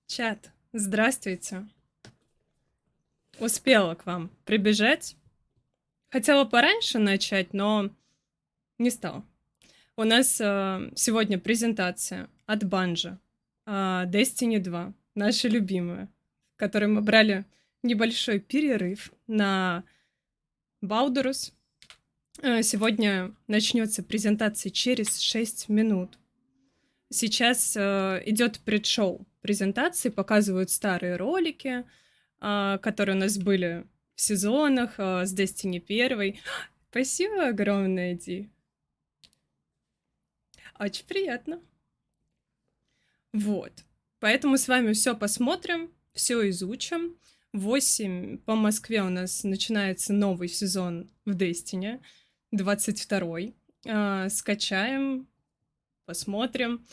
Чат, здравствуйте. Успела к вам прибежать. Хотела пораньше начать, но не стала. У нас сегодня презентация от Банжи. Destiny 2, наша любимая, в которой мы брали небольшой перерыв на Баудерус. Сегодня начнется презентация через 6 минут. Сейчас идет предшоу презентации, показывают старые ролики, которые у нас были в сезонах с Destiny 1. Спасибо огромное, Ди. Очень приятно. Вот. Поэтому с вами все посмотрим, все изучим. В 8 по Москве у нас начинается новый сезон в Destiny, 22-й. Скачаем, посмотрим.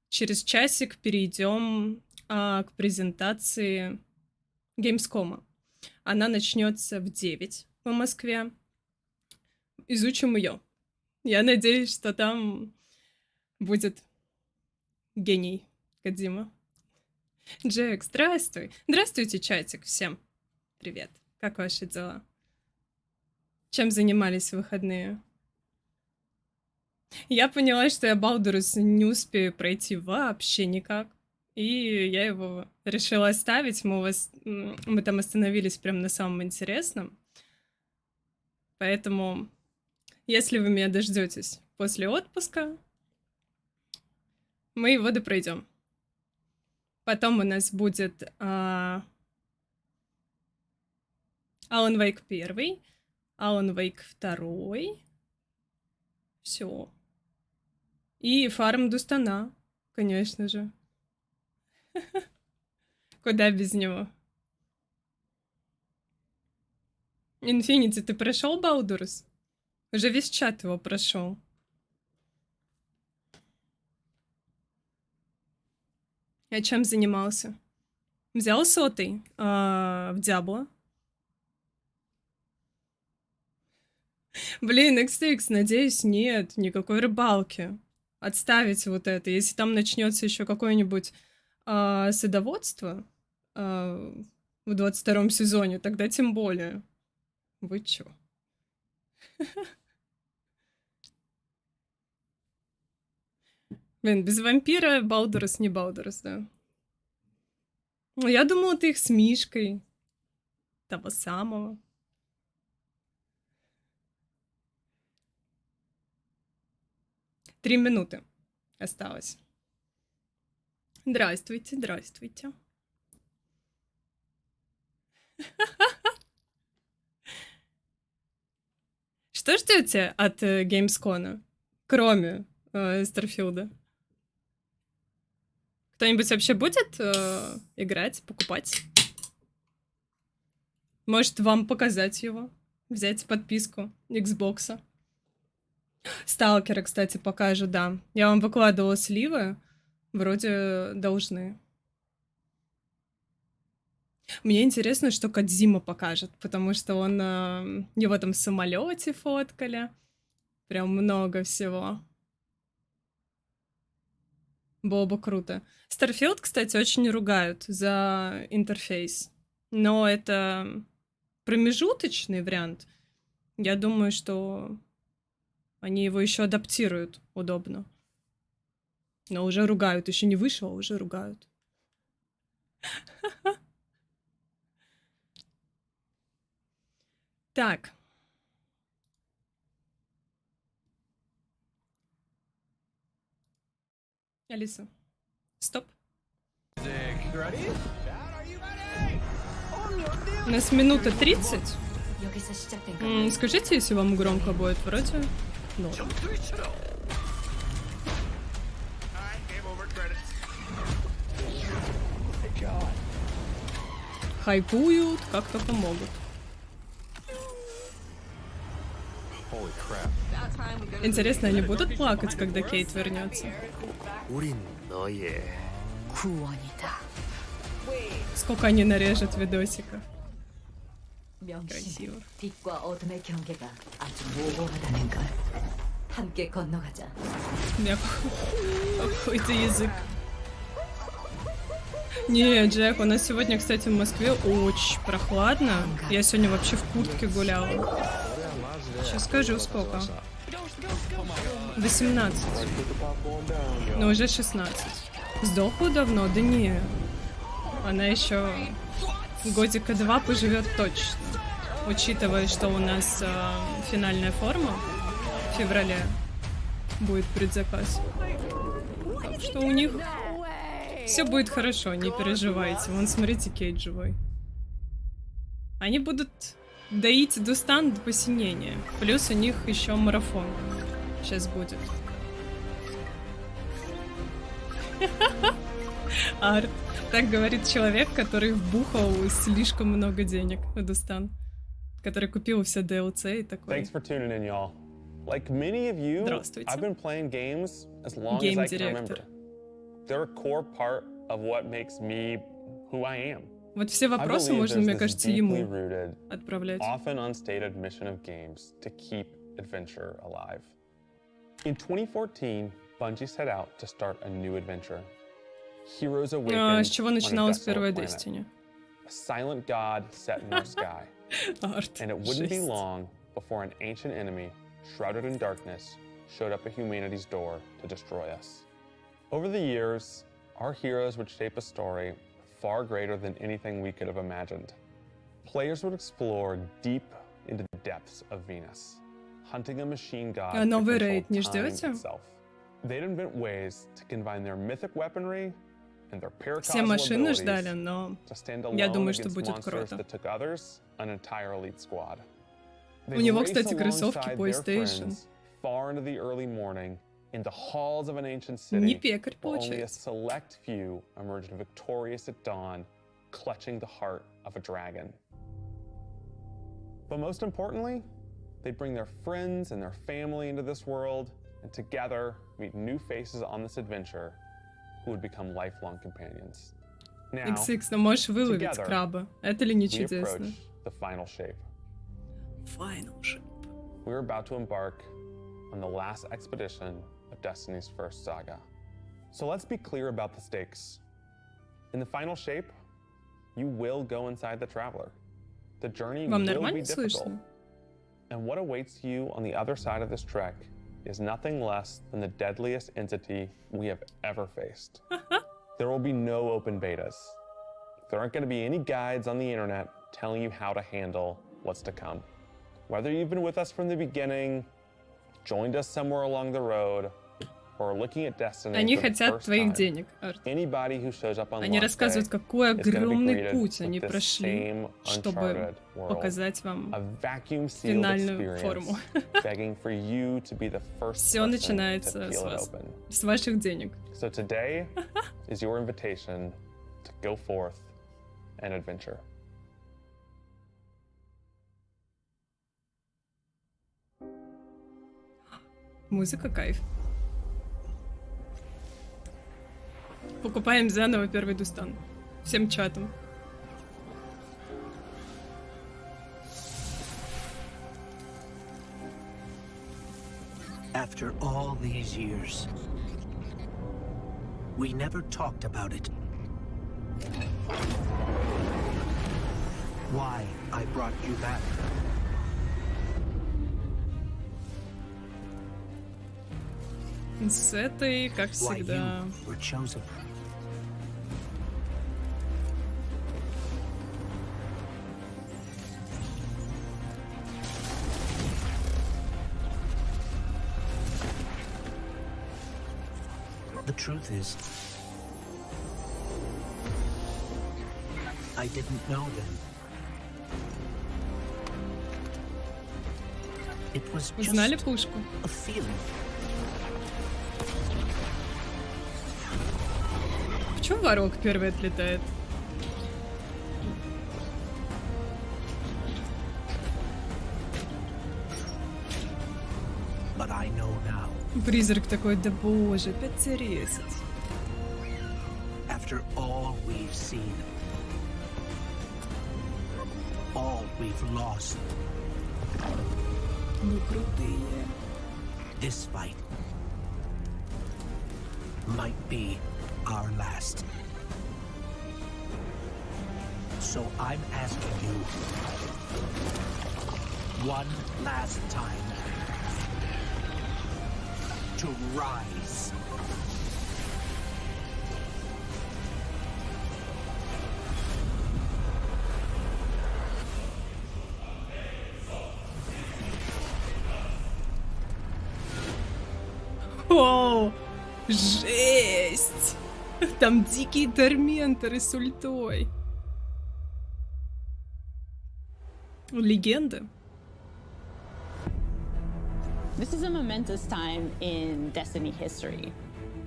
Через часик перейдем к презентации Gamescom. Она начнется в 9 по Москве. Изучим ее. Я надеюсь, что там будет гений Кодзима. Джек, здравствуй. Здравствуйте, чатик. Всем привет. Как ваши дела? Чем занимались в выходные? Я поняла, что я Baldur's не успею пройти вообще никак. И я его решила оставить. Мы там остановились прям на самом интересном. Поэтому, если вы меня дождетесь после отпуска, мы его допройдем. Потом у нас будет Alan Wake 1, Alan Wake 2. Все. И фарм Дустана, конечно же. Куда без него? Инфинити, ты прошел Баудурс? Уже весь чат его прошел. А чем занимался? Взял сотый в Диабло. Блин, XX, надеюсь, нет никакой рыбалки. Отставить вот это. Если там начнется еще какое-нибудь садоводство в 22-м сезоне, тогда тем более. Вы чё? Блин, без вампира Балдурус не Балдурус, да. Ну, я думала, ты их с Мишкой. Того самого. Три минуты осталось. Здравствуйте, здравствуйте. Что ждете от Gamescom, кроме Старфилда? Кто-нибудь вообще будет играть, покупать? Может, вам показать его? Взять подписку Xbox? Сталкера, кстати, покажу, да. Я вам выкладывала сливы. Вроде должны. Мне интересно, что Кодзима покажет, потому что он его там в самолете фоткали. Прям много всего. Было бы круто. Starfield, кстати, очень ругают за интерфейс. Но это промежуточный вариант. Я думаю, что они его еще адаптируют удобно. Но уже ругают. Еще не вышел, а уже ругают. Так. Алиса, стоп. У нас минута 30. Скажите, если вам громко будет, вроде норм. Хайпуют, как только могут. Интересно, они будут плакать, когда Кейт вернется? Сколько они нарежут видосика? Красиво. У меня какой-то язык Не, Джек, у нас сегодня, кстати, в Москве очень прохладно. Я сегодня вообще в куртке гуляла. Сейчас скажу, сколько. 18. Но уже 16. Сдохла давно? Да не. Она еще годика 2 поживет точно. Учитывая, что у нас финальная форма в феврале будет предзаказ. Так что у них все будет хорошо, не переживайте. Вон, смотрите, Кейт живой. Они будут доить Дустан до посинения. Плюс у них еще марафон сейчас будет. Арт. Так говорит человек, который вбухал слишком много денег в Дустан. Который купил все DLC и такой. Like many of you, I've been playing games as long as I can remember. They're a core part of what makes me who I am. Вот все вопросы можно, мне кажется, ему отправлять. Often unstated mission of games to keep adventure alive. In 2014, Bungie set out to start a new adventure. Heroes awakened с чего начиналась on a первая desolate planet. Destiny? A silent god set in our sky. And it wouldn't be long before an ancient enemy, shrouded in darkness, showed up at humanity's door to destroy us. Over the years, our heroes would shape a story far greater than anything we could have imagined. Players would explore deep into the depths of Venus, hunting a machine god to новый control рейд не time ждете? itself. They'd invent ways to combine their mythic weaponry and their Все paracausal машины ждали, abilities но to stand я alone думаю, что against будет monsters круто. that took others, an entire elite squad. У него, кстати, кроссовки PlayStation. Far into the early morning, in the halls of an ancient Не city, пекарь, where only a получается. select few emerged victorious at dawn, clutching the heart of a dragon. But most importantly, they'd bring their friends and their family into this world, and together meet new faces on this adventure who would become lifelong companions. Now, XX, но можешь выловить together, краба. Это ли не we чудесно? approach the final shape. Final shape. We're about to embark on the last expedition of Destiny's first saga. So let's be clear about the stakes. In the final shape, you will go inside the Traveler. The journey Вам will be нормально difficult. слышно? And what awaits you on the other side of this trek is nothing less than the deadliest entity we have ever faced. There will be no open betas. There aren't going to be any guides on the internet telling you how to handle what's to come. Whether you've been with us from the beginning, joined us somewhere along the road, or looking at Destiny Они for the хотят first твоих time, денег, Арт. anybody who shows up on Они launch рассказывают, day какой is gonna be огромный greeted путь with они this прошли, same чтобы uncharted world. показать вам A vacuum-sealed финальную experience, форму. begging for you to be the first Все person начинается to с peel it вас, open. с ваших денег. So today is your invitation to go forth and adventure. Музыка кайф. Покупаем заново первый Дустан. Всем чатом. After all these years, we never talked about it. Why I brought you back. С этой, как Why всегда. you were chosen. The truth is, I didn't know them. It was Узнали just пушку? a feeling. Почему ворог первый отлетает? But I know now. Призрак такой, да боже, опять резать. After all we've seen, all we've lost, Ну крутые. this fight might be our last. So I'm asking you one last time to rise. О, жесть! Там дикие торменторы с ультой. Легенда. This is a momentous time in Destiny history.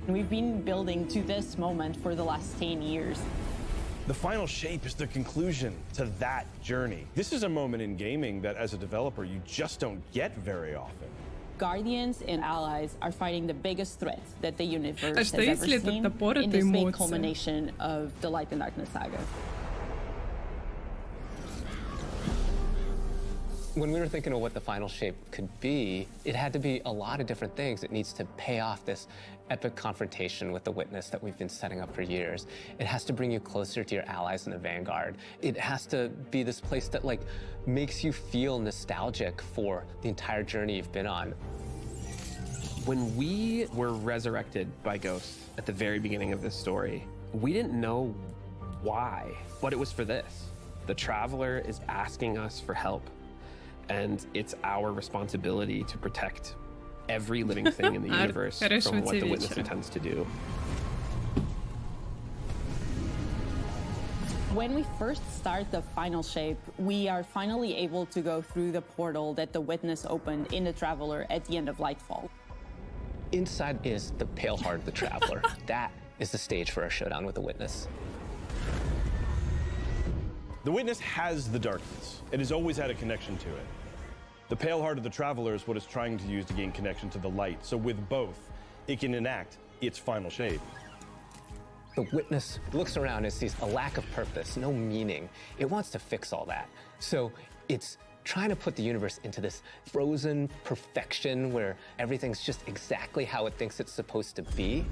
We've been building to this moment for the last 10 years. The final shape is the conclusion to that journey. This is a moment in gaming that, as a developer, you just don't get very often. Guardians and allies are fighting the biggest threat that the universe has что ever если этот seen топор — in это this big эмоция? culmination of the Light and Darkness saga. When we were thinking of what the final shape could be, it had to be a lot of different things. It needs to pay off this epic confrontation with the Witness that we've been setting up for years. It has to bring you closer to your allies in the Vanguard. It has to be this place that like makes you feel nostalgic for the entire journey you've been on. When we were resurrected by Ghost at the very beginning of this story, we didn't know why, but it was for this. The Traveler is asking us for help. And it's our responsibility to protect every living thing in the universe from what the Witness intends to do. When we first start the final shape, we are finally able to go through the portal that the Witness opened in the Traveler at the end of Lightfall. Inside is the pale heart of the Traveler. That is the stage for our showdown with the Witness. The Witness has the darkness. It has always had a connection to it. The pale heart of the Traveler is what it's trying to use to gain connection to the light. So with both, it can enact its final shape. The Witness looks around and sees a lack of purpose, no meaning. It wants to fix all that. So it's trying to put the universe into this frozen perfection where everything's just exactly how it thinks it's supposed to be.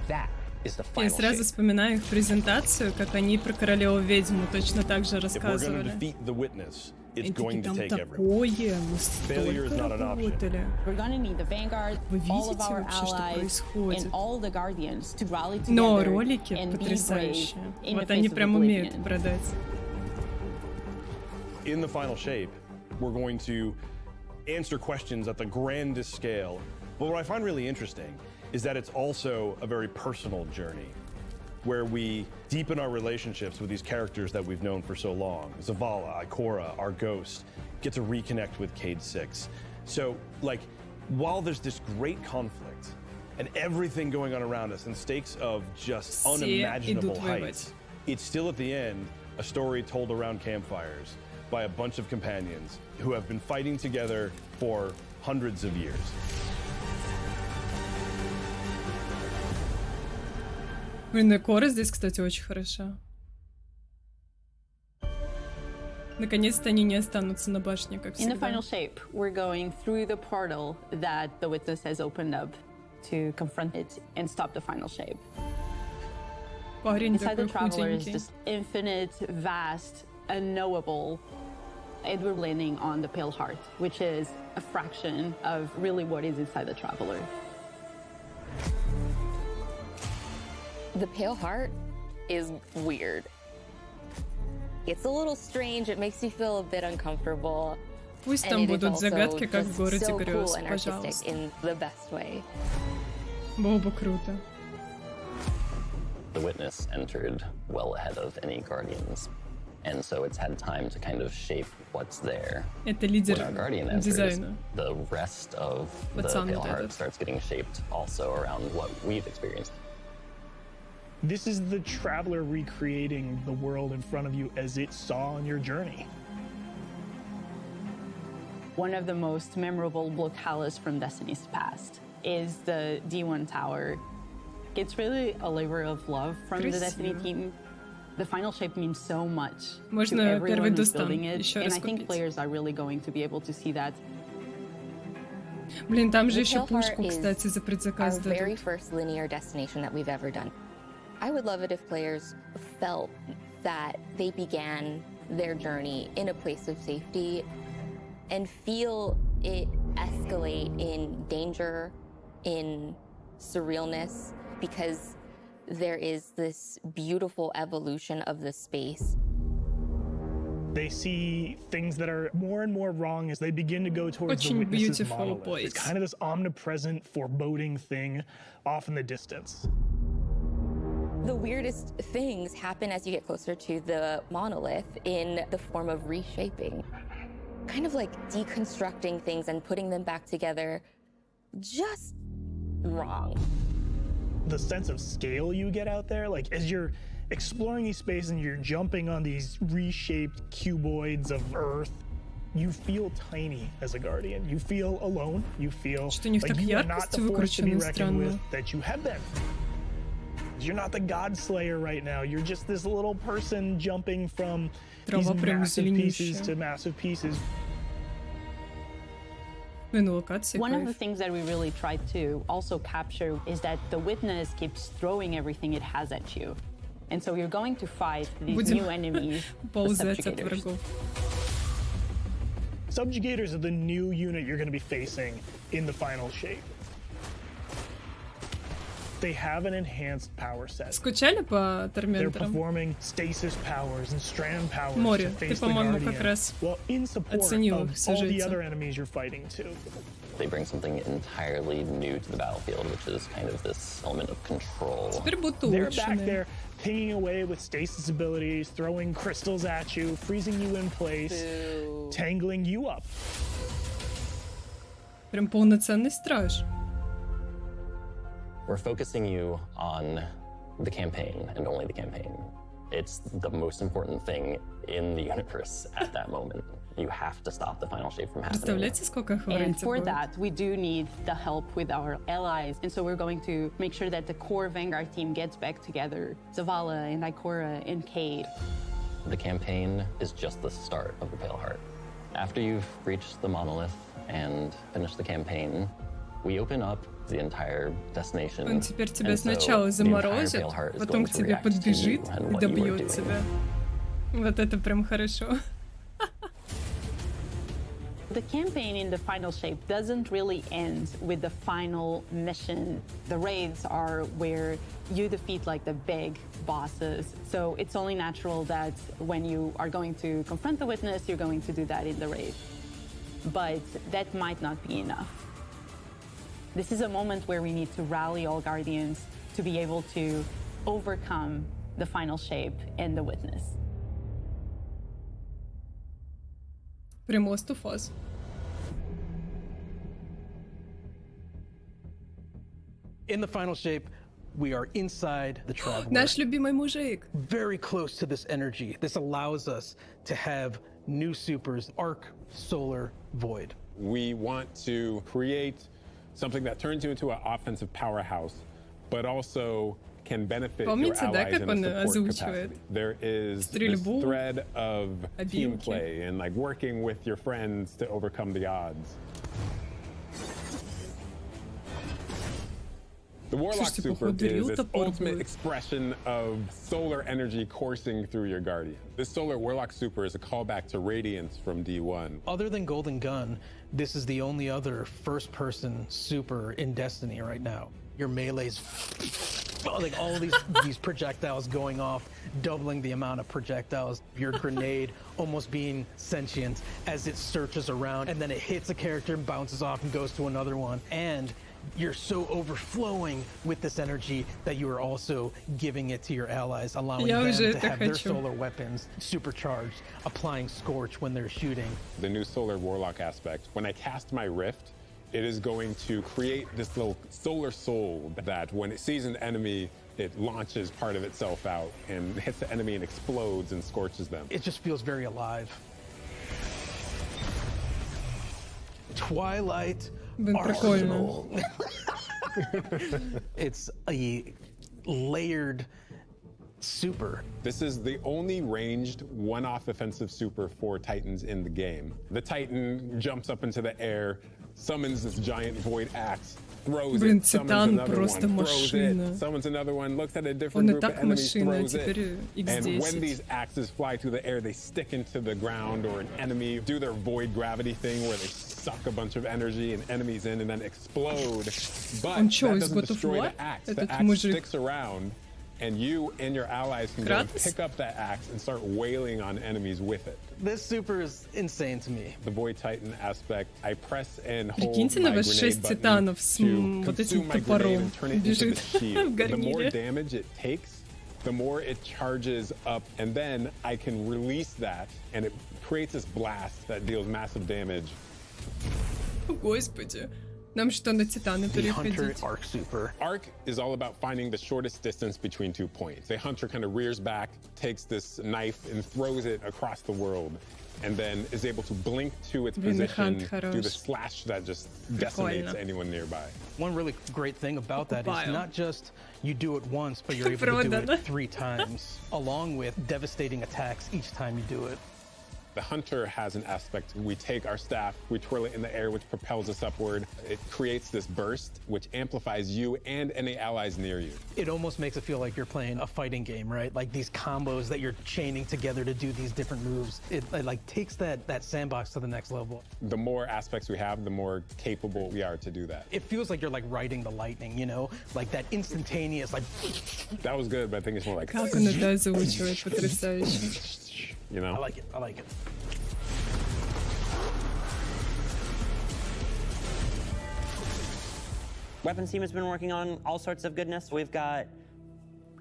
That is the final Я сразу shape. вспоминаю их презентацию, как они про королеву-ведьму точно так же If we're going to рассказывали. defeat the Witness, it's И going такие, to там take everyone. такое, мы Failure is столько not an option. работали. We're gonna need the Vanguard, Вы all of видите our вообще, что allies, происходит? and all the Guardians to rally Но together ролики and be brave потрясающие. in the Вот они face of прям умеют oblivion. продать. In the final shape, we're going to answer questions at the grandest scale. But what I find really interesting is that it's also a very personal journey where we deepen our relationships with these characters that we've known for so long. Zavala, Ikora, our Ghost, get to reconnect with Cade 6. So, like, while there's this great conflict and everything going on around us and stakes of just Все unimaginable идут воевать. heights, it's still at the end a story told around campfires by a bunch of companions who have been fighting together for hundreds of years. Блин, и Кора здесь, кстати, очень хороша. Наконец-то они не останутся на башне, как In the всегда. final shape, we're going through the portal that the Witness has opened up to confront it and stop the final shape. Парень Inside the такой Traveler is худенький. just infinite, vast, unknowable. And we're landing on the Pale Heart, which is a fraction of really what is inside the Traveler. The Pale Heart is weird. It's a little strange. It makes you feel a bit uncomfortable. Пусть And там it is будут also загадки, как в just городе so грез, cool and artistic пожалуйста. in the best way. Было бы круто. The Witness entered well ahead of any Guardians, and so it's had time to kind of shape what's there. Это лидер When our Guardian enters, дизайна. the rest of the Пацан Pale вот Heart этот. starts getting shaped also around what we've experienced. This is the Traveler recreating the world in front of you as it saw on your journey. One of the most memorable locales from Destiny's past is the D1 Tower. It's really a labor of love from the Destiny Красиво. team. The final shape means so much Можно to первый everyone who's Дустан building it, еще and раз I think купить. players are really going to be able to see that. Блин, там же The еще Pale Heart пушку, is кстати, за предзаказ Our very дадут. first linear destination that we've ever done. I would love it if players felt that they began their journey in a place of safety and feel it escalate in danger, in surrealness, because there is this beautiful evolution of the space. They see things that are more and more wrong as they begin to go towards the Очень witness's beautiful monolith. place. It's kind of this omnipresent, foreboding thing off in the distance. The weirdest things happen as you get closer to the monolith in the form of reshaping. Kind of like deconstructing things and putting them back together just wrong. The sense of scale you get out there, like as you're exploring these spaces and you're jumping on these reshaped cuboids of Earth, you feel tiny as a Guardian. You feel alone. You feel Что у них like так you are not яркость the force to be выкручена reckoned with странно. that you have been. You're not the God Slayer right now. You're just this little person jumping from these Трава прям massive pieces зеленющая. to massive pieces. Ну, локации One of the кайф. things that we really tried to also capture is that the witness keeps throwing everything it has at you. And so you're going to fight these Будем new enemies, the ползать от subjugators. врагов. Subjugators are the new unit you're going to be facing in the final shape. They have an enhanced power set. Скучали по They're Торменторам? performing stasis powers and strand powers Море, to ты, face the по-моему, Guardian. как раз Well, in support оценил of их в all the сюжете. other enemies you're fighting too. They bring something entirely new to the battlefield, which is kind of this element of control. Теперь будто They're back улучшенные. there pinging away with stasis abilities, throwing crystals at you, freezing you in place, tangling you up. Прям полноценный страж. We're focusing you on the campaign and only the campaign. It's the most important thing in the universe at that moment. You have to stop the final shape from happening. Представляете, сколько And хвалите for будет? that, we do need the help with our allies. And so we're going to make sure that the core Vanguard team gets back together. Zavala and Ikora and Cade. The campaign is just the start of the Pale Heart. After you've reached the monolith and finished the campaign, we open up the entire destination. Он теперь тебя And so сначала the entire заморозит, Pale Heart is потом going к to тебе react to you подбежит and и what you were добьет doing. тебя. Вот это прям хорошо. The campaign in the final shape doesn't really end with the final mission. The raids are where you defeat like the big bosses. So it's only natural that when you are going to confront the witness, you're going to do that in the raid. But that might not be enough. This is a moment where we need to rally all Guardians to be able to overcome the final shape and the witness. Прям Last of Us. In the final shape, we are inside the Traveler. Наш любимый мужик. Very close to this energy. This allows us to have new supers, Arc, Solar, Void. We want to create something that turns you into an offensive powerhouse, but also can benefit your Помните, да, allies как in он a support озвучивает? capacity. There is this Стрельбу, thread of team обилки. play and like working with your friends to overcome the odds. The Warlock Слушайте, Super походу, is Рил this топор ultimate будет. expression of solar energy coursing through your Guardian. This Solar Warlock Super is a callback to Radiance from D1. Other than Golden Gun, this is the only other first-person super in Destiny right now. Your melee's like all of these projectiles going off, doubling the amount of projectiles. Your grenade almost being sentient as it searches around, and then it hits a character and bounces off and goes to another one. And you're so overflowing with this energy that you are also giving it to your allies, allowing Я them уже to это have their хочу. solar weapons supercharged, applying Scorch when they're shooting. The new Solar Warlock aspect. When I cast my Rift, it is going to create this little solar soul that when it sees an enemy, it launches part of itself out and hits the enemy and explodes and scorches them. It just feels very alive. Twilight Блин, прикольно. Arsenal. It's a layered super. This is the only ranged one-off offensive super for Titans in the game. The Titan jumps up into the air, summons this giant void axe, throws Блин, it, summons Титан another просто one, throws машина. it, summons another one, looks at a different Он и group of так enemies, машина, а throws it. теперь And when X10. these axes fly through the air, they stick into the ground or an enemy, do their void gravity thing where they suck a bunch of energy and enemies in and then explode. But Он that чё, из doesn't God of destroy War? the axe. Этот The axe мужик. sticks around, and you and your allies can go and Gratis? pick up that axe and start wailing on enemies with it. This super is insane to me. The Void Titan aspect, I press and hold Прикиньте my на вас grenade 6 button титанов с to вот consume этим my grenade топором and turn it into бежит the shield. в The more гарнире. damage it takes, the more it charges up, and then I can release that, and it creates this blast that deals massive damage. Господи. Нам что, на Титана The Hunter переходить? Arc Super. Arc is all about finding the shortest distance between 2 points. The hunter kind of rears back, takes this knife, and throws it across the world, and then is able to blink to its Блин, position, Hunt do the хорош. slash that just decimates Прикольно. anyone nearby. One really great thing about that is Покупаю. not just you do it once, but you're able to do Продано. it 3 times, along with devastating attacks each time you do it. The hunter has an aspect. We take our staff, we twirl it in the air, which propels us upward. It creates this burst, which amplifies you and any allies near you. It almost makes it feel like you're playing a fighting game, right? Like these combos that you're chaining together to do these different moves. It like takes that sandbox to the next level. The more aspects we have, the more capable we are to do that. It feels like you're like riding the lightning, you know? Like that instantaneous, like, That was good, but I think it's more like, Как он это озвучивает, потрясающе. you know? I like it, I like it. Weapons team has been working on all sorts of goodness. We've got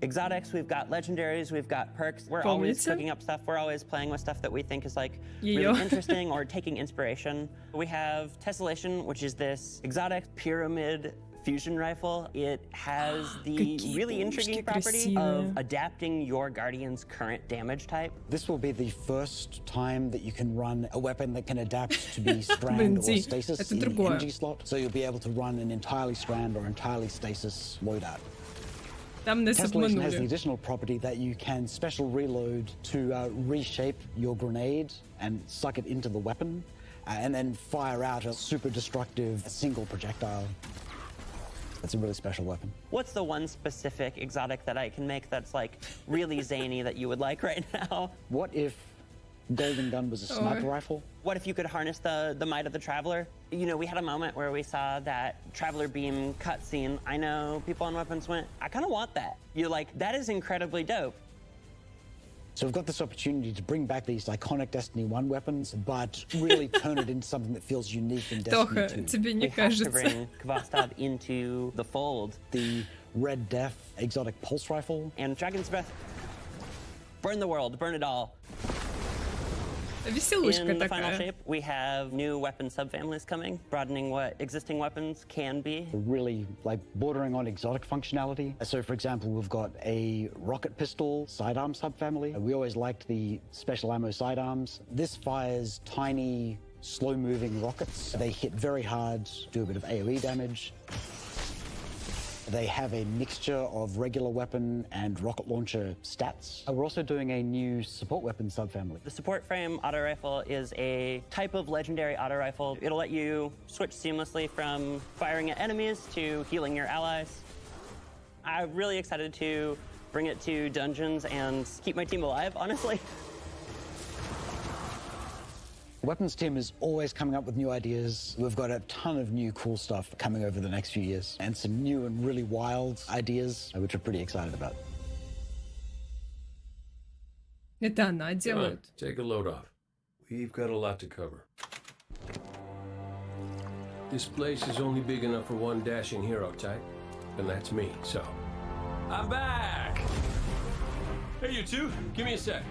exotics, we've got legendaries, we've got perks. We're always Помните? cooking up stuff. We're always playing with stuff that we think is like Её. really interesting or taking inspiration. We have Tessellation, which is this exotic pyramid fusion rifle. It has the Какие really intriguing пушки property красивые. of adapting your guardian's current damage type. This will be the first time that you can run a weapon that can adapt to be strand or Блин, Ди, stasis это in the другое. energy slot. So you'll be able to run an entirely strand or entirely stasis loadout. Там нас Tessellation has the обманули. additional property that you can special reload to reshape your grenade and suck it into the weapon, and then fire out a super destructive single projectile. It's a really special weapon. What's the one specific exotic that I can make that's like really zany that you would like right now? What if Golden Gun was a sniper rifle? What if you could harness the might of the Traveler? You know, we had a moment where we saw that Traveler beam cutscene. I know people on Weapons went, I kind of want that. You're like, that is incredibly dope. So we've got this opportunity to bring back these iconic Destiny 1 weapons, but really turn it into something that feels unique in Destiny Тоха, 2. тебе не We have to кажется? bring Kvastad into the fold. The Red Death exotic pulse rifle. And Dragon's Breath. Burn the world, burn it all. Веселушка In the final такая. shape, we have new weapon subfamilies coming, broadening what existing weapons can be. Really like bordering on exotic functionality. So for example, we've got a rocket pistol sidearm subfamily. We always liked the special ammo sidearms. This fires tiny, slow moving rockets. They hit very hard, do a bit of AoE damage. They have a mixture of regular weapon and rocket launcher stats. We're also doing a new support weapon subfamily. The support frame auto rifle is a type of legendary auto rifle. It'll let you switch seamlessly from firing at enemies to healing your allies. I'm really excited to bring it to dungeons and keep my team alive, honestly. The weapons team is always coming up with new ideas. We've got a ton of new cool stuff coming over the next few years, and some new and really wild ideas, which we're pretty excited about. Это она Come on, делает. take a load off. We've got a lot to cover. This place is only big enough for one dashing hero type, and that's me, so. I'm back! Hey, you two, give me a sec.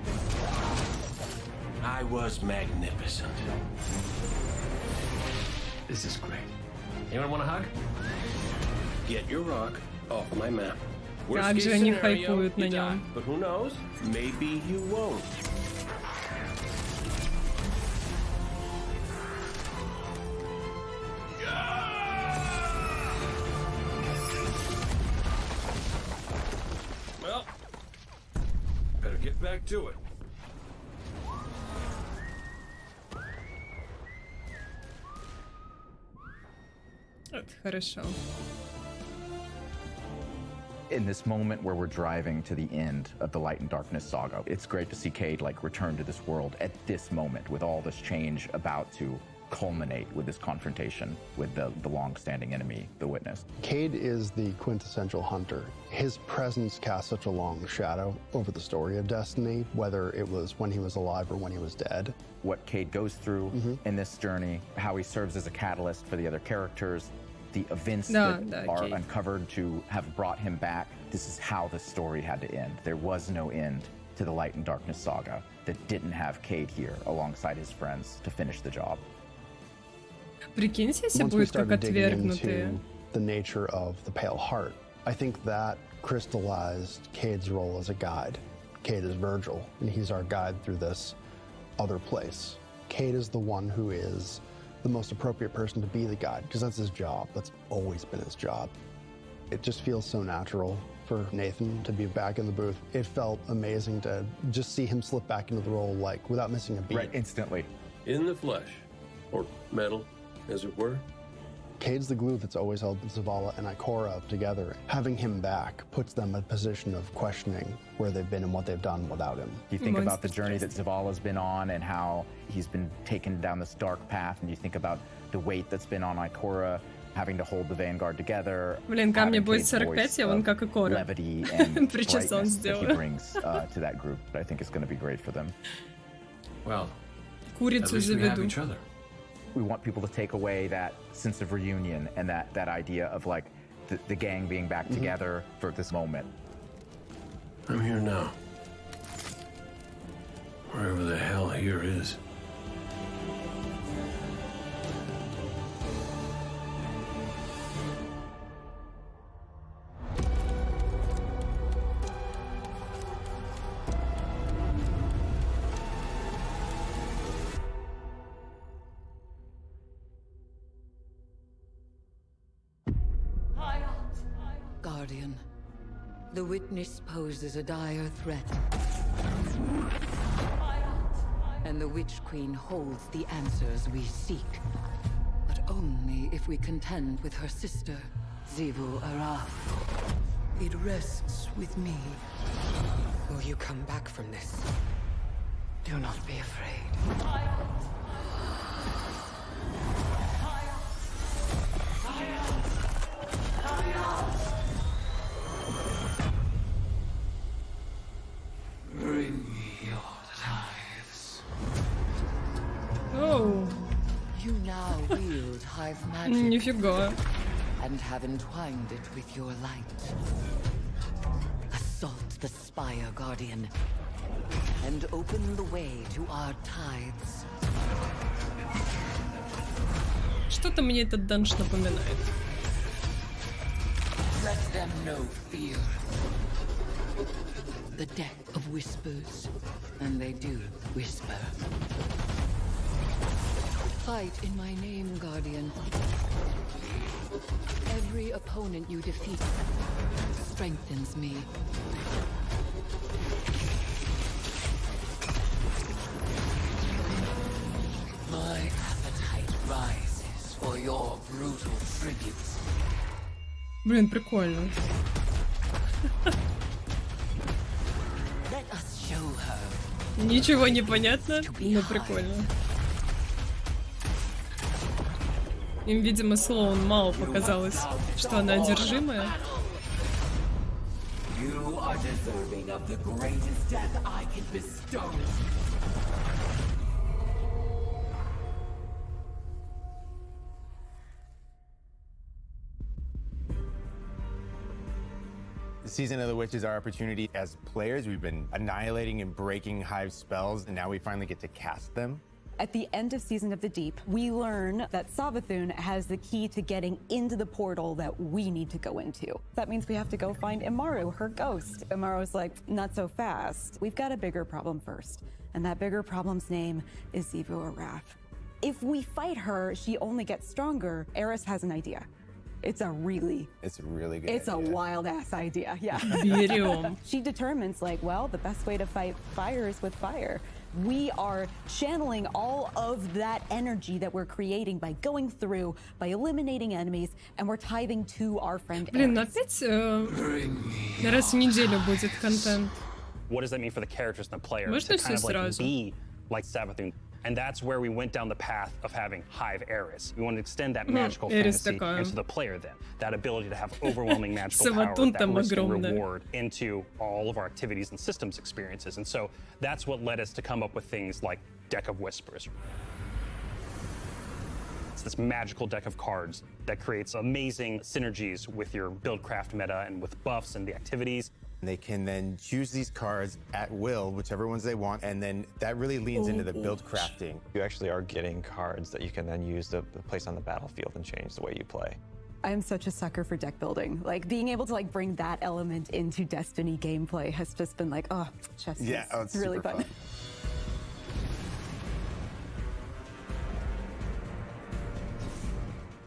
I was magnificent. This is great. Anyone want a hug? Get your rock off my map. Worst Как case же они scenario, хайпуют на you die. нем. But who knows? Maybe you won't. Well, better get back to it. Это хорошо. In this moment where we're driving to the end of the Light and Darkness saga, it's great to see Cade like return to this world at this moment with all this change about to culminate with this confrontation with the long-standing enemy, the Witness. Cade is the quintessential hunter. His presence casts such a long shadow over the story of Destiny, whether it was when he was alive or when he was dead. What Cade goes through in this journey, how he serves as a catalyst for the other characters, the events that are uncovered to have brought him back. This is how the story had to end. There was no end to the Light and Darkness saga that didn't have Cade here alongside his friends to finish the job. Прикиньте, если Once we будет как started digging отвергнутые. into the nature of the Pale Heart, I think that crystallized Cade's role as a guide. Cade is Virgil, and he's our guide through this other place. Cade is the one who is the most appropriate person to be the guide, because that's his job. That's always been his job. It just feels so natural for Nathan to be back in the booth. It felt amazing to just see him slip back into the role, like, without missing a beat. Right, instantly. In the flesh, or metal, as it were. Cade's the glue that's always held Zavala and Ikora together. Having him back puts them in a position of questioning where they've been and what they've done without him. You think about the journey that Zavala's been on and how he's been taken down this dark path, and you think about the weight that's been on Ikora, having to hold the Vanguard together. Блин, ко мне будет 45, а он как Икора. Levity and Причесон brightness that he сделаю. brings to that group. I think it's going to be great for them. Well, Курицу заведу. We want people to take away that sense of reunion and that idea of like the gang being back together for this moment. I'm here now. Wherever the hell here is. Guardian, the Witness poses a dire threat. And the Witch Queen holds the answers we seek. But only if we contend with her sister, Zivu Araf. It rests with me. Will you come back from this? Do not be afraid. Bring me your tithes. Oh. You now wield hive magic. Нифига. And have entwined it with your light. Assault the Spire, Guardian. And open the way to our tithes. Что-то мне этот данж напоминает. Let them know fear. The deck of whispers, and they do whisper. Fight in my name, Guardian. Every opponent you defeat strengthens me. My appetite rises for your brutal tributes. Блин, прикольно. Let us show her. Ничего не понятно, но прикольно. Им, видимо, Слоун мало показалось, что она одержимая. You are deserving of the greatest death I can bestow. The Season of the Witch is our opportunity as players. We've been annihilating and breaking Hive spells, and now we finally get to cast them. At the end of Season of the Deep, we learn that Savathun has the key to getting into the portal that we need to go into. That means we have to go find Imaru, her ghost. Imaru's like, not so fast. We've got a bigger problem first, and that bigger problem's name is Zivu Araf. If we fight her, she only gets stronger. Eris has an idea. It's a really good It's idea. a wild ass idea, yeah. Берем. She determines, like, well, the best way to fight fire is with fire. We are channeling all of that energy that we're creating by going through, by eliminating enemies, and we're tithing to our friend Ares. Блин, опять раз в неделю будет контент. What does that mean for the characters and the players Можно to kind всё of like сразу? be like Savathun? And that's where we went down the path of having Hive Ares. We wanted to extend that magical Ares fantasy такая. into the player then. That ability to have overwhelming magical power, Саватун that там risk and огромная. reward into all of our activities and systems experiences. And so that's what led us to come up with things like Deck of Whispers. It's this magical deck of cards that creates amazing synergies with your buildcraft meta and with buffs and the activities. They can then choose these cards at will, whichever ones they want, and then that really leans into the build crafting. You actually are getting cards that you can then use to place on the battlefield and change the way you play. I am such a sucker for deck building. Like being able to like bring that element into Destiny gameplay has just been like, oh, chess. Yeah, oh, it's really super fun.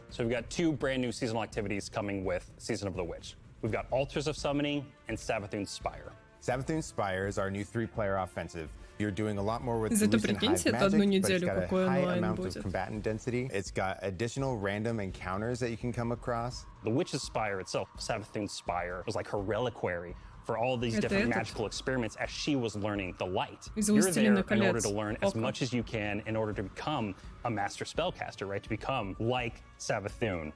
So we've got 2 brand new seasonal activities coming with Season of the Witch. We've got Altars of Summoning and Savathun's Spire. Savathun's Spire is our new 3-player offensive. You're doing a lot more with Зато Lucian Hive прикиньте, это одну magic, but it's неделю got a какой high онлайн amount будет. of combatant density. It's got additional random encounters that you can come across. The Witch's Spire itself, Savathun's Spire, was like her reliquary for all these Это different этот. magical experiments as she was learning the light. Из You're «Властелина there in order колец». to learn as Око. much as you can in order to become a master spellcaster, right? To become like Savathun.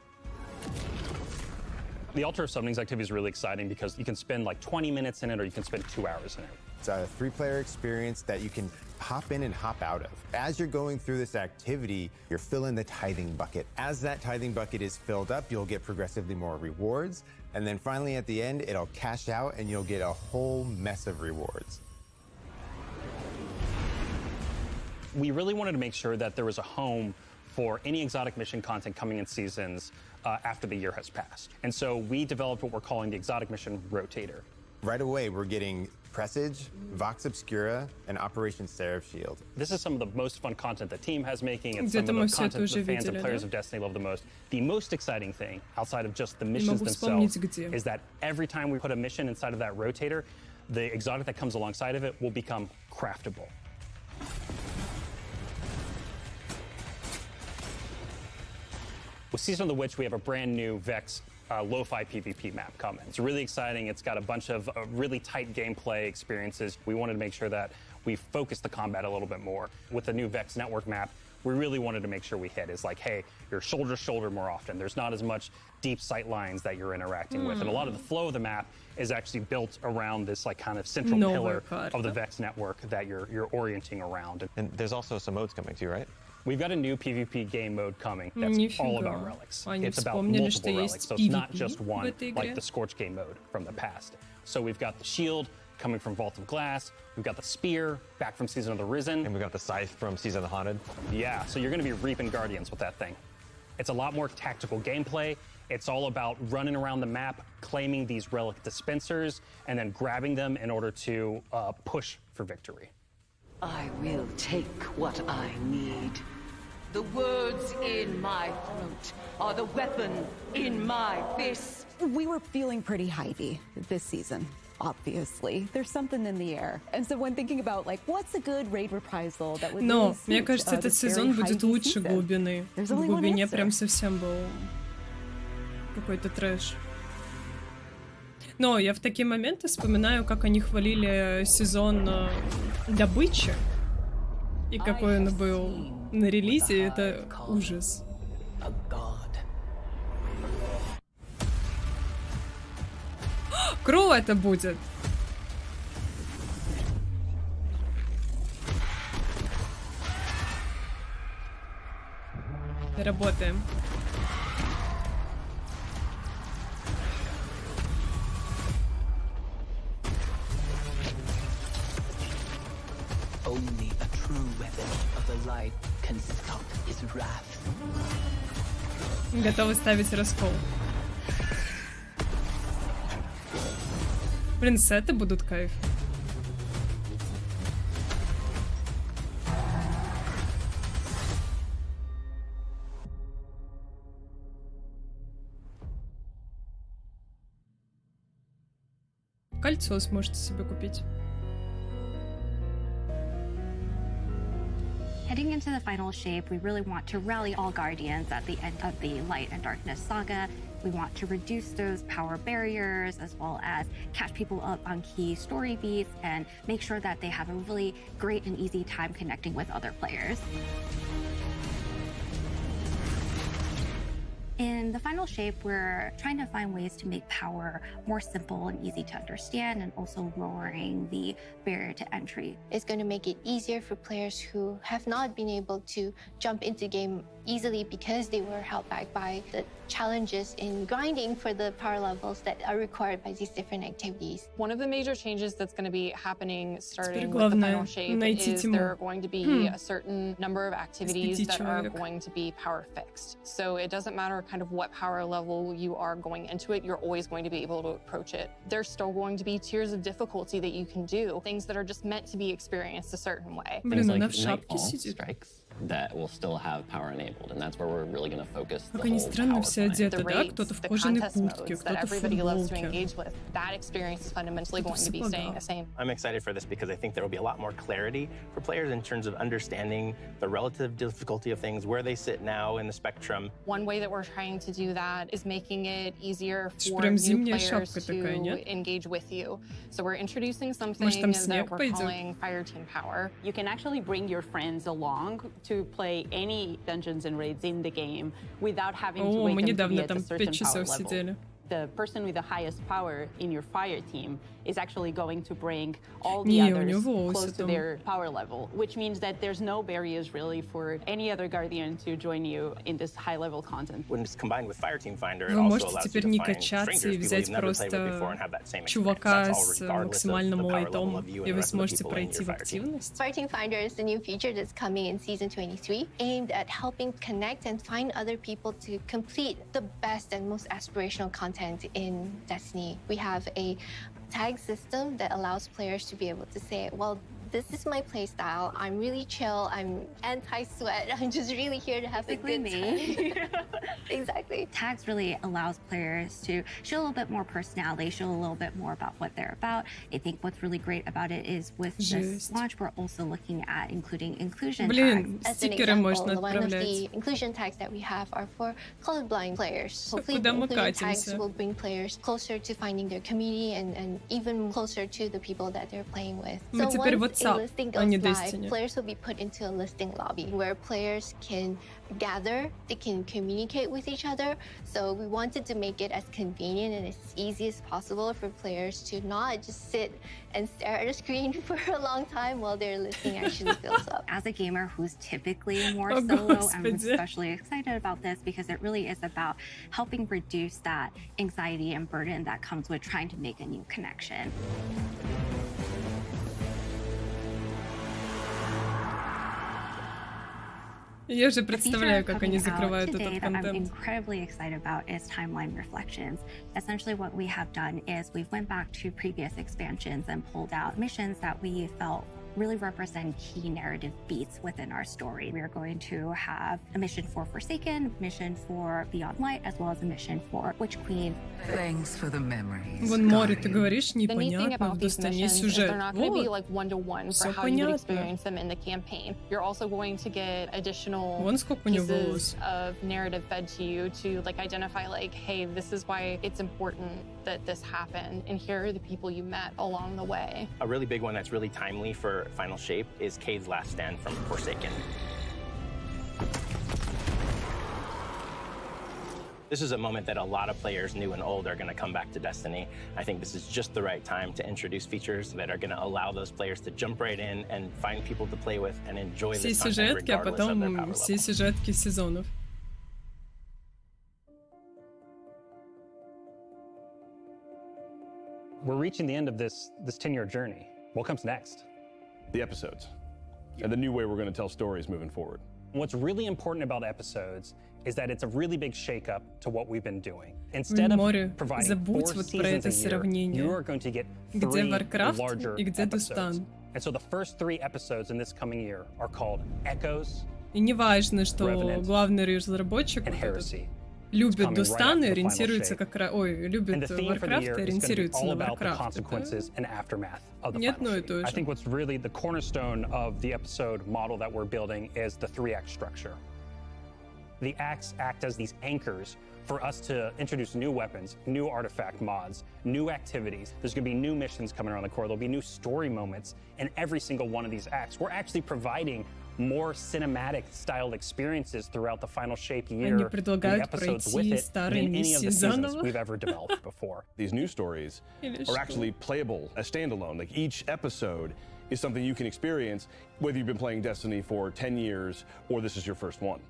The Altar of Summoning's activity is really exciting because you can spend like 20 minutes in it or you can spend 2 hours in it. It's a 3-player experience that you can hop in and hop out of. As you're going through this activity, you're filling the tithing bucket. As that tithing bucket is filled up, you'll get progressively more rewards. And then finally at the end, it'll cash out and you'll get a whole mess of rewards. We really wanted to make sure that there was a home for any exotic mission content coming in seasons after the year has passed. And so we developed what we're calling the Exotic Mission Rotator. Right away, we're getting Presage, Vox Obscura, and Operation Seraph Shield. This is some of the most fun content the team has making and some Где-то of мы the всё это content уже the fans видели, and players да? of Destiny love the most. The most exciting thing, outside of just the Не missions могу themselves, вспомнить, где. is that every time we put a mission inside of that rotator, the exotic that comes alongside of it will become craftable. With Season of the Witch, we have a brand new Vex lo-fi PvP map coming. It's really exciting. It's got a bunch of really tight gameplay experiences. We wanted to make sure that we focused the combat a little bit more. With the new Vex network map, we really wanted to make sure we hit is like, hey, you're shoulder to shoulder more often. There's not as much deep sight lines that you're interacting with. And a lot of the flow of the map is actually built around this like kind of central Новая pillar карта. of the Vex network that you're orienting around. And there's also some modes coming too, right? We've got a new PvP game mode coming that's all Нифига. about relics. Они It's about вспомнили, что multiple есть relics, so it's not PvP just в one, этой like игре. the Scorch game mode from the past. So we've got the shield coming from Vault of Glass, we've got the spear back from Season of the Risen. And we got the scythe from Season of the Haunted. Yeah, so you're gonna be reaping Guardians with that thing. It's a lot more tactical gameplay. It's all about running around the map, claiming these relic dispensers, and then grabbing them in order to push for victory. I will take what I need. The words in my throat are the weapon in my fist. We were feeling pretty hivey this season, obviously. There's something in the air. And so when thinking about, like, what's a good raid reprisal that would Но, really мне suit, кажется, этот this very сезон будет hivey лучше season? глубины. There's В only one глубине answer. прям совсем был какой-то трэш. Но я в такие моменты вспоминаю, как они хвалили сезон добычи. И какой он был на релизе, это ужас. Кроу это будет. Работаем. Only a true weapon of the light can stop his wrath. Готовы ставить раскол. Блин, сеты будут кайф. Кольцо сможете себе купить. Heading into the final shape, we really want to rally all Guardians at the end of the Light and Darkness saga. We want to reduce those power barriers as well as catch people up on key story beats and make sure that they have a really great and easy time connecting with other players. In the final shape, we're trying to find ways to make power more simple and easy to understand and also lowering the barrier to entry. It's going to make it easier for players who have not been able to jump into game easily because they were held back by the challenges in grinding for the power levels that are required by these different activities. One of the major changes that's going to be happening starting with the final shape is there are going to be a certain number of activities that are going to be power fixed. So it doesn't matter kind of what power level you are going into it, you're always going to be able to approach it. There's still going to be tiers of difficulty that you can do, things that are just meant to be experienced a certain way. Things like nightfall strikes that will still have power enabled, and that's where we're really going to focus the Как они whole странно power все plan. одеты, да? Кто-то в кожаной куртке, That кто-то в everybody loves to футболке. engage with. That experience is fundamentally going to be staying the same. I'm excited for this because I think there will be a lot more clarity for players in terms of understanding the relative difficulty of things, where they sit now in the spectrum. One way that we're trying to do that is making it easier for прям new зимняя players шапка to такая, нет? engage with you. So we're introducing something Может, там that снег we're пойдет? calling Fire Team Power. You can actually bring your friends along to play any dungeons and raids in the game without having to О, wait мы them to недавно be at там a certain 5 power часов level. сидели. The person with the highest power in your fire team is actually going to bring all the Не, у others него close to там- their power level, which means that there's no barriers really for any other guardian to join you in this high-level content. When it's combined with Fireteam Finder, it Вы also можете allows you теперь to не find качаться strangers, и people взять you've never played with before, просто and have that same experience. чувака That's all с regardless of максимальным the power лайтом, level of you and и the вы rest of the сможете people in пройти your в fire team. активность. Fireteam Finder is the new feature that's coming in Season 23, aimed at helping connect and find other people to complete the best and most aspirational content in Destiny. We have a tag system that allows players to be able to say, well, this is my playstyle. I'm really chill. I'm anti-sweat. I'm just really here to have a good time. Exactly. Tags really allows players to show a little bit more personality, show a little bit more about what they're about. I think what's really great about it is with this Жесть. launch, we're also looking at including inclusion Блин, As an стикеры можно example, one of отправлять. the inclusion tags that we have are for colorblind players. Hopefully, Куда the мы inclusion tags катимся? will bring players closer to finding their community and even closer to the people that they're playing with. Мы теперь once a WhatsApp, listing а goes не live, Destiny. players will be put into a listing lobby where players can gather, they can communicate with each other. So we wanted to make it as convenient and as easy as possible for players to not just sit and stare at a screen for a long time while their listing actually fills up. As a gamer who's typically more Oh, solo, I'm Господи. especially excited about this because it really is about helping reduce that anxiety and burden that comes with trying to make a new connection. Я же The feature представляю, как они coming out закрывают today этот that I'm контент. incredibly excited about is Timeline Reflections. Essentially what we have done is we've went back to previous expansions and pulled out missions that we felt really represent key narrative beats within our story. We are going to have a mission for Forsaken, mission for Beyond Light, as well as a mission for Witch Queen. Thanks for the memories. Вон, Море, ты говоришь, The neat thing непонятно, в about these Достане missions is сюжет. they're not going to be Вот. like one-to-one for Всё how you would понятно. experience them in the campaign. You're also going to get additional Вон сколько у него pieces волос. of narrative fed to you to like identify like, hey, this is why it's important that this happened, and here are the people you met along the way. A really big one that's really timely for Final Shape is Cade's last stand from Forsaken. This is a moment that a lot of players, new and old, are going to come back to Destiny. I think this is just the right time to introduce features that are going to allow those players to jump right in and find people to play with and enjoy Все this content сюжетки, а regardless of their потом power все level. сюжетки сезонов. We're reaching the end of this 10-year journey. What comes next? The episodes and the new way we're going to tell stories moving forward. What's really important about episodes is that it's a really big shakeup to what we've been doing. Instead of Море, providing 4 забудь вот про это seasons a year, сравнение. you are going to get Где 3 Warcraft larger и где episodes. Дустан. And so the first 3 episodes in this coming year are called Echoes И не важно, что Revenant главный разработчик and вот этот, Heresy. любит Дустан и ориентируется как раз... Ой, любит Warcraft и ориентируется на Warcraft. Не одно и то же. I think what's really the cornerstone of the episode model that we're building is the 3-act structure. The acts act as these anchors for us to introduce new weapons, new artifact mods, new activities. There's going to be new missions coming around the core. There'll be new story moments in every single one of these acts. We're actually providing more cinematic styled experiences throughout the final shape year, the episodes with it, than any of the seasons we've ever developed before. These new stories are actually playable as standalone. Like each episode is something you can experience, whether you've been playing Destiny for 10 years or this is your first one.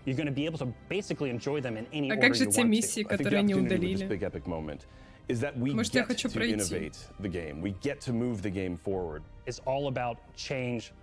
You're going to be able to basically enjoy them in any order you want to. А как же те миссии, которые они удалили? This big epic moment is that we get to innovate the game. We get to move the game forward. It's all about change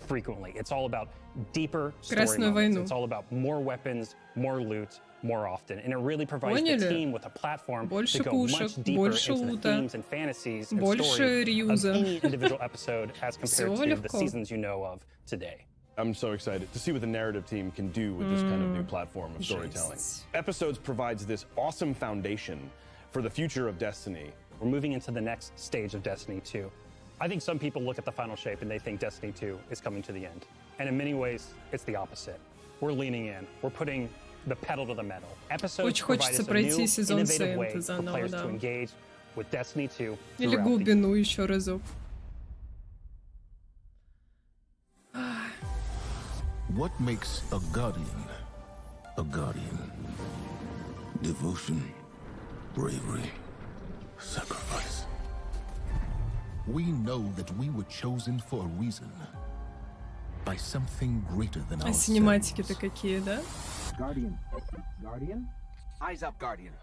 frequently. It's all about deeper story moments. It's all about more weapons, more loot, more often. And it really provides the team with a platform to go much deeper into the themes and fantasies and stories of any individual episode as compared to the seasons you know of today. I'm so excited to see what the narrative team can do with this kind of new platform of storytelling. Episodes provides this awesome foundation for the future of Destiny. We're moving into the next stage of Destiny 2. I think some people look at the final shape and they think Destiny 2 is coming to the end. And in many ways, it's the opposite. We're leaning in. We're putting the pedal to the metal. Episodes provide us a new, innovative way for players to engage with Destiny 2 Или глубину еще разок. What makes a guardian a guardian? Devotion, bravery, sacrifice. We know that we were chosen for a reason. By something greater than ourselves. А синематики-то какие, да? Guardian. Guardian? Eyes up, Guardian.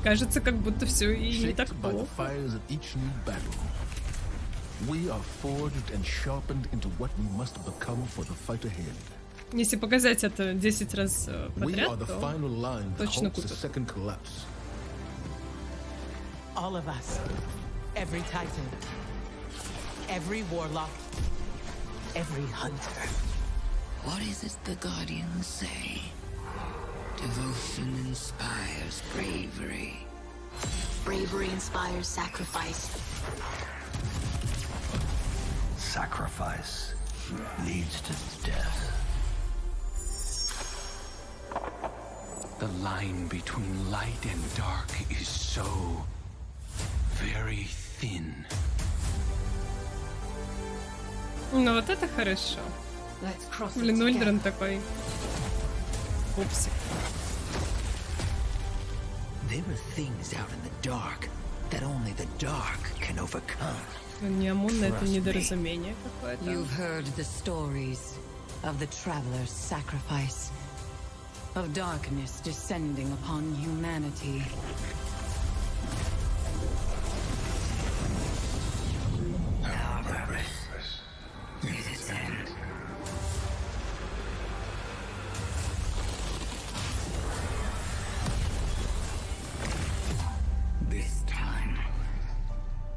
Кажется, как будто все и не так плохо. We are forged and sharpened into what we must become for the fight ahead. Если показать это 10 раз подряд, то точно купят. All of us, every titan, every warlock, every hunter. What is it the Guardians say? Devotion inspires bravery. Bravery inspires sacrifice. Sacrifice leads to death. The line between light and dark is so very thin. Ну вот это хорошо. Блин, Ульдран такой. Пупсик. There are things out in the dark that only the dark can overcome. Не Амун, это недоразумение какое-то. You've heard the stories of the traveler's sacrifice, of darkness descending upon humanity. Our purpose is its end. This time,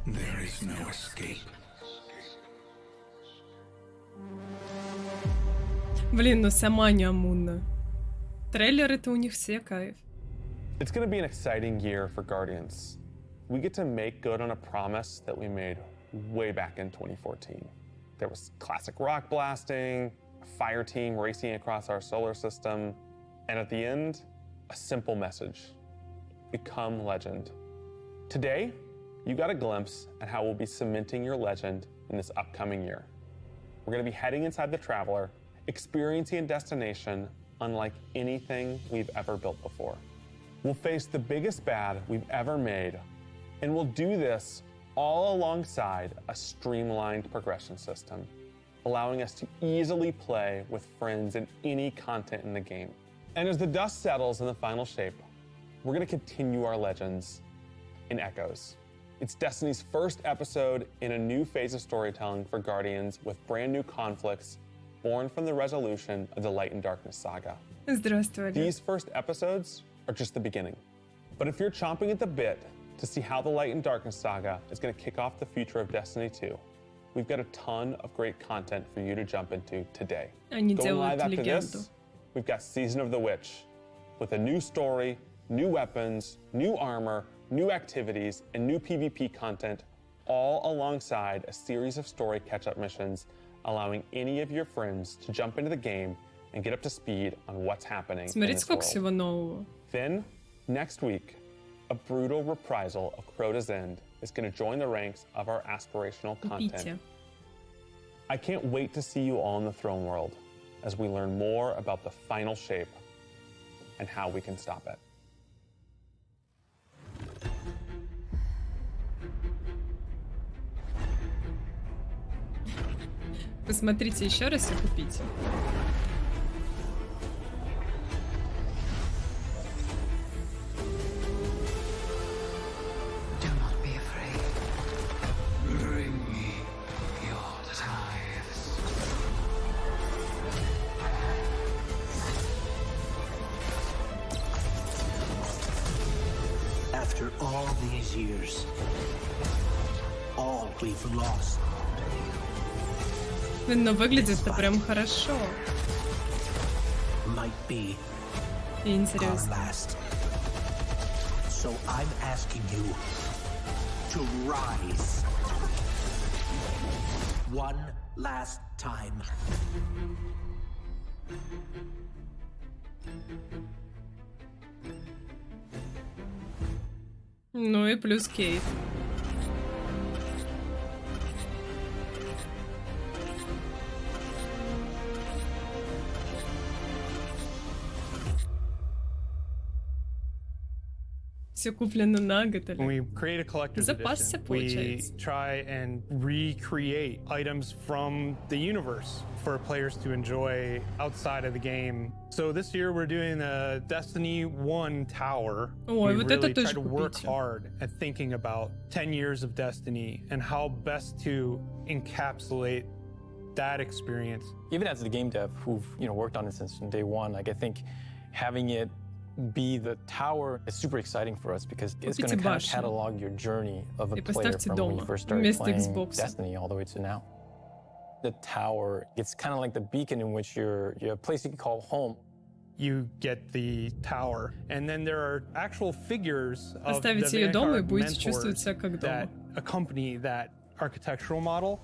there is no escape. Блин, ну сама не Амунна. Трейлеры-то у них все кайф. It's going to be an exciting year for Guardians. We get to make good on a promise that we made way back in 2014. There was classic rock blasting, a fire team racing across our solar system, and at the end, a simple message: become legend. Today, you got a glimpse at how we'll be cementing your legend in this upcoming year. We're going to be heading inside the Traveler, experiencing a destination unlike anything we've ever built before. We'll face the biggest bad we've ever made, and we'll do this all alongside a streamlined progression system, allowing us to easily play with friends in any content in the game. And as the dust settles in the final shape, we're going to continue our legends in Echoes. It's Destiny's first episode in a new phase of storytelling for Guardians with brand new conflicts born from the resolution of the Light and Darkness saga. These first episodes are just the beginning. But if you're chomping at the bit to see how the Light and Darkness saga is going to kick off the future of Destiny 2, we've got a ton of great content for you to jump into today. Going live after this, we've got Season of the Witch, with a new story, new weapons, new armor, new activities, and new PvP content, all alongside a series of story catch-up missions, allowing any of your friends to jump into the game and get up to speed on what's happening in Смотрите, this сколько world. всего нового. Then, next week, a brutal reprisal of Crota's End is going to join the ranks of our aspirational content. Купите. I can't wait to see you all in the throne world as we learn more about the final shape and how we can stop it. Посмотрите еще раз и купите. Do not be afraid. Bring me your tithes. After all these years, all we've lost. Но выглядит-то прям хорошо. Might be И интересно. our last. So I'm asking you to rise. One last time. Ну и плюс Кейт. Все куплено на год. When we create a collector's Запасся, edition, we получается. try and recreate items from the universe for players to enjoy outside of the game. So this year we're doing a Destiny 1 tower. Ой, We вот это really try тоже to work купите. hard at thinking about 10 years of Destiny and how best to encapsulate that experience. Even as the game dev who've worked on it since day one, like I think having it be the tower is super exciting for us because it's going to Купите kind of башню. catalog your journey of a И player поставьте from when you дома first started вместо playing Xbox. Destiny all the way to now. The tower, it's kind of like the beacon in which you're a place you can call home. You get the tower, and then there are actual figures of the Оставите ее дома и Vanguard будете чувствовать mentors себя как дома. that accompany that architectural model.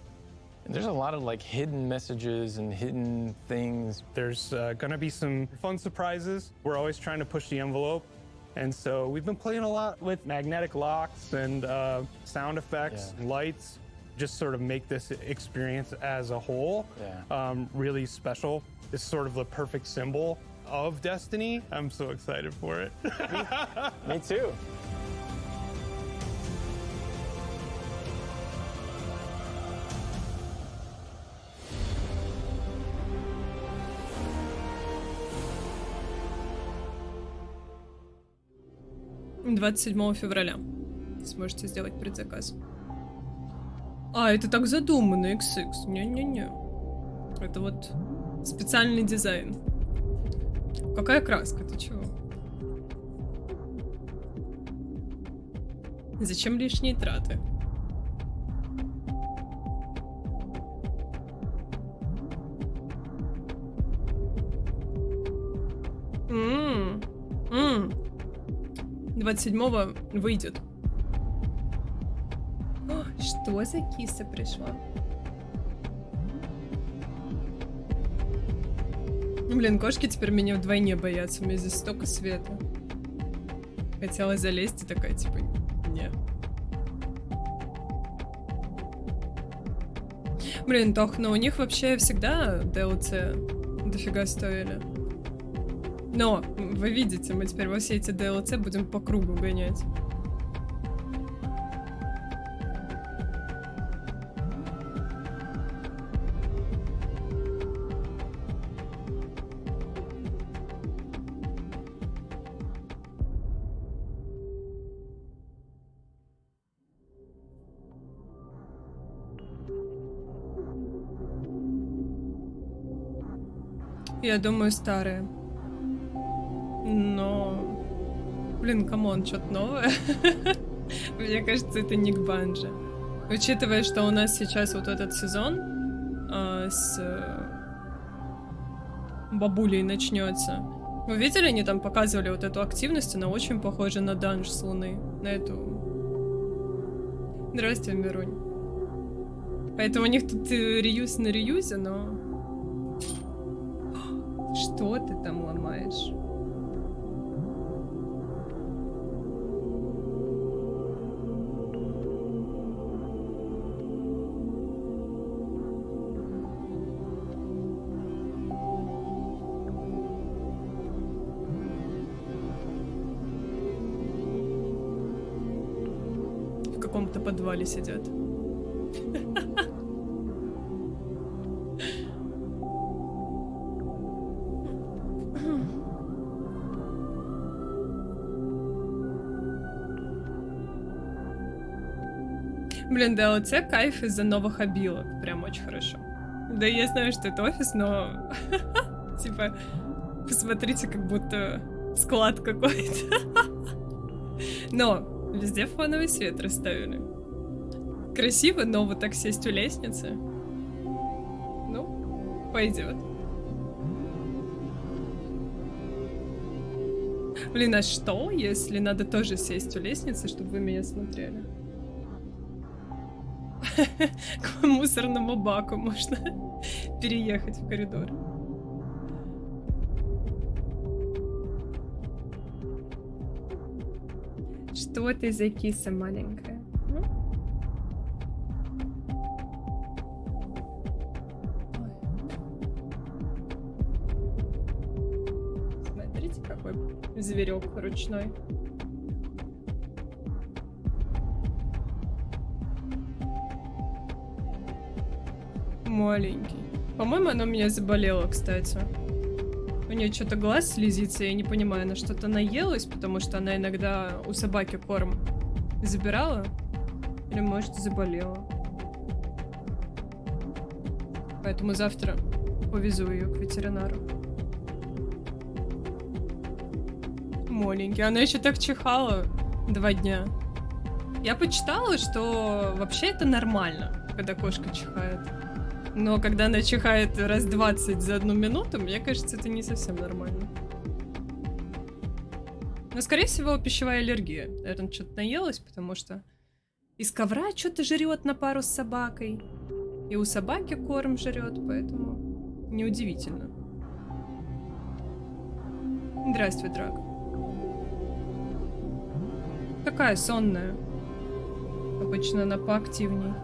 And there's a lot of like hidden messages and hidden things. There's going to be some fun surprises. We're always trying to push the envelope. And so we've been playing a lot with magnetic locks and sound effects, and lights, just sort of make this experience as a whole really special. It's sort of the perfect symbol of Destiny. I'm so excited for it. Me too. — 27 февраля сможете сделать предзаказ. А, это так задумано, XX. Не-не-не. Это вот специальный дизайн. Какая краска, ты чего? Зачем лишние траты? М-м-м. 27-го выйдет. О, что за киса пришла? Блин, кошки теперь меня вдвойне боятся. У меня здесь столько света. Хотела залезть и такая, типа, не. Блин, Тох, но у них вообще всегда DLC дофига стоили. Но, вы видите, мы теперь во все эти DLC будем по кругу гонять. Я думаю, старые. Но... Блин, камон, что-то новое. Мне кажется, это не к Банжи. Учитывая, что у нас сейчас вот этот сезон с бабулей начнется, Вы видели, они там показывали вот эту активность, она очень похожа на данж с Луны. На эту... Здравствуй, Мирунь. Поэтому у них тут реюз на реюзе, но... Что ты там ломаешь? В каком-то подвале сидят. Блин, да, оце кайф из-за новых обилок. Прям очень хорошо. Да, я знаю, что это офис, но... Типа, посмотрите, как будто склад какой-то. Но везде фоновый свет расставили. Красиво, но вот так сесть у лестницы. Ну, пойдет. Блин, а что, если надо тоже сесть у лестницы, чтобы вы меня смотрели? К мусорному баку можно переехать в коридор. Что ты за киса маленькая? Смотрите, какой зверек ручной. Маленький. По-моему, она у меня заболела, кстати. У нее что-то глаз слезится, я не понимаю, она что-то наелась, потому что она иногда у собаки корм забирала. Или, может, заболела. Поэтому завтра повезу ее к ветеринару. Маленький. Она еще так чихала 2 дня. Я почитала, что вообще это нормально, когда кошка чихает. Но когда она чихает раз 20 за 1 минуту, мне кажется, это не совсем нормально. Но, скорее всего, пищевая аллергия. Наверное, что-то наелась, потому что из ковра что-то жрет на пару с собакой. И у собаки корм жрет, поэтому неудивительно. Здравствуй, Драг. Такая сонная. Обычно она поактивней.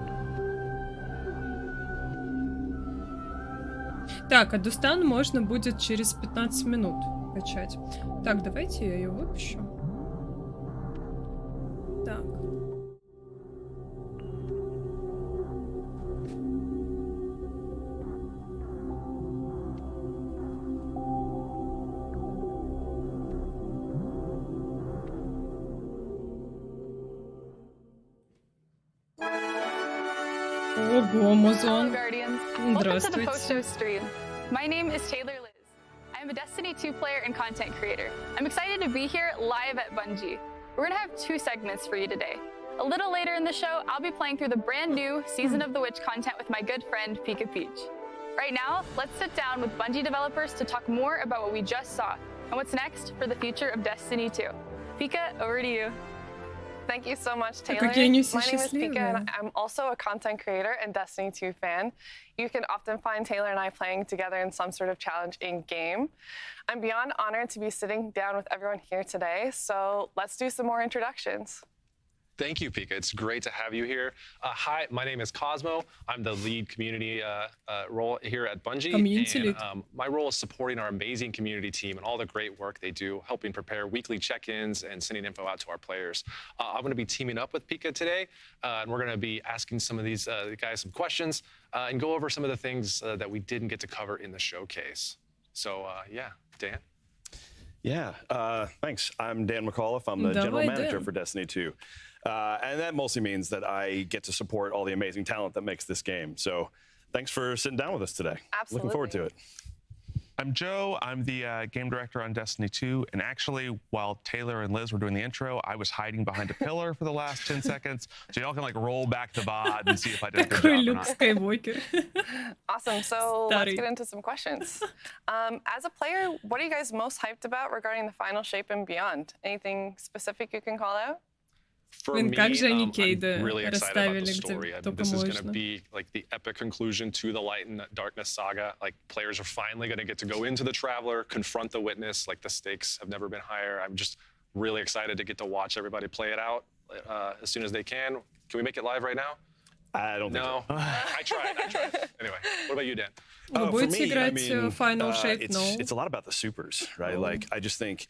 Так, а Дустан можно будет через 15 минут качать. Так, давайте я ее выпущу. Так. Ого, Музон. Welcome to the post-show stream. My name is Taylor Liz. I am a Destiny 2 player and content creator. I'm excited to be here live at Bungie. We're gonna have 2 segments for you today. A little later in the show, I'll be playing through the brand new Season of the Witch content with my good friend, Pika Peach. Right now, let's sit down with Bungie developers to talk more about what we just saw and what's next for the future of Destiny 2. Pika, over to you. Thank you so much, Taylor. My name is Pika, and I'm also a content creator and Destiny 2 fan. You can often find Taylor and I playing together in some sort of challenge in-game. I'm beyond honored to be sitting down with everyone here today, so let's do some more introductions. Thank you, Pika. It's great to have you here. Hi, my name is Cosmo. I'm the lead community role here at Bungie. And my role is supporting our amazing community team and all the great work they do, helping prepare weekly check-ins and sending info out to our players. I'm going to be teaming up with Pika today, and we're going to be asking some of these guys some questions and go over some of the things that we didn't get to cover in the showcase. So, yeah, Dan? Yeah, thanks. I'm Dan McAuliffe. I'm the general manager for Destiny 2. And that mostly means that I get to support all the amazing talent that makes this game. So thanks for sitting down with us today. Absolutely. Looking forward to it. I'm Joe. I'm the game director on Destiny 2. And actually, while Taylor and Liz were doing the intro, I was hiding behind a pillar for the last 10 seconds. So y'all can like roll back the VOD and see if I did a good job or not. Skywalker. Awesome. So let's get into some questions. As a player, what are you guys most hyped about regarding the final shape and beyond? Anything specific you can call out? For me, I'm really excited about the story. I mean, this is going to be like the epic conclusion to the Light and Darkness saga. Like, players are finally going to get to go into the Traveler, confront the Witness. Like, the stakes have never been higher. I'm just really excited to get to watch everybody play it out as soon as they can. Can we make it live right now? I don't think so. I tried. Anyway, what about you, Dan? Вы будете играть Final Shape? No. It's a lot about the supers, right? Like, I just think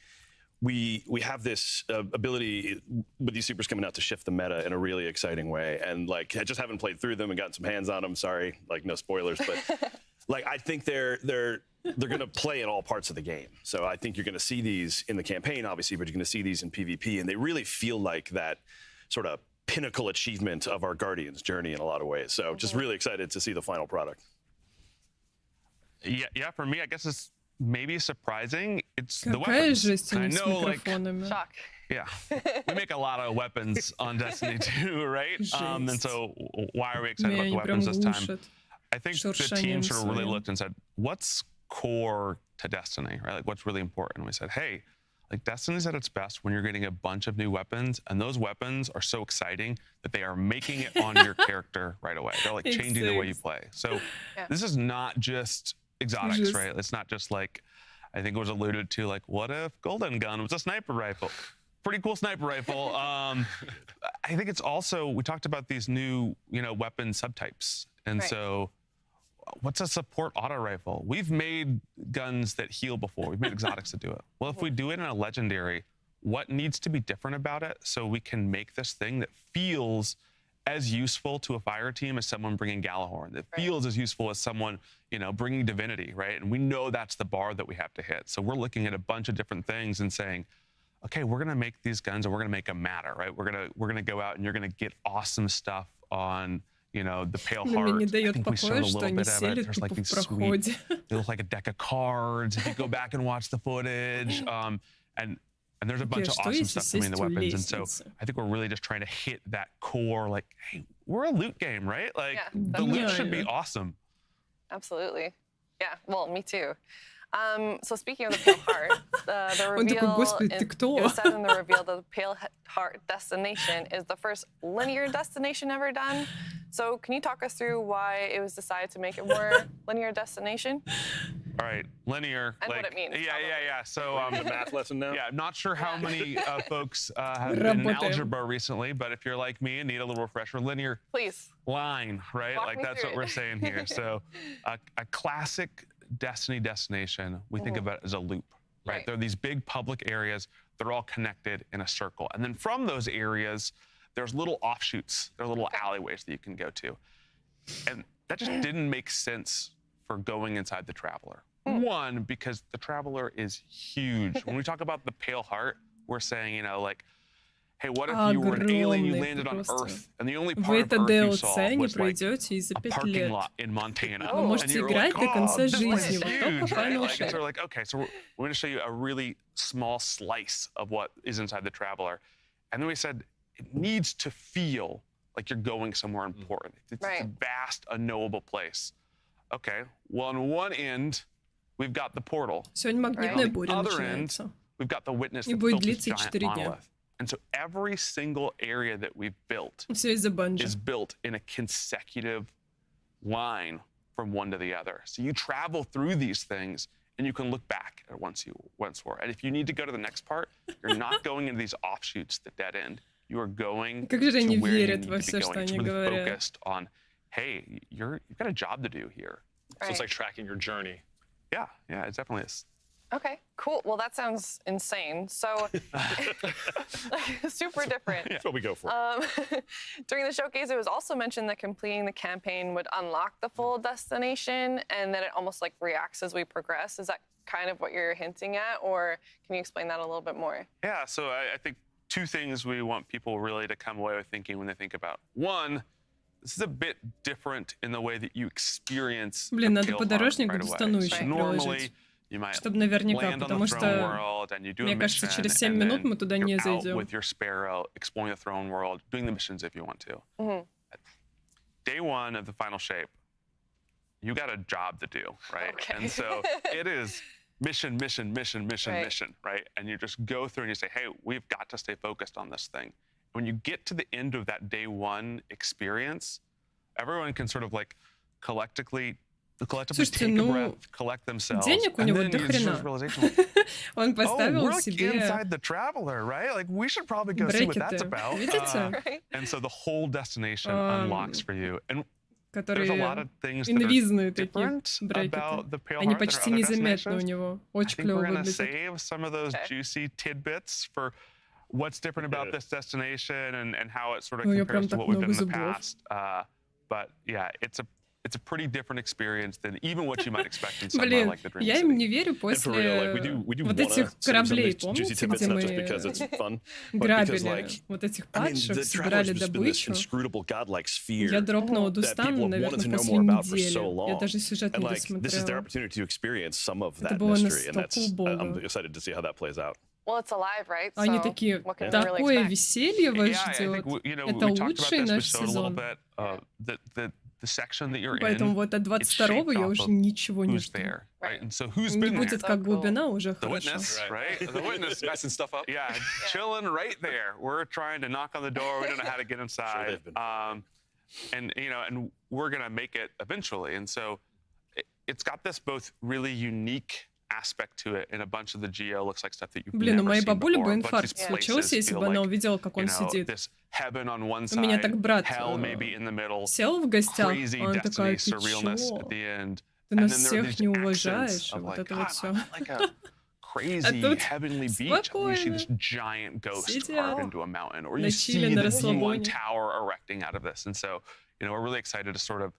we have this ability with these supers coming out to shift the meta in a really exciting way. And like, I just haven't played through them and gotten some hands on them. Sorry, like no spoilers, but like, I think they're going to play in all parts of the game. So I think you're going to see these in the campaign, obviously, but you're going to see these in PvP, and they really feel like that sort of pinnacle achievement of our Guardian's journey in a lot of ways. So just really excited to see the final product. Yeah, for me, I guess it's maybe surprising. It's the Какая weapons. жесть у I них с know, like, микрофонами. Shock. yeah, we make a lot of weapons on Destiny 2, right? And so why are we excited about the weapons this time? I think the team sort of really looked and said, what's core to Destiny, right? Like, what's really important? And we said, hey, like, Destiny's at its best when you're getting a bunch of new weapons, and those weapons are so exciting that they are making it on your character right away. They're like changing the way you play. So this is not just exotics, right? It's not just like, I think it was alluded to, like, what if Golden Gun was a sniper rifle? Pretty cool sniper rifle. I think it's also, we talked about these new, weapon subtypes. And so what's a support auto rifle? We've made guns that heal before. We've made exotics to do it. Well, if we do it in a legendary, what needs to be different about it so we can make this thing that feels as useful to a fire team as someone bringing Galahorn, that feels as useful as someone, bringing Divinity, right? And we know that's the bar that we have to hit. So we're looking at a bunch of different things and saying, okay, we're going to make these guns and we're going to make them matter, right? We're going to go out and you're going to get awesome stuff on, the Pale Heart. I think we showed a little bit of it. There's like these sweet, they look like a deck of cards. If you go back and watch the footage, and there's a bunch of awesome stuff coming in the weapons. And so I think we're really just trying to hit that core, like, hey, we're a loot game, right? Like, the loot should be awesome. Absolutely. Yeah, well, me too. So speaking of the Pale Heart, the reveal, it was said in the reveal that the Pale Heart destination is the first linear destination ever done. So can you talk us through why it was decided to make it more linear destination? All right, linear. And like, what it means. Yeah. So the math lesson now. Yeah, I'm not sure how many folks have been in algebra recently, but if you're like me and need a little refresher, linear. Please. Line, right? Walk like me that's through what it. we're saying here. So a classic Destiny destination, we think of it as a loop, right? There are these big public areas that are all connected in a circle. And then from those areas, there's little offshoots, there are little alleyways that you can go to. And that just didn't make sense for going inside the Traveler. One, because the Traveler is huge. When we talk about the Pale Heart, we're saying, like, hey, what if you were an alien, you landed on Earth, and the only part of Earth you saw was like a parking lot in Montana. Вы можете играть до конца жизни, вот только Final Like, Shape. so we're like, okay, so we're going to show you a really small slice of what is inside the Traveler. And then we said, it needs to feel like you're going somewhere important. It's a vast, unknowable place. Okay, well, on one end, we've got the portal. Сегодня магнитная буря On the other end, начинается. we've got the Witness И that будет built this длиться giant 4 дня. monolith. And so every single area that we've built Все из-за Bungie. is built in a consecutive line from one to the other. So you travel through these things and you can look back at once were. And if you need to go to the next part, you're not going into these offshoots that dead end. You are going Как же они to where you верят need во to все, be что going. It's они really говорят. focused on, hey, you've got a job to do here. So it's like tracking your journey. Yeah, it definitely is. Okay, cool. Well, that sounds insane. So, super different. That's what we go for. During the showcase, it was also mentioned that completing the campaign would unlock the full destination and that it almost like reacts as we progress. Is that kind of what you're hinting at, or can you explain that a little bit more? Yeah, so I think two things we want people really to come away with thinking when they think about. One, this is a bit different in the way that you experience Блин, the надо Pale Heart подорожник right к away. Дустану So еще normally, приложить. You might Чтобы наверняка, land on потому the throne что, world and you do a мне кажется, mission, через 7 and минут then мы туда не you're out зайдем. with your sparrow, exploring the throne world, doing the missions if you want to. Day one of the final shape, you got a job to do, right? And so it is mission, right? And you just go through and you say, hey, we've got to stay focused on this thing. When you get to the end of that day one experience, everyone can sort of like collectively Слушайте, take a ну, breath, collect themselves, денег у and него then до you just хрена. realization, like, Он oh, поставил we're like себе inside the Traveler, right? Like we should probably go see what that's брекеты. about. Видите? And so the whole destination unlocks for you. And there's a Которые lot of things that инвизные are такие different брекеты. about the Pale Они Heart than почти other незаметны у destinations. него. I Очень think клево we're gonna выглядят. save some of those juicy tidbits for what's different about this destination and how it sort of Ну, я compares прям to так what we've много done in the зубов. past. But yeah, it's a pretty different experience than even what you might expect in somewhere Блин, like the Dream я City. им не верю после вот этих кораблей, помните, где мы грабили вот этих падших, собирали добычу? Я дропнула Дустан, наверное, после недели. Я даже сюжет не досмотрела. Это было настолько убого. Well, it's alive, right? Они So такие, what can we really такое expect? веселье вас Yeah, I ждет. think Это we talked about лучший this. We наш showed a little сезон. bit the section that you're Поэтому in. вот от It's shaped 22-го я off уже of ничего не who's жду. there, right? And so who's Не been будет there? как глубина, уже The хорошо. witness, right? The witness messing stuff up. Yeah, chilling right there. We're trying to knock on the door. We don't know how to get inside. And and we're gonna make it eventually. And so it's got this both really unique aspect to it, and a bunch of the geo looks like stuff that you've Блин, у never моей seen бабули before. бы A bunch of инфаркт these случился, places если feel бы она like, увидела, как он сидит. this heaven on one У меня side, так брат hell maybe in the middle, сел в гостях, crazy а он такая, destiny ты surrealness чё? at the end. Ты And нас then there are всех these не accents уважаешь, of вот like, это God, вот все. I'm like a crazy тут heavenly beach, and we see this спокойно. giant ghost Сидят carved into a mountain, or you на see чиле, на the one расслабоне. tower erecting out of this. And so, we're really excited to sort of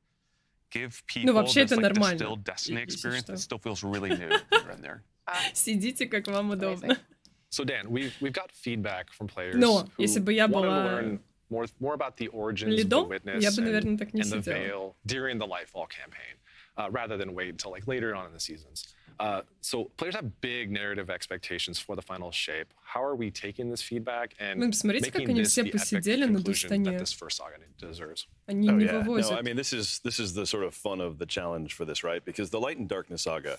give Ну, people вообще this это like нормально, distilled Destiny если experience что. that still feels really new when you're in there. Сидите, как вам удобно. So Dan, we've got feedback from players Но, who если бы я wanted to была learn more about the origins of the лидом, witness я бы, наверное, and так не the сидела. veil during the Lightfall campaign, rather than wait until like later on in the seasons. So players have big narrative expectations for the final shape. How are we taking this feedback and Блин, посмотрите, как making они this все the epic посидели на conclusion that Дустане. this first saga deserves? Они не No, вывозят. I mean, this is the sort of fun of the challenge for this, right? Because the Light and Darkness saga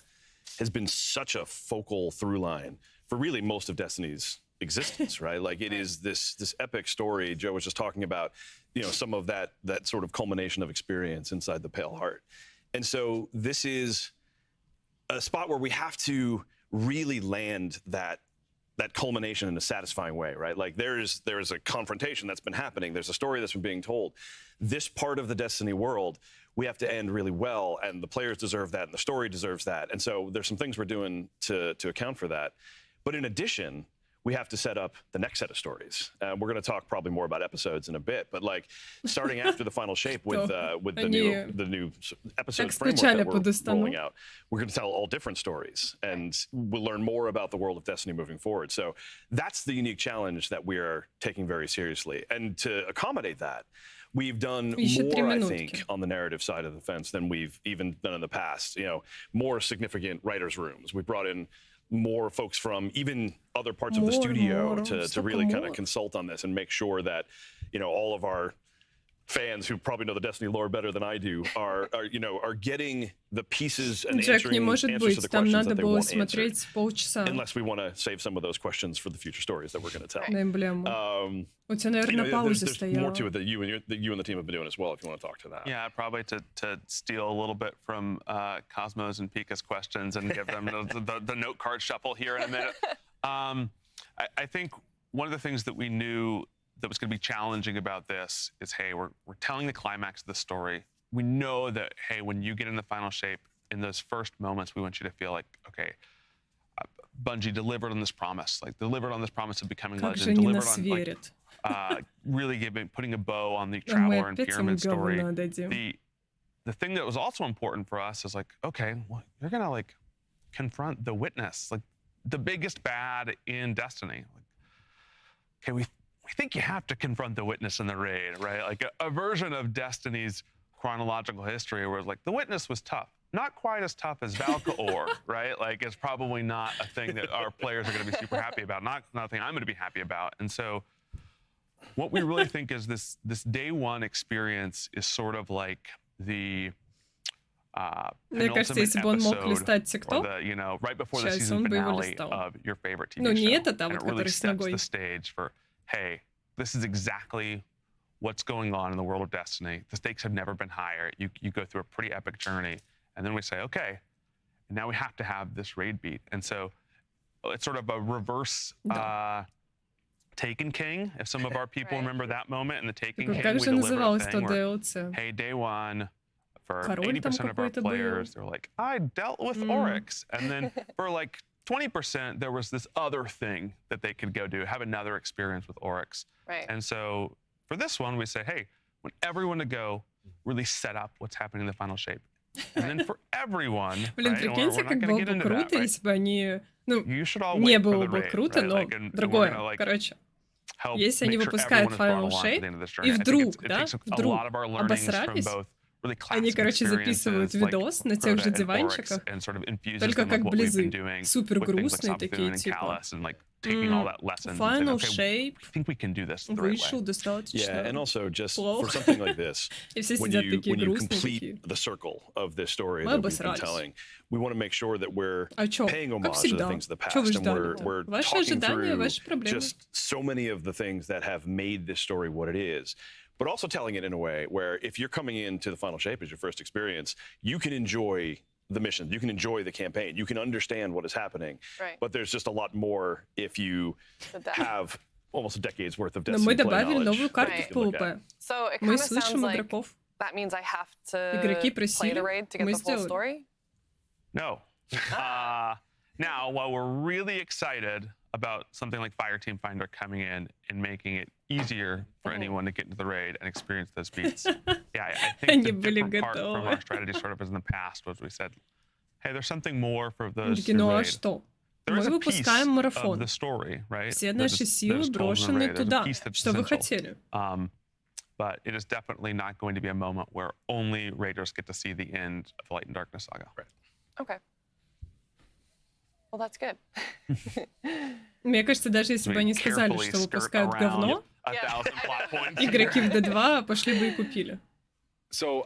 has been such a focal through line for really most of Destiny's existence, right? Like it is this epic story. Joe was just talking about, some of that sort of culmination of experience inside the Pale Heart. And so this is a spot where we have to really land that culmination in a satisfying way, right? Like there is a confrontation that's been happening. There's a story that's been being told. This part of the Destiny world, we have to end really well, and the players deserve that, and the story deserves that. And so there's some things we're doing to account for that. But in addition, we have to set up the next set of stories. We're going to talk probably more about episodes in a bit, but like starting after the final shape with the new episode framework that we're rolling out, we're going to tell all different stories, and we'll learn more about the world of Destiny moving forward. So that's the unique challenge that we are taking very seriously. And to accommodate that, we've done more, I think, on the narrative side of the fence than we've even done in the past. More significant writers' rooms. We brought in more folks from even other parts of the studio to really kind of consult on this and make sure that all of our fans who probably know the Destiny lore better than I do are getting the pieces and Джек, не может answers to быть, the там questions надо that they было want answered. смотреть полчаса. Unless we want to save some of those questions for the future stories that we're going to tell. На эмблему. У тебя, наверное, на паузе There's стояла. more to it that you and the team have been doing as well, if you want to talk to that. Yeah, probably to steal a little bit from Cosmos and Pika's questions and give them the note card shuffle here in a minute. I think one of the things that we knew that was going to be challenging about this is, hey, we're telling the climax of the story. We know that, hey, when you get in the final shape, in those first moments, we want you to feel like, okay, Bungie delivered on this promise, of becoming Как же legend, они delivered нас on верят. really putting a bow on the А мы Traveler and опять им Pyramid story. говно дадим. The thing that was also important for us is like, okay, well, you're gonna like confront the witness, like the biggest bad in Destiny. Like, okay, we think you have to confront the witness in the raid, right? Like a version of Destiny's chronological history where it's like the witness was tough, not quite as tough as Valkyr, right? Like, it's probably not a thing that our players are going to be super happy about. Not a thing I'm going to be happy about. And so, what we really think is this day one experience is sort of like the Мне кажется, если бы он мог листать TikTok, right before the season finale of your favorite TV show. Ну, не этот, а вот really который с ногой. The stage for, hey, this is exactly what's going on in the world of Destiny. The stakes have never been higher. You go through a pretty epic journey, and then we say, okay, now we have to have this raid beat. And so it's sort of a reverse Taken King, if some of our people remember that moment in the Taken King. Как же называлось то DLC? Hey, day one, for 80% of our players, they're like, I dealt with Oryx. And then for like 20%, there was this other thing that they could go do, have another experience with Oryx. Right. And so for this one, we say, hey, we want everyone to go really set up what's happening in the final shape. And then for everyone, Блин, прикиньте, как было бы круто, если бы они... Ну, не было бы круто, но другое. Короче, если они выпускают Final Shape, и вдруг обосрались, они, короче, записывают видос на тех же диванчиках, только как близы, супер грустные такие, типа. Final Shape вышел достаточно. Yeah, and also just for something like this, when you complete the circle of this story that we've been telling, we want to make sure that we're paying homage to the things of the past, and we're talking through just so many of the things that have made this story what it is. But also telling it in a way where if you're coming into the Final Shape as your first experience, you can enjoy the mission, you can enjoy the campaign, you can understand what is happening. Right. But there's just a lot more if you have almost a decade's worth of Но Destiny мы play добавили knowledge. новую карту в PvP. So it Мы kind of sounds слышим like игроков. that means I have to Игроки play просили, the raid to get мы the full сделали. story? No. Now, while we're really excited about something like Fireteam Finder coming in and making it easier for anyone to get into the raid and experience those beats, yeah, I think the different part from our strategy sort of as in the past was we said, hey, there's something more for those who Ну а raid. что? There Мы is a piece выпускаем марафон. of the story, right? Все наши силы брошены туда. Что вы хотели? But it is definitely not going to be a moment where only raiders get to see the end of the Light and Darkness saga. Right. Okay. Well, that's good. Мне кажется, даже если бы они сказали, что выпускают говно, игроки в D2 пошли бы и купили. So,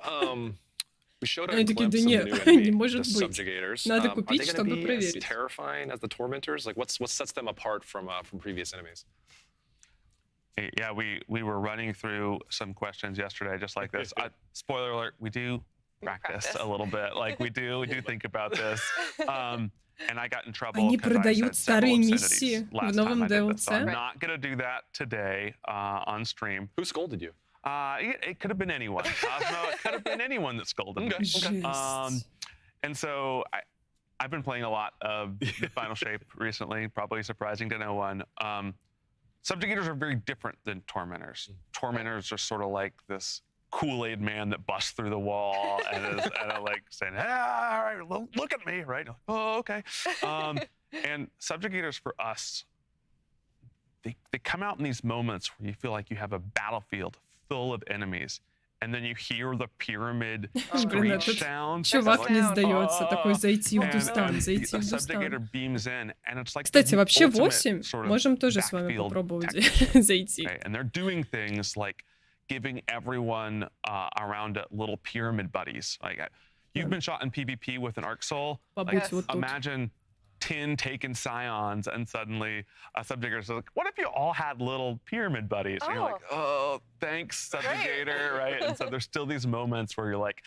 we showed a Они такие, glimpse да of the нет, new не enemy, может the быть. subjugators. Надо Are купить, they чтобы going to be as проверить. terrifying as the tormentors? Like, what sets them apart from previous enemies? Yeah, we were running through some questions yesterday, just like this. Spoiler alert: we do practice a little bit. Like we do think about this. And I got in trouble. Они продают старые миссии в новом DLC. I'm not gonna do that today on stream. Who scolded you? It could have been anyone. Cosmo, it could have been anyone that scolded me. And so I've been playing a lot of the Final Shape recently, probably surprising to no one. Subjugators are very different than Tormentors. Tormentors are sort of like this Kool-Aid man that busts through the wall and is like saying, hey, all right, look at me, right? Oh, okay. And Subjugators for us, they come out in these moments where you feel like you have a battlefield full of enemies, and then you hear the pyramid screech sound. Чувак не сдается, такой зайти в Дустан, зайти в Subjugator beams in, and it's like Кстати, вообще 8 можем тоже с вами попробовать зайти. And they're doing things like giving everyone around little pyramid buddies. Like you've been shot in PvP with an Arc Soul. Like, imagine 10 taken Scions, and suddenly a Subjugator says, like, what if you all had little pyramid buddies? And you're like, oh, thanks, Subjugator, right? And so there's still these moments where you're like,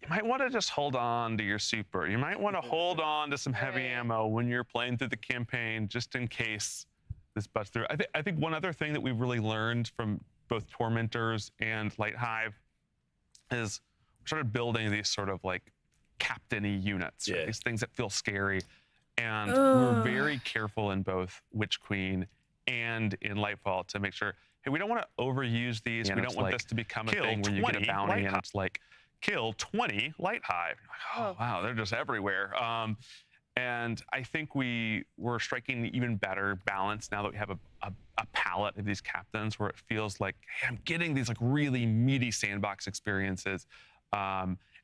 you might want to just hold on to your super. You might want to hold on to some heavy ammo when you're playing through the campaign, just in case this busts through. I think one other thing that we've really learned from both Tormentors and Light Hive is we started building these sort of like captain-y units, right? These things that feel scary. And we're very careful in both Witch Queen and in Lightfall to make sure, hey, we don't want to overuse these. We don't want this to become a thing where you get a bounty and it's like, kill 20 Light Hive. Like, oh, wow, they're just everywhere. And I think we're striking an even better balance now that we have a palette of these captains where it feels like, hey, I'm getting these like really meaty sandbox experiences.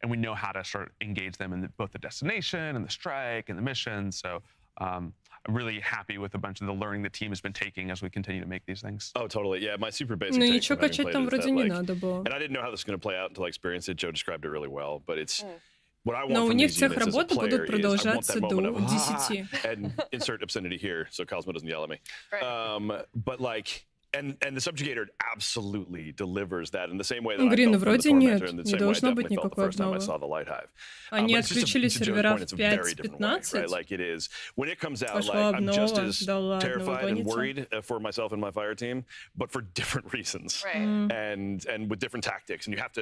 and we know how to sort of engage them in both the destination and the strike and the mission. So I'm really happy with a bunch of the learning the team has been taking as we continue to make these things. Oh, totally. Yeah, my super basic Ну take ничего from having качать played там it is вроде that, не like, надо было. and I didn't know how this was going to play out until I experienced it. Joe described it really well, but it's what I want Но у from них these units as a техработы будут player is I want продолжаться that до moment of 10. and insert obscenity here so Cosmo doesn't yell at me. But like, and the subjugator absolutely delivers that in the same way that I Говорю, ну felt from the вроде нет, tormentor, and the не same way I должно быть definitely felt the никакой first time I обновы. saw the light hive. Они But it's just отключили to Joe's сервера point, в it's a very different way, 5:15. right? Like it is when it comes out, like Пошла I'm just обнова. as Да ладно, вы terrified and гоните? worried for myself and my fire team, but for different reasons, and with different tactics, and you have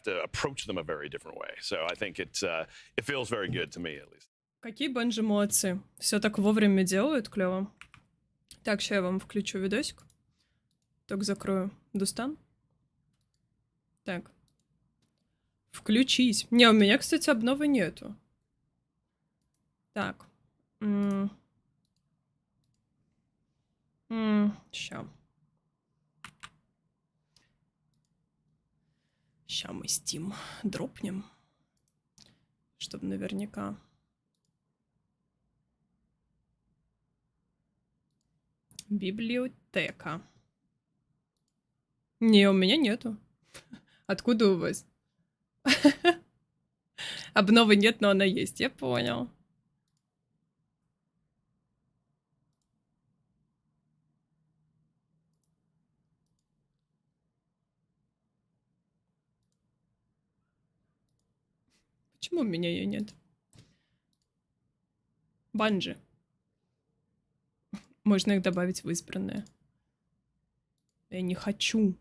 to approach them a very different way. So I think it feels very good to me at least. Какие Банжи молодцы. Все так вовремя делают, клево. Так, сейчас я вам включу видосик. Так, закрою. Дустан? Так. Включись. Не, у меня, кстати, обновы нету. Так. Ща. Ща мы Steam дропнем. Чтобы наверняка. Библиотека. Не, у меня нету. Откуда у вас? Обновы нет, но она есть. Я понял. Почему у меня ее нет? Банжи. Можно их добавить в избранное. Я не хочу.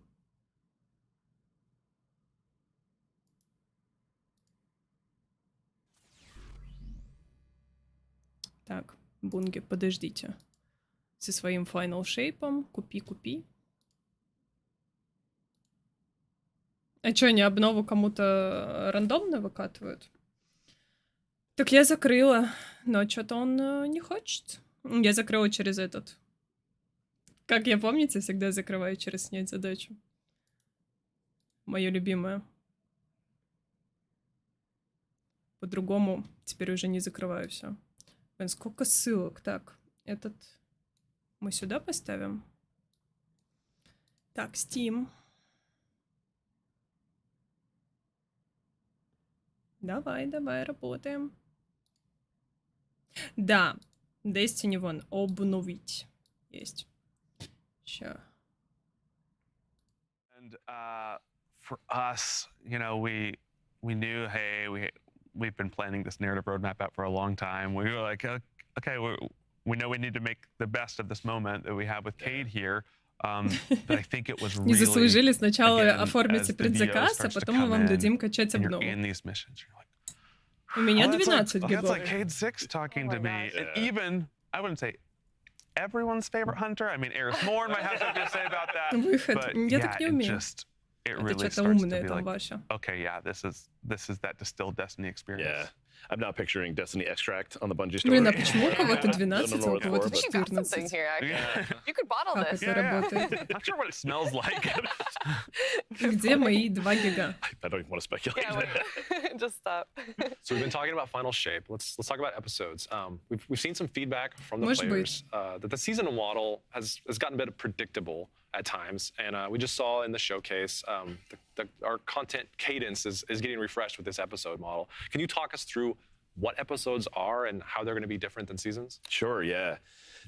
Так, Бунги, подождите. Со своим Final Shape'ом. Купи. А что, они обнову кому-то рандомно выкатывают? Так я закрыла, но что-то он не хочет. Я закрыла через этот. Как я, помните, всегда закрываю через снять задачу. Моё любимое. По-другому теперь уже не закрываю все. Блин, сколько ссылок. Так, этот мы сюда поставим. Так, Steam. Давай, работаем. Да, Destiny вон, обновить. Есть. Ща. And for us, you know, we knew, hey, we've been planning this narrative roadmap out for a long time. We were like, okay, we know we need to make the best of this moment that we have with Cade here. But I think it was really, Не заслужили сначала again, оформите as the DO предзаказ, а starts to потом мы come вам in, дадим качать and you're обнову. in these missions, you're like, У меня oh, 12 that's гигов. like Cade 6 talking to me. And even, I wouldn't say everyone's favorite hunter. I mean, Eris Morn might have something to say about that. Выход. But Я yeah, так не it умею. just, it Это really что-то starts to умное be там like, ваше. okay, yeah, this is that distilled Destiny experience. Yeah. I'm now picturing Destiny extract on the Bungie story. Блин, а почему у кого-то 12, а у кого-то You got something 14? here, actually. You could bottle Как this. это работает? Not sure what it smells like. Где мои 2 гига? I don't even want to speculate. Yeah, just stop. So we've been talking about Final Shape. Let's talk about episodes. We've seen some feedback from the Может players that the season model has gotten a bit predictable at times, and we just saw in the showcase our content cadence is getting refreshed with this episode model. Can you talk us through what episodes are and how they're going to be different than seasons? Sure, yeah.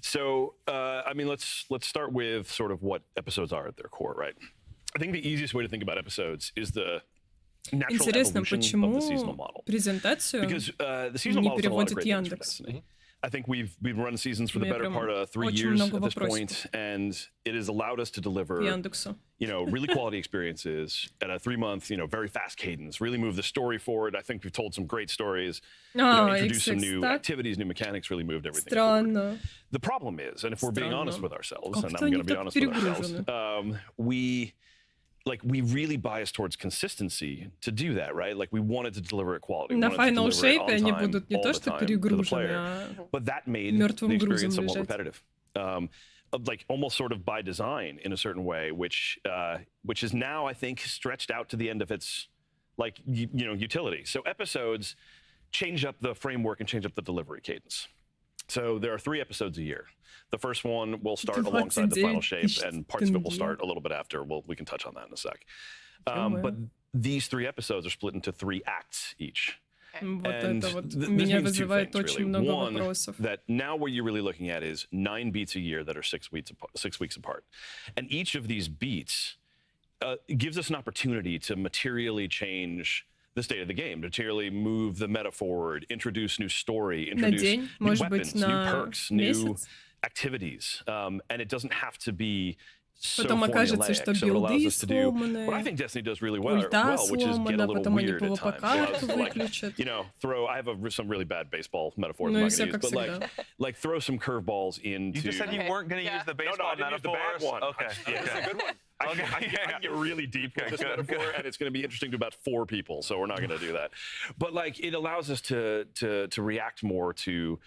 So, I mean, let's start with sort of what episodes are at their core, right? I think the easiest way to think about episodes is the natural Интересно, evolution почему of the seasonal model. презентацию Because the seasonal не model has done a lot of переводит great things for Яндекс? Destiny. I think we've run seasons for the У меня better прям part of 3 очень years много at this вопросиков point, and it has allowed us to deliver, к Яндексу. you know, really quality experiences at a 3-month, you know, very fast cadence, really move the story forward. I think we've told some great stories, introduced some new activities, new mechanics, really moved everything forward. Странно. The problem is, and if we're being honest with ourselves, and Как-то I'm они going to be так honest with ourselves, перегружены. we really bias towards consistency to do that, right? Like we wanted to deliver at quality. На We wanted to Final deliver it Shape on они time, будут не all то the что time to the перегружены, player. а But that made the мертвым грузом experience somewhat лежать. repetitive. Like almost sort of by design in a certain way, which is now, I think, stretched out to the end of its utility. So episodes change up the framework and change up the delivery cadence. So there are 3 episodes a year. The first one will start alongside the final shape, and parts of it will start a little bit after. We can touch on that in a sec. But these 3 episodes are split into 3 acts each. Вот это вот меня вызывает очень много вопросов. That now what you're really looking at is 9 beats a year that are 6 weeks apart. And each of these beats gives us an opportunity to materially change the state of the game, materially move the meta forward, introduce new story, introduce new weapons, new perks, new activities. And it doesn't have to be so formulaic, so it allows us to do what I think Destiny does really well, which is get a little weird at times. So I have some really bad baseball metaphors I'm not going to use, but like throw some curveballs into... You just said you weren't going to use the baseball metaphor. Use the bad one. Okay. That's a good one. I can get really deep with this metaphor, and it's going to be interesting to about 4 people, so we're not going to do that. But it allows us to react more to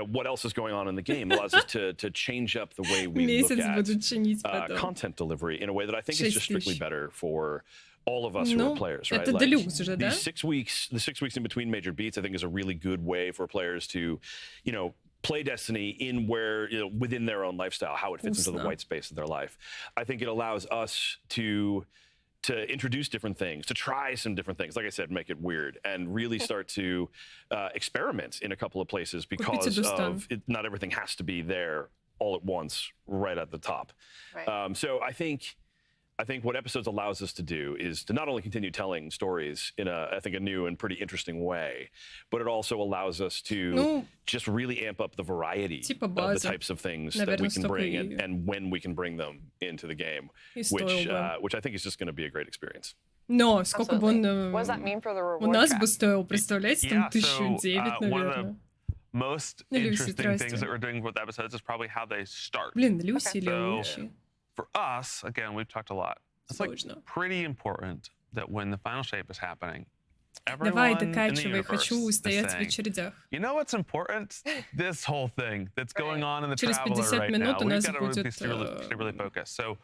what else is going on in the game. It allows us to change up the way we look at content delivery in a way that I think is just strictly better for all of us who are players, right? The 6 weeks in between major beats, I think, is a really good way for players to, play Destiny in within their own lifestyle, how it fits into the white space of their life. I think it allows us to introduce different things, to try some different things. Like I said, make it weird and really start to experiment in a couple of places because of not everything has to be there all at once, right at the top. Right. So I think what episodes allows us to do is to not only continue telling stories in I think a new and pretty interesting way, but it also allows us to just really amp up the variety of the types of things that we can bring and when we can bring them into the game, which I think is just going to be a great experience. Но сколько бы он у нас бы стоил, представляете, там 1009, наверное. Most interesting things that we're doing with episodes is probably how they start. Блин, Люси или Лучи? For us, again, we've talked a lot. It's pretty important that when the final shape is happening, everyone in the universe is saying, you know what's important? This whole thing that's going on in the Traveler right now. We've got to be really focused. So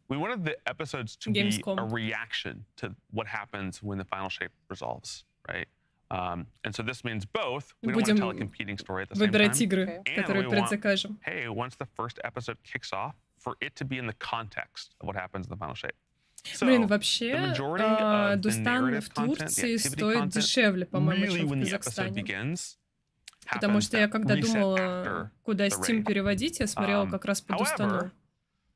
we wanted the episodes to be a reaction to what happens when the final shape resolves, right? And so this means both. We don't want to tell a competing story at the same time. Игры, которые предзакажем. Hey, once the first episode kicks off, for it to be in the context of what happens in the final shape. Блин, вообще, Дустан в Турции стоит дешевле, по-моему, чем в Казахстане. Потому что я когда думала, куда Steam переводить, я смотрела как раз по Дустану.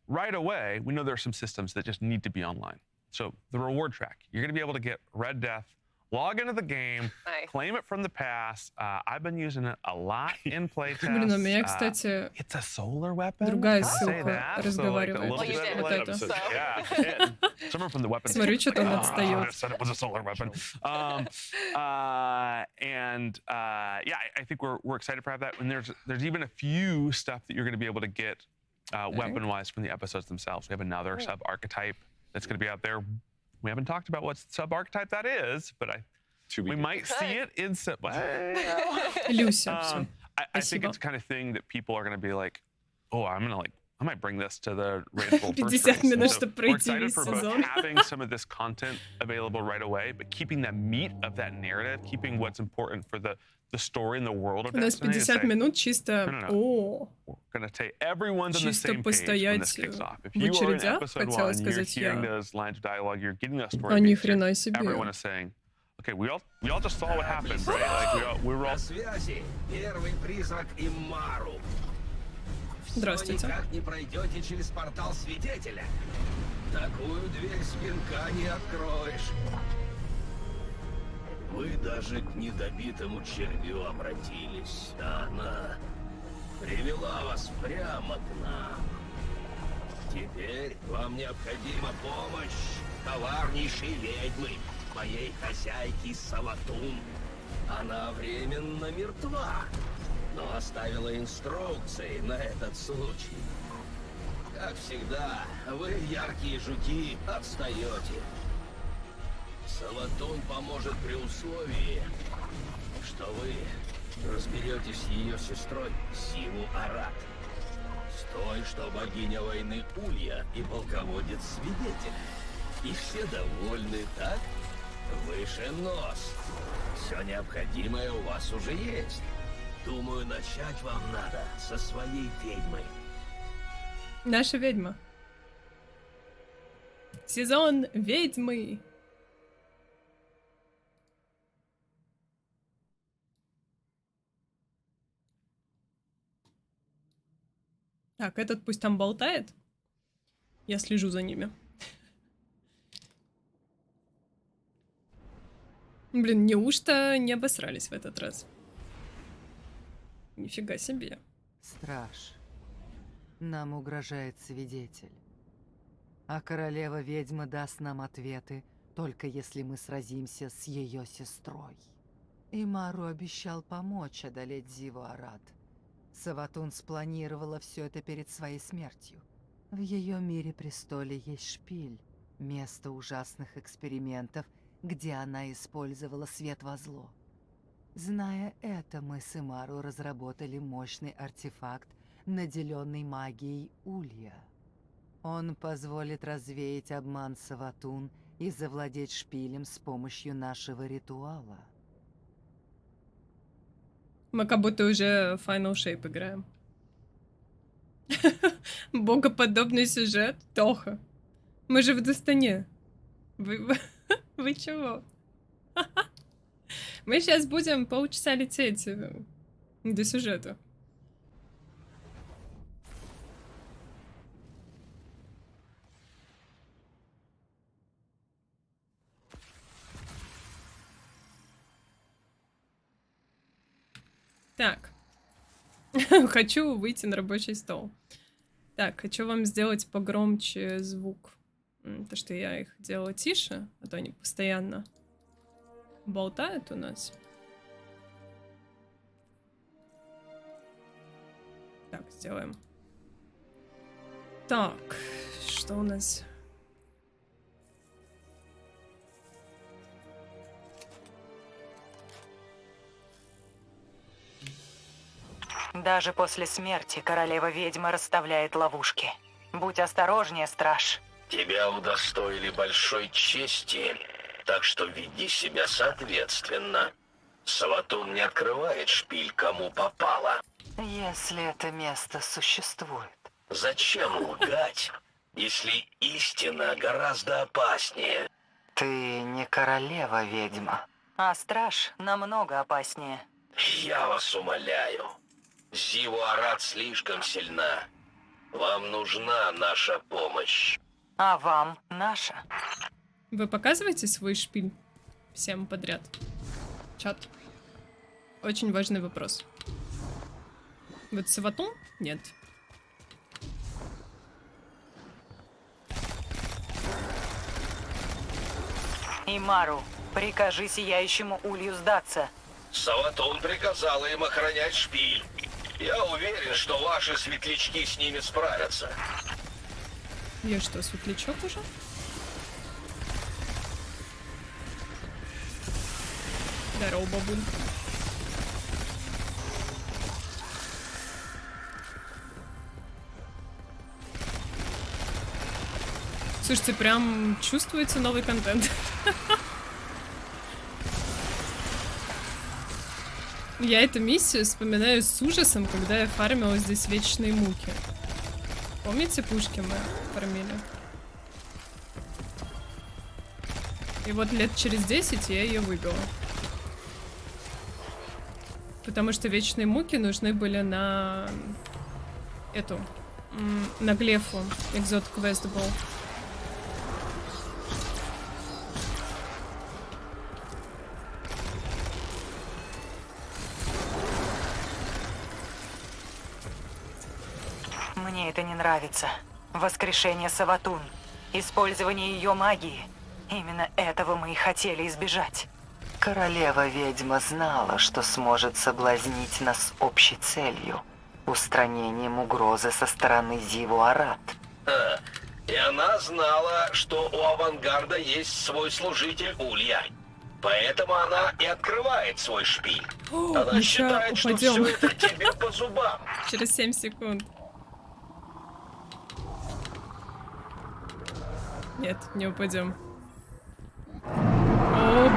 Right away, we know there are some systems that just need to be online. So the reward track, you're going to be able to get Red Death, log into the game, claim it from the past. I've been using it a lot in playtests. Блин, у меня, кстати, it's a solar weapon. Другая ссылка разговаривает. Вот это. Someone from the weapons. Смотрю, что-то он отстает. Said it was a solar weapon. And I think we're excited for that. And there's even a few stuff that you're going to be able to get weapon-wise from the episodes themselves. We have another sub-archetype that's going to be out there. We haven't talked about what sub-archetype that is, but we might see it in Люся, I think it's the kind of thing that people are going to be like, oh, I might bring this to the Rage World first race. So we're excited for both having some of this content available right away, but keeping the meat of that narrative, keeping what's important for the story and the world of Destiny. У нас 50 минут чисто... We're going to say everyone's on the same page when this kicks off. If you are in episode 1, you're hearing those lines of dialogue, you're getting that story. Everyone is saying, okay, we all just saw what happened, right? Like we were all... Здравствуйте. Никак не пройдете через портал свидетеля. Такую дверь с пинка не откроешь. Вы даже к недобитому червю обратились, а она привела вас прямо к нам. Теперь вам необходима помощь коварнейшей ведьмы, моей хозяйки Саватун. Она временно мертва, но оставила инструкции на этот случай. Как всегда, вы, яркие жуки, отстаете. Саватун поможет при условии, что вы разберетесь с ее сестрой Сиву Арат. С той, что богиня войны Улья и полководец Свидетель. И все довольны, так? Выше нос. Все необходимое у вас уже есть. Думаю, начать вам надо со своей ведьмы. Наша ведьма. Сезон ведьмы. Так, этот пусть там болтает. Я слежу за ними. Блин, неужто не обосрались в этот раз? Нифига себе. Страж, нам угрожает свидетель. А королева-ведьма даст нам ответы, только если мы сразимся с ее сестрой. Имару обещал помочь одолеть Зиву Арат. Саватун спланировала все это перед своей смертью. В ее мире престоле есть шпиль, место ужасных экспериментов, где она использовала свет во зло. Зная это, мы с Имару разработали мощный артефакт, наделенный магией Улья. Он позволит развеять обман Саватун и завладеть шпилем с помощью нашего ритуала. Мы как будто уже Final Shape играем. Богоподобный сюжет. Тоха. Мы же в Достане. Вы чего? Мы сейчас будем полчаса лететь до сюжета. Так. Хочу выйти на рабочий стол. Так, хочу вам сделать погромче звук. То, что я их делала тише, а то они постоянно болтают у нас. Так, сделаем. Так, что у нас? Даже после смерти королева-ведьма расставляет ловушки. Будь осторожнее, страж. Тебя удостоили большой чести, так что веди себя соответственно. Саватун не открывает шпиль, кому попало. Если это место существует. Зачем лгать, если истина гораздо опаснее? Ты не королева-ведьма, а страж намного опаснее. Я вас умоляю. Зиву Арат слишком сильна. Вам нужна наша помощь. А вам наша. Вы показываете свой шпиль всем подряд? Чат. Очень важный вопрос. Вот Саватун? Нет. Имару, прикажи Сияющему Улью сдаться. Саватун приказала им охранять шпиль. Я уверен, что ваши светлячки с ними справятся. Я что, светлячок уже? Здорово, бабуль. Слушайте, прям чувствуется новый контент. Я эту миссию вспоминаю с ужасом, когда я фармила здесь вечные муки. Помните, пушки мы фармили? И вот лет через 10 я ее выбила. Потому что вечные муки нужны были на эту, на глефу. Экзот квест был. Мне это не нравится. Воскрешение Саватун. Использование ее магии. Именно этого мы и хотели избежать. Королева-ведьма знала, что сможет соблазнить нас общей целью. Устранением угрозы со стороны Зиву Арат. И она знала, что у авангарда есть свой служитель Улья. Поэтому она и открывает свой шпиль. Она считает, что все это тебе по зубам. Через 7 секунд. Нет, не упадем. О,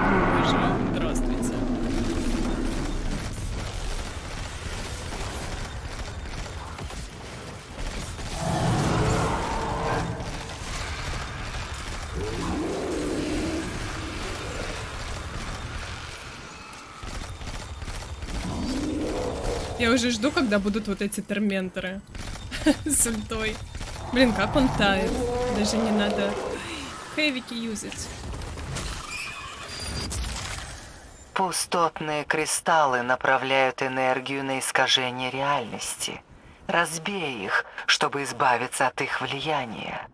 Я уже жду, когда будут вот эти терменторы с ультой. Блин, как он тает. Даже не надо хэвики юзать. Пустотные кристаллы направляют энергию на искажение реальности. Разбей их, чтобы избавиться от их влияния.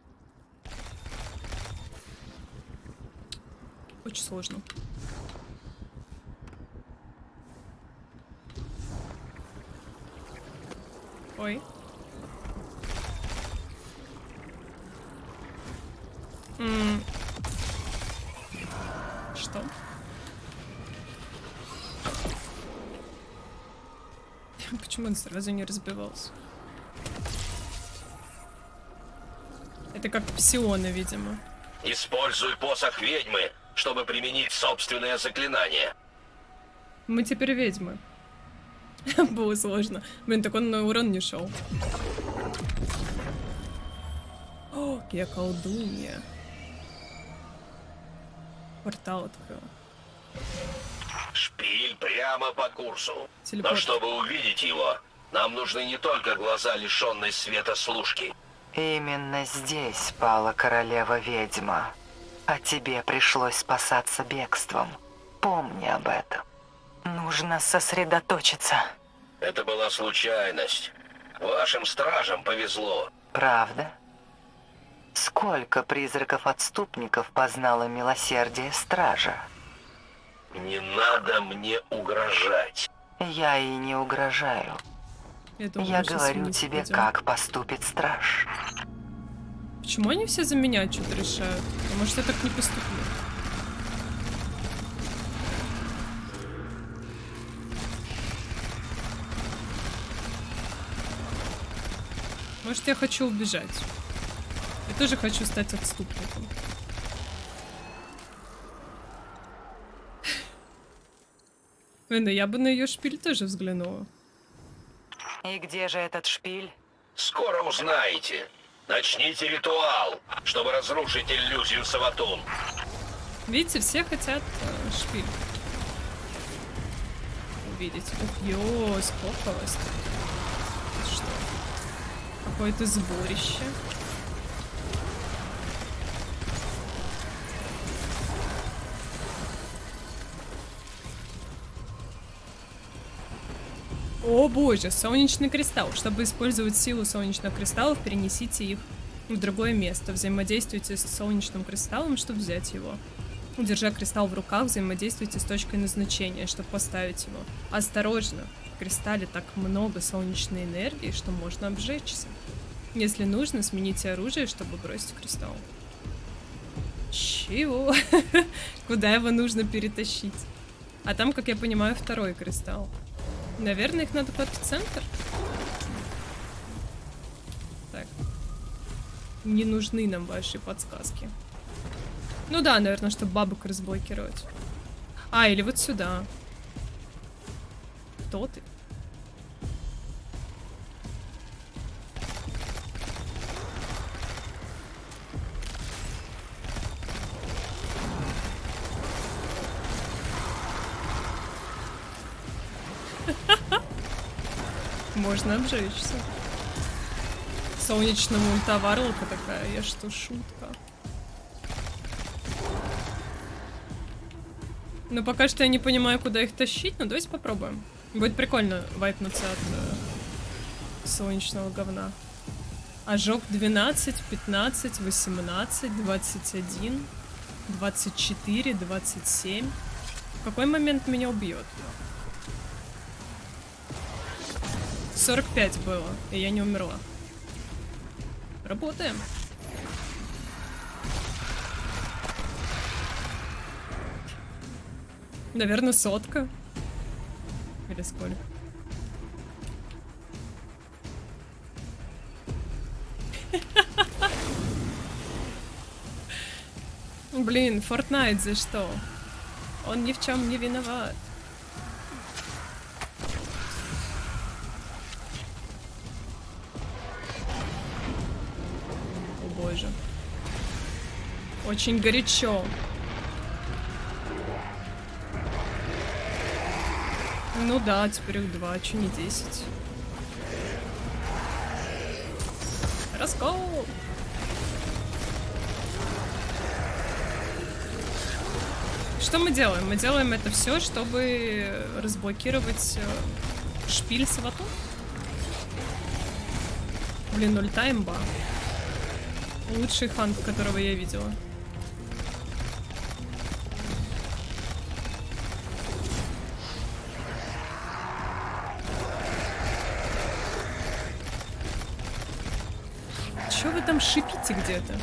Очень сложно. Ой. Что? Почему он сразу не разбивался? Это как псионы, видимо. Используй посох ведьмы, чтобы применить собственное заклинание. Мы теперь ведьмы. Было сложно. Блин, так он на урон не шел. О, я колдунья. Портал открыл. Шпиль прямо по курсу. Телепорт. Но чтобы увидеть его, нам нужны не только глаза, лишенной света служки. Именно здесь пала королева-ведьма. А тебе пришлось спасаться бегством. Помни об этом. Нужно сосредоточиться. Это была случайность. Вашим стражам повезло. Правда? Сколько призраков-отступников познало милосердие стража? Не надо мне угрожать. Я и не угрожаю. Я говорю тебе, как поступит страж. Почему они все за меня что-то решают? А может, я так не поступлю? Может, я хочу убежать? Я тоже хочу стать отступником. Блин, я бы на ее шпиль тоже взглянула. И где же этот шпиль? Скоро узнаете. Начните ритуал, чтобы разрушить иллюзию Саватун. Видите, все хотят шпиль увидеть. Ух, ё, сколько вас тут? Что? Какое-то сборище. О боже, солнечный кристалл. Чтобы использовать силу солнечных кристаллов, перенесите их в другое место. Взаимодействуйте с солнечным кристаллом, чтобы взять его. Держа кристалл в руках, взаимодействуйте с точкой назначения, чтобы поставить его. Осторожно, в кристалле так много солнечной энергии, что можно обжечься. Если нужно, смените оружие, чтобы бросить кристалл. Чего? Куда его нужно перетащить? А там, как я понимаю, второй кристалл. Наверное, их надо под центр. Так. Не нужны нам ваши подсказки. Ну да, наверное, чтобы бабок разблокировать. А, или вот сюда. Кто ты? Можно обжечься. Солнечному ультаварлока такая, я что, шутка. Но пока что я не понимаю, куда их тащить, но давайте попробуем. Будет прикольно вайпнуться от солнечного говна. Ожог 12, 15, 18, 21, 24, 27. В какой момент меня убьет? 45 было, и я не умерла. Работаем. Наверное, 100. Или сколько? Блин, Fortnite за что? Он ни в чем не виноват. О боже. Очень горячо. Ну да, теперь их 2, чё не 10. Раскол! Что мы делаем? Мы делаем это все, чтобы разблокировать шпиль Савату. Блин, ульта имба. Лучший хант, которого я видела. Чё вы там шипите где-то?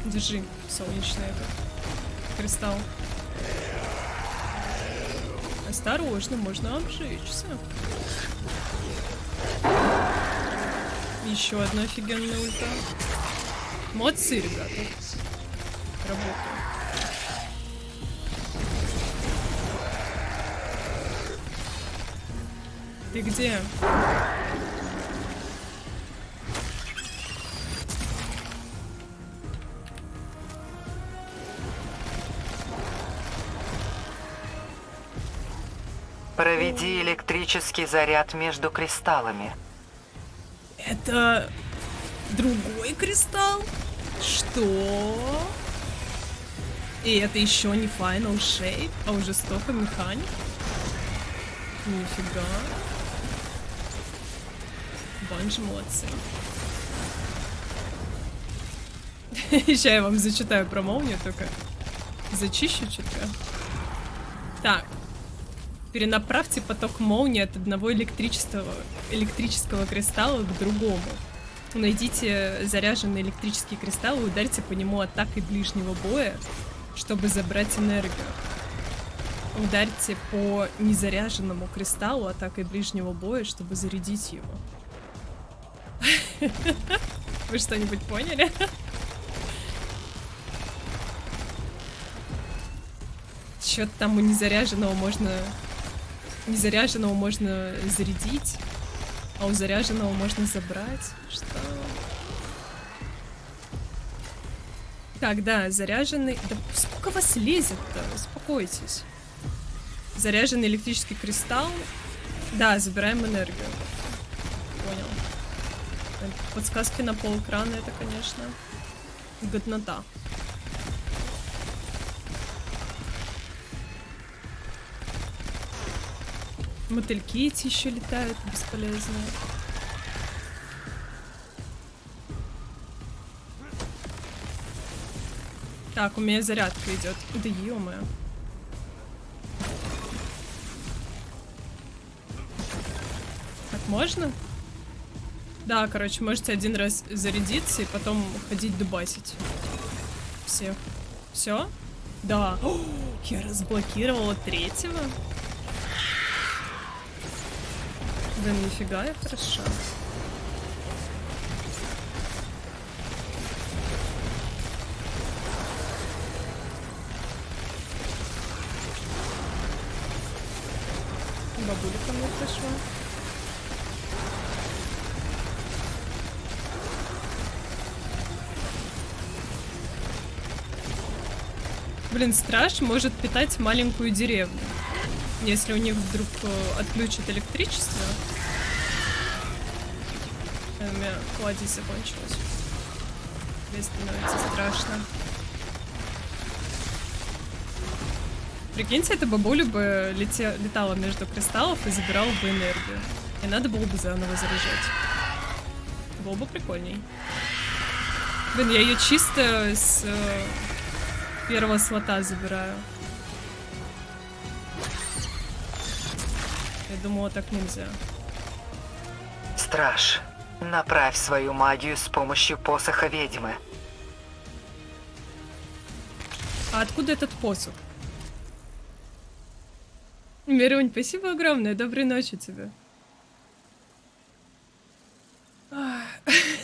Держи, солнечный этот кристалл. Осторожно, можно обжечься. Еще одна офигенная ульта. Молодцы, ребята. Работаем. Ты где? Проведи электрический заряд между кристаллами. Это другой кристалл? Что? И это еще не Final Shape, а уже столько механик? Нифига. Банжи молодцы. Сейчас я вам зачитаю про молнию, только зачищу чутка. Так. Перенаправьте поток молнии от одного электрического кристалла к другому. Найдите заряженный электрический кристалл и ударьте по нему атакой ближнего боя, чтобы забрать энергию. Ударьте по незаряженному кристаллу атакой ближнего боя, чтобы зарядить его. Вы что-нибудь поняли? Чё-то там у незаряженного можно зарядить, а у заряженного можно забрать. Что? Так, да, заряженный... Да сколько вас лезет-то? Успокойтесь. Заряженный электрический кристалл. Да, забираем энергию. Понял. Подсказки на пол экрана, это, конечно, годнота. Мотыльки эти еще летают, бесполезные. Так, у меня зарядка идет. Да ё-моё. Так можно? Да, короче, можете один раз зарядиться и потом ходить дубасить. Всех. Все? Да. О, я разблокировала третьего. Да нифига, я хороша. Бабуля ко мне пришла. Блин, страж может питать маленькую деревню. Если у них вдруг отключат электричество. У меня кладезь закончилась. Мне становится страшно. Прикиньте, эта бабуля бы летала между кристаллов и забирала бы энергию. И надо было бы заново заряжать. Было бы прикольней. Блин, я ее чисто с первого слота забираю. Я думала, так нельзя. Страж, направь свою магию с помощью посоха ведьмы. А откуда этот посох? Мирунь, спасибо огромное. Доброй ночи тебе.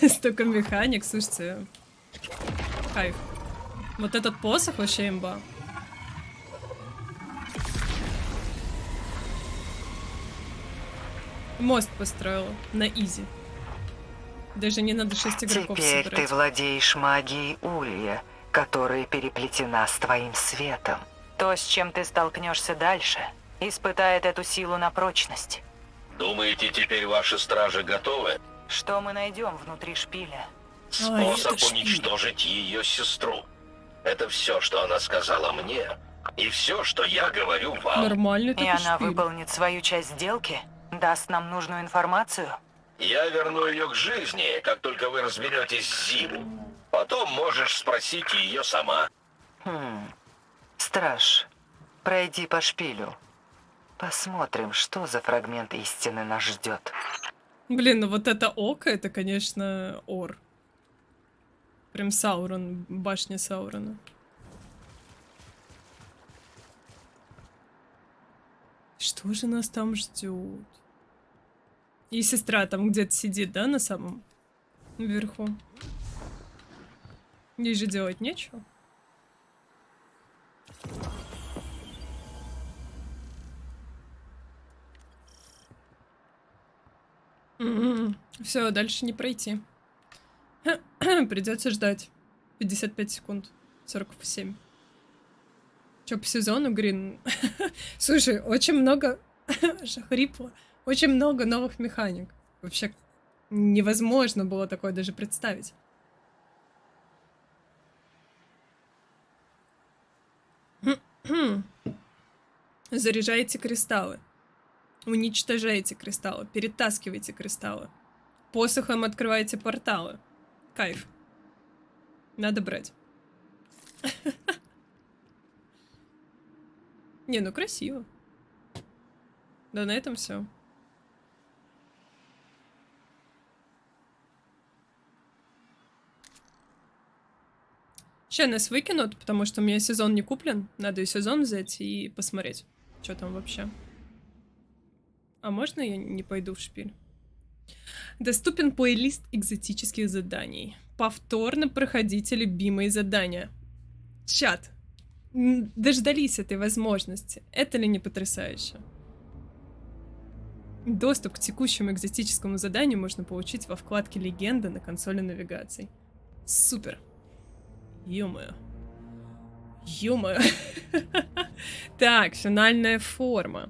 Столько механик, слушайте. Кайф. Вот этот посох вообще имба. Мост построила на изи. Даже не надо 6 игроков Теперь собирать. ты владеешь магией улья, которая переплетена с твоим светом. То, с чем ты столкнешься дальше, испытает эту силу на прочность. Думаете, теперь ваши стражи готовы? Что мы найдем внутри шпиля? Способ уничтожить ее сестру. Это все, что она сказала мне, и все, что я говорю вам. Нормально, и она выполнит свою часть сделки? Даст нам нужную информацию? Я верну ее к жизни, как только вы разберетесь с Зиву. Потом можешь спросить ее сама. Страж, пройди по шпилю. Посмотрим, что за фрагмент истины нас ждет. Блин, ну вот это око, это, конечно, ор. Прям Саурон, башня Саурона. Что же нас там ждет? И сестра там где-то сидит, да, на самом верху? Ей же делать нечего. Все, дальше не пройти. Придется ждать. 55 секунд. 47. Чё, по сезону, Грин? Слушай, очень много... Хрипло. Очень много новых механик. Вообще невозможно было такое даже представить. Заряжайте кристаллы. Уничтожайте кристаллы. Перетаскивайте кристаллы. Посохом открывайте порталы. Кайф. Надо брать. Не, ну красиво. Да, на этом все. Сейчас нас выкинут, потому что у меня сезон не куплен. Надо и сезон взять и посмотреть, что там вообще. А можно я не пойду в шпиль? Доступен плейлист экзотических заданий. Повторно проходите любимые задания. Чат. Дождались этой возможности. Это ли не потрясающе? Доступ к текущему экзотическому заданию можно получить во вкладке «Легенда» на консоли навигации. Супер. Ё-моё. Ё-моё. Так, финальная форма.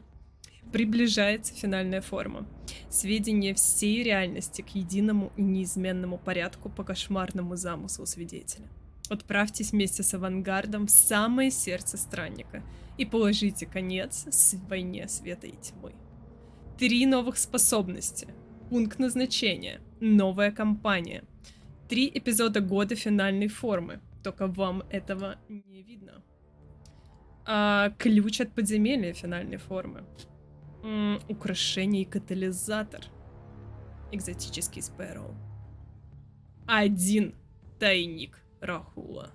Приближается финальная форма. Сведения всей реальности к единому и неизменному порядку по кошмарному замыслу свидетеля. Отправьтесь вместе с авангардом в самое сердце странника и положите конец войне света и тьмы. 3 новых способности. Пункт назначения. Новая кампания. 3 эпизода года финальной формы. Только вам этого не видно. Ключ от подземелья финальной формы. Украшение и катализатор. Экзотический Спэроу. 1 тайник Рахула.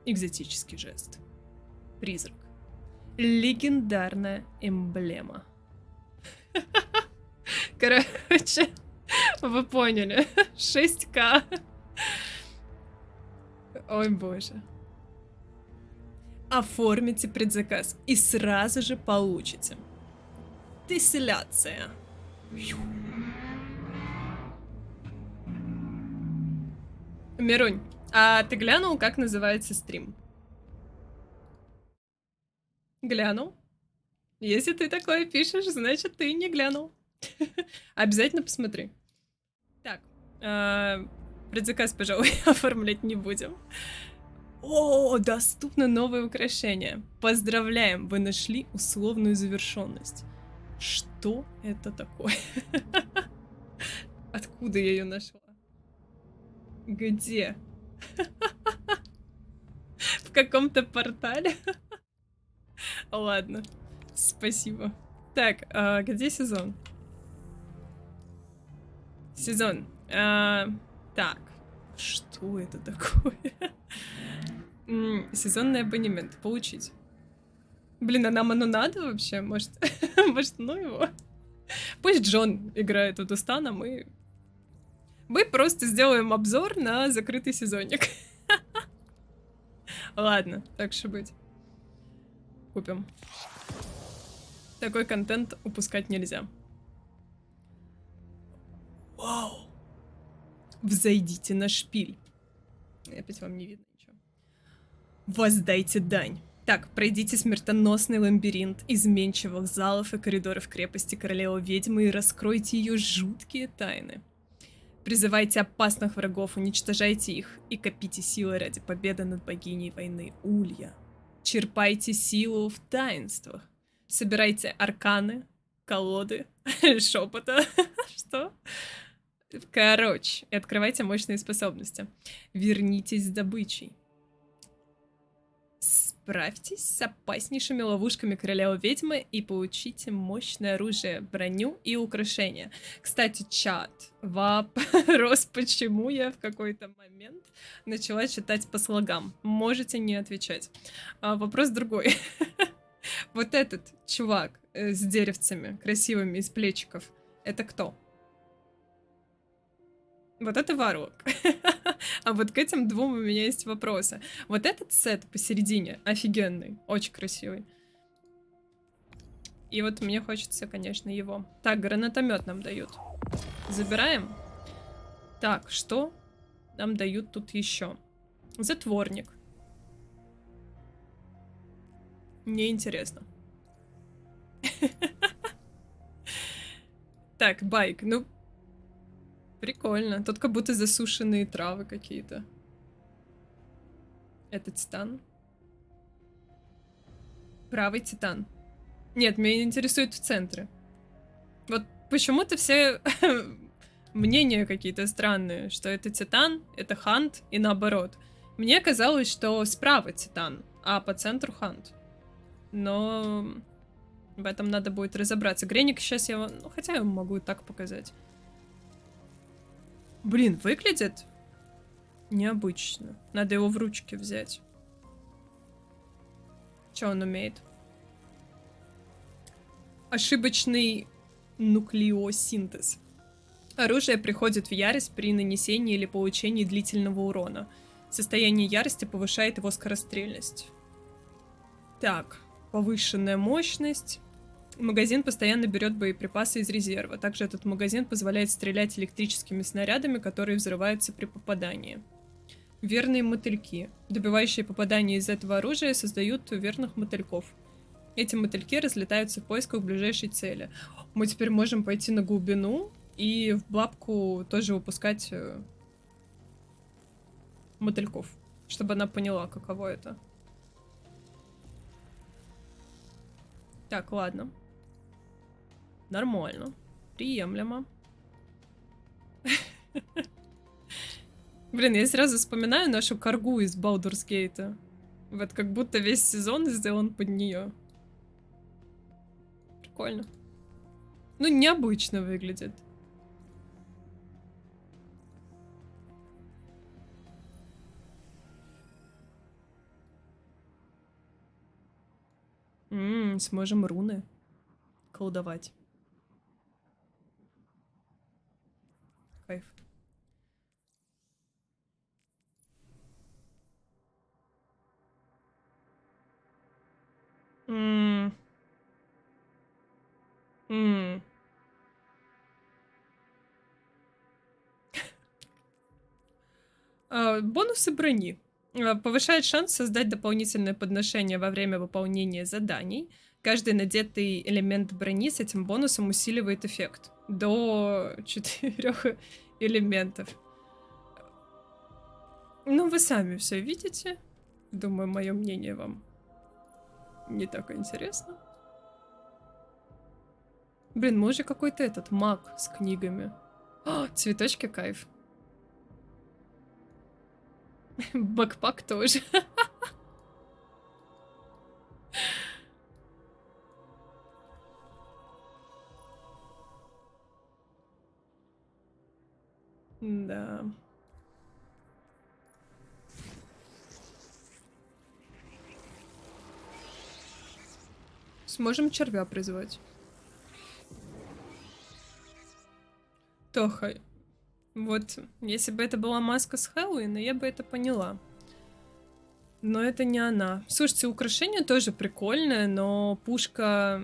Экзотический жест. Призрак. Легендарная эмблема. Короче, вы поняли. 6К. Ой, боже. Оформите предзаказ и сразу же получите. Тесселяция. Мирунь, а ты глянул, как называется стрим? Глянул? Если ты такое пишешь, значит, ты не глянул. Обязательно посмотри. Так, предзаказ, пожалуй, оформлять не будем. О, доступно новое украшение. Поздравляем, вы нашли условную завершенность. Что это такое? Откуда я ее нашла? Где? В каком-то портале? Ладно, спасибо. Так, где сезон? Сезон. Так, что это такое? Сезонный абонемент. Получить. Блин, а нам оно надо вообще? Может, ну его? Пусть Джон играет у Дустана, мы просто сделаем обзор на закрытый сезонник. Ладно, так что быть. Купим. Такой контент упускать нельзя. Вау! Взойдите на шпиль. Опять вам не видно ничего. Воздайте дань. Так, пройдите смертоносный лабиринт изменчивых залов и коридоров крепости королевы-ведьмы и раскройте ее жуткие тайны. Призывайте опасных врагов, уничтожайте их и копите силы ради победы над богиней войны Улья. Черпайте силу в таинствах. Собирайте арканы, колоды, шепота. Что? Короче, и открывайте мощные способности. Вернитесь с добычей. Справьтесь с опаснейшими ловушками королевы-ведьмы и получите мощное оружие, броню и украшения. Кстати, чат, вопрос, почему я в какой-то момент начала читать по слогам. Можете не отвечать. Вопрос другой. Вот этот чувак с деревцами красивыми из плечиков, это кто? Вот это Варлок. А вот к этим двум у меня есть вопросы. Вот этот сет посередине офигенный, очень красивый. И вот мне хочется, конечно, его. Так, гранатомет нам дают. Забираем. Так, что нам дают тут еще? Затворник. Мне интересно. Так, байк. Ну, прикольно. Тут как будто засушенные травы какие-то. Это титан. Правый титан. Нет, меня интересует в центре. Вот почему-то все мнения какие-то странные, что это титан, это хант и наоборот. Мне казалось, что справа титан, а по центру хант. Но в этом надо будет разобраться. Греник сейчас я... Ну, хотя я могу и так показать. Блин, выглядит необычно. Надо его в ручки взять. Что он умеет? Ошибочный нуклеосинтез. Оружие приходит в ярость при нанесении или получении длительного урона. Состояние ярости повышает его скорострельность. Так, повышенная мощность. Магазин постоянно берет боеприпасы из резерва. Также этот магазин позволяет стрелять электрическими снарядами, которые взрываются при попадании. Верные мотыльки. Добивающие попадания из этого оружия создают верных мотыльков. Эти мотыльки разлетаются в поисках ближайшей цели. Мы теперь можем пойти на глубину и в бабку тоже выпускать мотыльков, чтобы она поняла, каково это. Так, ладно. Нормально. Приемлемо. Блин, я сразу вспоминаю нашу каргу из Baldur's Gate. Вот как будто весь сезон сделан под нее. Прикольно. Ну, необычно выглядит. Сможем руны колдовать. Кайф. Бонусы брони. Повышает шанс создать дополнительное подношение во время выполнения заданий. Каждый надетый элемент брони с этим бонусом усиливает эффект. До 4 элементов. Ну, вы сами все видите. Думаю, мое мнение вам не так интересно. Блин, мы уже какой-то этот маг с книгами. О, цветочки кайф. Бэкпак тоже. Да. Сможем червя призвать. Тоха. Вот, если бы это была маска с Хэллоуина, я бы это поняла. Но это не она. Слушайте, украшение тоже прикольное, но пушка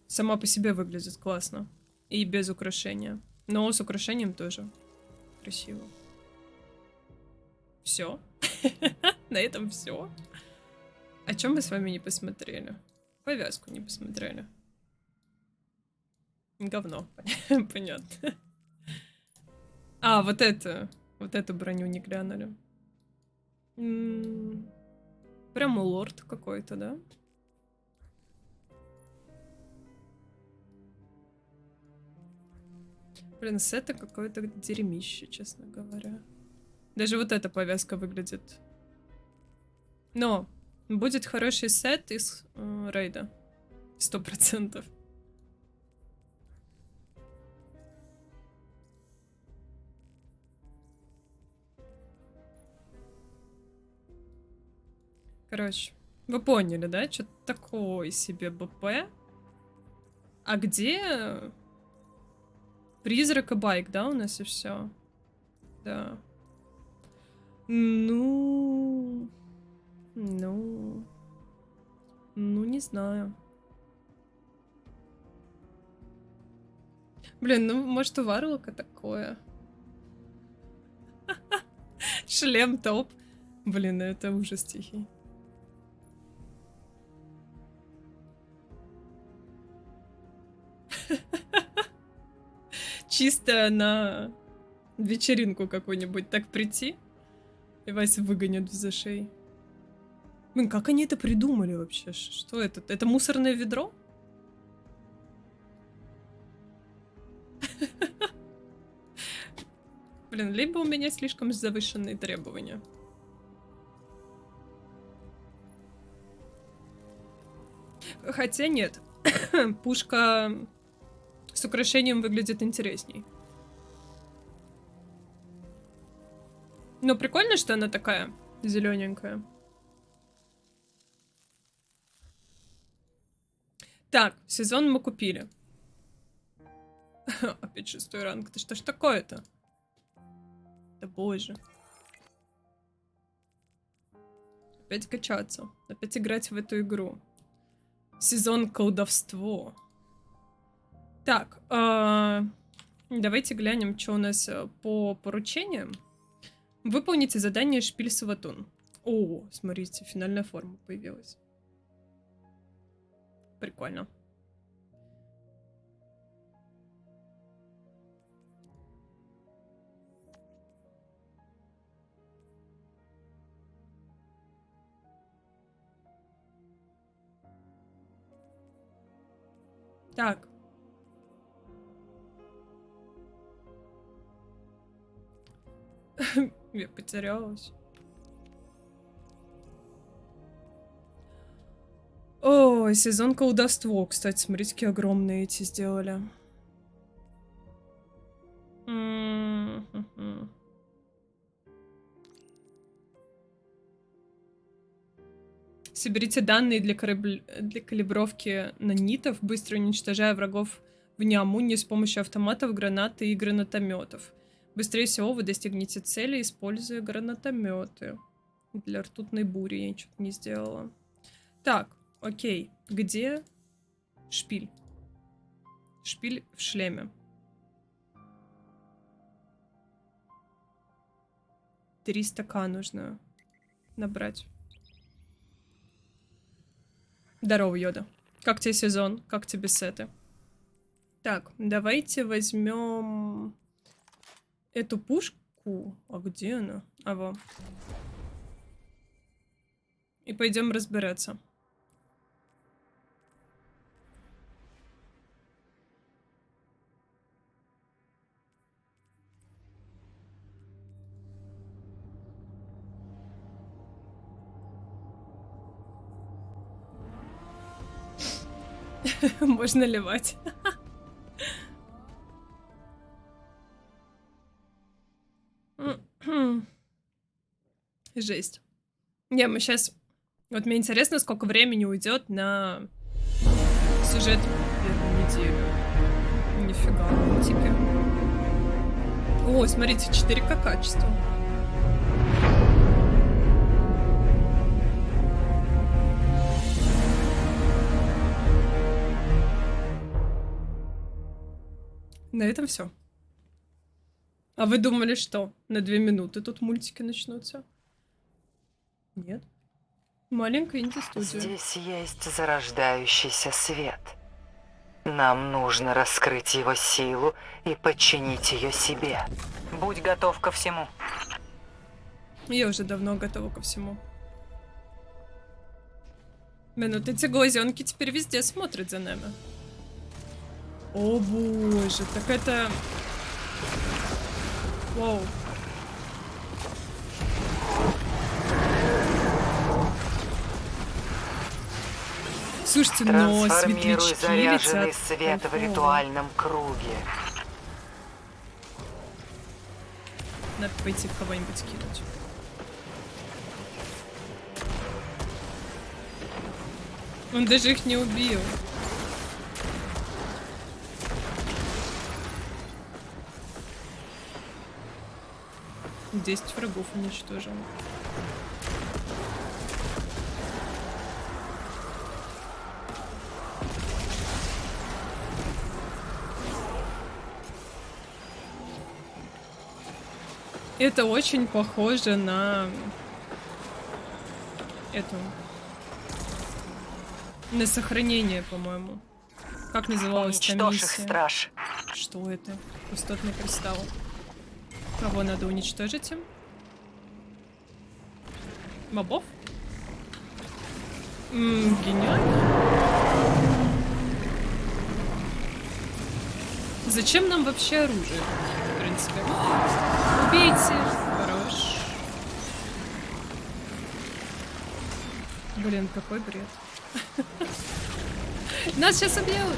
сама по себе выглядит классно. И без украшения. Но с украшением тоже красиво. Все. На этом все. О чем мы с вами не посмотрели? Повязку не посмотрели. Говно. Понятно. А, вот эту броню не глянули. Прям лорд какой-то, да? Блин, это какое-то дерьмище, честно говоря. Даже вот эта повязка выглядит. Но будет хороший сет из рейда. 100%. Короче, вы поняли, да? Что-то такое себе БП. А где призрак и байк, да, у нас и все? Да. Ну, не знаю. Блин, ну, может, у Варлока такое. Шлем топ. Блин, ну это ужас тихий. Чисто на вечеринку какую-нибудь так прийти, и вас выгонят в зашей. Блин, как они это придумали вообще? Что это? Это мусорное ведро? Блин, либо у меня слишком завышенные требования. Хотя нет. Пушка с украшением выглядит интересней. Но прикольно, что она такая зелененькая. Так, сезон мы купили. Опять 6-й ранг. Да что ж такое-то? Да боже. Опять качаться. Опять играть в эту игру. Сезон колдовство. Так, давайте глянем, что у нас по поручениям. Выполните задание Шпиль Саватун. О, смотрите, финальная форма появилась. Прикольно. Так. Я потерялась. О, сезон колдовство. Кстати, смотрите, какие огромные эти сделали. Соберите данные для калибровки нанитов, быстро уничтожая врагов в неамуне с помощью автоматов, гранат и гранатометов. Быстрее всего вы достигнете цели, используя гранатометы. Для ртутной бури я ничего не сделала. Так, окей. Где шпиль? Шпиль в шлеме. 300к нужно набрать. Здорово, Йода. Как тебе сезон? Как тебе сеты? Так, давайте возьмем эту пушку. А где она? А во. И пойдем разбираться. Можно ливать. Жесть. Не, мы сейчас... Вот мне интересно, сколько времени уйдет на сюжет первую неделю. Нифига, мультики. О, смотрите, 4К качество. На этом все. А вы думали, что на 2 минуты тут мультики начнутся? Нет. Маленькая инди-студия. Здесь есть зарождающийся свет. Нам нужно раскрыть его силу и подчинить ее себе. Будь готов ко всему. Я уже давно готова ко всему. Блин, вот эти глазенки теперь везде смотрят за нами. О боже, так это... Вау. Слушайте, но светлячки заряженный летят. свет в ритуальном круге. Надо пойти в кого-нибудь кинуть. Он даже их не убил. Десять врагов уничтожил. Это очень похоже на эту. На сохранение, по-моему. Как называлась та миссия? Страж. Что это? Пустотный кристалл. Кого надо уничтожить им? Мобов? Гениально. Зачем нам вообще оружие? В принципе. Убейте. Хорош. Блин, какой бред. Нас сейчас убьют.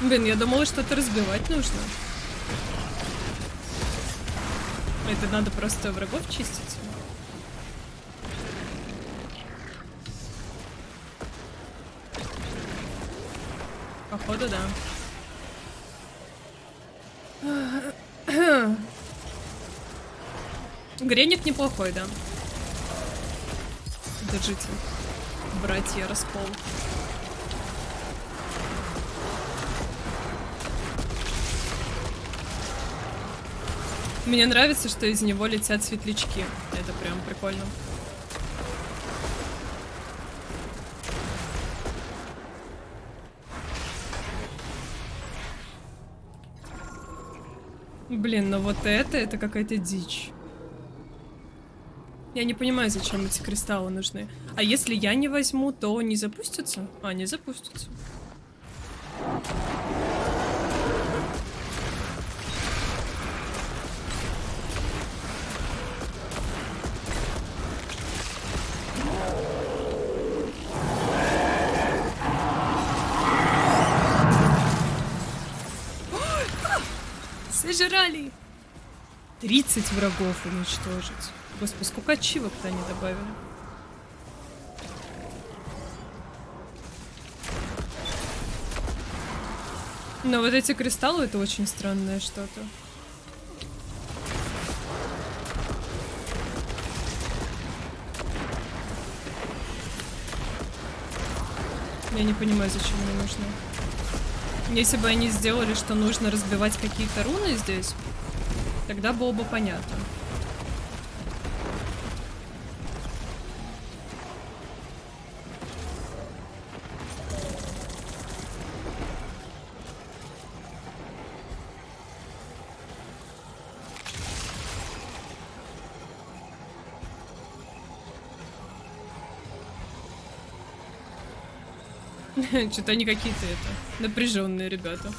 Блин, я думала, что-то разбивать нужно. Это надо просто врагов чистить. Походу, да. Гренник неплохой, да. Держите. Братья раскол. Мне нравится, что из него летят светлячки. Это прям прикольно. Блин, но вот это какая-то дичь. Я не понимаю, зачем эти кристаллы нужны. А если я не возьму, то не запустятся? А, не запустятся. Сожрали! 30 врагов уничтожить. Господи, сколько ачивок-то они добавили. Но вот эти кристаллы — это очень странное что-то. Я не понимаю, зачем они нужны. Если бы они сделали, что нужно разбивать какие-то руны здесь, тогда было бы понятно. Что-то они какие-то напряженные ребята.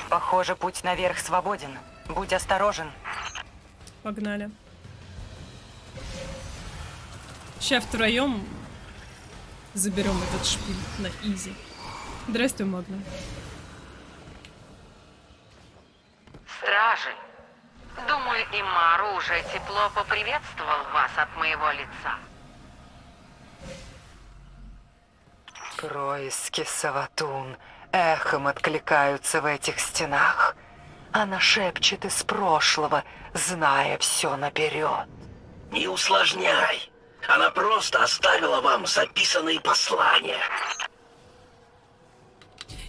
Похоже, путь наверх свободен. Будь осторожен. Погнали. Сейчас втроем заберем этот шпиль на изи. Здравствуй, Магна. Стражи, думаю, Имару уже тепло поприветствовал вас от моего лица. Происки Саватун эхом откликаются в этих стенах. Она шепчет из прошлого, зная все наперед. Не усложняй. Она просто оставила вам записанные послания.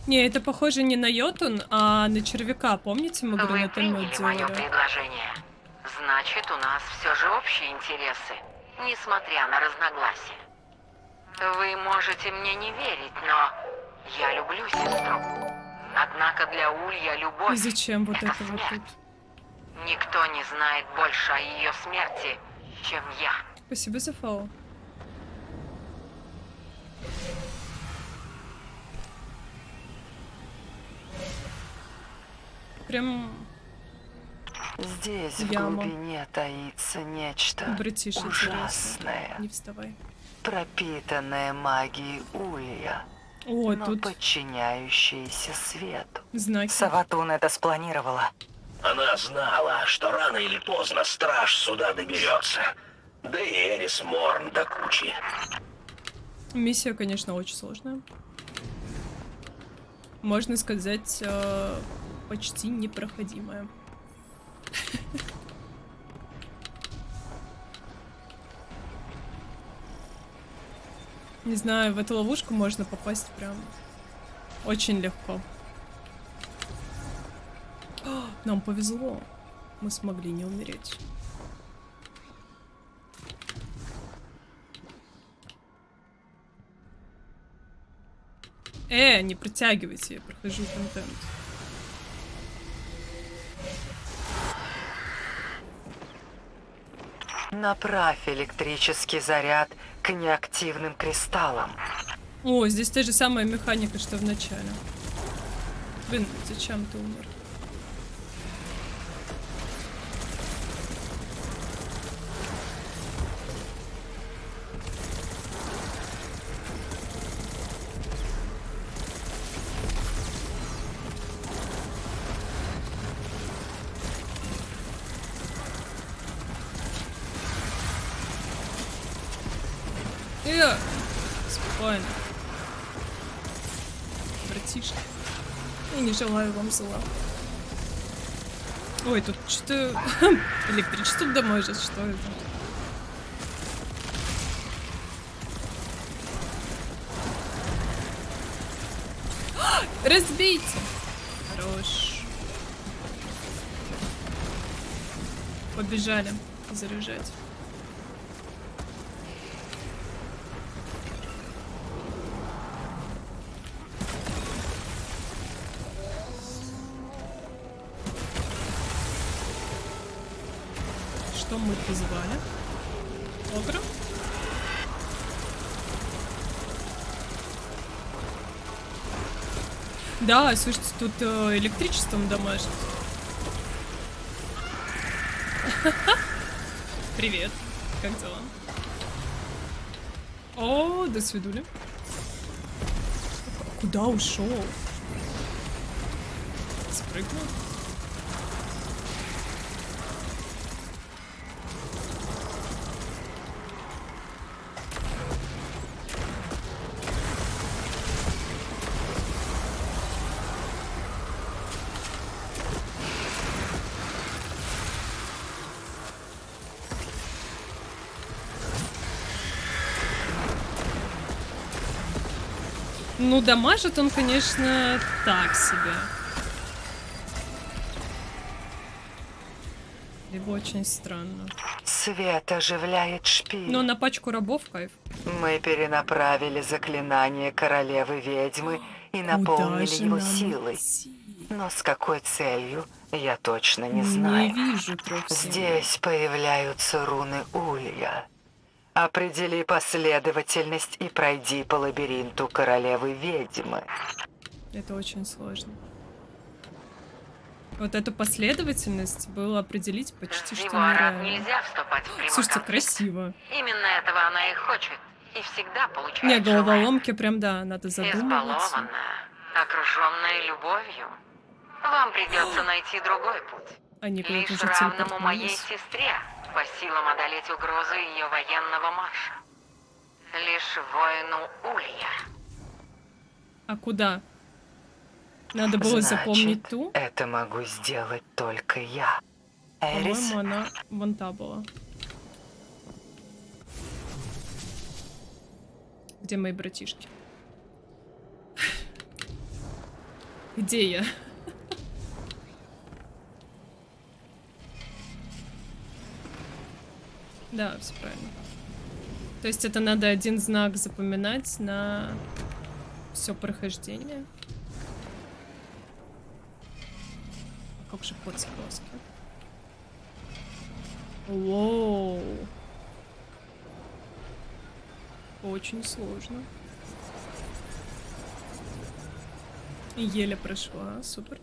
Не, это похоже не на Йотун, а на червяка. Помните, мы гранатомет делали? Мое предложение. Значит, у нас все же общие интересы, несмотря на разногласия. Вы можете мне не верить, но я люблю сестру. Однако для Улья любовь — И зачем вот это это вот смерть. тут? Никто не знает больше о ее смерти, чем я. Спасибо за фоллоу. Прям... Здесь в глубине таится нечто ужасное. Не вставай. Пропитанное магией Улья, О, но тут подчиняющееся свету. знаки. Саватун это спланировала. Она знала, что рано или поздно страж сюда доберется. Да и Эрис Морн до кучи. Миссия, конечно, очень сложная. Можно сказать, почти непроходимая. Не знаю, в эту ловушку можно попасть прям очень легко. О, нам повезло. Мы смогли не умереть. Не притягивайте, я прохожу контент. Направь электрический заряд к неактивным кристаллам. О, здесь та же самая механика, что в начале. Блин, зачем ты умер? Спокойно. Братишка. Я не желаю вам зла. Ой, тут что-то... Электричество дамажит, что это? Разбейте! Хорош. Побежали заряжать. Что мы призвали? Огра? Да, слушайте, тут электричеством дамажит. Привет. Как дела? О, до свидули. Куда ушел? Спрыгнул? Ну, дамажит он, конечно, так себе. Либо очень странно. Свет оживляет шпиль. Но на пачку рабов кайф. Мы перенаправили заклинание королевы-ведьмы и наполнили его силой. Но с какой целью, я точно не знаю. Не вижу трех сил. Здесь появляются руны Улья. Определи последовательность и пройди по лабиринту королевы-ведьмы. Это очень сложно. Вот эту последовательность было определить почти что нереально. Нельзя вступать в прямой Слушайте, конфликт. красиво. Именно этого она и хочет. И всегда получает Не, желаемое. головоломки прям, да, надо задумываться. Избалованная, окруженная любовью. Вам придется найти другой путь. Они куда-то Лишь уже равному моей телепортнулись. сестре по силам одолеть угрозу ее военного марша. Лишь воину Улья. А куда? Надо было запомнить ту. Это могу сделать только я. Эрис? По-моему, она вон та была. Где мои братишки? Где я? Да, все правильно. То есть это надо один знак запоминать на все прохождение. Как же подсказки. Воу. Очень сложно. Еле прошла, супер.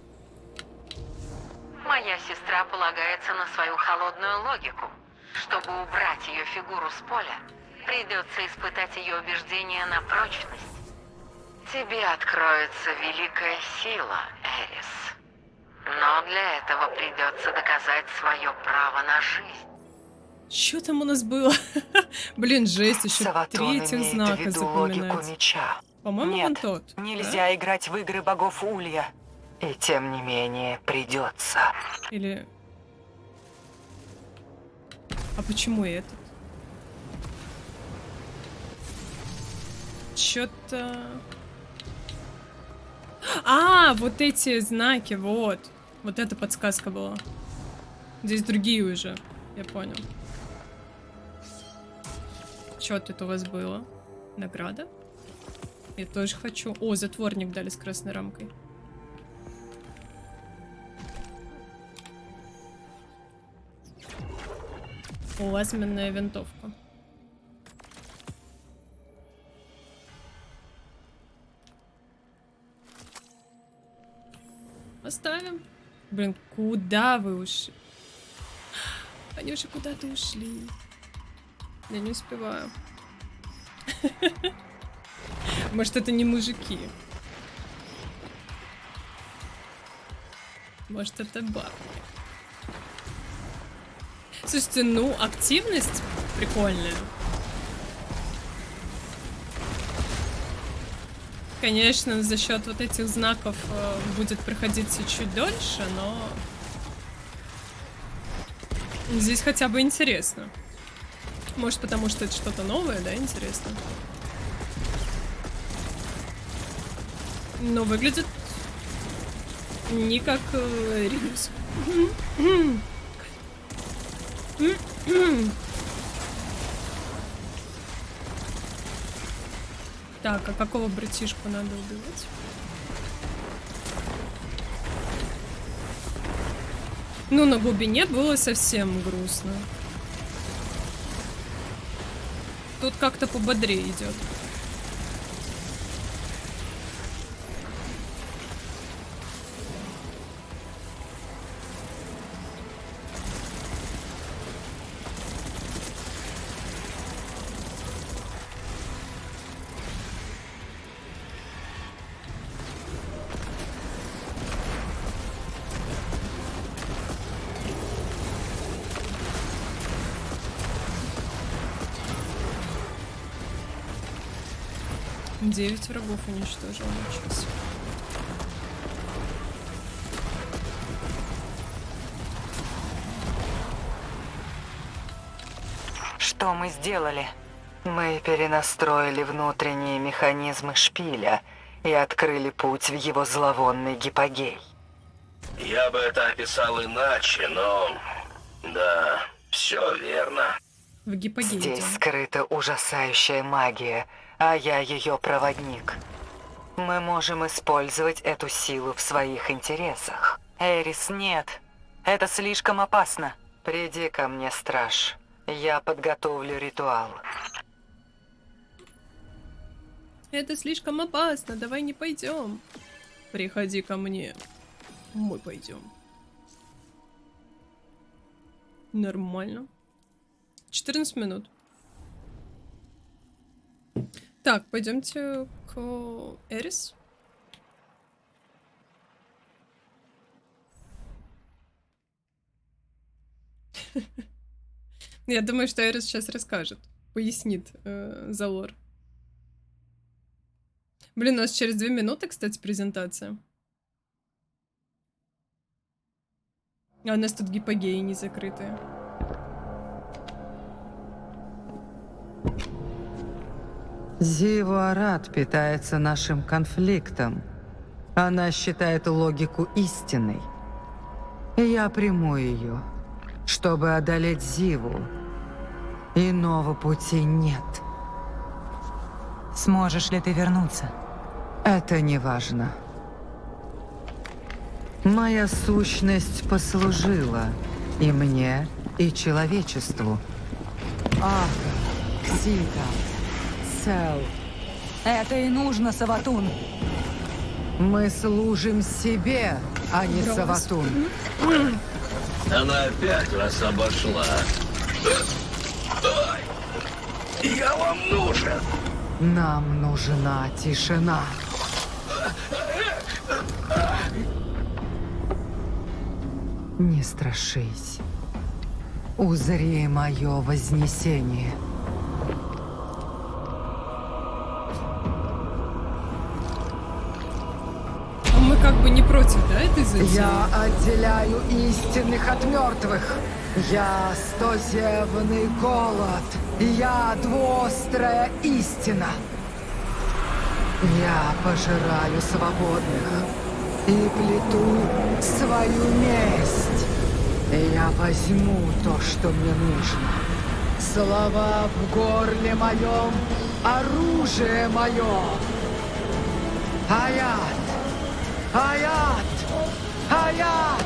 Моя сестра полагается на свою холодную логику. Чтобы убрать ее фигуру с поля, придется испытать ее убеждения на прочность. Тебе откроется великая сила, Эрис. Но для этого придется доказать свое право на жизнь. Что там у нас было? Блин, жесть, еще три этих знака запоминать. По-моему, он тот. Нельзя играть в игры богов Улья. И тем не менее придется. Или... А почему этот? Чё-то... А, вот эти знаки, вот. Вот эта подсказка была. Здесь другие уже, я понял. Чё тут у вас было? Награда? Я тоже хочу. О, затворник дали с красной рамкой. Плазменная винтовка. Оставим. Блин, куда вы ушли? Они уже куда-то ушли. Я не успеваю. Может, это не мужики? Может, это бабы? Слушайте, ну, активность прикольная. Конечно, за счет вот этих знаков будет проходиться чуть дольше, но здесь хотя бы интересно. Может, потому что это что-то новое, да, интересно. Но выглядит не как Риус. Так, а какого братишку надо убивать? Ну, на глубине было совсем грустно. Тут как-то пободрее идет. Девять врагов уничтожил сейчас. Что мы сделали? Мы перенастроили внутренние механизмы шпиля и открыли путь в его зловонный гипогей. Я бы это описал иначе, но... Да, все верно. В гипогей. Здесь скрыта ужасающая магия, а я ее проводник. Мы можем использовать эту силу в своих интересах. Эрис, нет. Это слишком опасно. Приди ко мне, страж. Я подготовлю ритуал. Это слишком опасно, давай не пойдем. Приходи ко мне. Мы пойдем. Нормально. 14 минут. Так, пойдемте к Эрис. Я думаю, что Эрис сейчас расскажет, пояснит за лор. Блин, у нас через 2 минуты, кстати, презентация. А у нас тут гипогеи не закрытые. Зивуарат питается нашим конфликтом. Она считает логику истинной. Я приму ее, чтобы одолеть Зиву. Иного пути нет. Сможешь ли ты вернуться? Это не важно. Моя сущность послужила и мне, и человечеству. Ах, Ксита, Сел. Это и нужно, Саватун. Мы служим себе, а не Саватун. Она опять вас обошла. Я вам нужен. Нам нужна тишина. Не страшись. Узри мое вознесение. Мы как бы не против, да, этой затеи? Я отделяю истинных от мертвых. Я стоземный голод. Я двуострая истина. Я пожираю свободных и плету свою месть. Я возьму то, что мне нужно. Слова в горле моем, оружие мое. Аят! Аят! Аят!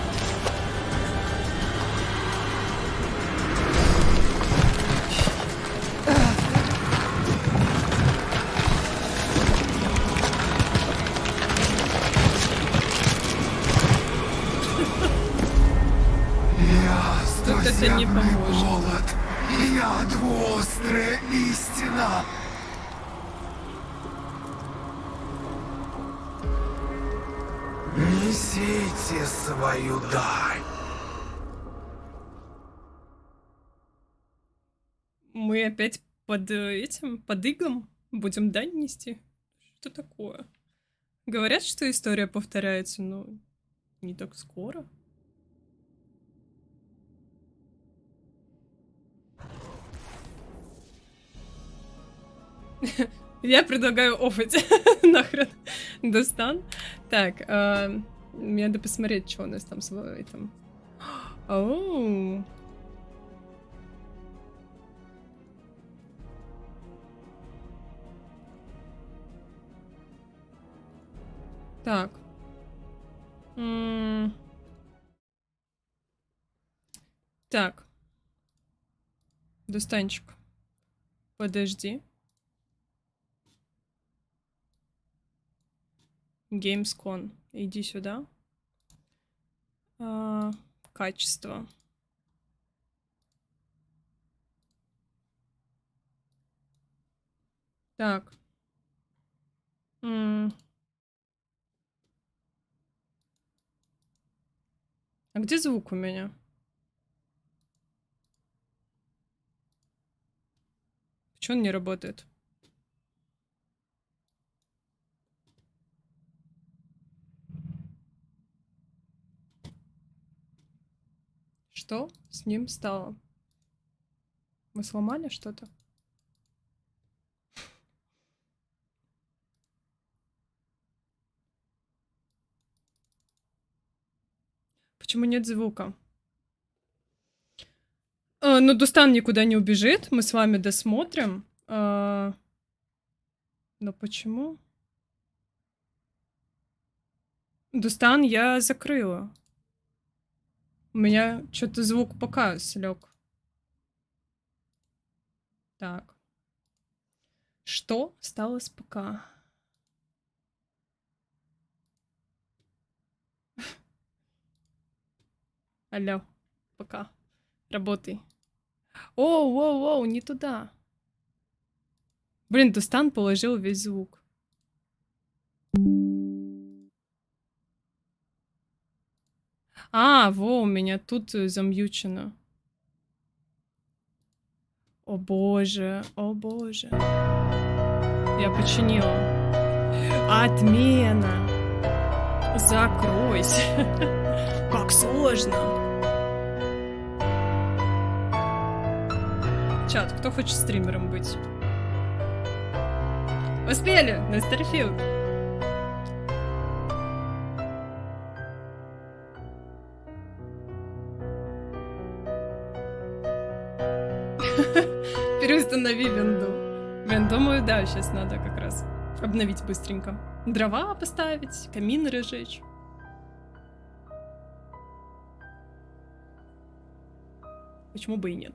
Тут это не поможет. Голод. Я двуострая истина. Несите свою дань. Мы опять под этим, под игом будем дань нести? Что такое? Говорят, что история повторяется, но не так скоро. Я предлагаю оффать нахрен Достан. Так, мне надо посмотреть, что у нас там с этим. Оу. Так. Так. Достанчик. Подожди. Gamescom. Иди сюда. Качество. Так. А где звук у меня? Почему он не работает? Что с ним стало? Мы сломали что-то? Почему нет звука? Ну, Дустан никуда не убежит. Мы с вами досмотрим. Но почему? Дустан я закрыла. У меня что-то звук пока слег. Так. Что стало с ПК? Алло, ПК. Работай. Оу, не туда. Блин, Дустан положил весь звук. Во, у меня тут замьючено. О боже, о боже. Я починила. Отмена. Закройся. Как сложно. Чат, кто хочет стримером быть? Успели на Starfield. Переустанови винду. Блин, думаю, да, сейчас надо как раз обновить быстренько. Дрова поставить, камин разжечь. Почему бы и нет?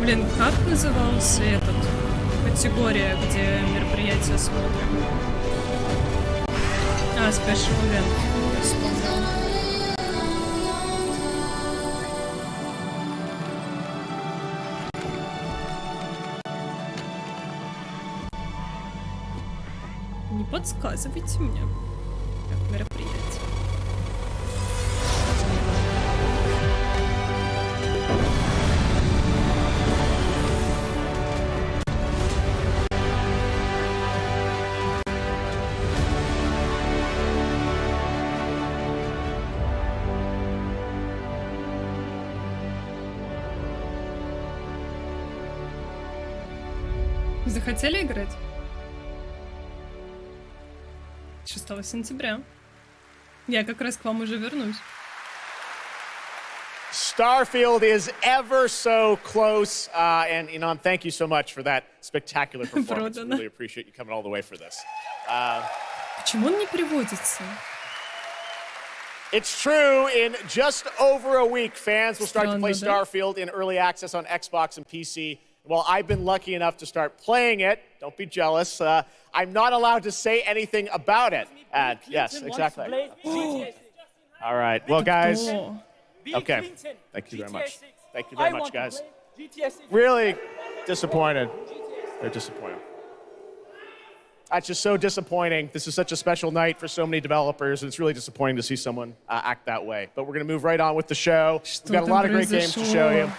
Блин, как назывался этот категория, где мероприятия смотрим? А, Special Event. Не подсказывайте мне, как мероприятие. Захотели играть? 6 сентября. Я как раз к вам уже вернусь. Starfield is ever so close, and Inan, thank you so much for that spectacular performance. Really appreciate you coming all the way for this. Почему он не переводится? It's true. In just over a week, fans will start to play Starfield in early access on Xbox and PC. Well, I've been lucky enough to start playing it. Don't be jealous. I'm not allowed to say anything about it. Yes, exactly. All right. Well, guys. Okay. Thank you very much. Thank you very much, guys. Really disappointed. They're disappointed. That's just so disappointing. This is such a special night for so many developers, and it's really disappointing to see someone act that way. But we're going to move right on with the show. We've got a lot of great games to show you.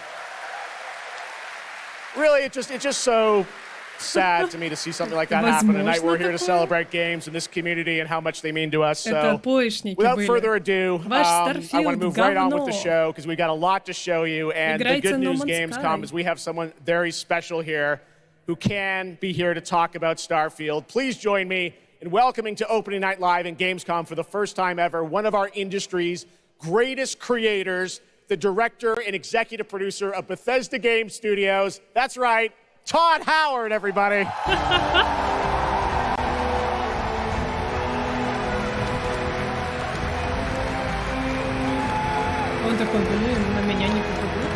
Really, it's just so sad to me to see something like that happen tonight. We're here to celebrate games and this community and how much they mean to us. So, without further ado, I want to move right on with the show because we've got a lot to show you. And the good news, Gamescom, is we have someone very special here who can be here to talk about Starfield. Please join me in welcoming to Opening Night Live in Gamescom for the first time ever, one of our industry's greatest creators, the director and executive producer of Bethesda Game Studios. That's right, Todd Howard, everybody. Он такой, блин, на меня не попадут.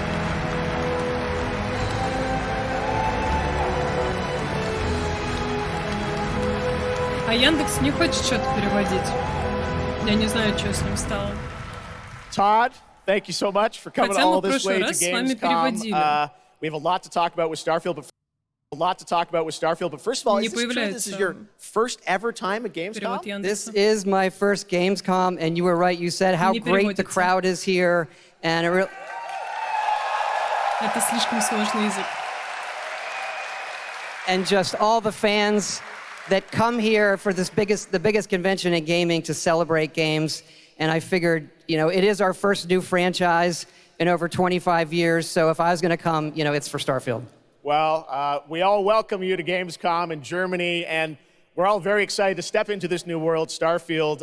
А Яндекс не хочет что-то переводить. Я не знаю, что с ним стало. Todd, thank you so much for coming all this way to Gamescom. We have a lot to talk about with Starfield, but first of all, is this true? This is your first ever time at Gamescom? This is my first Gamescom, and you were right. You said how great the crowd is here, and Это слишком сложный язык. And just all the fans that come here for the biggest convention in gaming to celebrate games. And I figured, you know, it is our first new franchise in over 25 years. So if I was going to come, you know, it's for Starfield. Well, we all welcome you to Gamescom in Germany, and we're all very excited to step into this new world, Starfield,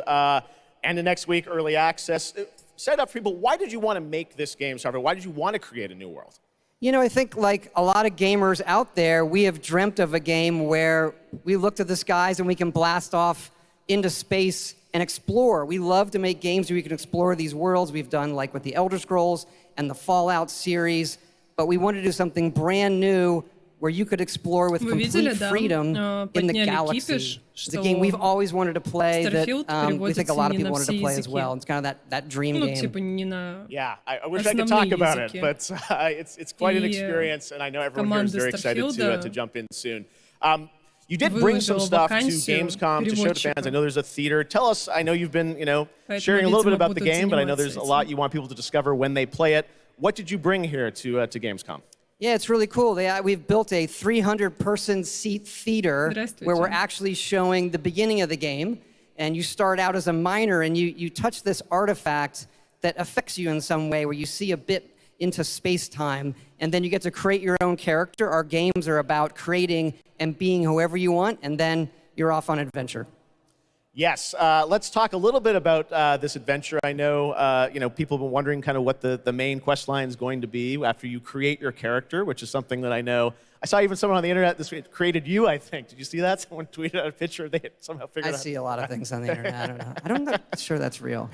and the next week, early access. set up for people, why did you want to make this game, Sarver? Why did you want to create a new world? You know, I think like a lot of gamers out there, we have dreamt of a game where we look to the skies and we can blast off into space and explore. We love to make games where we can explore these worlds. We've done like with the Elder Scrolls and the Fallout series, but we wanted to do something brand new where you could explore with complete freedom in the galaxy. It's a game we've always wanted to play that we think a lot of people wanted to play as well. It's kind of that dream game. Yeah, I wish I could talk about it, but it's quite an experience, and I know everyone here is very excited to jump in soon. You did bring some stuff to Gamescom to show to fans. I know there's a theater. Tell us, I know you've been sharing a little bit about the game, but I know there's a lot you want people to discover when they play it. What did you bring here to Gamescom? Yeah, it's really cool. We've built a 300-person seat theater where we're actually showing the beginning of the game. And you start out as a miner and you touch this artifact that affects you in some way, where you see a bit into space-time. And then you get to create your own character. Our games are about creating and being whoever you want, and then you're off on an adventure. Yes, let's talk a little bit about this adventure. I know, people have been wondering kind of what the main quest line is going to be after you create your character, which is something that I know. I saw even someone on the internet this week created you, I think. Did you see that? Someone tweeted out a picture. They had somehow figured out. I see a lot of things on the internet. I don't know. I'm not sure that's real.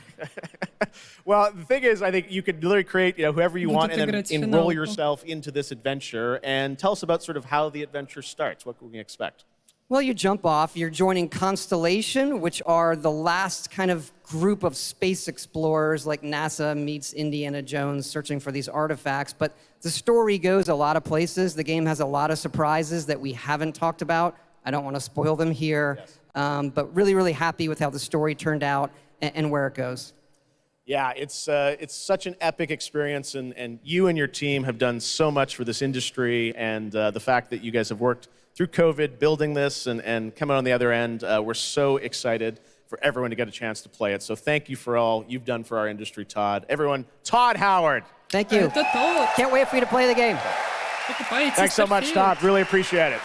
Well, the thing is, I think you could literally create whoever you want and then enroll yourself into this adventure. And tell us about sort of how the adventure starts. What can we expect? Well, you jump off, you're joining Constellation, which are the last kind of group of space explorers, like NASA meets Indiana Jones searching for these artifacts. But the story goes a lot of places. The game has a lot of surprises that we haven't talked about. I don't want to spoil them here, but really, really happy with how the story turned out and where it goes. Yeah, it's such an epic experience, and you and your team have done so much for this industry, and the fact that you guys have worked through COVID, building this and coming on the other end, we're so excited for everyone to get a chance to play it. So thank you for all you've done for our industry, Todd. Everyone, Todd Howard. Thank you. Can't wait for you to play the game. Thanks so much, Todd. Really appreciate it.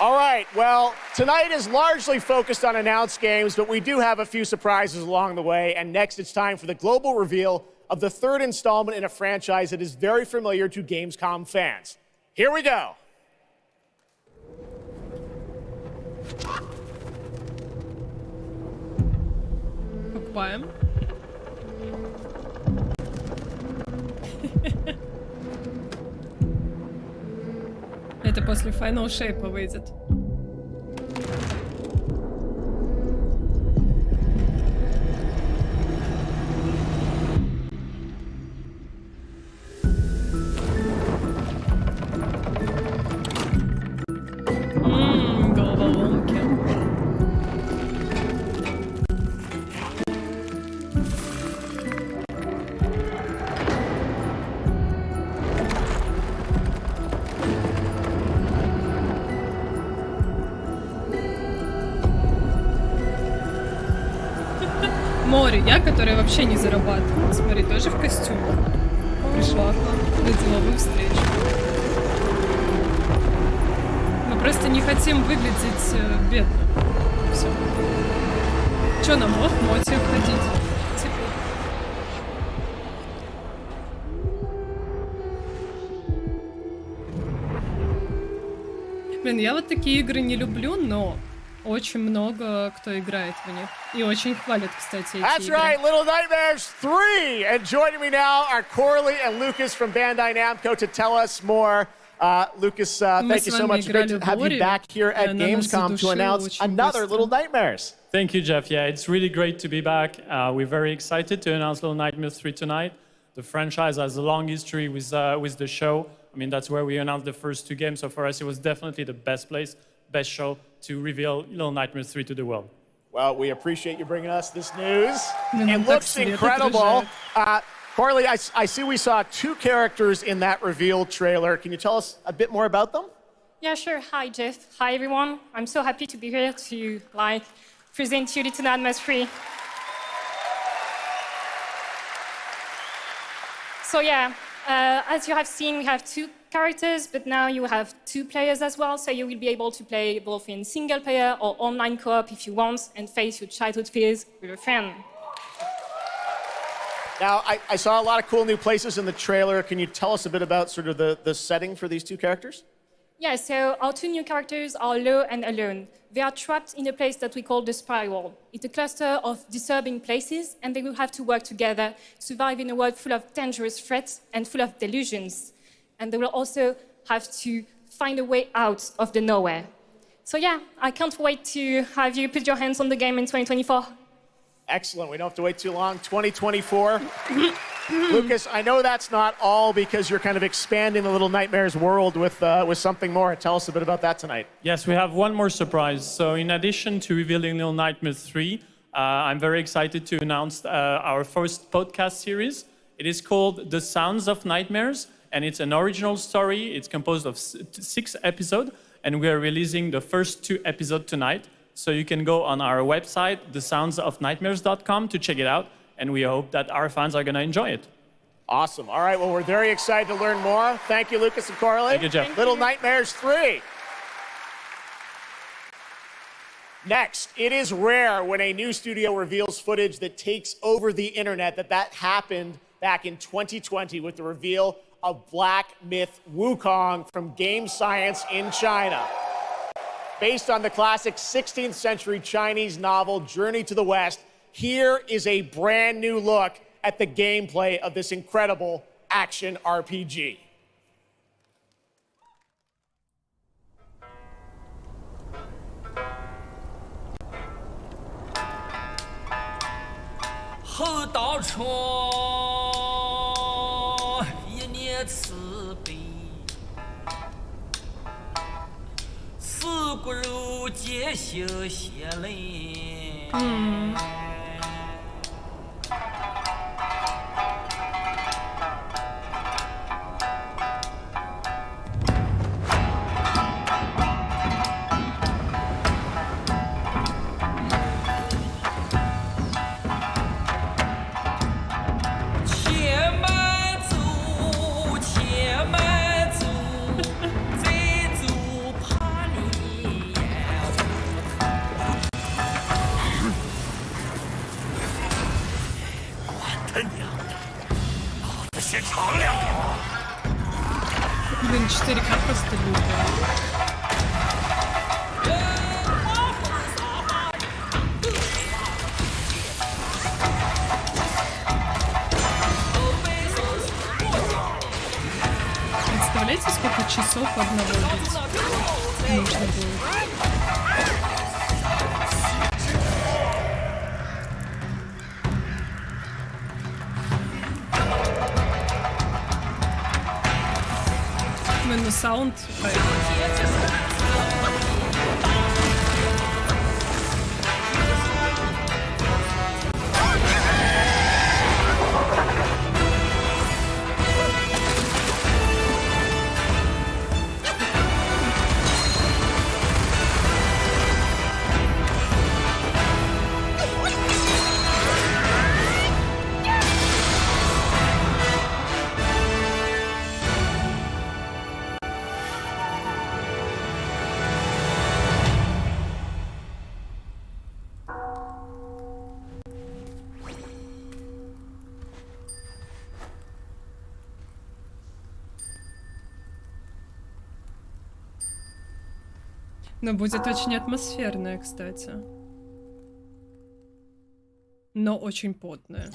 All right, well, tonight is largely focused on announced games, but we do have a few surprises along the way. And next, it's time for the global reveal of the third installment in a franchise that is very familiar to Gamescom fans. Here we go. Покупаем. Это после Final Shape выйдет. Головоломки. Море, я, которая вообще не зарабатывала. Смотри, тоже в костюме. Пришла к вам на деловую встречу. Мы просто не хотим выглядеть бедно. Все. Че нам, вот, мотив ходить? Тепло. Блин, я вот такие игры не люблю, но очень много кто играет в них. И очень хвалят, кстати, эти That's игры. right, Little Nightmares 3! And joining me now are Coralie and Lucas from Bandai Namco to tell us more. Lucas, thank you so much. Great to have you back here at Gamescom to announce another Little Nightmares. Thank you, Jeff. Yeah, it's really great to be back. We're very excited to announce Little Nightmares 3 tonight. The franchise has a long history with the show. I mean, that's where we announced the first two games. So for us, it was definitely the best place, best show to reveal Little Nightmares 3 to the world. Well, we appreciate you bringing us this news. It looks incredible. Coralie, I see we saw two characters in that reveal trailer. Can you tell us a bit more about them? Yeah, sure. Hi, Jeff. Hi, everyone. I'm so happy to be here to present you Little Nightmares 3. So yeah, as you have seen, we have two characters, but now you have 2 players as well, so you will be able to play both in single player or online co-op if you want, and face your childhood fears with a friend. Now, I saw a lot of cool new places in the trailer. Can you tell us a bit about sort of the setting for these 2 characters? Yeah, so our 2 new characters are Lo and Alone. They are trapped in a place that we call the Spiral. It's a cluster of disturbing places, and they will have to work together to survive in a world full of dangerous threats and full of delusions. And they will also have to find a way out of the nowhere. So yeah, I can't wait to have you put your hands on the game in 2024. Excellent. We don't have to wait too long. 2024. Lucas, I know that's not all because you're kind of expanding the Little Nightmares world with something more. Tell us a bit about that tonight. Yes, we have one more surprise. So in addition to revealing Little Nightmares 3, I'm very excited to announce our first podcast series. It is called The Sounds of Nightmares, and it's an original story. It's composed of 6 episodes, and we are releasing the first 2 episodes tonight. So you can go on our website, thesoundsofnightmares.com, to check it out. And we hope that our fans are going to enjoy it. Awesome. All right, well, we're very excited to learn more. Thank you, Lucas and Coralie. Thank you, Jeff. Little Nightmares 3. Next, it is rare when a new studio reveals footage that takes over the internet. That happened back in 2020 with the reveal of Black Myth Wukong from Game Science in China. Based on the classic 16th century Chinese novel, Journey to the West, here is a brand new look at the gameplay of this incredible action RPG. Блин, 4К просто люто. Представляете, сколько часов одного бить нужно будет? Именно саунд. Но будет очень атмосферная, кстати. Но очень потная.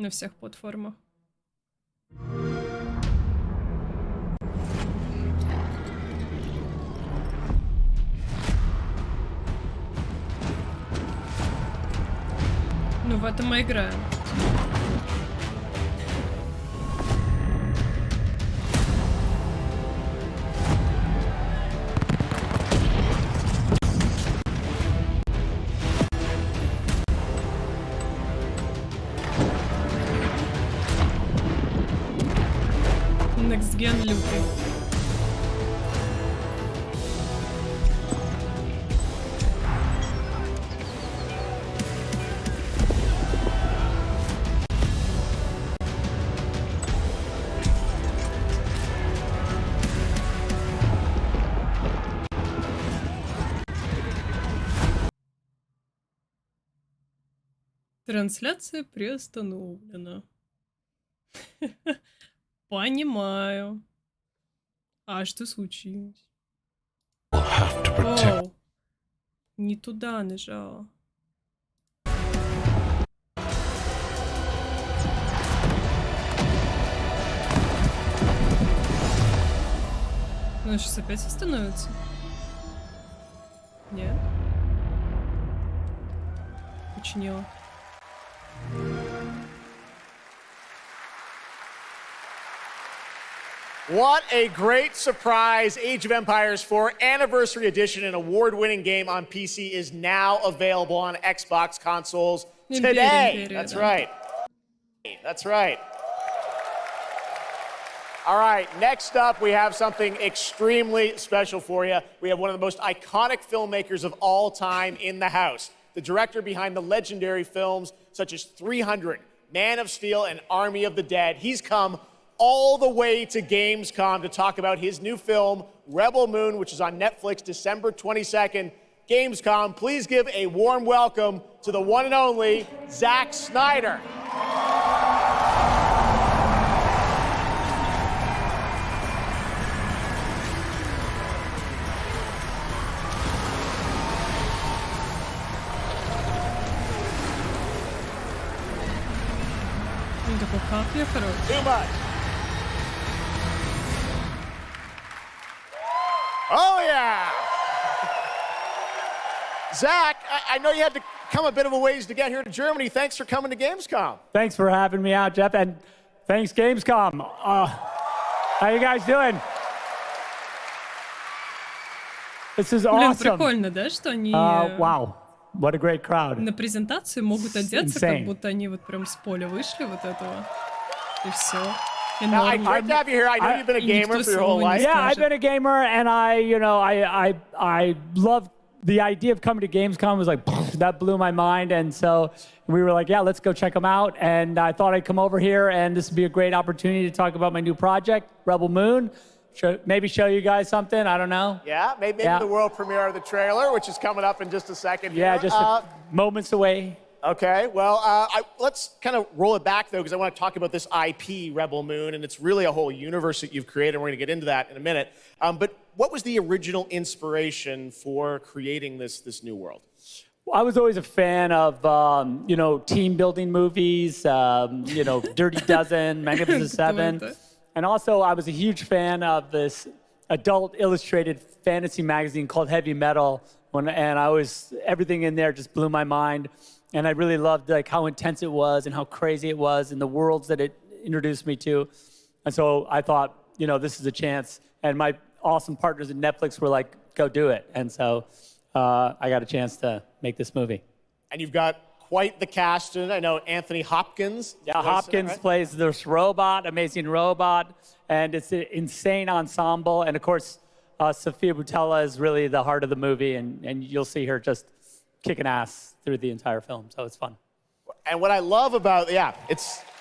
На всех платформах. Ну, в этом мы играем. Next Gen лютый. Трансляция приостановлена. Понимаю. А что случилось? Оу. Не туда нажала. Ну, сейчас опять остановится. Нет? Починила. What a great surprise. Age of Empires 4 Anniversary Edition, an award-winning game on PC, is now available on Xbox consoles today. That's right. That's right. All right, next up, we have something extremely special for you. We have one of the most iconic filmmakers of all time in the house. The director behind the legendary films such as 300, Man of Steel, and Army of the Dead. He's come all the way to Gamescom to talk about his new film, Rebel Moon, which is on Netflix December 22nd. Gamescom, please give a warm welcome to the one and only Zack Snyder. Too much. Oh, yeah. Zach, I know you had to come a bit of a ways to get here to Germany. Thanks for coming to Gamescom. Thanks for having me out, Jeff, and thanks, Gamescom. How you guys doing? This is awesome. Прикольно, да, что они wow, what a great crowd. На презентации могут одеться, как будто они вот прям с поля вышли вот этого. И все. Now, I'd like to have you here. I know you've been a gamer for your whole life. Yeah, I've been a gamer, and I love the idea of coming to Gamescom. Was like that blew my mind, and so we were like, yeah, let's go check them out. And I thought I'd come over here, and this would be a great opportunity to talk about my new project, Rebel Moon. Maybe show you guys something. I don't know. Yeah, maybe the world premiere of the trailer, which is coming up in just a second. Yeah, just moments away. Okay, well, let's kind of roll it back, though, because I want to talk about this IP, Rebel Moon, and it's really a whole universe that you've created. We're going to get into that in a minute. But what was the original inspiration for creating this new world? I was always a fan of, team building movies, Dirty Dozen, Magnificent Seven. And also, I was a huge fan of this adult illustrated fantasy magazine called Heavy Metal. And everything in there just blew my mind. And I really loved like how intense it was and how crazy it was and the worlds that it introduced me to. And so I thought, this is a chance. And my awesome partners at Netflix were like, go do it. And so I got a chance to make this movie. And you've got quite the cast in it. I know Anthony Hopkins. Yeah, Hopkins plays this robot, amazing robot. And it's an insane ensemble. And of course, Sofia Boutella is really the heart of the movie. And you'll see her just kicking ass through the entire film, so it's fun. And what I love about,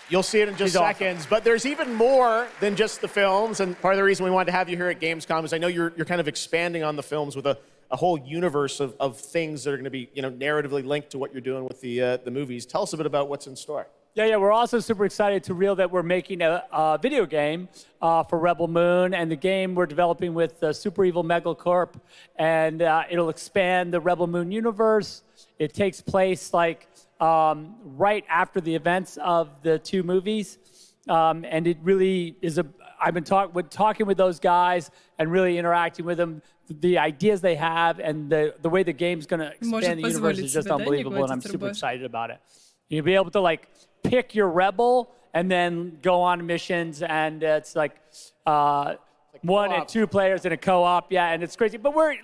you'll see it in just seconds, but there's even more than just the films, and part of the reason we wanted to have you here at Gamescom is I know you're kind of expanding on the films with a whole universe of things that are going to be, narratively linked to what you're doing with the movies. Tell us a bit about what's in store. Yeah, we're also super excited to reveal that we're making a video game for Rebel Moon, and the game we're developing with Super Evil Megacorp, and it'll expand the Rebel Moon universe. It takes place like right after the events of the two movies. And it really is I've been talking with those guys and really interacting with them. The ideas they have and the way the game's going to expand the universe is just unbelievable, and I'm super excited about it. You'll be able to like pick your rebel and then go on missions, and it's like one and two players in a co-op, yeah, and it's crazy. But we're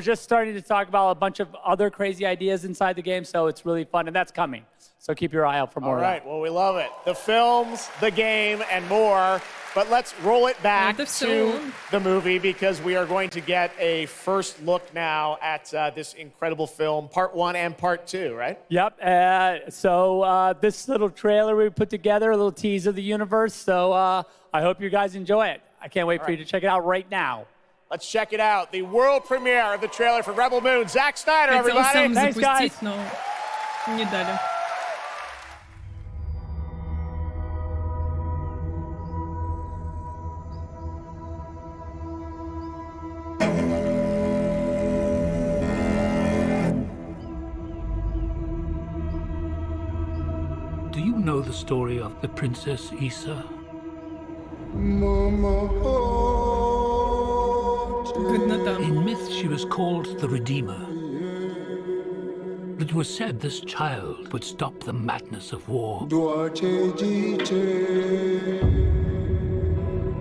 just starting to talk about a bunch of other crazy ideas inside the game, so it's really fun, and that's coming. So keep your eye out for more. All right, well, we love it. The films, the game, and more. But let's roll it back to the movie, because we are going to get a first look now at this incredible film, part 1 and part 2, right? Yep. So this little trailer we put together, a little tease of the universe. So I hope you guys enjoy it. I can't wait for you to check it out right now. Let's check it out. The world premiere of the trailer for Rebel Moon. Zack Snyder, everybody. Thanks, guys. Не дали. Do you know the story of the Princess Issa? In myth, she was called the Redeemer. It was said this child would stop the madness of war.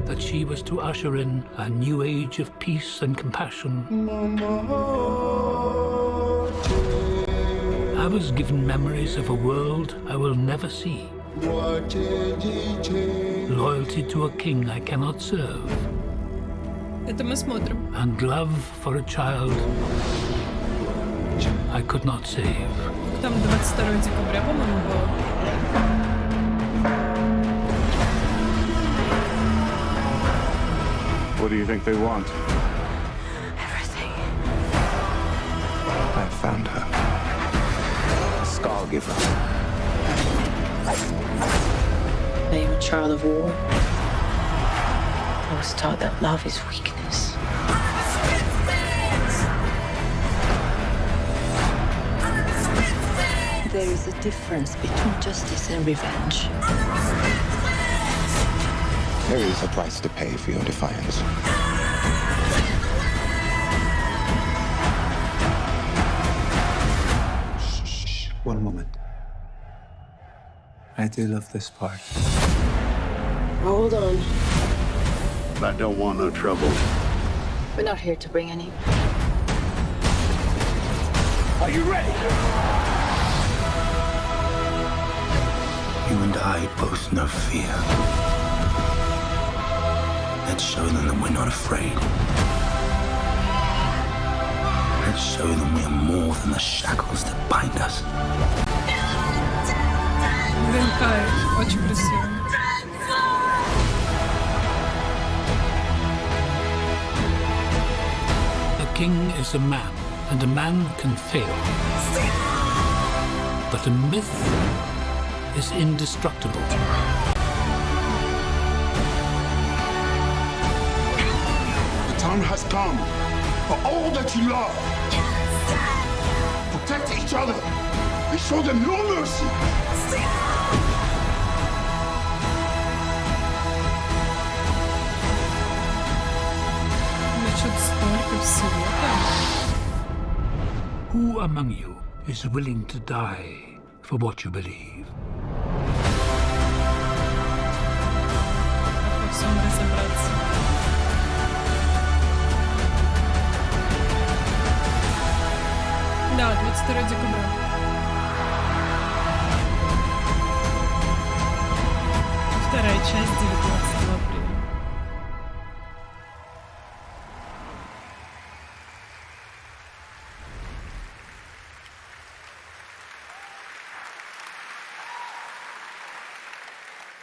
That she was to usher in a new age of peace and compassion. I was given memories of a world I will never see. Loyalty to a king I cannot serve. Это мы смотрим. And love for a child I could not save. Там 22 декабря, по-моему, было. What do you think they want? Everything. I found her. A Scar Giver. I am a child of war. I was taught that love is weakness. There is a difference between justice and revenge. There is a price to pay for your defiance. Shh. One moment. I do love this part. Hold on. I don't want no trouble. We're not here to bring any. Are you ready? You and I both know fear. Let's show them that we're not afraid. Let's show them we are more than the shackles that bind us. Блин, кайф. Очень красиво. A king is a man, and a man can fail. But a myth is indestructible. The time has come for all that you love. Protect each other and show them no mercy. Who among you is willing to die for what you believe? Во всем разобраться. Да, 22 декабря. Вторая часть 19 апреля.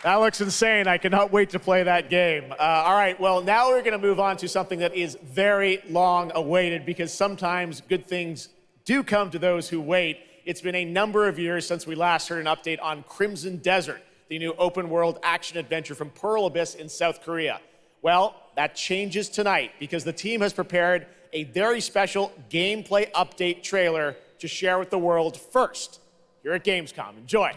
That looks insane. I cannot wait to play that game. All right, well, now we're going to move on to something that is very long awaited, because sometimes good things do come to those who wait. It's been a number of years since we last heard an update on Crimson Desert, the new open-world action-adventure from Pearl Abyss in South Korea. Well, that changes tonight, because the team has prepared a very special gameplay update trailer to share with the world first. here at Gamescom. Enjoy.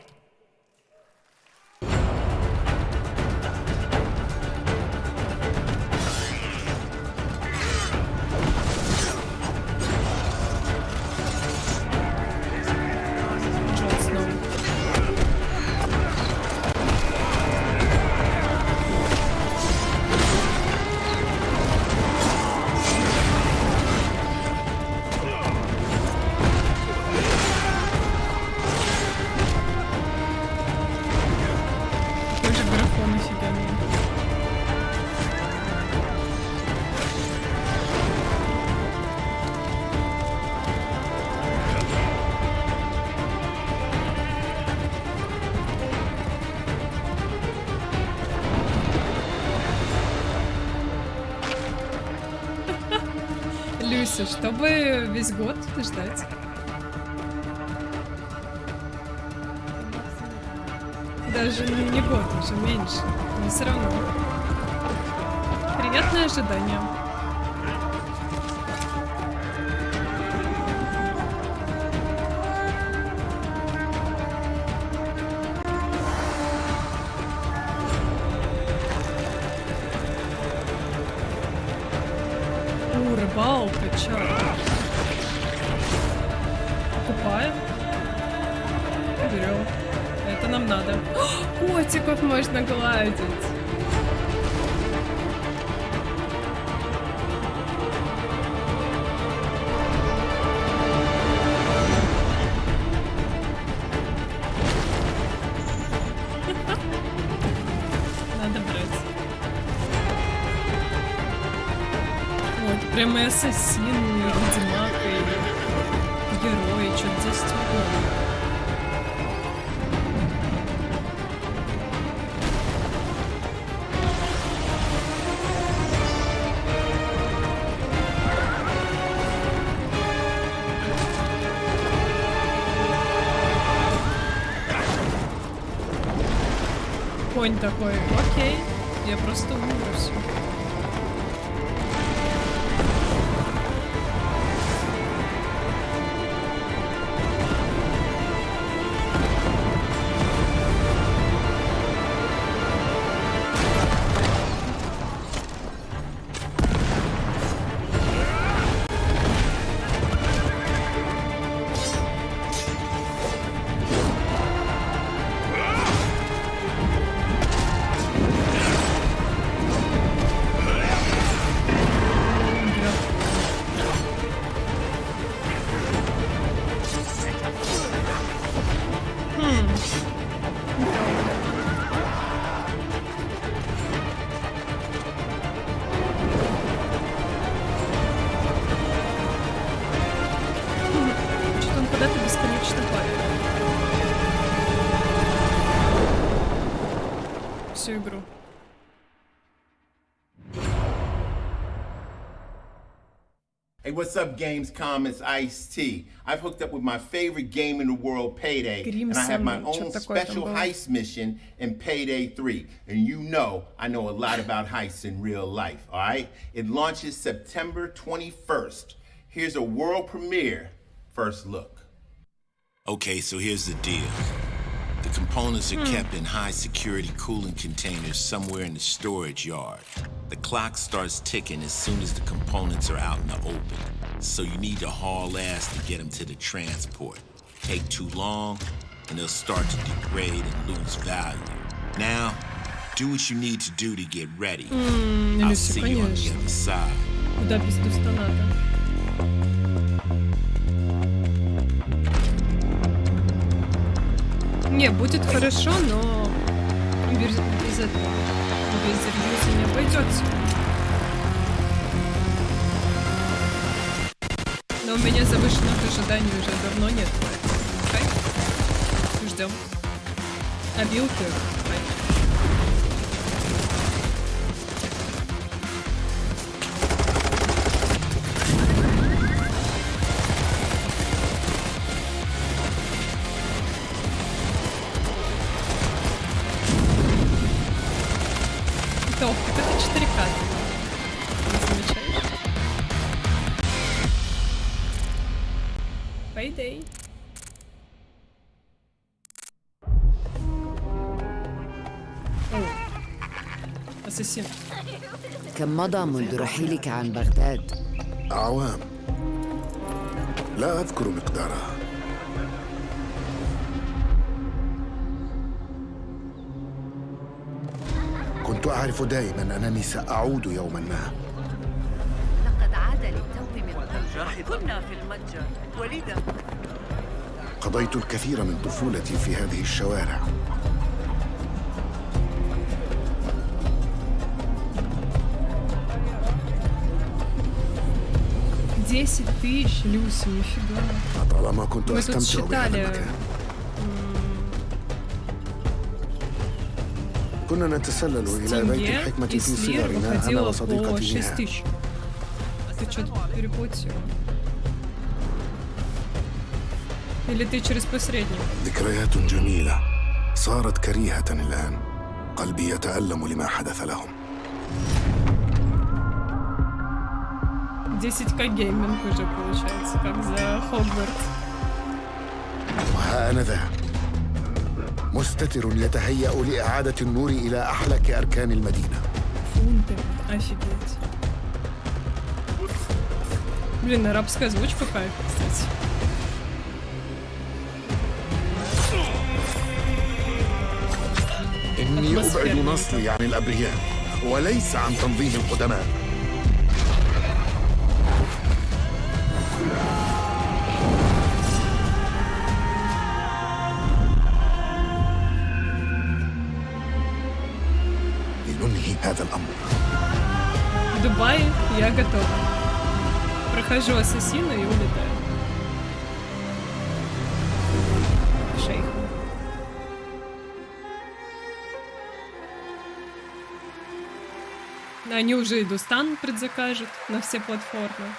Люся, чтобы весь год ждать. Даже не год, уже меньше. Но все равно. Приятное ожидание. Рыбалка, чё? Покупаем? Берем. Это нам надо. О, котиков можно гладить. Надо брать. Вот, прямо и ассасин, и ведьмак, и герой, что-то 10 угодно. Конь такой, окей, я просто умрусь. Всю игру. Hey, what's up, Gamescom? It's Ice-T. I've hooked up with my favorite game in the world, Payday, and I have my own special heist mission in Payday 3. And you know I know a lot about heists in real life, all right? It launches September 21st. Here's a world premiere first look. Okay, so here's the deal. The components are kept in high-security cooling containers somewhere in the storage yard. The clock starts ticking as soon as the components are out in the open, so you need to haul ass to get them to the transport. Take too long, and they'll start to degrade and lose value. Now, do what you need to do to get ready. I'll see you on the other side. Куда без достаната? Не, будет хорошо, но без этого, без ревьюза не обойдется. Но у меня завышенных ожиданий уже давно нет. Окей? Ждем. А билды? Ох, это 4К. Не замечаешь? Payday. Ассасин. كم مضى منذ رحيلك عن بغداد؟ أعوام لا أذكر مقدارها. كنت أعرف دائما أنني سأعود يوما ما. لقد عاد للتو من قبل. كنا في المتجر وليدا. قضيت الكثير من طفولتي في هذه الشوارع. Десять тысяч, Люся, нифига. طالما كنت أستمتع بهذا المكان. كنا نتسلل إلى بيت الحكمة في صغرنا أنا وصديقتي نهى. Ты что-то перепутал. Или ты через посредника? ذكريات جميلة صارت كريهة الآن. قلبي يتألم لما حدث لهم. 10К гейминг уже получается, как за Хогвартс. وها أنا ذا مستتر يتهيأ لإعادة النور إلى أحلك أركان المدينة. Фунты, офигеть. Блин, арабская озвучка кайф, кстати. إني أبعد نصلي عن الأبرياء وليس عن تنظيم القدماء. لننهي هذا الأمر. В Дубае я готова. Прохожу ассасина и улетаю. Шейх. Они уже и Дустан предзакажут на все платформы.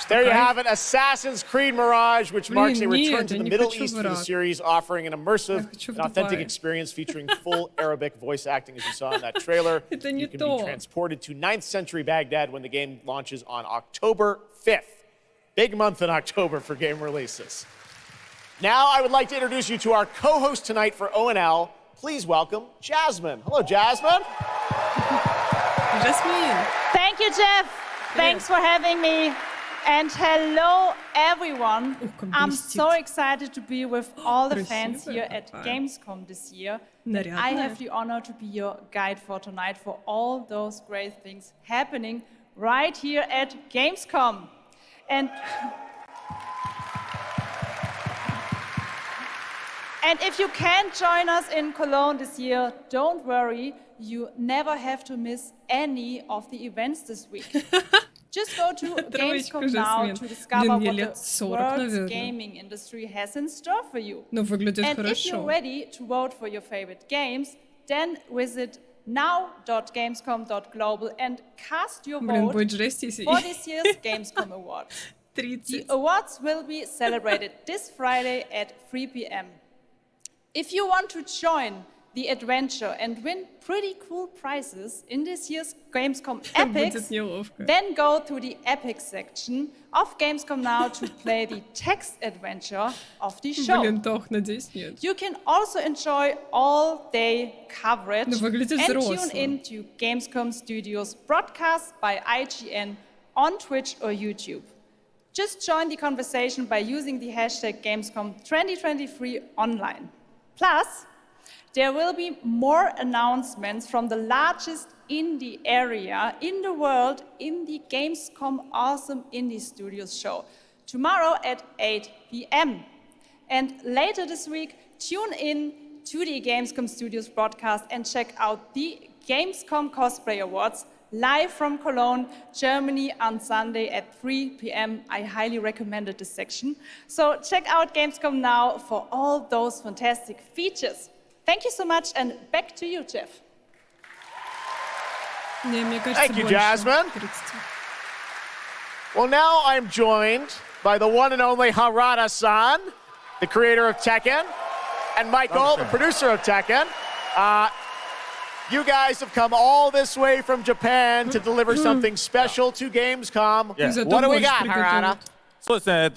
There you have it, Assassin's Creed Mirage, which marks a return to the Middle East for the series, offering an immersive and authentic experience featuring full Arabic voice acting, as you saw in that trailer. You can be transported to 9th century Baghdad when the game launches on October 5th. Big month in October for game releases. Now I would like to introduce you to our co-host tonight for ONL. Please welcome Jasmine. Hello, Jasmine. Jasmine. Thank you, Jeff. Thanks for having me. And hello, everyone. I'm so excited to be with all the fans here at Gamescom this year. I have the honor to be your guide for tonight for all those great things happening right here at Gamescom. And if you can't join us in Cologne this year, don't worry. You never have to miss any of the events this week. Just go to Gamescom now to discover what the world's gaming industry has in store for you. And if you're ready to vote for your favorite games, then visit now.gamescom.global and cast your vote for this year's Gamescom Awards. The awards will be celebrated this Friday at 3 p.m. If you want to join the adventure and win pretty cool prizes in this year's Gamescom Epics, then go to the Epic section of Gamescom now to play the text adventure of the show. You can also enjoy all-day coverage and tune in to Gamescom Studios broadcasts by IGN on Twitch or YouTube. Just join the conversation by using the hashtag Gamescom2023 online. Plus, there will be more announcements from the largest indie area in the world in the Gamescom Awesome Indie Studios show tomorrow at 8 p.m. And later this week, tune in to the Gamescom Studios broadcast and check out the Gamescom Cosplay Awards live from Cologne, Germany on Sunday at 3 p.m. I highly recommended this section. So check out Gamescom now for all those fantastic features. Thank you so much, and back to you, Jeff. Thank you, Jasmine. Well, now I'm joined by the one and only Harada-san, the creator of Tekken, and Michael, the producer of Tekken. You guys have come all this way from Japan to deliver something special to Gamescom. What do we got, Harada? そうですね、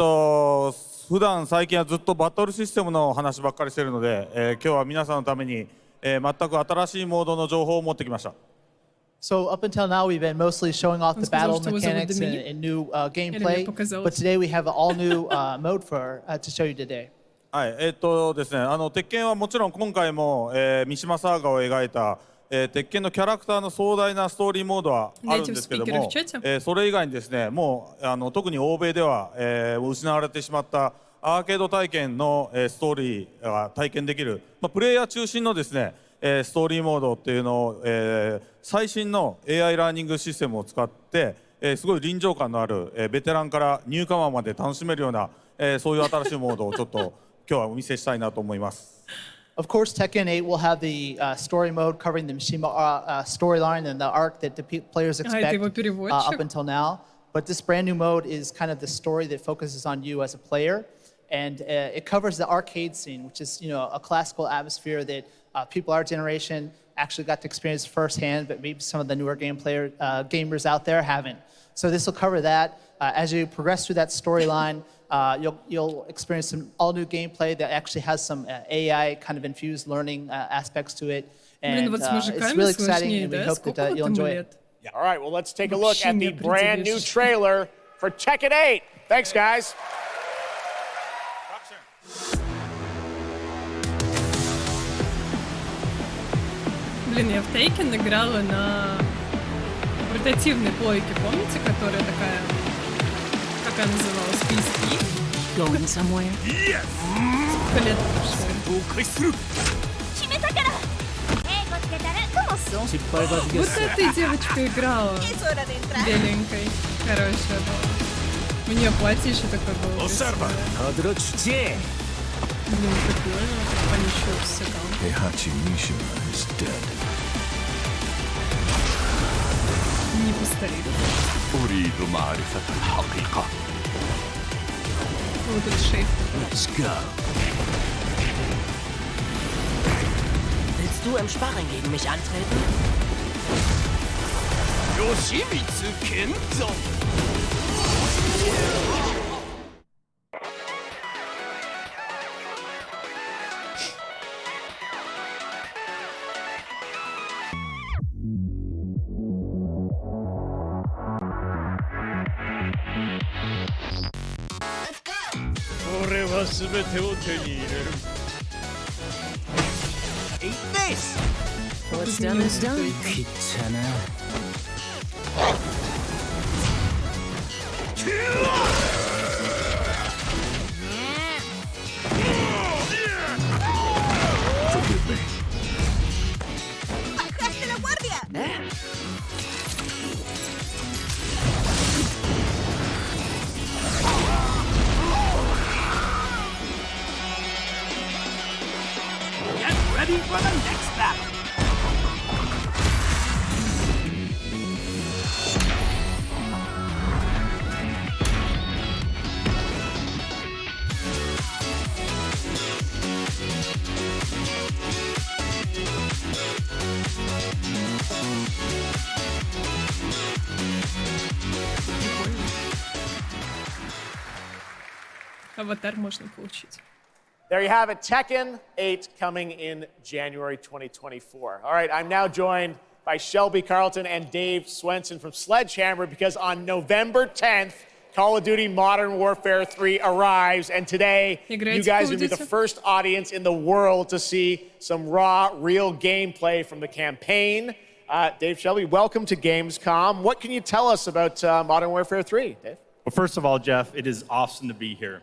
普段最近はずっとバトルシステムの話ばっかりしてるので、今日は皆さんのために、全く新しいモードの情報を持ってきました。So up until now, we've been mostly showing off the battle mechanics and new gameplay. But today we have an all-new mode to show you today. はい、ですね、鉄拳はもちろん今回も、三島サーガを描いた、鉄拳のキャラクターの壮大なストーリーモードはあるんですけども、それ以外にですね、もう特に欧米では、失われてしまったアーケード体験の、ストーリーが体験できる、プレイヤー中心のですね、ストーリーモードっていうのを、最新の AI ラーニングシステムを使って、すごい臨場感のある、ベテランからニューカマーまで楽しめるような、そういう新しいモードをちょっと今日はお見せしたいなと思います。Of course, Tekken 8 will have the story mode covering the Mishima storyline and the arc that the players expect up until now. But this brand new mode is kind of the story that focuses on you as a player. And it covers the arcade scene, which is, a classical atmosphere that people our generation actually got to experience firsthand, but maybe some of the newer gamers out there haven't. So this will cover that. As you progress through that storyline, you'll experience some all-new gameplay that actually has some AI kind of infused learning aspects to it. And it's really exciting, and we hope that you'll enjoy it. Yeah. All right, well, let's take a look at the brand new trailer for Tekken 8. Thanks, guys. Блин, я в Taken играла на портативной плойке, помните, которая такая, как она называлась, PSP? Going somewhere? Yes! Сколько лет прошло? Вот этой девочкой играла. Беленькой. Хорошая была. У нее платье еще такое было. Блин, прикольно. Они еще все там. Не постарели. Вот этот шейф. Let's go. Willst du im Sparring gegen mich antreten? Yoshimitsu Kento. Eat this! What's done is done. Forgive me. ¡Bajaste la guardia! Get ready for the next battle! Аватар можно получить. There you have it, Tekken 8 coming in January 2024. All right, I'm now joined by Shelby Carlton and Dave Swenson from Sledgehammer because on November 10th, Call of Duty Modern Warfare 3 arrives, and today you guys will be the first audience in the world to see some raw, real gameplay from the campaign. Dave, Shelby, welcome to Gamescom. What can you tell us about Modern Warfare 3, Dave? Well, first of all, Jeff, it is awesome to be here.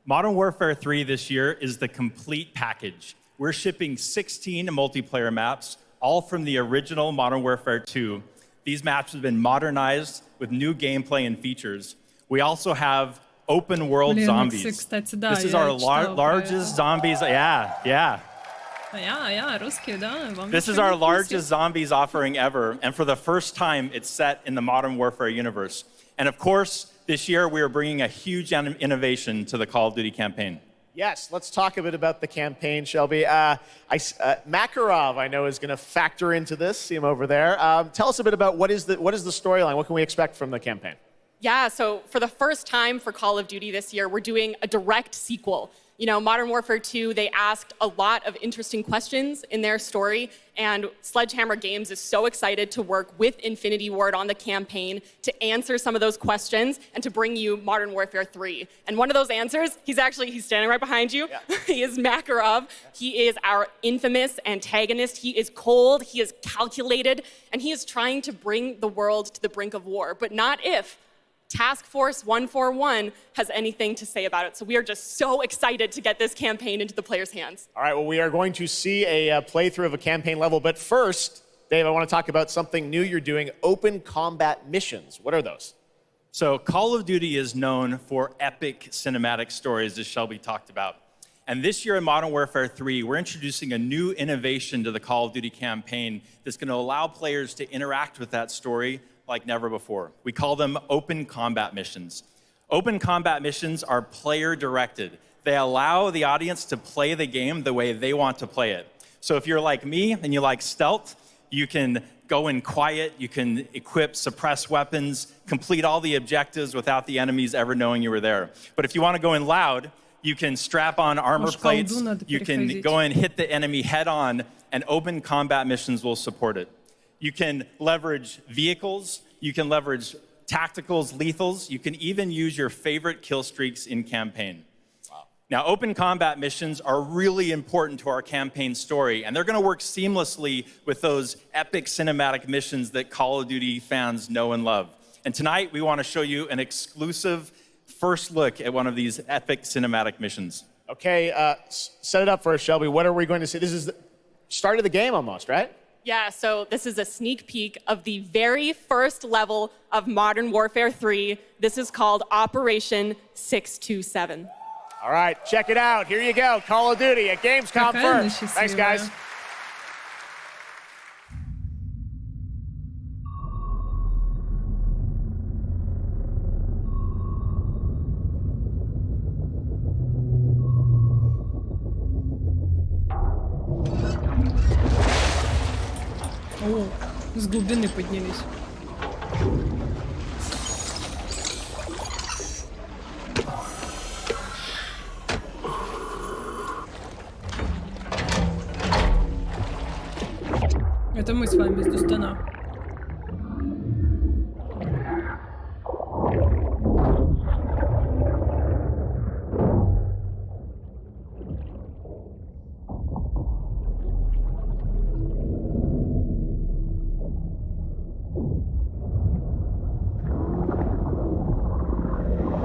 Modern Warfare 3 this year is the complete package. We're shipping 16 multiplayer maps, all from the original Modern Warfare 2. These maps have been modernized with new gameplay and features. We also have open world zombies. This is our largest zombies. Yeah. This is our largest zombies offering ever. And for the first time, it's set in the Modern Warfare universe. And of course, this year, we are bringing a huge innovation to the Call of Duty campaign. Yes, let's talk a bit about the campaign, Shelby. Makarov, I know, is going to factor into this. See him over there. Tell us a bit about what is the storyline. What can we expect from the campaign? Yeah, so for the first time for Call of Duty this year, we're doing a direct sequel. You know, Modern Warfare 2, they asked a lot of interesting questions in their story, and Sledgehammer Games is so excited to work with Infinity Ward on the campaign to answer some of those questions and to bring you Modern Warfare 3. And one of those answers, he's standing right behind you. Yeah. He is Makarov. He is our infamous antagonist. He is cold, he is calculated, and he is trying to bring the world to the brink of war, but not if Task Force 141 has anything to say about it. So we are just so excited to get this campaign into the players' hands. All right, well, we are going to see a playthrough of a campaign level. But first, Dave, I want to talk about something new you're doing, open combat missions. What are those? So Call of Duty is known for epic cinematic stories, as Shelby talked about. And this year in Modern Warfare 3, we're introducing a new innovation to the Call of Duty campaign that's going to allow players to interact with that story like never before. We call them open combat missions. Open combat missions are player-directed. They allow the audience to play the game the way they want to play it. So if you're like me and you like stealth, you can go in quiet, you can equip, suppress weapons, complete all the objectives without the enemies ever knowing you were there. But if you want to go in loud, you can strap on armor plates, you can go in, hit the enemy head on, and open combat missions will support it. You can leverage vehicles, you can leverage tacticals, lethals, you can even use your favorite kill streaks in campaign. Wow. Now, open combat missions are really important to our campaign story, and they're gonna work seamlessly with those epic cinematic missions that Call of Duty fans know and love. And tonight, we wanna show you an exclusive first look at one of these epic cinematic missions. Okay, set it up for us, Shelby. What are we going to see? This is the start of the game almost, right? Yeah, so this is a sneak peek of the very first level of Modern Warfare 3. This is called Operation 627. All right, check it out. Here you go, Call of Duty at Gamescom first. Thanks, guys. О, с глубины поднялись. Это мы с вами без Дустана.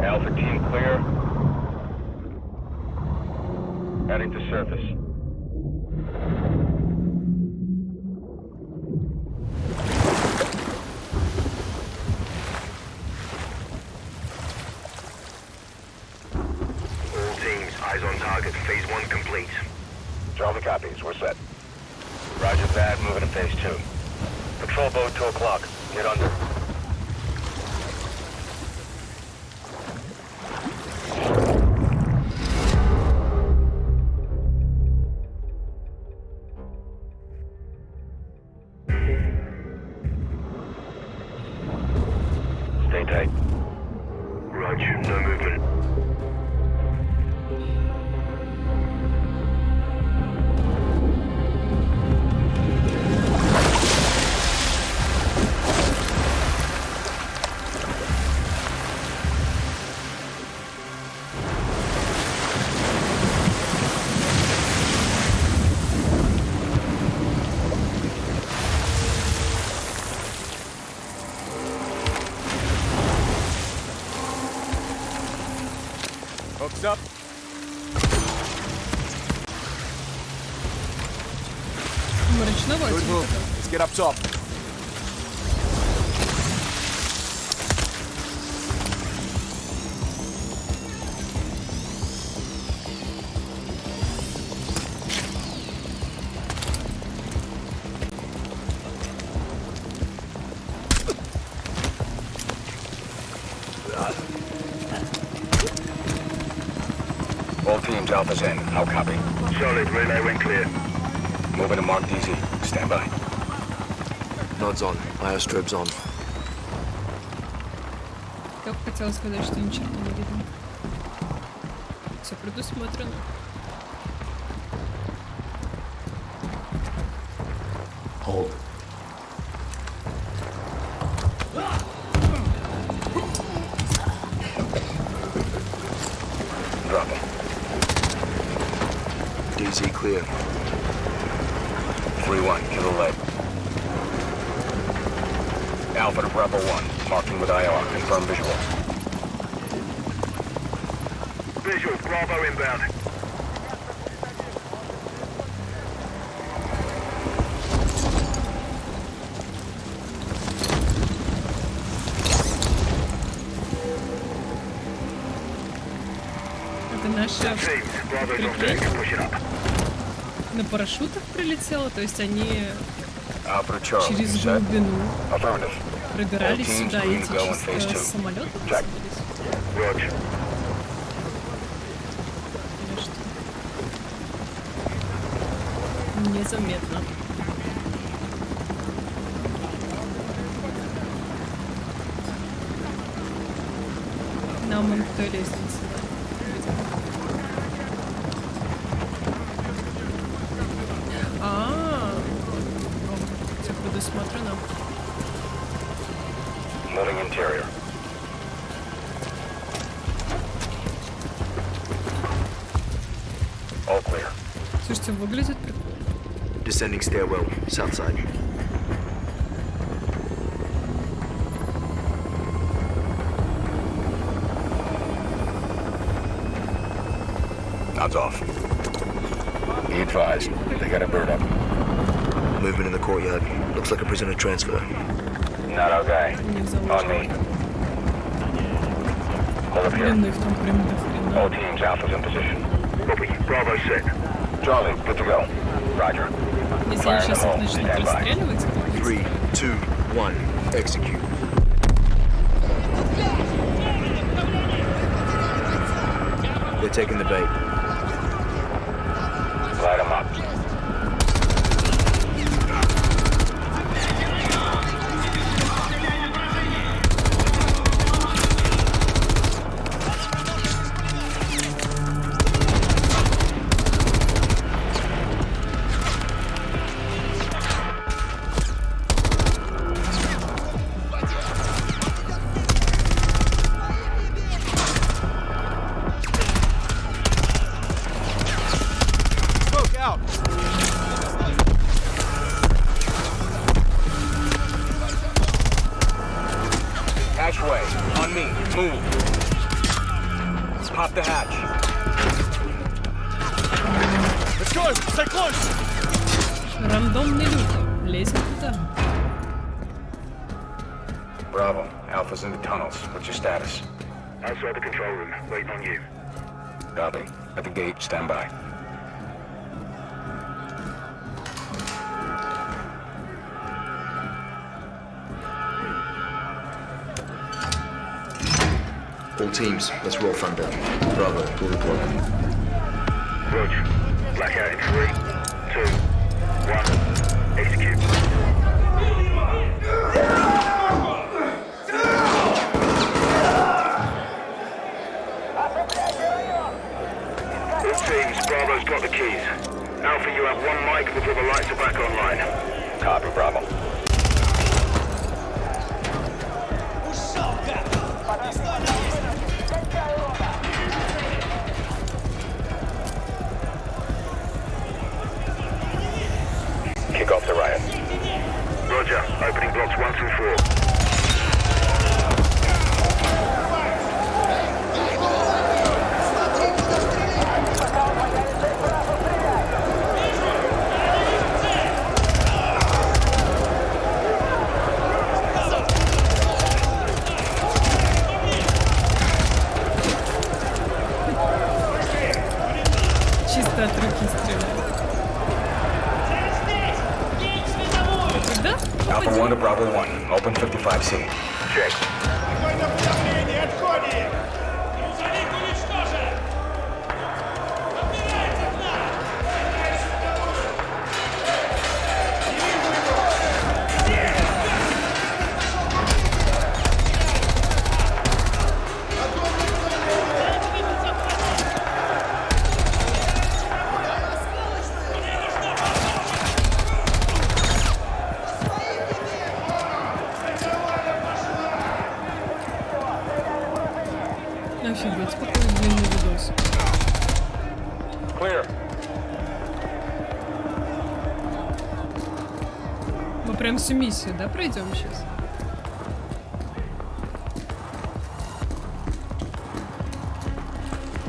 Alpha team clear. Heading to surface. All teams, eyes on target. Phase 1 complete. Charlie copies. We're set. Roger that. Moving to phase 2. Patrol boat 2 o'clock. Get under. Stay tight. Roger. No movement. Hooks up. Мрачновато. Good move. Let's get up top. All teams, Alpha's in. How copy? Solid. Relay went clear. Moving to Mark DZ. Stand by. Nods on. Airstrip's on. Я бы хотела сказать, что ничего не видно. Все предусмотрено. Hold. Drop him. DZ clear. 3-1, kill the leg. Alpha to Bravo 1, marking with IR, confirm visual. Visual, Bravo inbound. Это наше прикрытие. На парашютах прилетело, то есть они через глубину пробирались сюда и чисто с самолета высадились. Незаметно. Нам он к той лестнице. Все предусмотрено. Moving interior. All clear. Слушайте, выглядит прикольно. Descending stairwell, south side. Odds off. Be advised, they got a bird up. Movement in the courtyard. Looks like a prisoner transfer. Not our guy. On me. Hold up here. All teams, Alpha's in position. Copy. Bravo set. Charlie, good to go. Roger. Если они сейчас их начнут расстреливать, 3, 2, 1, execute. They're taking the bait. Light them up. Hatchway, on me, move. Pop the hatch. Let's go, stay close. Рандомный люк. Лезь туда. Bravo, Alpha's in the tunnels. What's your status? Outside the control room, waiting on you. Copy. At the gate, stand by. All teams, let's roll front down. Bravo, pull the plug. Roger. Blackout in 3, 2, 1. Execute. All teams, Bravo's got the keys. Alpha, you have one mic before the lights are back online. Copy, Bravo. Kick off the riot. Roger. Opening blocks 1 through 4. Чисто от руки стреляю. Alpha 1 to Bravo 1. Open 55C. Check. Clear. Мы прям всю миссию, да, пройдем сейчас?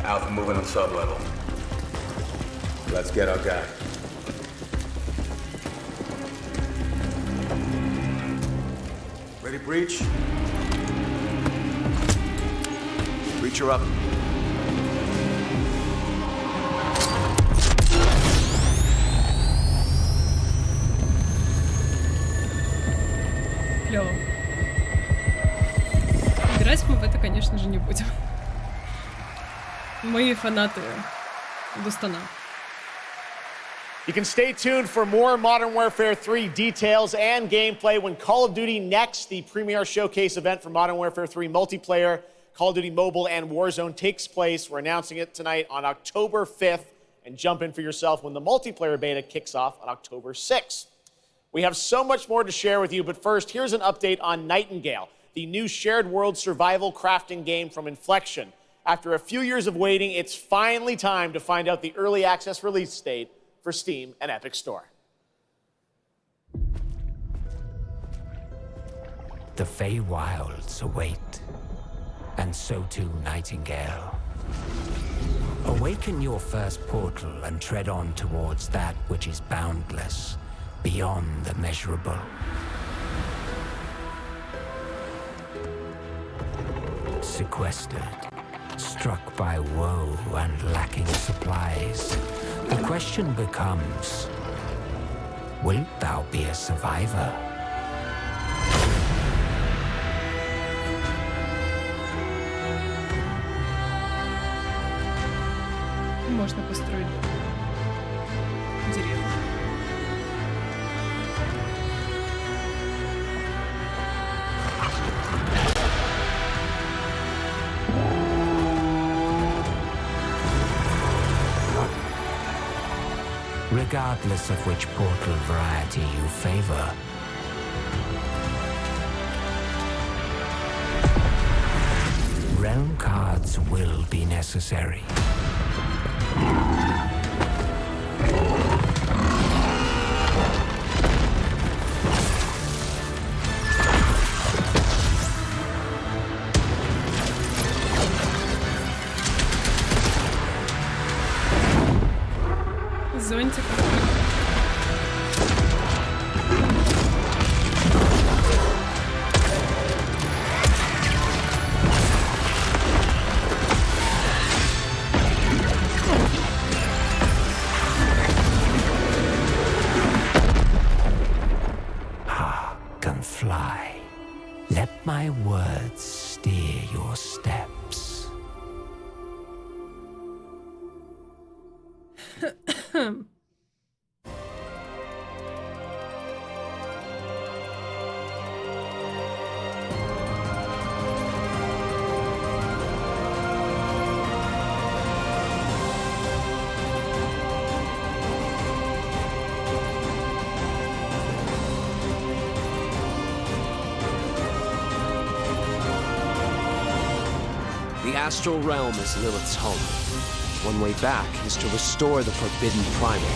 Alpha moving on sub-level. Let's get our guy. Ready, breach? Breacher up. Клево. Играть мы в это, конечно же, не будем. Мы фанаты Дустана. You can stay tuned for more Modern Warfare 3 details and gameplay when Call of Duty Next, the premier showcase event for Modern Warfare 3 multiplayer, Call of Duty Mobile, and Warzone takes place. We're announcing it tonight on October 5th, and jump in for yourself when the multiplayer beta kicks off on October 6th. We have so much more to share with you, but first, here's an update on Nightingale, the new shared world survival crafting game from Inflection. After a few years of waiting, it's finally time to find out the early access release date for Steam and Epic Store. The Feywilds await, and so too Nightingale. Awaken your first portal and tread on towards that which is boundless, beyond the measurable. Sequestered, struck by woe and lacking supplies, the question becomes, wilt thou be a survivor? Можно построить деревню. Regardless of which portal variety you favor, realm cards will be necessary. Зонтик. Can fly. Let my words steer your steps. The astral realm is Lilith's home. One way back is to restore the forbidden primal.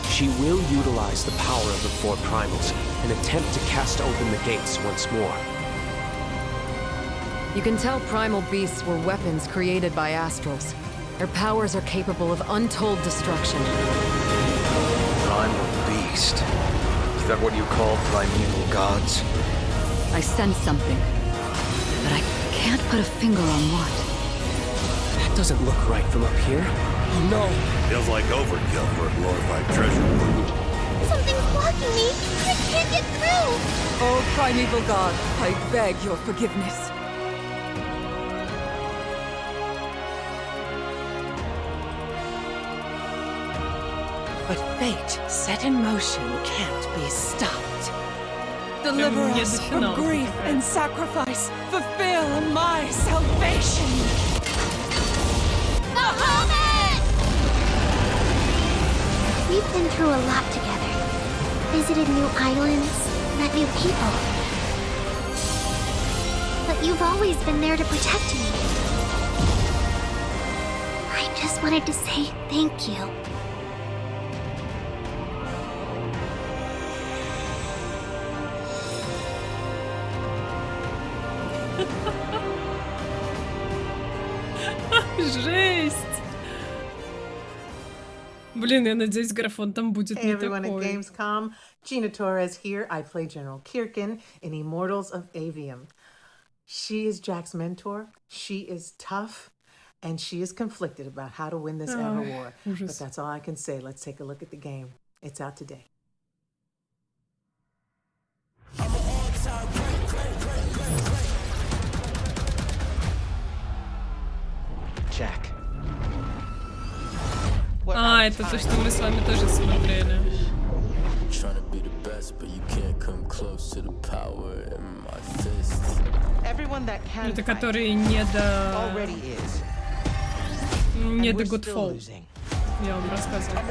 She will utilize the power of the four primals and attempt to cast open the gates once more. You can tell primal beasts were weapons created by astrals. Their powers are capable of untold destruction. Primal beast? Is that what you call primeval gods? I sense something, but I can't put a finger on what. That doesn't look right from up here. Oh no! Feels like overkill for a glorified treasure. Something's blocking me! I can't get through! Oh, primeval god, I beg your forgiveness. But fate set in motion can't be stopped. Deliver us from grief and sacrifice. Fulfill my salvation. Bahamut! We've been through a lot together. Visited new islands, met new people. But you've always been there to protect me. I just wanted to say thank you. Жесть! Блин, я надеюсь, графон там будет не такой. Hey everyone at Gamescom, Gina Torres here. I play General Kirkin in Immortals of Avium. She is Jack's mentor. She is tough, and she is conflicted about how to win this ever war. But that's all I can say. Let's take a look at the game. It's out today. Jack. Это то, что мы с вами тоже смотрели. Это который не до Godfall. Я вам рассказывала.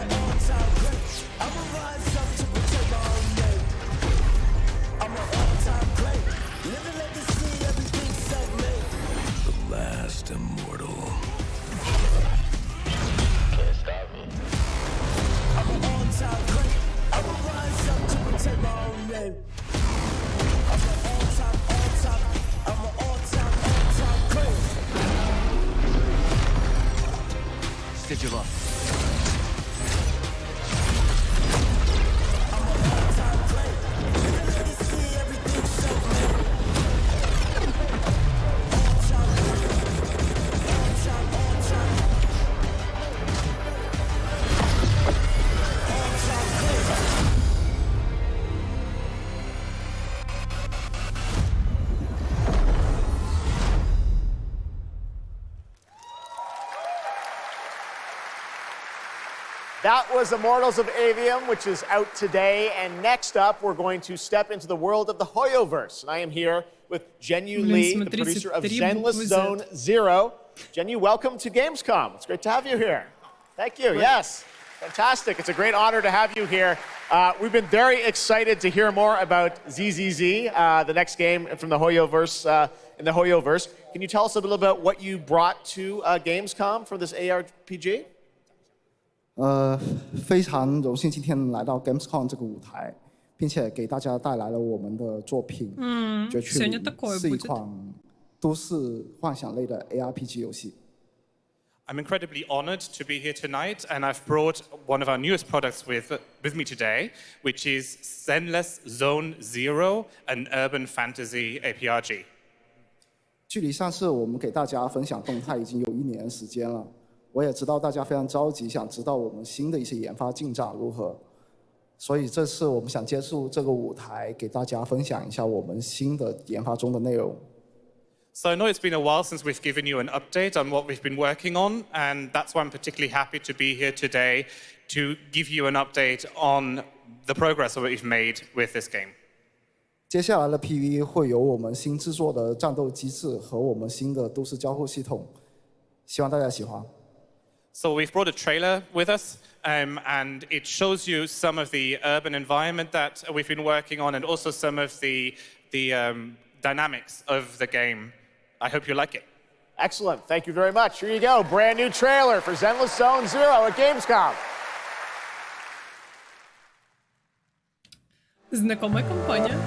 Last immortal. Can't stop me. I'm an all-time great. I will rise up to protect my own name. I'm an all-time great. Stitch him up. I'm an all-time great. Let me see everything self-made. That was Immortals of Avium, which is out today. And next up, we're going to step into the world of the Hoyoverse. And I am here with Jenyu Lee, the producer of Zenless Zone Zero. Jenyu, welcome to Gamescom. It's great to have you here. Thank you. Yes, fantastic. It's a great honor to have you here. We've been very excited to hear more about ZZZ, the next game from the Hoyoverse, in the Hoyoverse. Can you tell us a little about what you brought to Gamescom for this ARPG? 非常荣幸今天来到 Gamescom 这个舞台，并且给大家带来了我们的作品《绝区零》，是一款都市幻想类的 ARPG 游戏。I'm incredibly honored to be here tonight, and I've brought one of our newest products with me today, which is Zenless Zone Zero, an urban fantasy ARPG. 距离上次我们给大家分享动态已经有1年的时间了。 我也知道大家非常着急，想知道我们新的一些研发进展如何，所以这次我们想借助这个舞台，给大家分享一下我们新的研发中的内容。So I know it's been a while since we've given you an update on what we've been working on, and that's why I'm particularly happy to be here today to give you an update on the progress that we've made with this game. 接下来的 PV 会有我们新制作的战斗机制和我们新的都市交互系统，希望大家喜欢。 So we've brought a trailer with us, and it shows you some of the urban environment that we've been working on, and also some of the dynamics of the game. I hope you like it. Excellent. Thank you very much. Here you go. Brand new trailer for Zenless Zone Zero at Gamescom. Знакомая компания.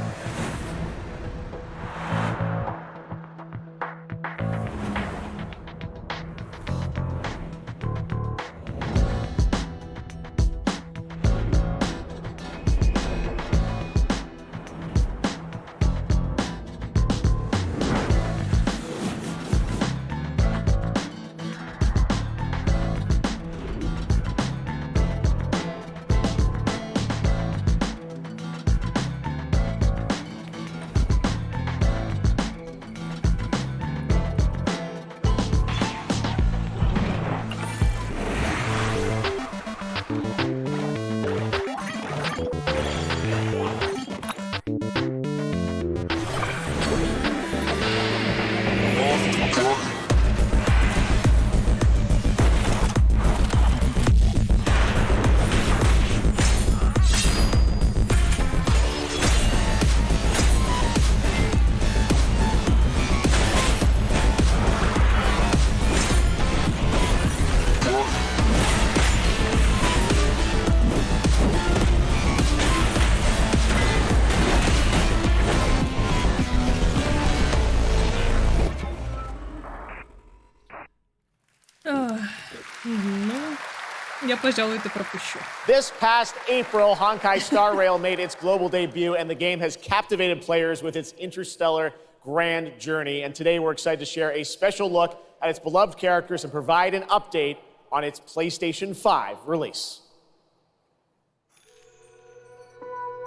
Я, пожалуй, это пропущу. This past April, Honkai Star Rail made its global debut, and the game has captivated players with its interstellar grand journey. And today we're excited to share a special look at its beloved characters and provide an update on its PlayStation 5 release.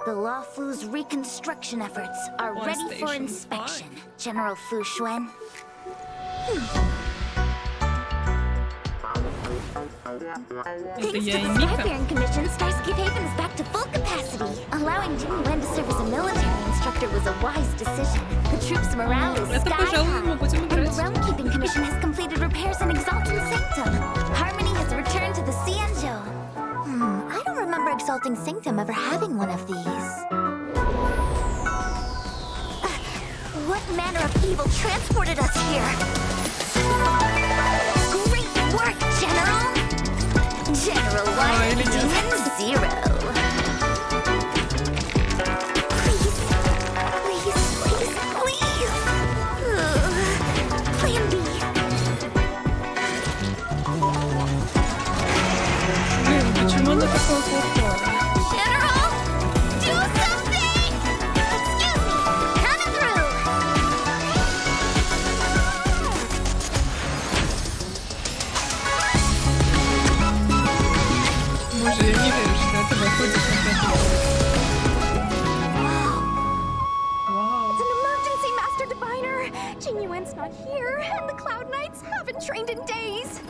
The Law Fu's reconstruction efforts are ready for inspection, General Fu Xuan. Thanks to the Skyfaring Commission, Starscape Haven is back to full capacity. Allowing Jing Wen to serve as a military instructor was a wise decision. The troops' morale is sky high, and the Realm-Keeping Commission has completed repairs in Exalting Sanctum. Harmony has returned to the Xianzhou. I don't remember Exalting Sanctum ever having one of these. What manner of evil transported us here? Great work, General! General 1, Demon 0. Please, please, please, please! Plan B. Блин, почему она такая плохая? General, do something! Excuse me, coming through! Боже, я не верю, что это выходит на 5 минут. It's an emergency, Master Diviner! Jing Yuan's not here, and the Cloud Knights haven't trained in days.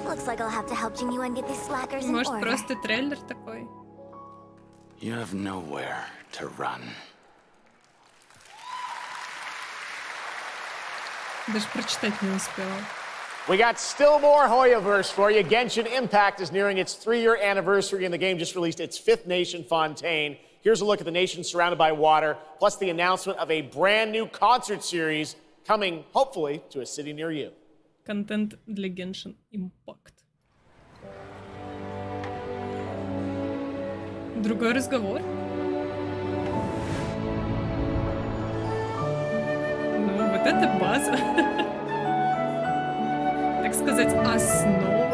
Looks like I'll have to help Jing Yuan get these slackers in Может, order. просто трейлер такой? You have nowhere to run. Даже прочитать не успела. We got still more Hoyoverse for you. Genshin Impact is nearing its 3-year anniversary, and the game just released its 5th nation, Fontaine. Here's a look at the nation surrounded by water, plus the announcement of a brand new concert series coming, hopefully, to a city near you. Контент для Genshin Impact. Другой разговор. Ну, вот это база. Так сказать, основа.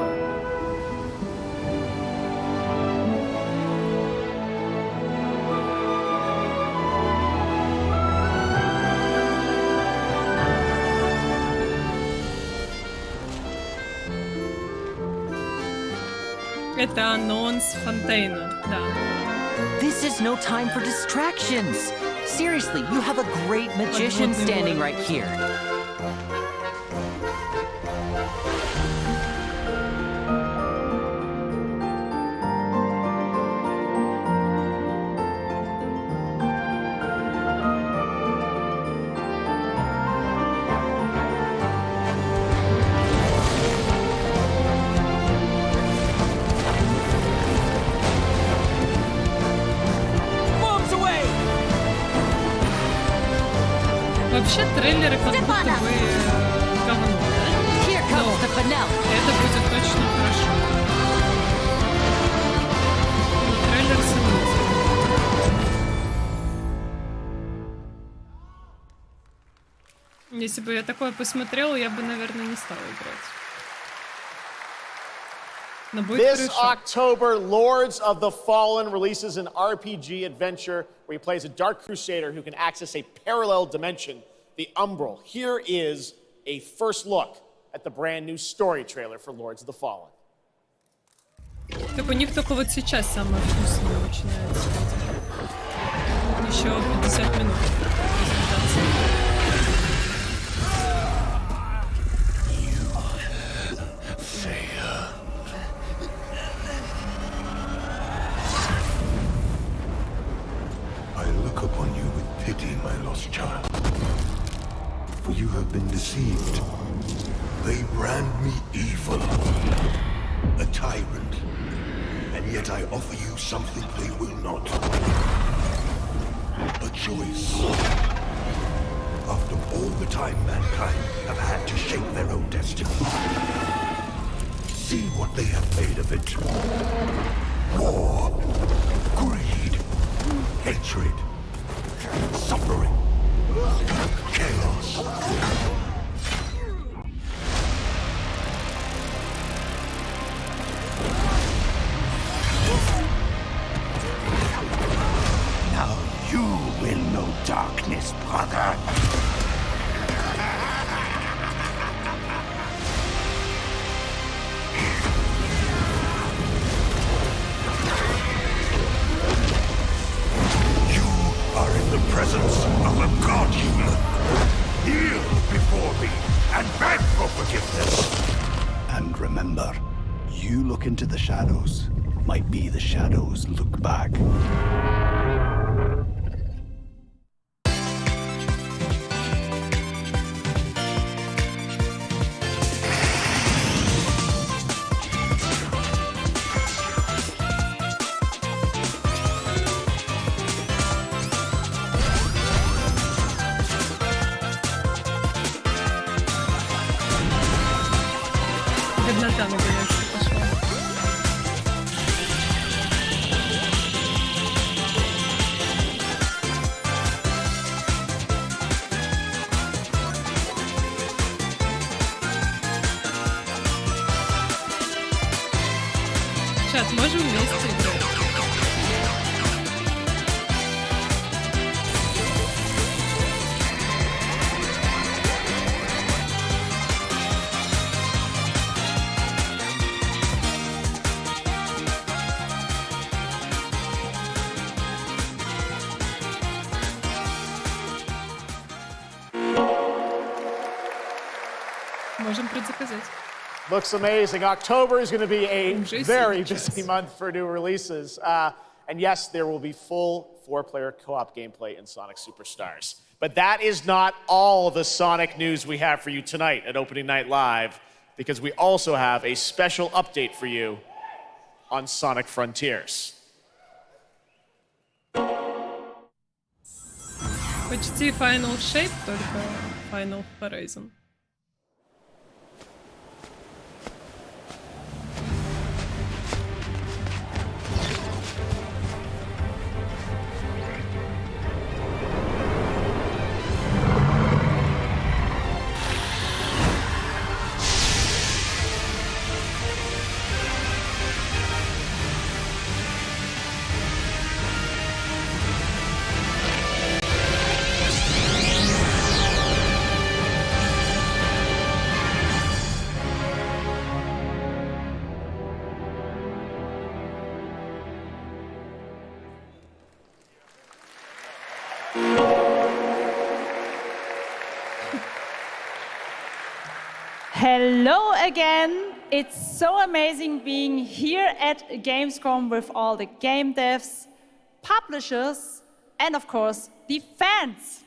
Это анонс Фонтейна, да. This is no time for distractions. Seriously, you have a great magician standing right here. Вообще трейлеры как будто бы говно, да? Но это будет точно хорошо. Трейлер сомнительный. Если бы я такое посмотрела, я бы, наверное, не стала играть. Но будет This хорошо. October, Lords of the Fallen releases an RPG adventure where he plays a Dark Crusader who can access a parallel dimension, the Umbral. Here is a first look at the brand new story trailer for Lords of the Fallen. Так у них только вот сейчас самое вкусное начинается. Еще 50 минут презентации. I look upon you with pity, my lost child. For you have been deceived. They brand me evil, a tyrant, and yet I offer you something they will not. A choice. After all the time mankind have had to shape their own destiny. See what they have made of it. War, greed, hatred, suffering, chaos. look into the shadows might be the shadows look back. Годнота наконец-то пошла. Чат, можем вместе играть? Можем предзаказать. Looks amazing. October is going to be a very busy month for new releases. And yes, there will be full 4-player co-op gameplay in Sonic Superstars. But that is not all the Sonic news we have for you tonight at Opening Night Live, because we also have a special update for you on Sonic Frontiers. Почти Final Shape, только Final Horizon. Hello again. It's so amazing being here at Gamescom with all the game devs, publishers, and of course, the fans.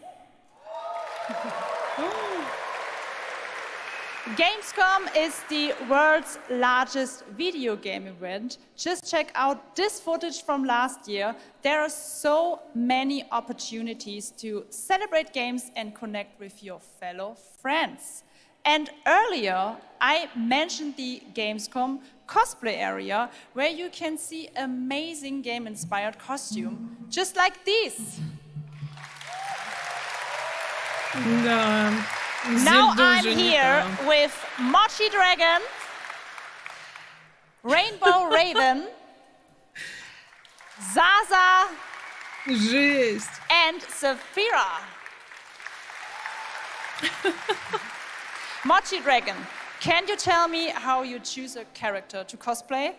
Gamescom is the world's largest video game event. Just check out this footage from last year. There are so many opportunities to celebrate games and connect with your fellow friends. And earlier, I mentioned the Gamescom cosplay area, where you can see amazing game-inspired costume, just like this. Now I'm here with Mochi Dragon, Rainbow Raven, Zaza, and Saphira. Mochi Dragon, can you tell me how you choose a character to cosplay?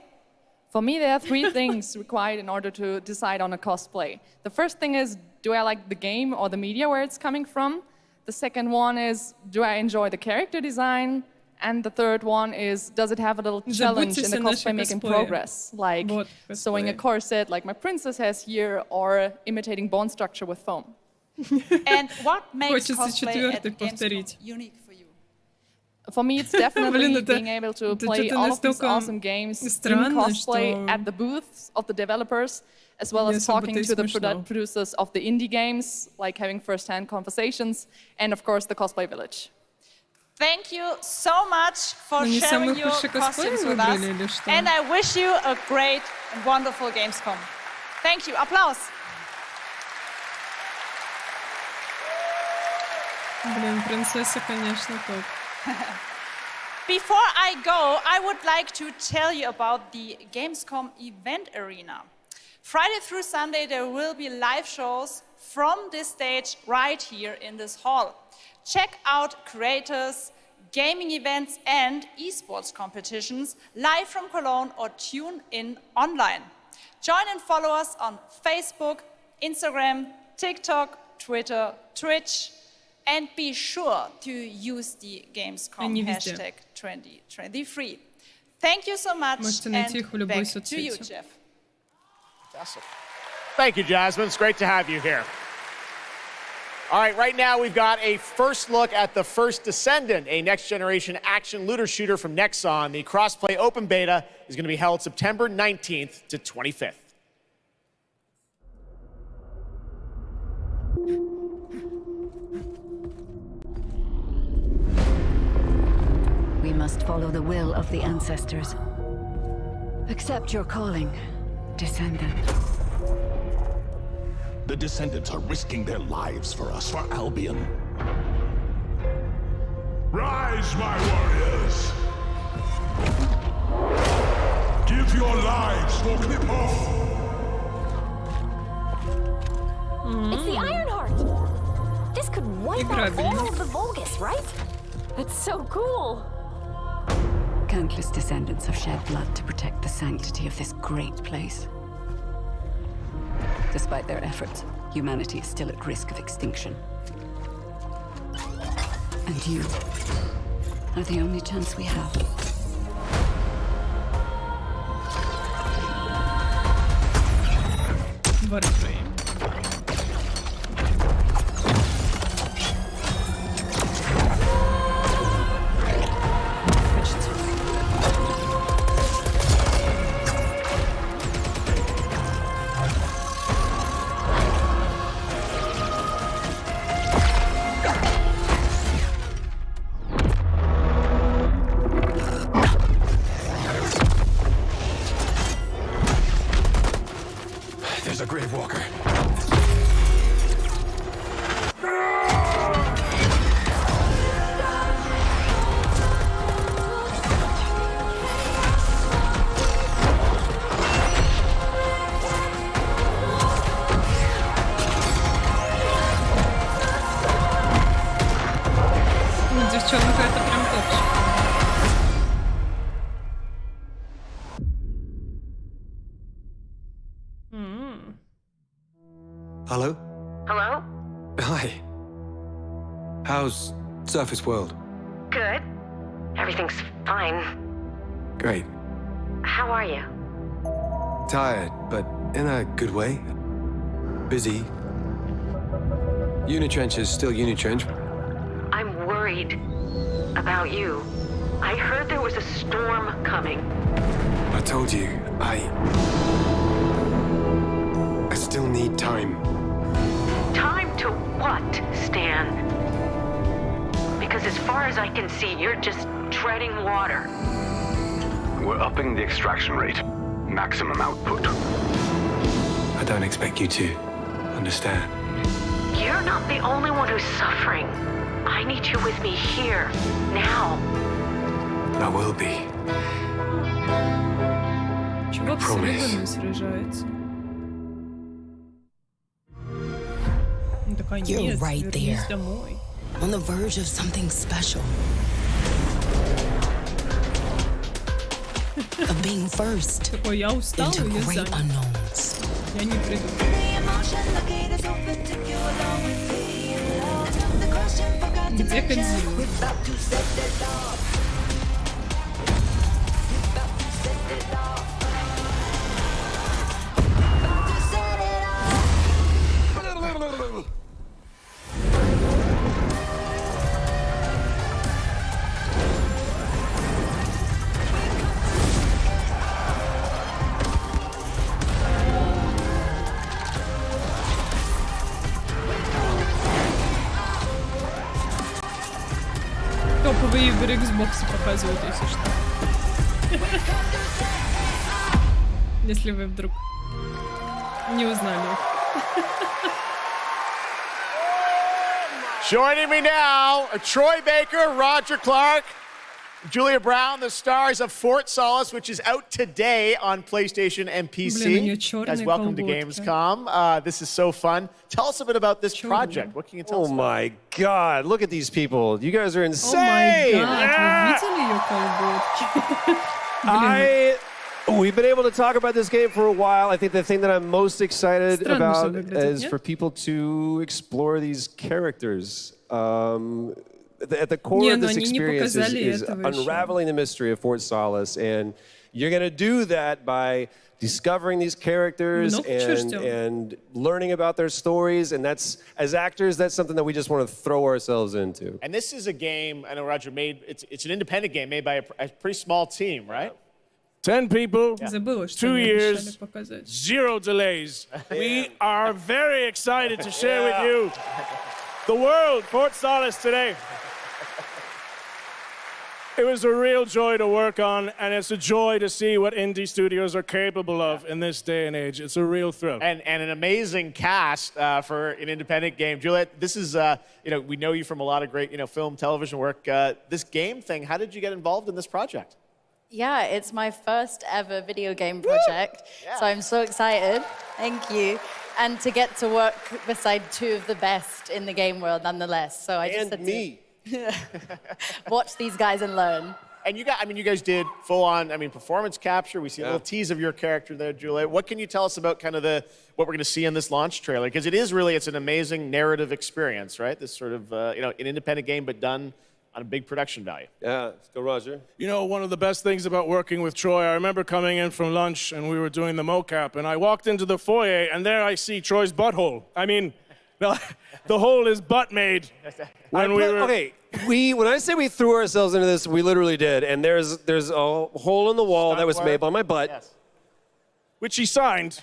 For me, there are 3 things required in order to decide on a cosplay. The first thing is, do I like the game or the media where it's coming from? The second one is, do I enjoy the character design? And the third one is, does it have a little challenge in the cosplay making progress? Like sewing a corset like my princess has here, or imitating bone structure with foam. And what makes cosplay at Gamescom unique for you? For me, it's definitely being able to play all of these awesome games in cosplay at the booths of the developers, as well as talking to the producers of the indie games, like having first-hand conversations, and of course, the cosplay village. Thank you so much for sharing your costumes with us, and I wish you a great and wonderful Gamescom. Thank you. Applause. Блин, принцесса, конечно, топ. Before I go, I would like to tell you about the Gamescom event arena. Friday through Sunday, there will be live shows from this stage right here in this hall. Check out creators, gaming events, and esports competitions live from Cologne, or tune in online. Join and follow us on Facebook, Instagram, TikTok, Twitter, Twitch, and be sure to use the Gamescom hashtag 2023. Thank you so much, Можете найти их в and любой back to you, соцсети. Jeff. Fantastic. Thank you, Jasmine. It's great to have you here. All right now we've got a first look at The First Descendant, a next-generation action looter shooter from Nexon. The cross-play open beta is going to be held September 19th to 25th. We must follow the will of the ancestors. Accept your calling, Descendant. The Descendants are risking their lives for us, for Albion. Rise, my warriors! Give your lives for Clip-Off! It's the Ironheart! This could wipe out all of the Vulgus, right? That's so cool! Countless descendants have shed blood to protect the sanctity of this great place. Despite their efforts, humanity is still at risk of extinction. And you are the only chance we have. What a dream. There's a Grave Walker. Девчонка, это прям топчик. Hello? Hello? Hi. How's Surface World? Good. Everything's fine. Great. How are you? Tired, but in a good way. Busy. Unitrench is still Unitrench. I'm worried about you. I heard there was a storm coming. I told you, I still need time. Time to what, Stan? Because as far as I can see, you're just treading water. We're upping the extraction rate. Maximum output. I don't expect you to understand. You're not the only one who's suffering. I need you with me here, now. I will be. Чувак с рыбами сражается. You're right there, on the verge of something special. Of being first into great unknowns. Я не приду. Где Кодзилла? Топовые игры Xbox показывают, если что. Если вы вдруг не узнали их. Joining me now, Troy Baker, Roger Clark, Julia Brown, the stars of Fort Solace, which is out today on PlayStation and PC. Guys, welcome to Gamescom. This is so fun. Tell us a bit about this project. What can you tell us about? Oh my God, look at these people. You guys are insane. Oh my God, We've been able to talk about this game for a while. I think the thing that I'm most excited about is for people to explore these characters. at the core of this они не experience показали is этого еще. unraveling the mystery of Fort Solace, and you're going to do that by discovering these characters and learning about their stories, and that's, as actors, that's something that we just want to throw ourselves into. And this is a game, I know Roger made, it's an independent game made by a pretty small team, right? 10 people, Забыла, что 2 они years, обещали показать. 0 delays. We are very excited to share with you the world, Fort Solace today. It was a real joy to work on, and it's a joy to see what indie studios are capable of in this day and age. It's a real thrill. And an amazing cast for an independent game. Juliet, this is, we know you from a lot of great, film, television work. This game thing, how did you get involved in this project? Yeah, it's my first ever video game project, so I'm so excited. Thank you. And to get to work beside two of the best in the game world nonetheless. So I just had me. To watch these guys and learn. And you guys did full-on, performance capture. We see a little tease of your character there, Juliet. What can you tell us about kind of what we're going to see in this launch trailer? Because it's an amazing narrative experience, right? This sort of, an independent game, but done on a big production value. Yeah, let's go, Roger. One of the best things about working with Troy, I remember coming in from lunch and we were doing the mocap, and I walked into the foyer and there I see Troy's butthole. The hole is butt made. Okay, when I say we threw ourselves into this, we literally did, and there's a hole in the wall that was made by my butt. Yes. Which he signed.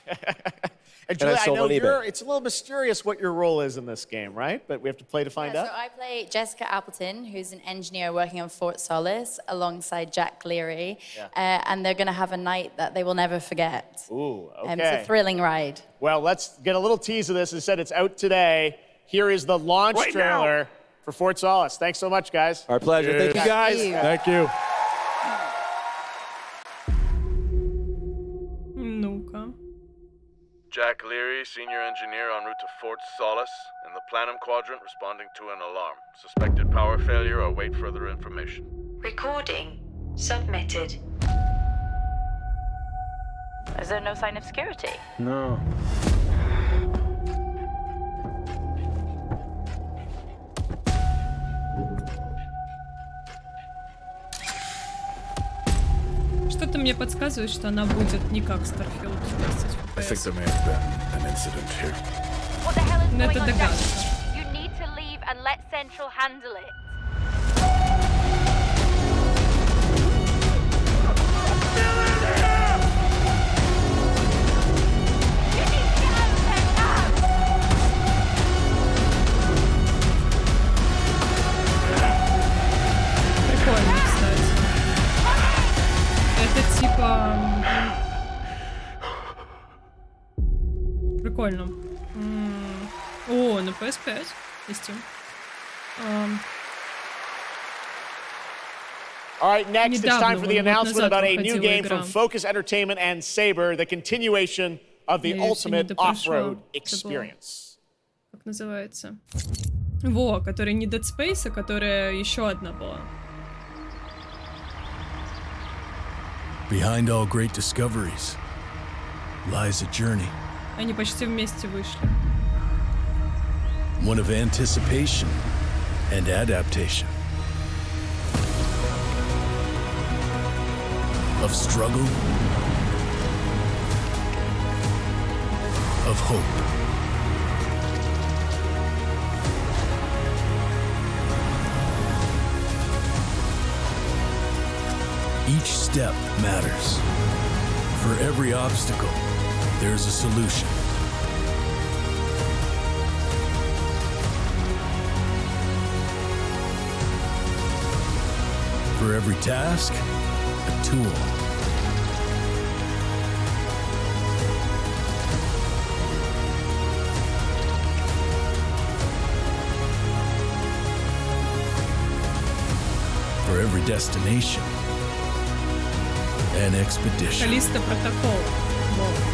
And Julia, I know it's a little mysterious what your role is in this game, right? But we have to play to find out. So I play Jessica Appleton, who's an engineer working on Fort Solace alongside Jack Leary. And they're going to have a night that they will never forget. Ooh, okay. It's a thrilling ride. Well, let's get a little tease of this. As I said, it's out today. Here is the launch trailer for Fort Solace. Thanks so much, guys. Our pleasure. Thank you, guys. Thank you. Ну-ка. Jack Leary, senior engineer en route to Fort Solace, in the Planum Quadrant, responding to an alarm. Suspected power failure, or await further information. Recording submitted. Is there no sign of security? No. Что-то мне подсказывает, что она будет не как Starfield. I think there may have been an incident here. What the hell is Но going это on, Jack? догадка. You need to leave and let Central handle it. Прикольно, кстати. Это типа... Прикольно. О, на PS5 есть. All right, next it's time for the announcement about a new game from Focus Entertainment and Saber, the continuation of the ultimate off-road experience. Как называется? Во, который не Dead Space, а которая еще одна была. Behind all great discoveries lies a journey. Они почти вместе вышли. One of anticipation and adaptation. Of struggle. Of hope. Each step matters. For every obstacle, there's a solution. For every task, a tool. For every destination, an expedition. Callisto Protocol. Wow.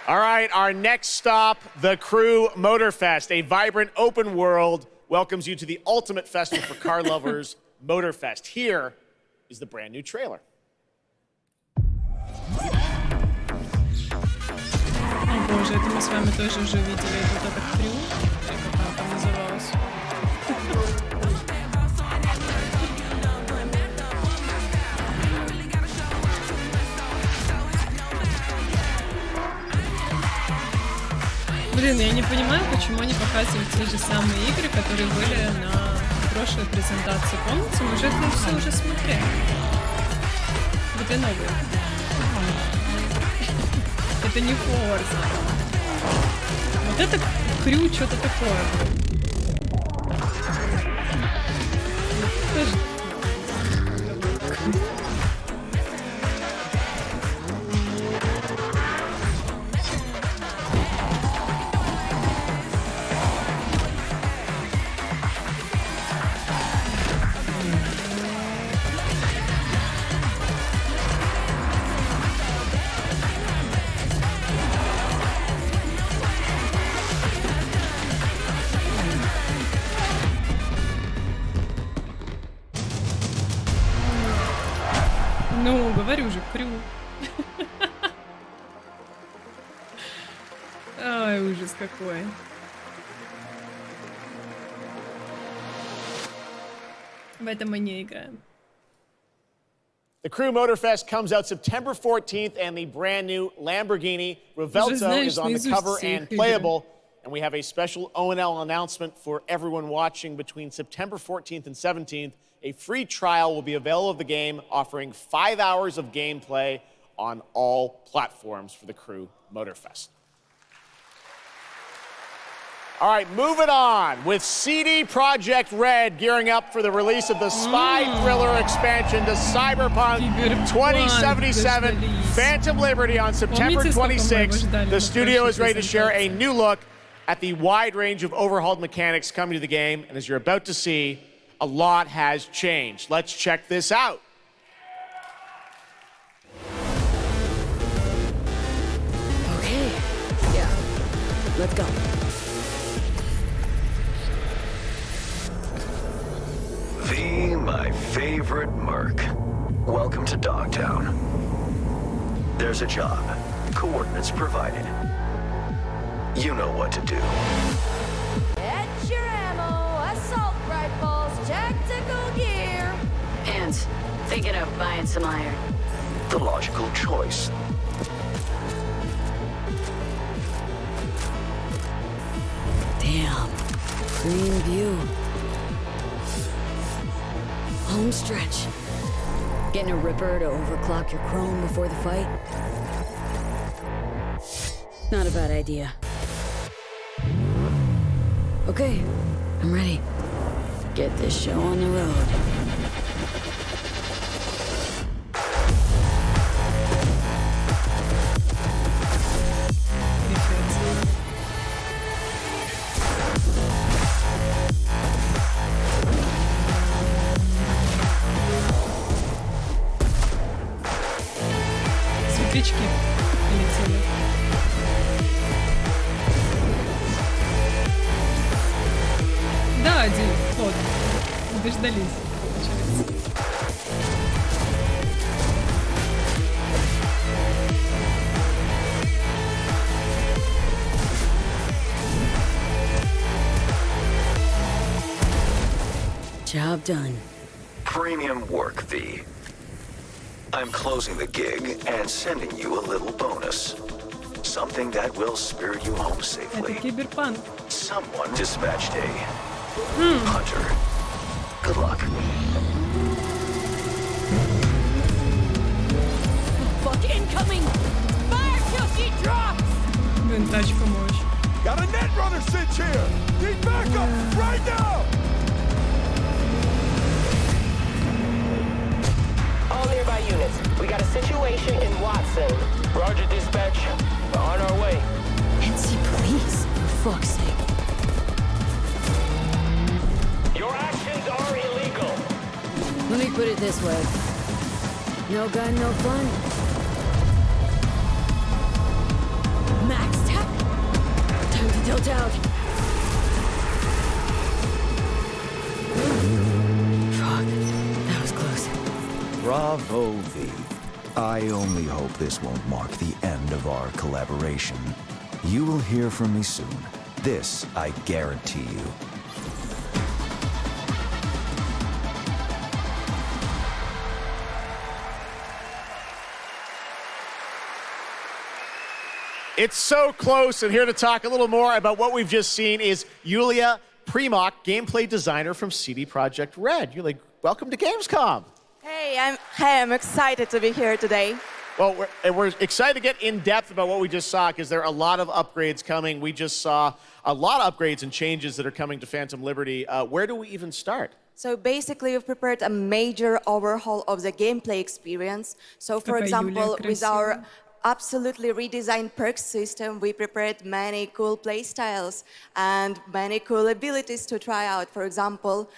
All right, our next stop, the Crew Motorfest, a vibrant open world welcomes you to the ultimate festival for car lovers, Motorfest. Here is the brand new trailer. О боже, это мы с вами тоже уже видели вот это крю, как она там называлась. Блин, я не понимаю, почему они показывают те же самые игры, которые были на прошлой презентации. Помните, мы же это все уже смотрели. Где новые? Это не Forza. Вот это крю что-то такое. Ну, говорю же, крю. Ай, ужас какой. В это мы не играем. The Crew Motorfest comes out September 14th, and the brand new Lamborghini Revelto is on the cover and playable. And we have a special O&L announcement for everyone watching between September 14th and 17th. A free trial will be available of the game, offering 5 hours of gameplay on all platforms for the Crew Motorfest. All right, moving on with CD Projekt Red gearing up for the release of the spy thriller expansion to Cyberpunk 2077 Phantom Liberty on September 26th. The studio is ready to share a new look at the wide range of overhauled mechanics coming to the game, and as you're about to see, a lot has changed. Let's check this out. Okay, yeah, let's go. V, my favorite merc. Welcome to Dogtown. There's a job. Coordinates provided. You know what to do. Get your ammo, assault rifles, tactical gear. Hands, thinking of buying some iron. The logical choice. Damn, clean view. Home stretch. Getting a ripper to overclock your chrome before the fight? Not a bad idea. Okay, I'm ready. Get this show on the road. Светлячки полетели. Да, один. Вот. Дождались, получается. Job done. Premium work, V. I'm closing the gig and sending you a little bonus. Something that will spirit you home safely. Это киберпанк. Someone dispatched a hunter. Good luck. Fuck incoming! Fire till she drops! Блин, тачка мощь. Got a net runner cinch here! Need backup right now! All nearby units. We got a situation in Watson. Roger, dispatch. We're on our way. NC police, for fuck's sake. Your actions are illegal. Let me put it this way. No gun, no fun. Max tech. Time to tilt out. Bravo, V. I only hope this won't mark the end of our collaboration. You will hear from me soon. This I guarantee you. It's so close, and here to talk a little more about what we've just seen is Yulia Primok, gameplay designer from CD Projekt Red. Yulia, welcome to Gamescom. Hey, I'm excited to be here today. Well, we're excited to get in depth about what we just saw because there are a lot of upgrades coming. We just saw a lot of upgrades and changes that are coming to Phantom Liberty. Where do we even start? So basically, we've prepared a major overhaul of the gameplay experience. So for example, with our absolutely redesigned perks system, we prepared many cool play styles and many cool abilities to try out. For example,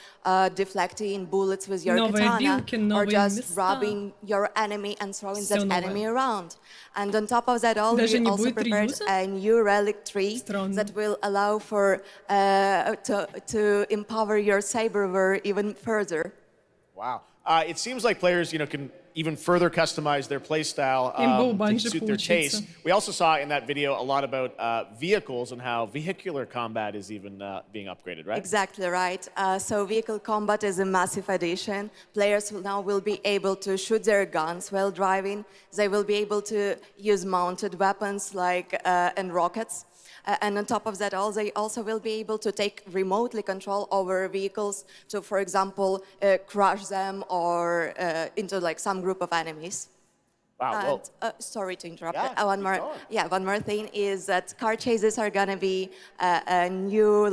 deflecting bullets with your katana, or just robbing your enemy and throwing that enemy around. And on top of that all, we also prepared a new relic tree that will allow for to empower your cyberware even further. Wow. It seems like players, can even further customize their playstyle to suit their taste. We also saw in that video a lot about vehicles and how vehicular combat is even being upgraded, right? Exactly right. So vehicle combat is a massive addition. Players now will be able to shoot their guns while driving. They will be able to use mounted weapons like and rockets. And on top of that, they also will be able to take remotely control over vehicles to, for example, crush them or into like some group of enemies. Wow. Sorry to interrupt. One more thing is that car chases are gonna be a new,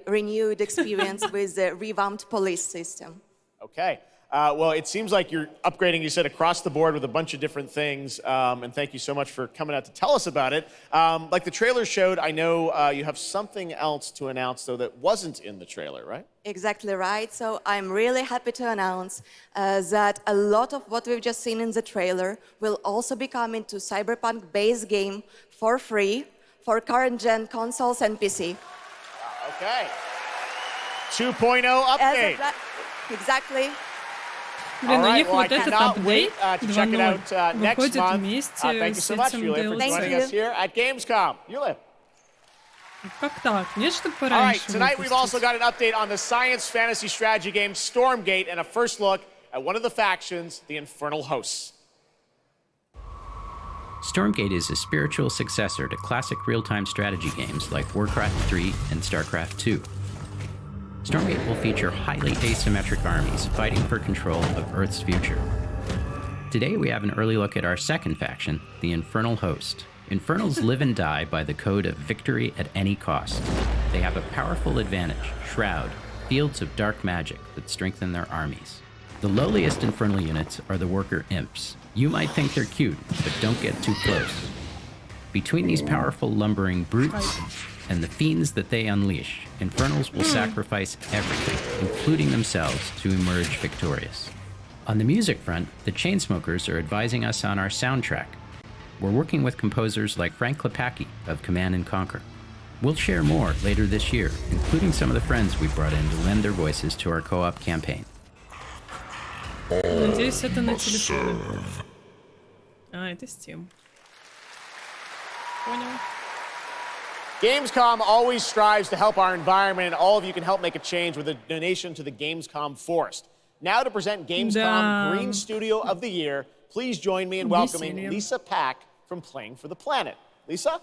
renewed experience with the revamped police system. Okay. Well, it seems like you're upgrading, you said, across the board with a bunch of different things. And thank you so much for coming out to tell us about it. Like the trailer showed, I know you have something else to announce, though, that wasn't in the trailer, right? Exactly right. So I'm really happy to announce that a lot of what we've just seen in the trailer will also be coming to Cyberpunk base game for free for current-gen consoles and PC. Okay. 2.0 update. Exactly. Блин, у них вот этот апдейт 2.0 выходит вместе Thank you so much, Yulia, for joining us here at Gamescom. Yulia. Как так? Нет, чтобы All right, пораньше tonight we've also выпустить. got an update on the science fantasy strategy game Stormgate and a first look at one of the factions, the Infernal Hosts. Stormgate is a spiritual successor to classic real-time strategy games like Warcraft 3 and StarCraft 2. Stormgate will feature highly asymmetric armies fighting for control of Earth's future. Today we have an early look at our second faction, the Infernal Host. Infernals live and die by the code of victory at any cost. They have a powerful advantage, Shroud, fields of dark magic that strengthen their armies. The lowliest Infernal units are the Worker Imps. You might think they're cute, but don't get too close. Between these powerful lumbering brutes and the fiends that they unleash, Infernals will sacrifice everything, including themselves, to emerge victorious. On the music front, the Chainsmokers are advising us on our soundtrack. We're working with composers like Frank Klepacki of Command & Conquer. We'll share more later this year, including some of the friends we brought in to lend their voices to our co-op campaign. Надеюсь, это на телефоне. Это Steam. Понял. Gamescom always strives to help our environment, and all of you can help make a change with a donation to the Gamescom Forest. Now to present Gamescom Green Studio of the Year, please join me in welcoming Lisa Pack from Playing for the Planet. Lisa?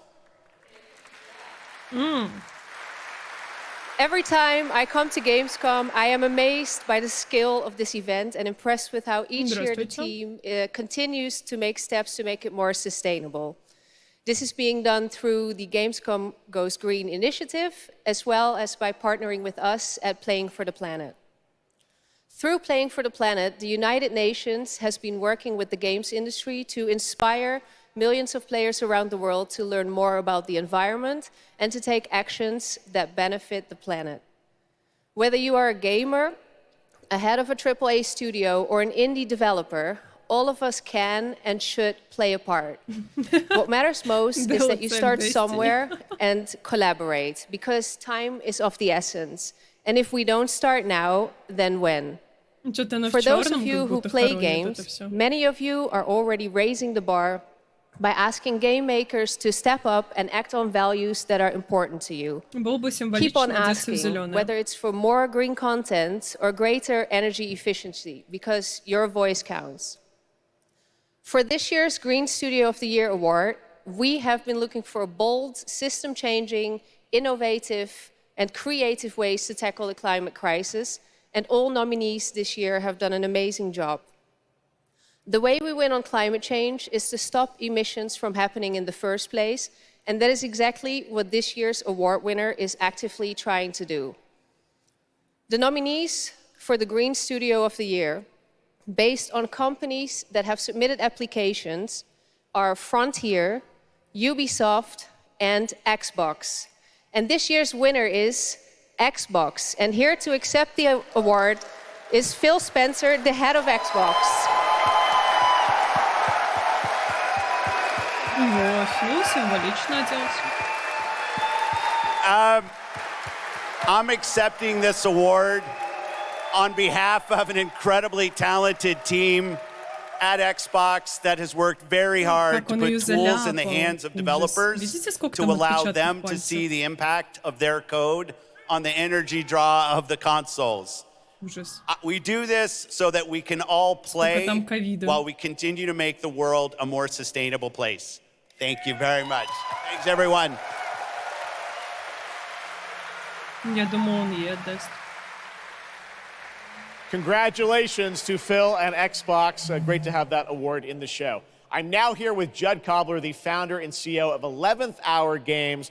Every time I come to Gamescom, I am amazed by the scale of this event and impressed with how each year the team continues to make steps to make it more sustainable. This is being done through the Gamescom Goes Green initiative, as well as by partnering with us at Playing for the Planet. Through Playing for the Planet, the United Nations has been working with the games industry to inspire millions of players around the world to learn more about the environment and to take actions that benefit the planet. Whether you are a gamer, a head of a AAA studio, or an indie developer, all of us can and should play a part. What matters most is that you start somewhere and collaborate, because time is of the essence. And if we don't start now, then when? For those of you who play games, many of you are already raising the bar by asking game makers to step up and act on values that are important to you. Keep on asking, whether it's for more green content or greater energy efficiency, because your voice counts. For this year's Green Studio of the Year award, we have been looking for bold, system-changing, innovative, and creative ways to tackle the climate crisis, and all nominees this year have done an amazing job. The way we win on climate change is to stop emissions from happening in the first place, and that is exactly what this year's award winner is actively trying to do. The nominees for the Green Studio of the Year, based on companies that have submitted applications, are Frontier, Ubisoft, and Xbox. And this year's winner is Xbox. And here to accept the award is Phil Spencer, the head of Xbox. I'm accepting this award on behalf of an incredibly talented team at Xbox that has worked very hard to put tools in the hands of developers to allow them to see the impact of their code on the energy draw of the consoles. We do this so that we can all play while we continue to make the world a more sustainable place. Thank you very much. Thanks, everyone. Congratulations to Phil and Xbox. Great to have that award in the show. I'm now here with Judd Cobbler, the founder and CEO of 11th Hour Games.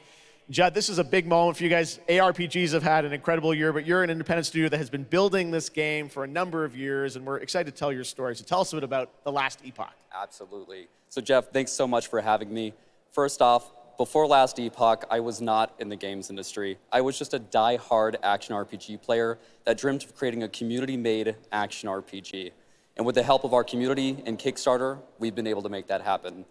Judd, this is a big moment for you guys. ARPGs have had an incredible year, but you're an independent studio that has been building this game for a number of years, and we're excited to tell your story. So tell us a bit about The Last Epoch. Absolutely. So Jeff, thanks so much for having me. First off, before Last Epoch, I was not in the games industry. I was just a die-hard action RPG player that dreamt of creating a community-made action RPG. And with the help of our community and Kickstarter, we've been able to make that happen.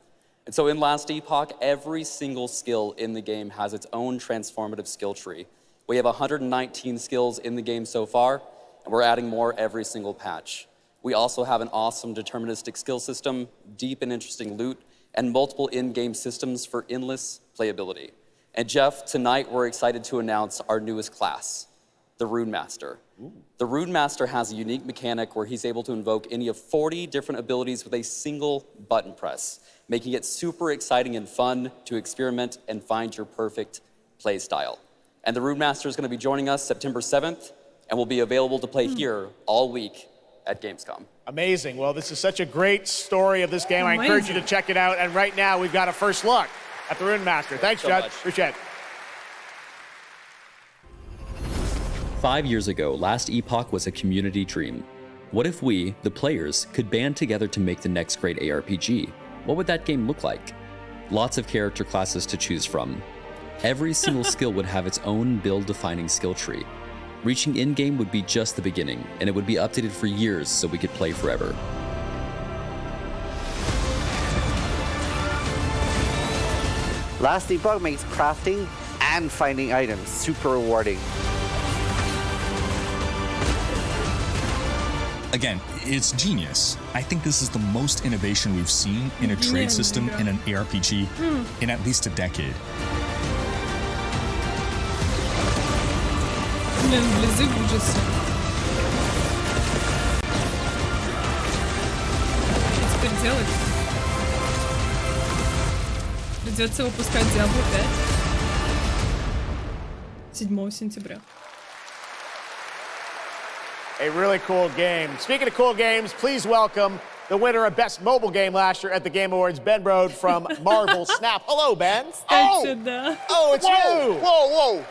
And so in Last Epoch, every single skill in the game has its own transformative skill tree. We have 119 skills in the game so far, and we're adding more every single patch. We also have an awesome deterministic skill system, deep and interesting loot, and multiple in-game systems for endless playability. And Jeff, tonight we're excited to announce our newest class, the Rune Master. The Rune Master has a unique mechanic where he's able to invoke any of 40 different abilities with a single button press, making it super exciting and fun to experiment and find your perfect play style. And the Rune Master is going to be joining us September 7th, and will be available to play here all week at Gamescom. Amazing. Well, this is such a great story of this game. I encourage you to check it out. And right now, we've got a first look at the Rune Master. Thanks, Judd. Appreciate it. 5 years ago, Last Epoch was a community dream. What if we, the players, could band together to make the next great ARPG? What would that game look like? Lots of character classes to choose from. Every single skill would have its own build-defining skill tree. Reaching in-game would be just the beginning, and it would be updated for years so we could play forever. Last Epoch makes crafting and finding items super rewarding. Again, it's genius. I think this is the most innovation we've seen in a trade system in an ARPG in at least a decade. Вблизи ужаса. Что теперь делать? Придется выпускать Diablo 5 7 сентября. A really cool game. Speaking of cool games, please welcome the winner of Best Mobile Game last year at the Game Awards, Ben Brode from Marvel Snap. Hello, Ben. Oh, it's you. Whoa.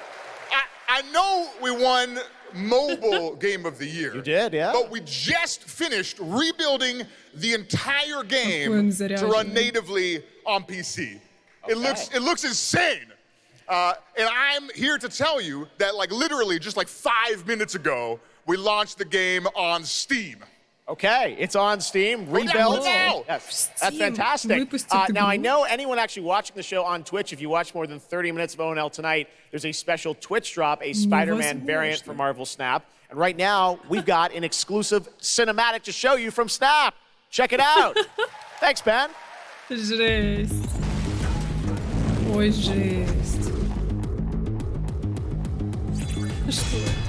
I know we won Mobile Game of the Year. You did, yeah. But we just finished rebuilding the entire game to run natively on PC. Okay. It looks insane. And I'm here to tell you that literally just 5 minutes ago, we launched the game on Steam. Okay, it's on Steam, rebuilt. Yes, that's fantastic. Now, I know anyone actually watching the show on Twitch, if you watch more than 30 minutes of ONL tonight, there's a special Twitch drop, a Spider-Man variant for Marvel Snap. And right now, we've got an exclusive cinematic to show you from Snap. Check it out. Thanks, Ben. Жесть. Ой, жесть. Что это?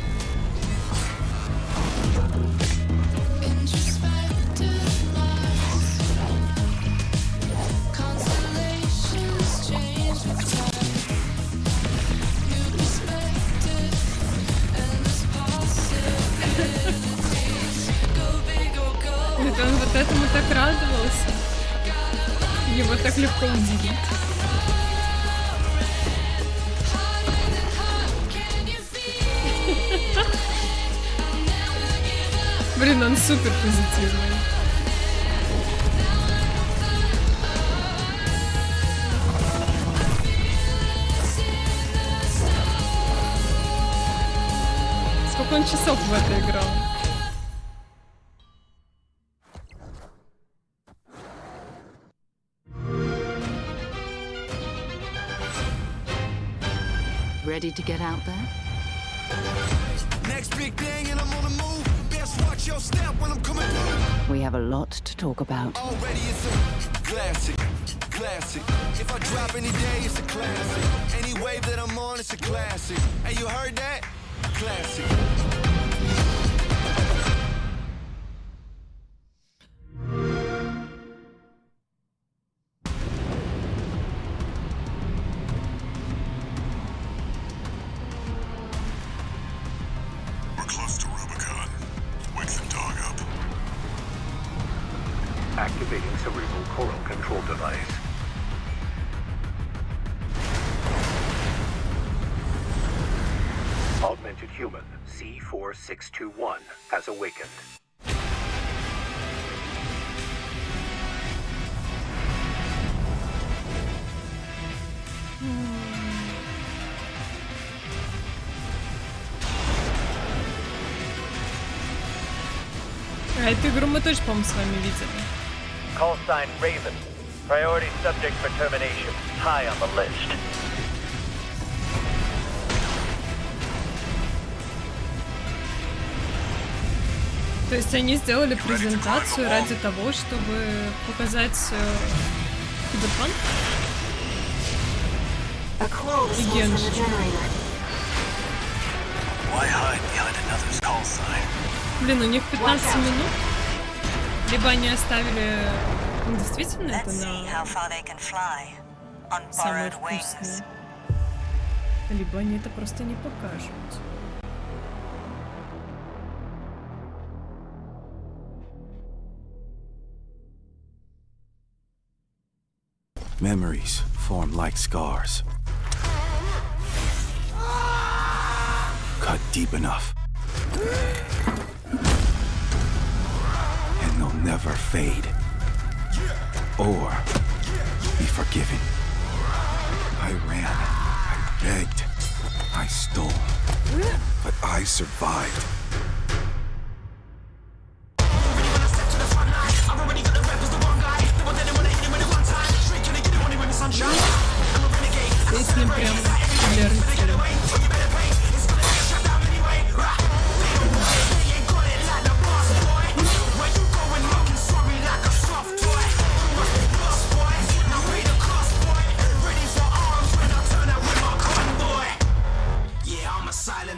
Он вот этому так радовался. Его так легко удивить. Блин, он супер позитивный. Сколько он часов в это играл? Ready to get out there? Next big thing and I'm on the move. Best watch your step when I'm coming through. We have a lot to talk about. Already it's a classic, classic. If I drop any day, it's a classic. Any wave that I'm on, it's a classic. Hey, you heard that? Classic. Activating cerebral coral control device. Augmented human C4621 has awakened. А эту игру мы тоже, по-моему, с вами видели. Call sign Raven. Priority subject for termination. High on the list. То есть они сделали презентацию ради того, чтобы показать Киберпанк? И Геншин. Блин, у них 15 минут. Либо они оставили действительно это на самое вкусное, либо они это просто не покажут. Memories form like scars. Cut deep enough. And they'll never fade. Or be forgiven. I ran. I begged. I stole. But I survived. Песня прям для рыцаря.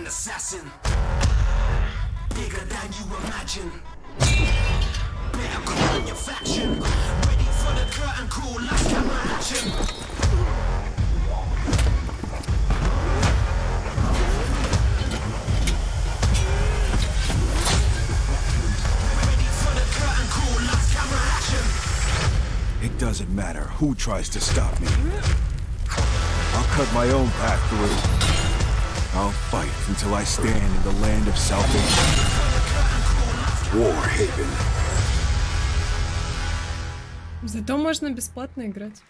Assassin, bigger than you imagine. Better call in your faction. Ready for the curtain call, last camera action. Ready for the curtain call, last camera action. It doesn't matter who tries to stop me. I'll cut my own path through. I'll fight until I stand in the land of salvation. Warhaven. Зато можно бесплатно играть.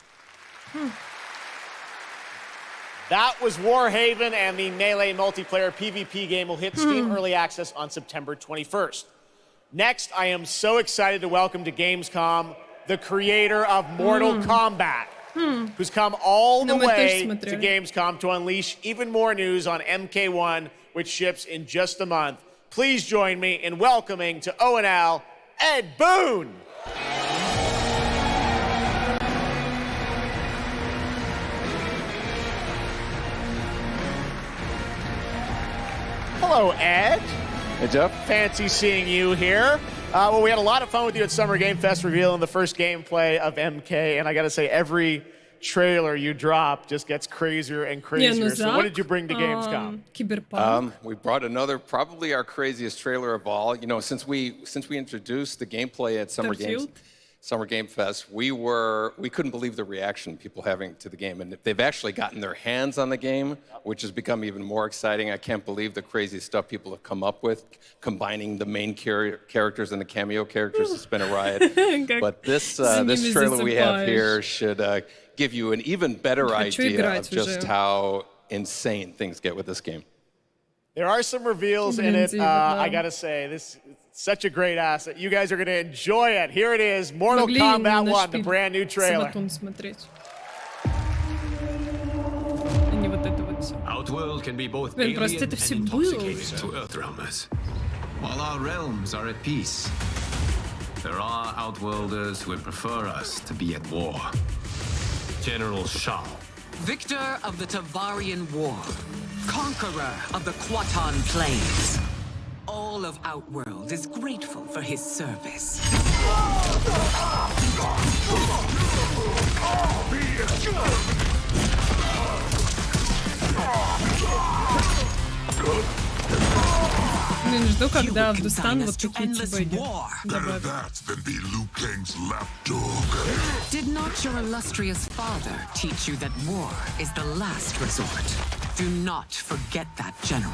That was Warhaven, and the Melee multiplayer PvP game will hit Steam Early Access on September 21st. Next, I am so excited to welcome to Gamescom the creator of Mortal Kombat, who's come all the way to Gamescom to unleash even more news on MK1, which ships in just a month. please join me in welcoming to ONL, Ed Boon. Hello, Ed. Hey, Jeff. Fancy seeing you here. Well, we had a lot of fun with you at Summer Game Fest revealing the first gameplay of MK, and I gotta say, every trailer you drop just gets crazier and crazier. So what did you bring to Gamescom? We brought another, probably our craziest trailer of all. You know, since we introduced the gameplay at Summer Game Fest, we couldn't believe the reaction people having to the game, and they've actually gotten their hands on the game, which has become even more exciting. I can't believe the crazy stuff people have come up with, combining the main characters and the cameo characters. It's been a riot. But this trailer we have here should give you an even better idea of just how insane things get with this game. There are some reveals in it. I gotta say, this is such a great asset. You guys are gonna enjoy it. Here it is, Mortal Kombat 1, the brand new trailer. Outworld can be both alien and intoxicating to Earthrealmers. While our realms are at peace, there are Outworlders who would prefer us to be at war. General Shao. Victor of the Tavarian War. Conqueror of the Quatan Plains. All of Outworld is grateful for his service. Блин, жду, когда в Дустан вот такие баги добавят. Did not your illustrious father teach you that war is the last resort? Do not forget that, General.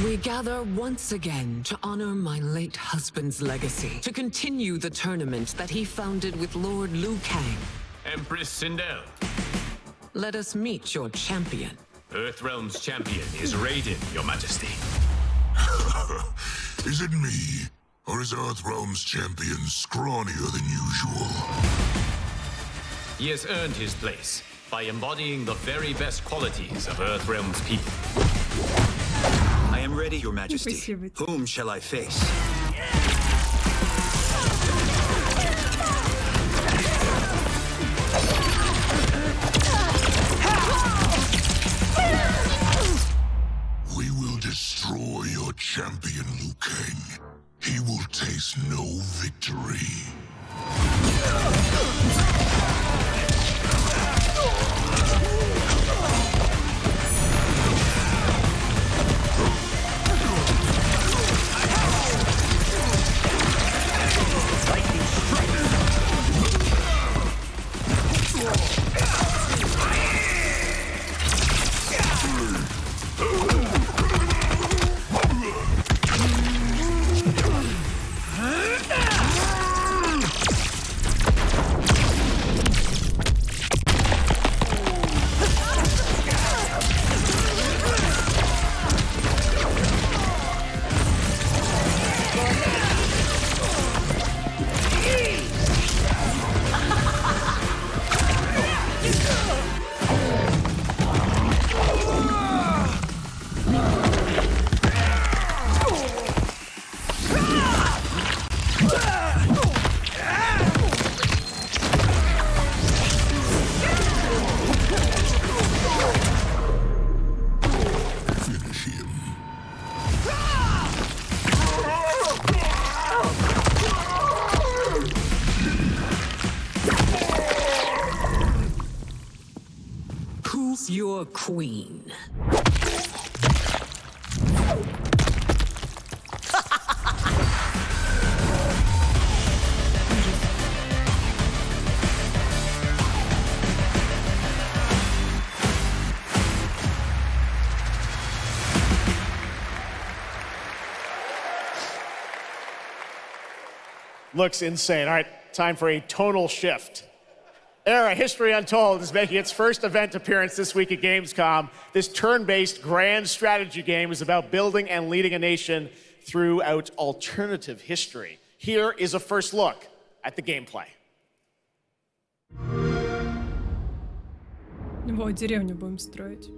We gather once again to honor my late husband's legacy, to continue the tournament that he founded with Lord Liu Kang. Empress Sindel. Let us meet your champion. Earthrealm's champion is Raiden, Your Majesty. Is it me? Or is Earthrealm's champion scrawnier than usual? He has earned his place by embodying the very best qualities of Earthrealm's people. I am ready, Your Majesty. Whom shall I face? We will destroy your champion, Liu Kang. He will taste no victory. Your queen. Looks insane. All right, time for a tonal shift. Era History Untold is making its first event appearance this week at Gamescom. This turn-based grand strategy game is about building and leading a nation throughout alternative history. Here is a first look at the gameplay. Во, деревню будем строить.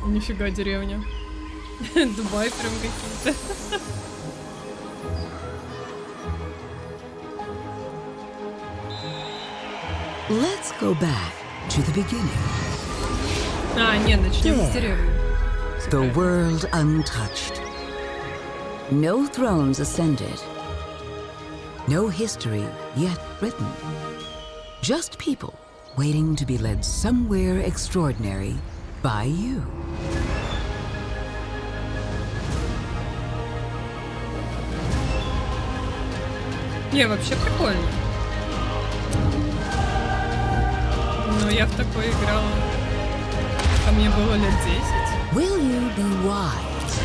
Нифига деревня. Дубай прям какие-то. Let's go back to the beginning. Не, начнем с деревни. The world untouched. No thrones ascended. No history yet written. Just people waiting to be led somewhere extraordinary by you. Не, вообще прикольно. Но я в такое играла, а мне было лет 10. Will you be wise?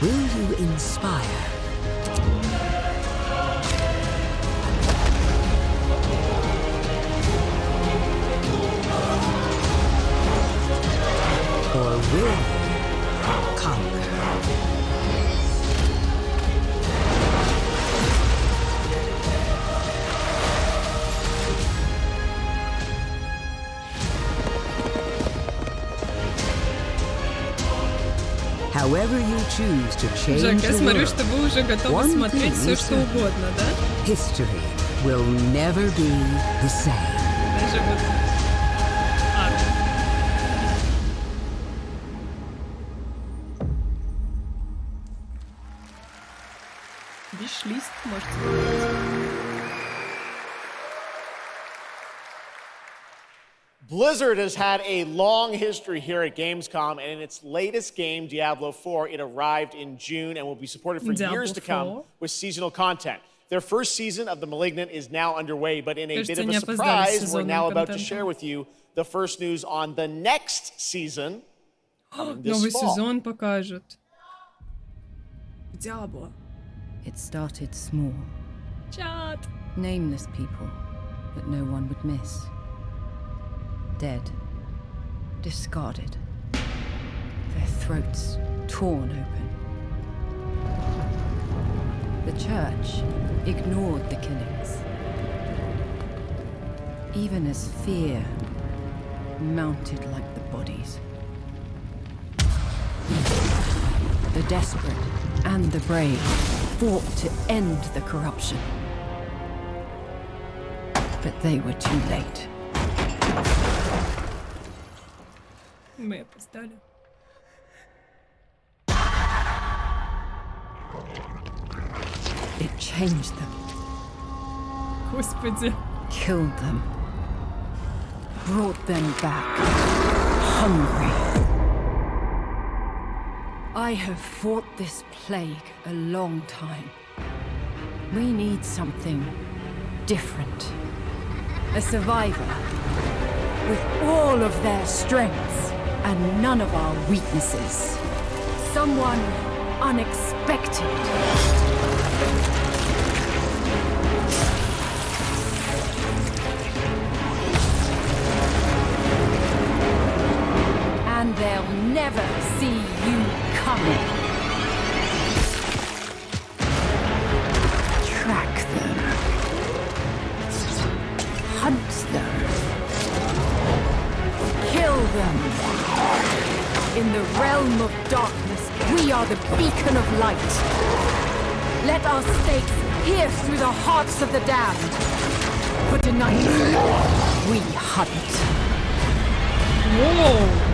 Will you inspire? Or will you conquer? However you choose to change Жак, я the смотрю, world, что вы уже готовы one смотреть thing все, is что certain. угодно, да? History will never be the same. Даже вот... Виш-лист можете выбрать. Blizzard has had a long history here at Gamescom, and in its latest game, Diablo 4, it arrived in June and will be supported for years to come with seasonal content. Their first season of The Malignant is now underway, but in a bit of a surprise, we're now about to share with you the first news on the next season coming this Новый fall. сезон покажут. Diablo. It started small. Чат. Nameless people that no one would miss. Dead. Discarded. Their throats torn open. The church ignored the killings. Even as fear mounted like the bodies. The desperate and the brave fought to end the corruption. But they were too late. Мы опоздали. It changed them. Господи. Killed them. Brought them back. Hungry. I have fought this plague a long time. We need something different. A survivor with all of their strengths and none of our weaknesses. Someone unexpected. And they'll never see you coming. Track them. Hunt them. Kill them. In the realm of darkness, we are the beacon of light. Let our stakes pierce through the hearts of the damned. For tonight, we hunt. Whoa!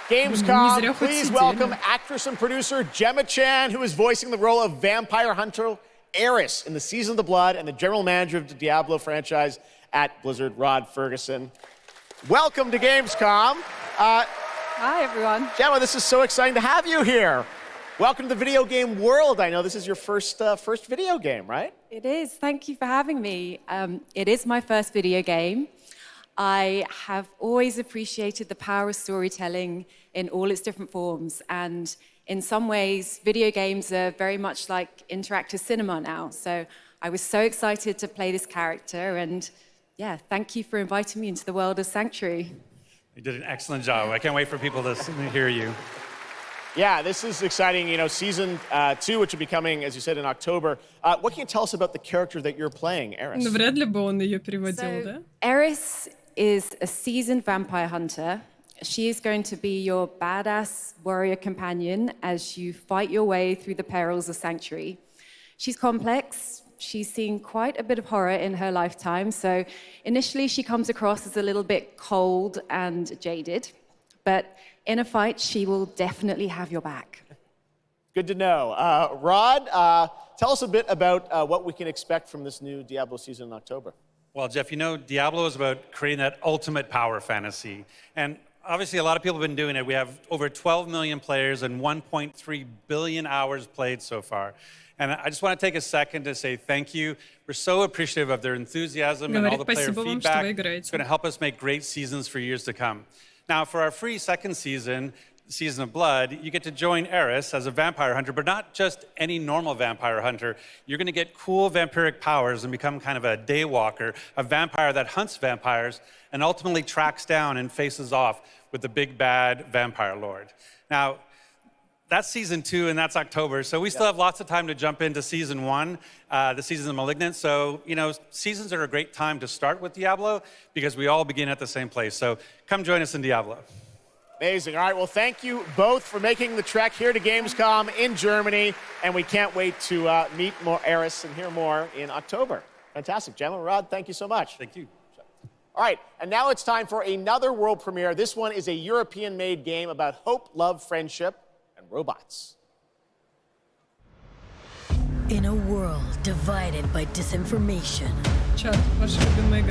Gamescom, please welcome actress and producer Gemma Chan, who is voicing the role of vampire hunter Eris in the Season of the Blood, and the general manager of the Diablo franchise at Blizzard, Rod Ferguson. Welcome to Gamescom. Hi, everyone. Gemma, this is so exciting to have you here. welcome to the video game world. I know this is your first video game, right? It is. Thank you for having me. It is my first video game. I have always appreciated the power of storytelling in all its different forms. And in some ways, video games are very much like interactive cinema now. So I was so excited to play this character. And yeah, thank you for inviting me into the world of Sanctuary. You did an excellent job. I can't wait for people to hear you. Yeah, this is exciting. You know, season 2, which will be coming, as you said, in October. What can you tell us about the character that you're playing, Eris? Ну, вряд ли бы он ее переводил, да? Eris is a seasoned vampire hunter. She is going to be your badass warrior companion as you fight your way through the perils of Sanctuary. She's complex. She's seen quite a bit of horror in her lifetime, so initially she comes across as a little bit cold and jaded, but in a fight, she will definitely have your back. Good to know. Rod, tell us a bit about what we can expect from this new Diablo season in October. Well, Jeff, you know, Diablo is about creating that ultimate power fantasy. And obviously, a lot of people have been doing it. We have over 12 million players and 1.3 billion hours played so far. And I just want to take a second to say thank you. We're so appreciative of their enthusiasm and all the player feedback. It's going to help us make great seasons for years to come. Now, for our free second season, Season of Blood, you get to join Eris as a vampire hunter, but not just any normal vampire hunter. You're going to get cool vampiric powers and become kind of a daywalker, a vampire that hunts vampires and ultimately tracks down and faces off with the big bad vampire lord. Now, that's season 2, and that's October. So we still have lots of time to jump into season 1, the season of Malignant. So, you know, seasons are a great time to start with Diablo because we all begin at the same place. So come join us in Diablo. Amazing. All right, well, thank you both for making the trek here to Gamescom in Germany, and we can't wait to meet more Eris and hear more in October. Fantastic. Gentlemen, Rod, thank you so much. Thank you. All right, and now it's time for another world premiere. This one is a European-made game about hope, love, friendship, and robots. In a world divided by disinformation,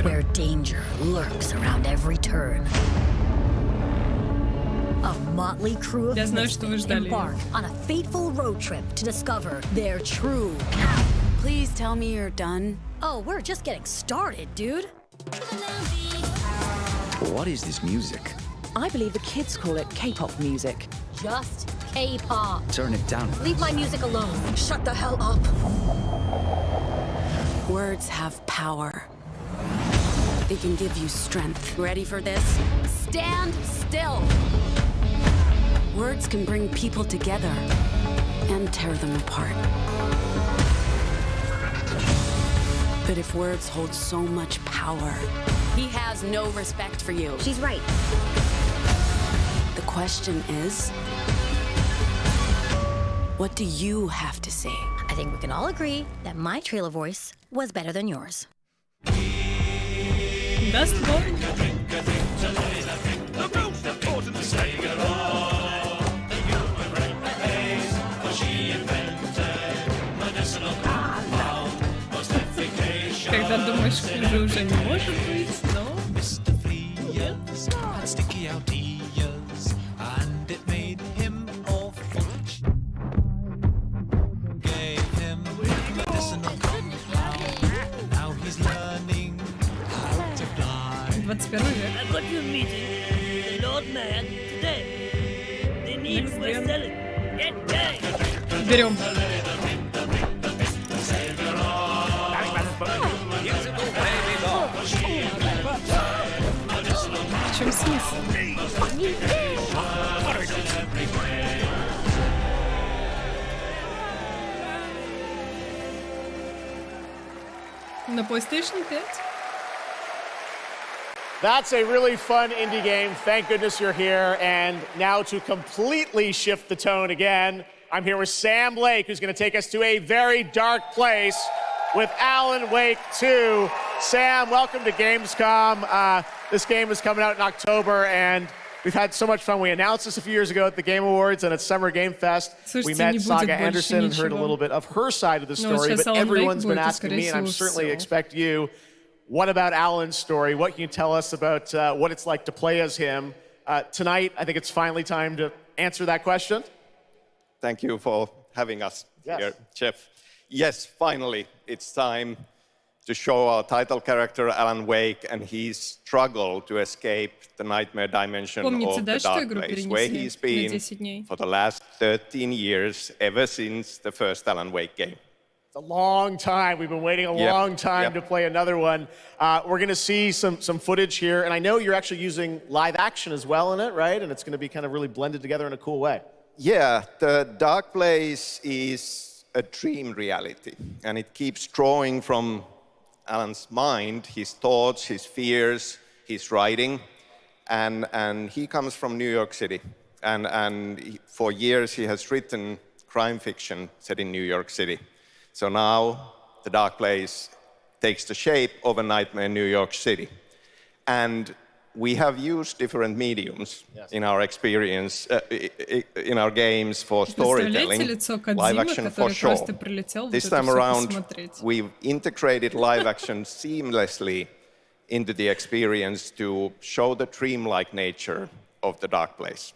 where danger lurks around every turn, a motley crew of misfits embark on a fateful road trip to discover their true. Please tell me you're done. Oh, we're just getting started, dude. What is this music? I believe the kids call it K-pop music. Just K-pop. Turn it down. Leave my music alone. Shut the hell up. Words have power. They can give you strength. Ready for this? Stand still. Words can bring people together and tear them apart. But if words hold so much power, he has no respect for you. She's right. The question is, what do you have to say? I think we can all agree that my trailer voice was better than yours. That's the point. Когда думаешь, хуже уже не может быть, но... Берем. В чем смысл? На PlayStation 5? That's a really fun indie game. Thank goodness you're here. And now to completely shift the tone again, I'm here with Sam Lake, who's going to take us to a very dark place with Alan Wake 2. Sam, welcome to Gamescom. This game is coming out in October, and we've had so much fun. We announced this a few years ago at the Game Awards and at Summer Game Fest. We met Saga Anderson and heard a little bit of her side of the story, but everyone's been asking me, and I'm certainly expect you, what about Alan's story? What can you tell us about what it's like to play as him? Tonight, I think it's finally time to answer that question. Thank you for having us here, Jeff. Yes, finally, it's time to show our title character, Alan Wake, and his struggle to escape the nightmare dimension of the dark place, where he's been for the last 13 years, ever since the first Alan Wake game. It's a long time. We've been waiting a long time to play another one. We're going to see some footage here, and I know you're actually using live action as well in it, right? And it's going to be kind of really blended together in a cool way. Yeah, the dark place is a dream reality, and it keeps drawing from Alan's mind, his thoughts, his fears, his writing, and he comes from New York City, and for years he has written crime fiction set in New York City. So now the dark place takes the shape of a nightmare in New York City, and we have used different mediums in our experience, in our games for storytelling, live action for sure. This time around, we've integrated live action seamlessly into the experience to show the dreamlike nature of the dark place.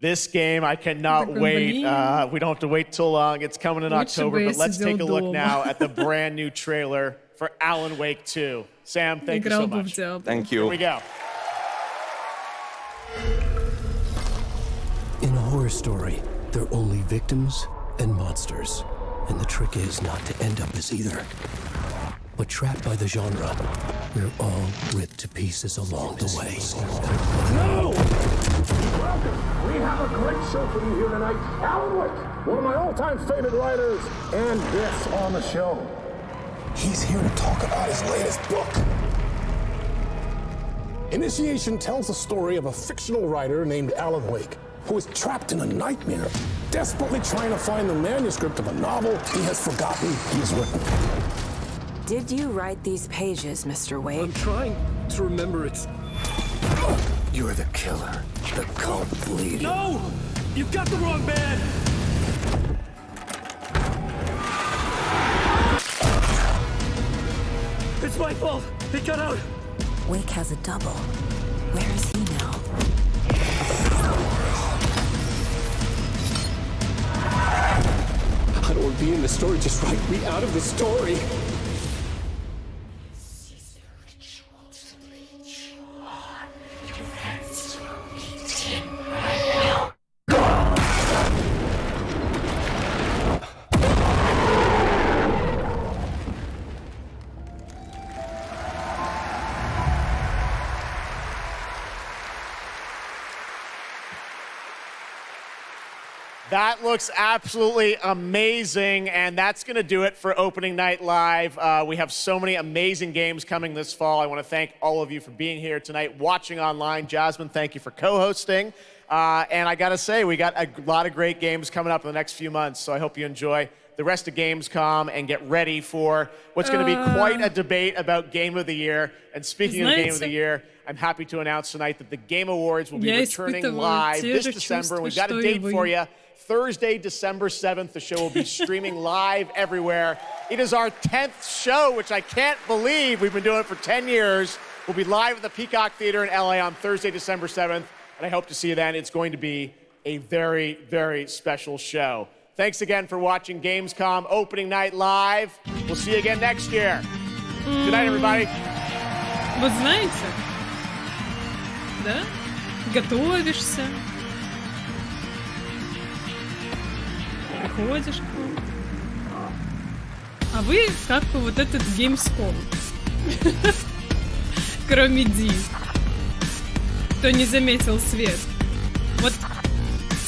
This game, I cannot wait. We don't have to wait too long. It's coming in October, but let's take a look now at the brand new trailer for Alan Wake 2. Sam, thank you so much. Thank you. Here we go. In a horror story, there are only victims and monsters. And the trick is not to end up as either. But trapped by the genre, we're all ripped to pieces along the way. No! Welcome! We have a great show for you here tonight. Alan Wake, one of my all-time favorite writers, and this on the show. He's here to talk about his latest book. Initiation tells the story of a fictional writer named Alan Wake, who is trapped in a nightmare, desperately trying to find the manuscript of a novel he has forgotten he has written. Did you write these pages, Mr. Wake? I'm trying to remember it. You're the killer, the cult leader. No! You've got the wrong man! It's my fault! He got out! Wake has a double. Where is he now? I don't want to be in the story, just write me out of the story. That looks absolutely amazing, and that's going to do it for Opening Night Live. We have so many amazing games coming this fall. I want to thank all of you for being here tonight, watching online. Jasmine, thank you for co-hosting. And I got to say, we got a lot of great games coming up in the next few months, so I hope you enjoy the rest of Gamescom and get ready for what's going to be quite a debate about Game of the Year. And speaking of Game of the Year, I'm happy to announce tonight that the Game Awards will be returning live this December. We've got a date for you. Thursday, December 7th, the show will be streaming live everywhere. It is our 10th show, which I can't believe. We've been doing it for 10 years. We'll be live at the Peacock Theater in LA on Thursday, December 7th, and I hope to see you then. It's going to be a very, very special show. Thanks again for watching Gamescom Opening Night Live. We'll see you again next year. Good night, everybody. Вот знаете, да? Готовишься. Приходишь к вам. А вы как вот этот Gamescom. Кроме Ди. Кто не заметил свет. Вот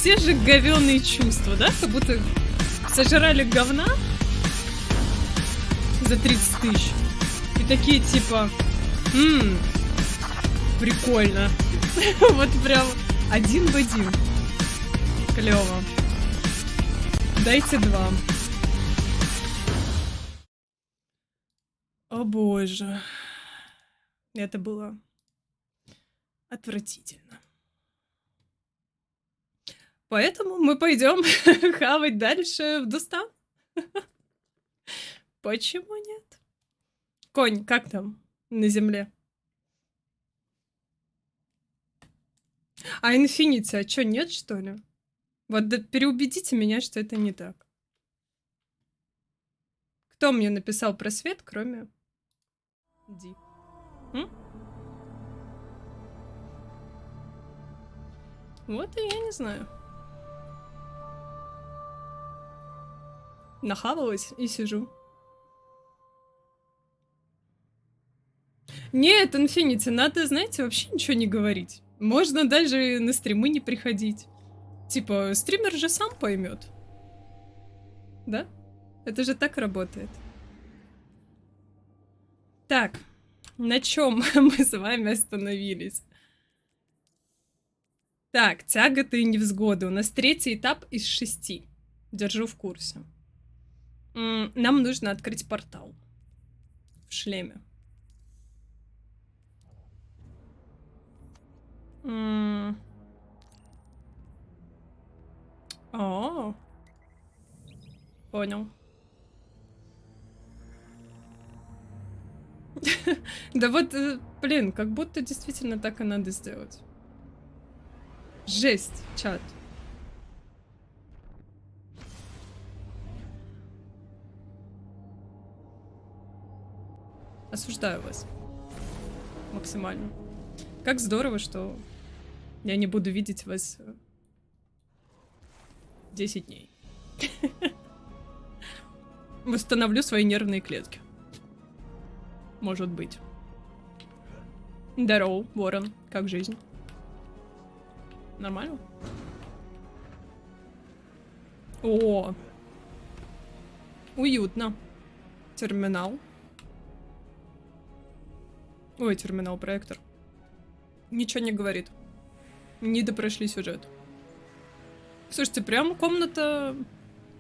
те же говёные чувства, да? Как будто сожрали говна за 30 тысяч. И такие типа, прикольно. Вот прям один в один. Клёво. Дайте 2. О боже. Это было отвратительно. Поэтому мы пойдем хавать дальше в Дустан. Почему нет? Конь, как там на земле? А Infinity, а чё, нет, что ли? Вот переубедите меня, что это не так. Кто мне написал про свет, кроме Ди? М? Вот и я не знаю. Нахавалась и сижу. Нет, Infinity, надо, знаете, вообще ничего не говорить. Можно даже на стримы не приходить. Типа, стример же сам поймет. Да? Это же так работает. Так, на чем мы с вами остановились? Так, тяготы и невзгоды. У нас 3-й этап из 6. Держу в курсе. Нам нужно открыть портал. В шлеме. О, понял. Да вот, блин, как будто действительно так и надо сделать. Жесть, чат. Осуждаю вас. Максимально. Как здорово, что я не буду видеть вас 10 дней. Восстановлю свои нервные клетки. Может быть. Здорово, Ворон. Как жизнь? Нормально? О! Уютно. Терминал. Ой, терминал-проектор. Ничего не говорит. Не допрошли сюжет. Слушайте, прям комната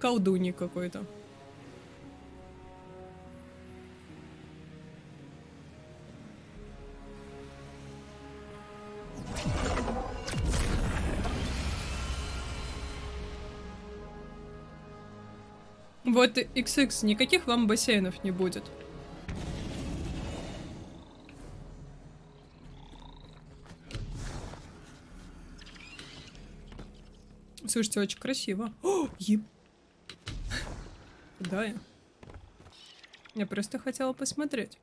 колдуньи какой-то. Вот XX, никаких вам бассейнов не будет. Слушайте, очень красиво. О, еб... Куда я? Я просто хотела посмотреть.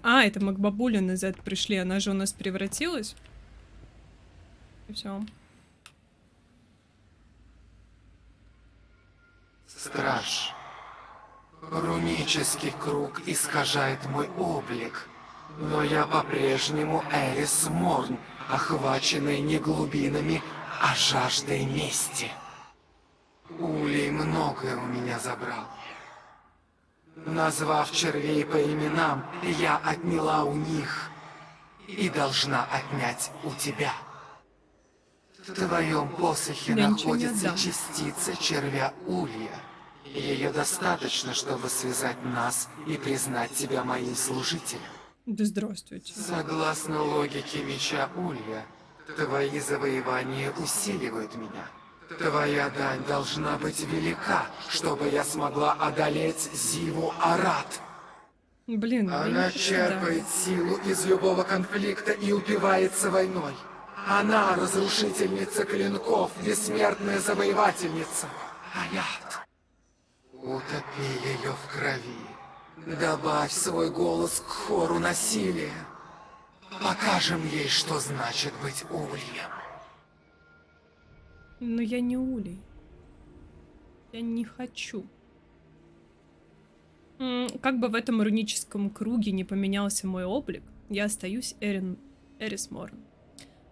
А, это мы к бабуле назад пришли. Она же у нас превратилась. И все. Страж. Рунический круг искажает мой облик. Но я по-прежнему Эрис Морн, охваченный не глубинами, а жаждой мести. Улей многое у меня забрал. Назвав червей по именам, я отняла у них и должна отнять у тебя. В твоем посохе находится частица червя улья. Ее достаточно, чтобы связать нас и признать тебя моим служителем. Да здравствуйте. Согласно логике меча улья, твои завоевания усиливают меня. Твоя дань должна быть велика, чтобы я смогла одолеть Зиву Арат. Блин, она черпает силу из любого конфликта и упивается войной. Она разрушительница клинков, бессмертная завоевательница. Аят. Утопи ее в крови. Добавь свой голос к хору насилия. Покажем ей, что значит быть ульем. Но я не улей. Я не хочу. Как бы в этом руническом круге не поменялся мой облик, я остаюсь Эрис Морн.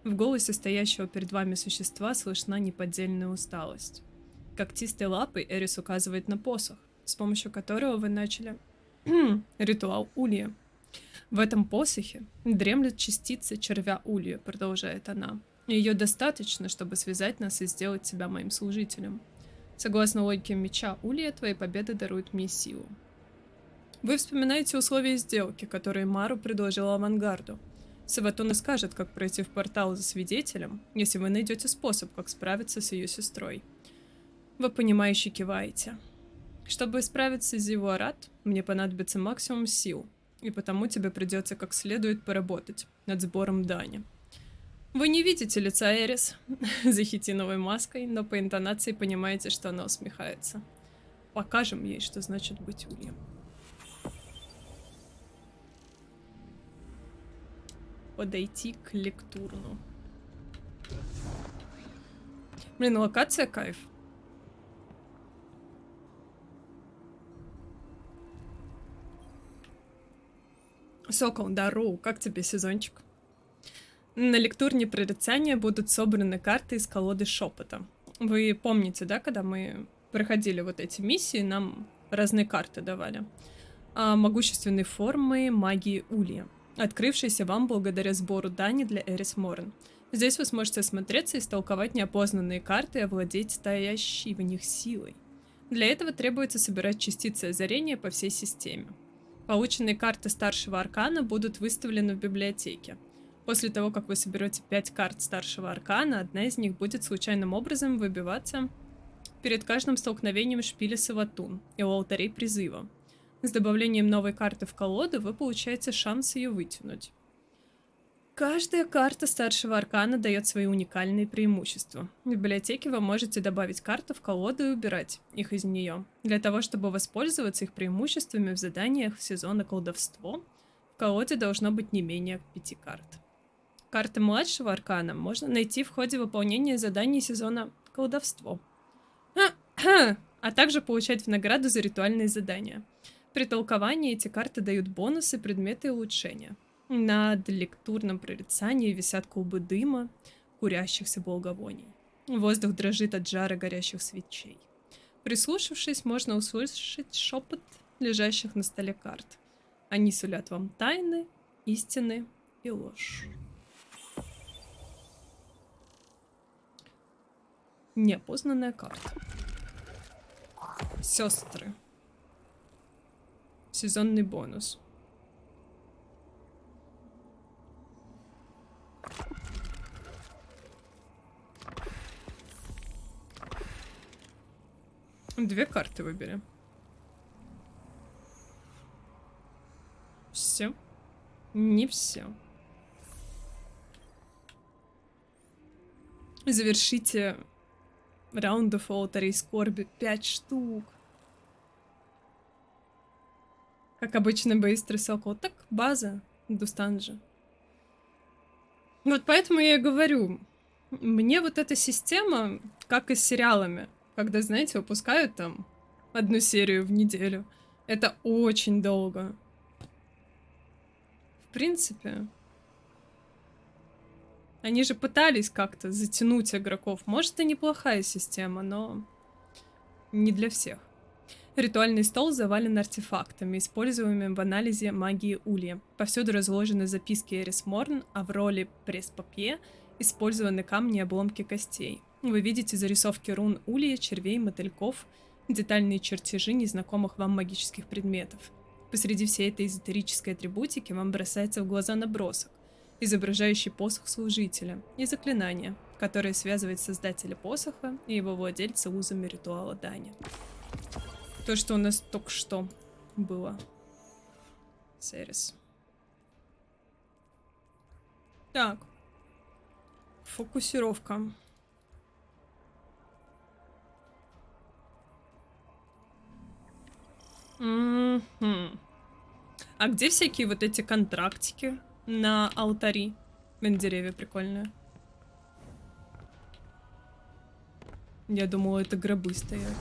В голосе стоящего перед вами существа слышна неподдельная усталость. Когтистой лапой Эрис указывает на посох, с помощью которого вы начали ритуал улья. В этом посохе дремлет частица червя улья, продолжает она. Ее достаточно, чтобы связать нас и сделать тебя моим служителем. Согласно логике меча улья, твои победы даруют мне силу. Вы вспоминаете условия сделки, которые Мару предложила авангарду. Саватуна скажет, как пройти в портал за свидетелем, если вы найдете способ, как справиться с ее сестрой. Вы понимающе киваете. Чтобы справиться с Зиву Арат, мне понадобится максимум сил. и потому тебе придется как следует поработать над сбором дани. Вы не видите лица Эрис за хитиновой маской, но по интонации понимаете, что она усмехается. Покажем ей, что значит быть ульем. Подойти к лектурну. Блин, локация кайф. Сокол, здорово, как тебе сезончик? На лектурне прорицания будут собраны карты из колоды шепота. Вы помните, да, когда мы проходили вот эти миссии, нам разные карты давали. Могущественной формы магии Улья, открывшейся вам благодаря сбору дани для Эрис Морн. Здесь вы сможете осмотреться и истолковать неопознанные карты и овладеть стоящей в них силой. Для этого требуется собирать частицы озарения по всей системе. Полученные карты старшего аркана будут выставлены в библиотеке. После того, как вы соберете 5 карт старшего аркана, одна из них будет случайным образом выбиваться перед каждым столкновением шпиля с Аватун и у алтарей призыва. С добавлением новой карты в колоду вы получаете шанс ее вытянуть. Каждая карта старшего аркана дает свои уникальные преимущества. В библиотеке вы можете добавить карту в колоду и убирать их из нее. Для того, чтобы воспользоваться их преимуществами в заданиях сезона колдовство, в колоде должно быть не менее 5 карт. Карты младшего аркана можно найти в ходе выполнения заданий сезона колдовство, а также получать в награду за ритуальные задания. При толковании эти карты дают бонусы, предметы и улучшения. Над лектурном прорицании висят клубы дыма, курящихся благовоний. Воздух дрожит от жара горящих свечей. Прислушавшись, можно услышать шепот лежащих на столе карт. Они сулят вам тайны, истины и ложь. Неопознанная карта. Сестры. Сезонный бонус. Две карты выбери. Все. Не все. Завершите раундов у алтарей скорби 5 штук. Как обычно, быстрый сокол. Так, база Дустанжа. Вот поэтому я и говорю, мне вот эта система, как и с сериалами, когда, знаете, выпускают там одну серию в неделю, это очень долго. В принципе, они же пытались как-то затянуть игроков. Может, и неплохая система, но не для всех. Ритуальный стол завален артефактами, используемыми в анализе магии Улья. Повсюду разложены записки Эрис Морн, а в роли пресс-папье использованы камни и обломки костей. Вы видите зарисовки рун Улья, червей, мотыльков, детальные чертежи незнакомых вам магических предметов. Посреди всей этой эзотерической атрибутики вам бросается в глаза набросок, изображающий посох служителя, и заклинание, которое связывает создателя посоха и его владельца узами ритуала дани. То, что у нас только что было с Эрис. Так. Фокусировка. А где всякие вот эти контрактики на алтари? Блин, деревья прикольные. Я думала, это гробы стоят.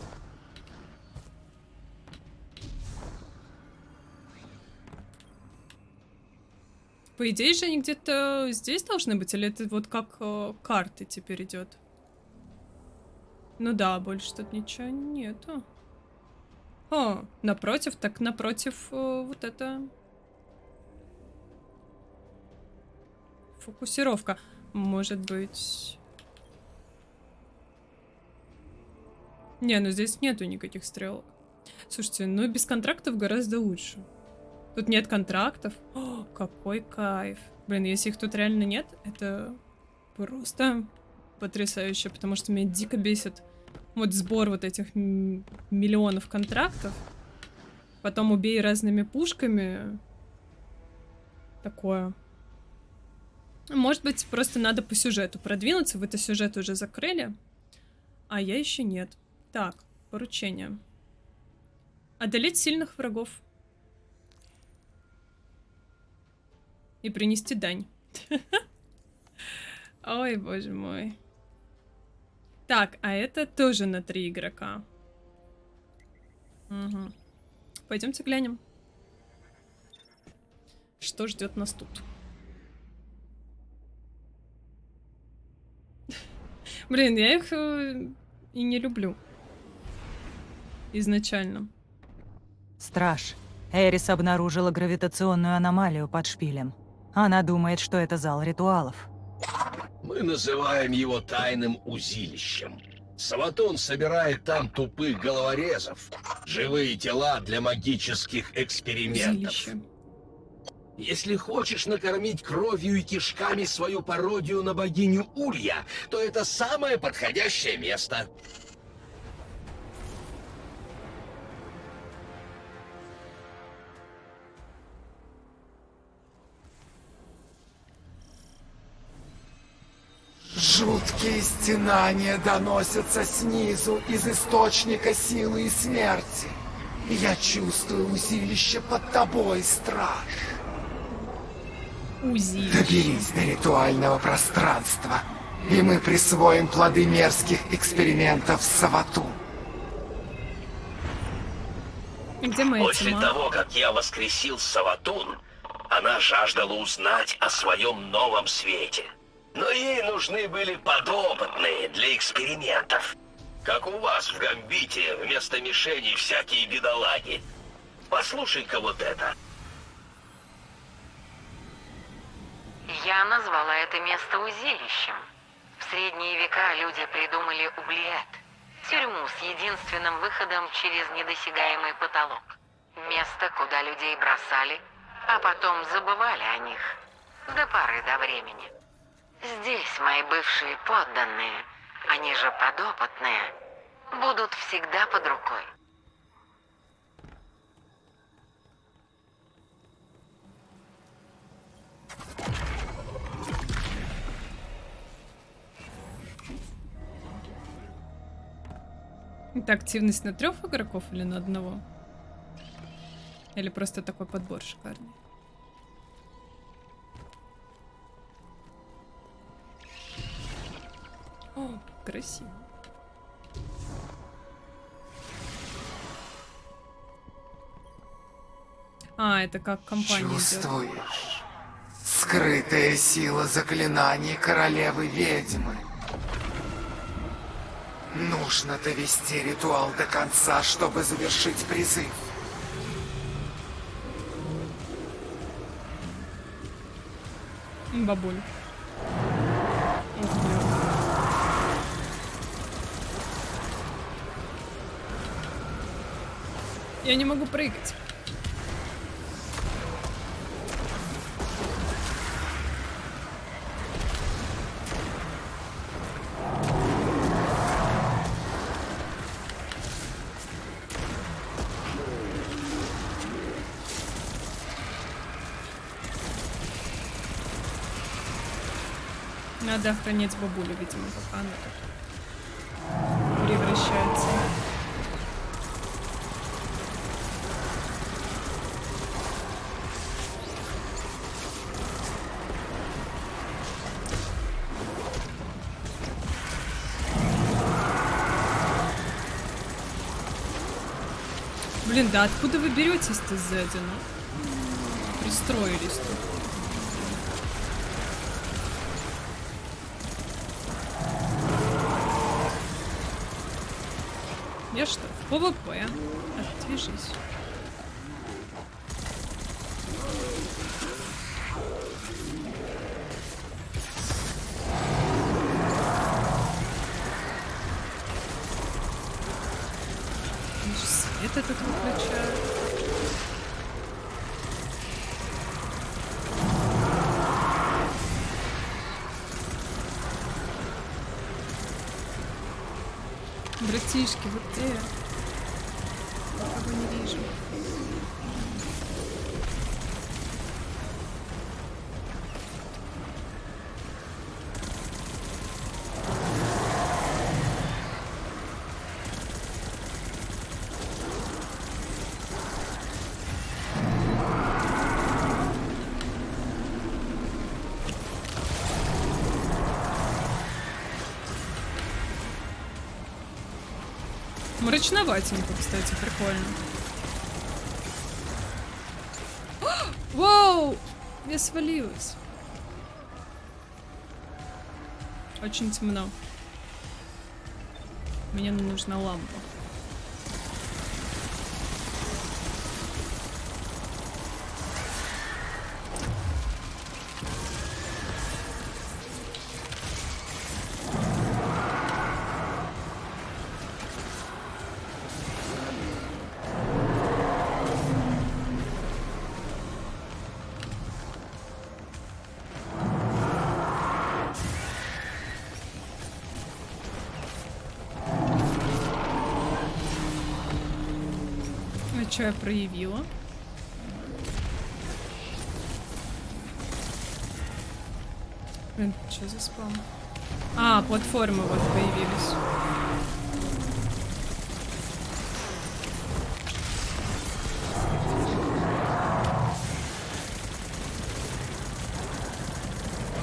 По идее же они где-то здесь должны быть, или это вот как карты теперь идет? Ну да, больше тут ничего нету. О, напротив, так напротив вот это... Фокусировка. Может быть... Не, ну здесь нету никаких стрелок. Слушайте, ну без контрактов гораздо лучше. Тут нет контрактов. О, какой кайф. Блин, если их тут реально нет, это просто потрясающе, потому что меня дико бесит вот сбор вот этих миллионов контрактов. Потом убей разными пушками. такое. Может быть, просто надо по сюжету продвинуться. Вы-то сюжет уже закрыли, а я еще нет. Так, поручение. Одолеть сильных врагов. И принести дань. Ой, боже мой. Так, а это тоже на 3 игрока. Угу. Пойдемте глянем. Что ждет нас тут? Блин, я их и не люблю. Изначально. Страж. Эрис обнаружила гравитационную аномалию под шпилем. Она думает, что это зал ритуалов. Мы называем его тайным узилищем. Саватун собирает там тупых головорезов, живые тела для магических экспериментов. Узилище. Если хочешь накормить кровью и кишками свою пародию на богиню Улья, то это самое подходящее место. Жуткие стенания доносятся снизу из источника силы и смерти. Я чувствую узилище под тобой, страж. Узилище. Доберись до ритуального пространства, и мы присвоим плоды мерзких экспериментов Саватун. Где моя После тьма? того, как я воскресил Саватун, она жаждала узнать о своем новом свете. Но ей нужны были подопытные для экспериментов. Как у вас в Гамбите вместо мишеней всякие бедолаги. Послушай-ка вот это. Я назвала это место узилищем. В средние века люди придумали ублиет. Тюрьму с единственным выходом через недосягаемый потолок. Место, куда людей бросали, а потом забывали о них. До поры до времени. Здесь мои бывшие подданные, они же подопытные, будут всегда под рукой. Это активность на 3 игроков или на 1? Или просто такой подбор шикарный? О, красиво. А, это как компания идет. Чувствуешь? Скрытая сила заклинаний королевы-ведьмы. Нужно довести ритуал до конца, чтобы завершить призыв. Бабуль. Я не могу прыгать. Надо охранять бабулю, видимо, пока она тут превращается. Блин, да откуда вы беретесь-то сзади, ну? Пристроились тут. Я что, в ПВП? Отвяжись. Свет этот выключаю. Братишки, вот где? Я его не вижу. Мрачноватенько, кстати, прикольно. Вау! Я свалилась. Очень темно. Мне нужна лампа. Что я проявила? Блин, что за спам? А, платформы вот появились.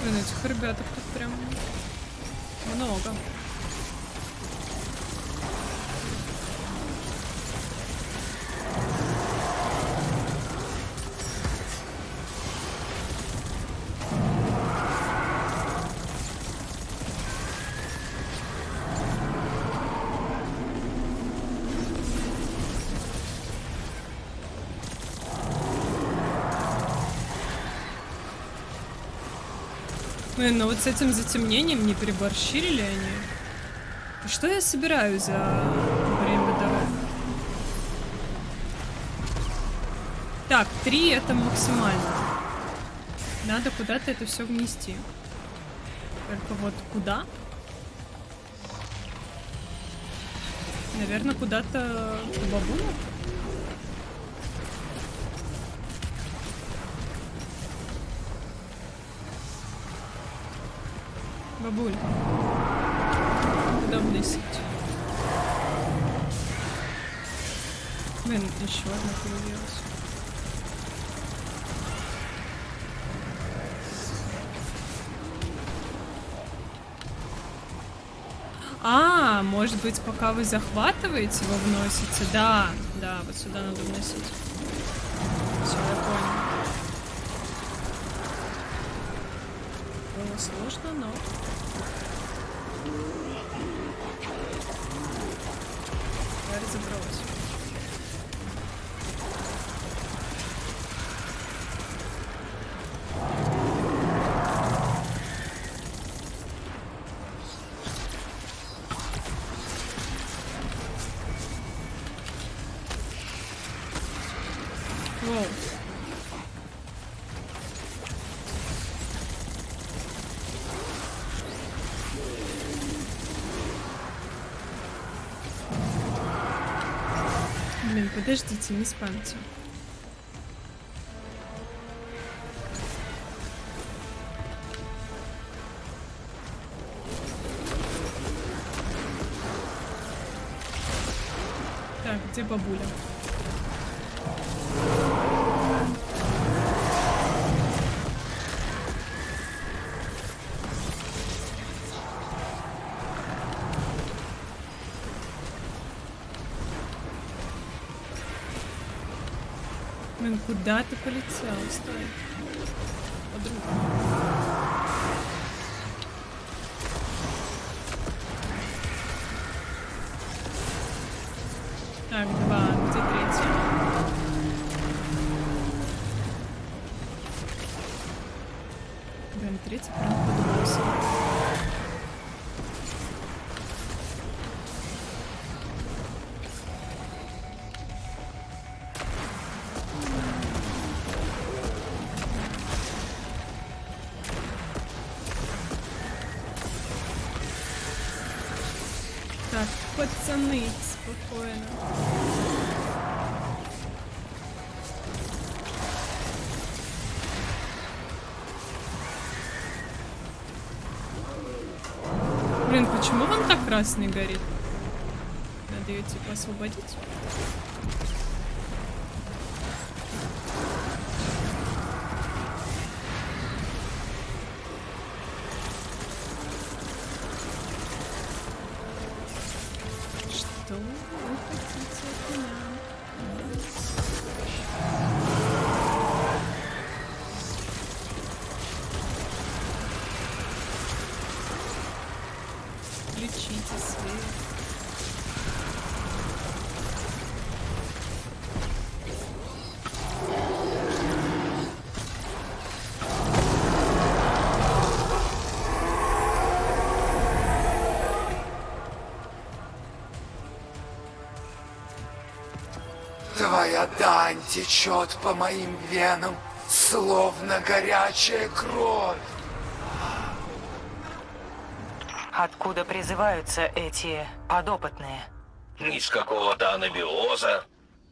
Блин, этих ребяток тут прям много. Блин, ну вот с этим затемнением не переборщили ли они? И что я собираю за время дороги? Так, 3 это максимально. Надо куда-то это все внести. Только вот куда? Наверное, куда-то к бабулю? Бабуль, куда вносить? Блин, еще одна появилась. А, может быть, пока вы захватываете, вы вносите? Да, да, вот сюда надо вносить. Все, я понял. Было сложно, но... Я разобралась. Воу. Блин, подождите, не спамьте. Так, где бабуля? Блин, куда ты полетела? Стой. Подруга. Так, 2. Где 3? Блин, 3 прям подбросила. Так, пацаны, спокойно. Блин, почему вон так красный горит? Надо ее типа освободить. Что? Хотите от меня. Лечите свет. Твоя дань течет по моим венам, словно горячая кровь. Откуда призываются эти подопытные? Из какого-то анабиоза.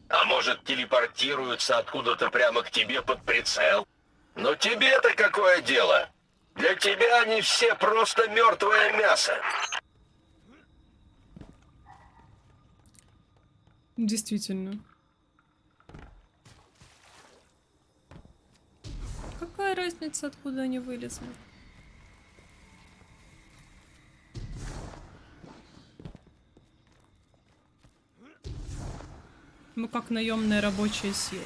А может, телепортируются откуда-то прямо к тебе под прицел? Но тебе-то какое дело? Для тебя они все просто мертвое мясо. Действительно. Какая разница, откуда они вылезли? Мы как наемная рабочая сила.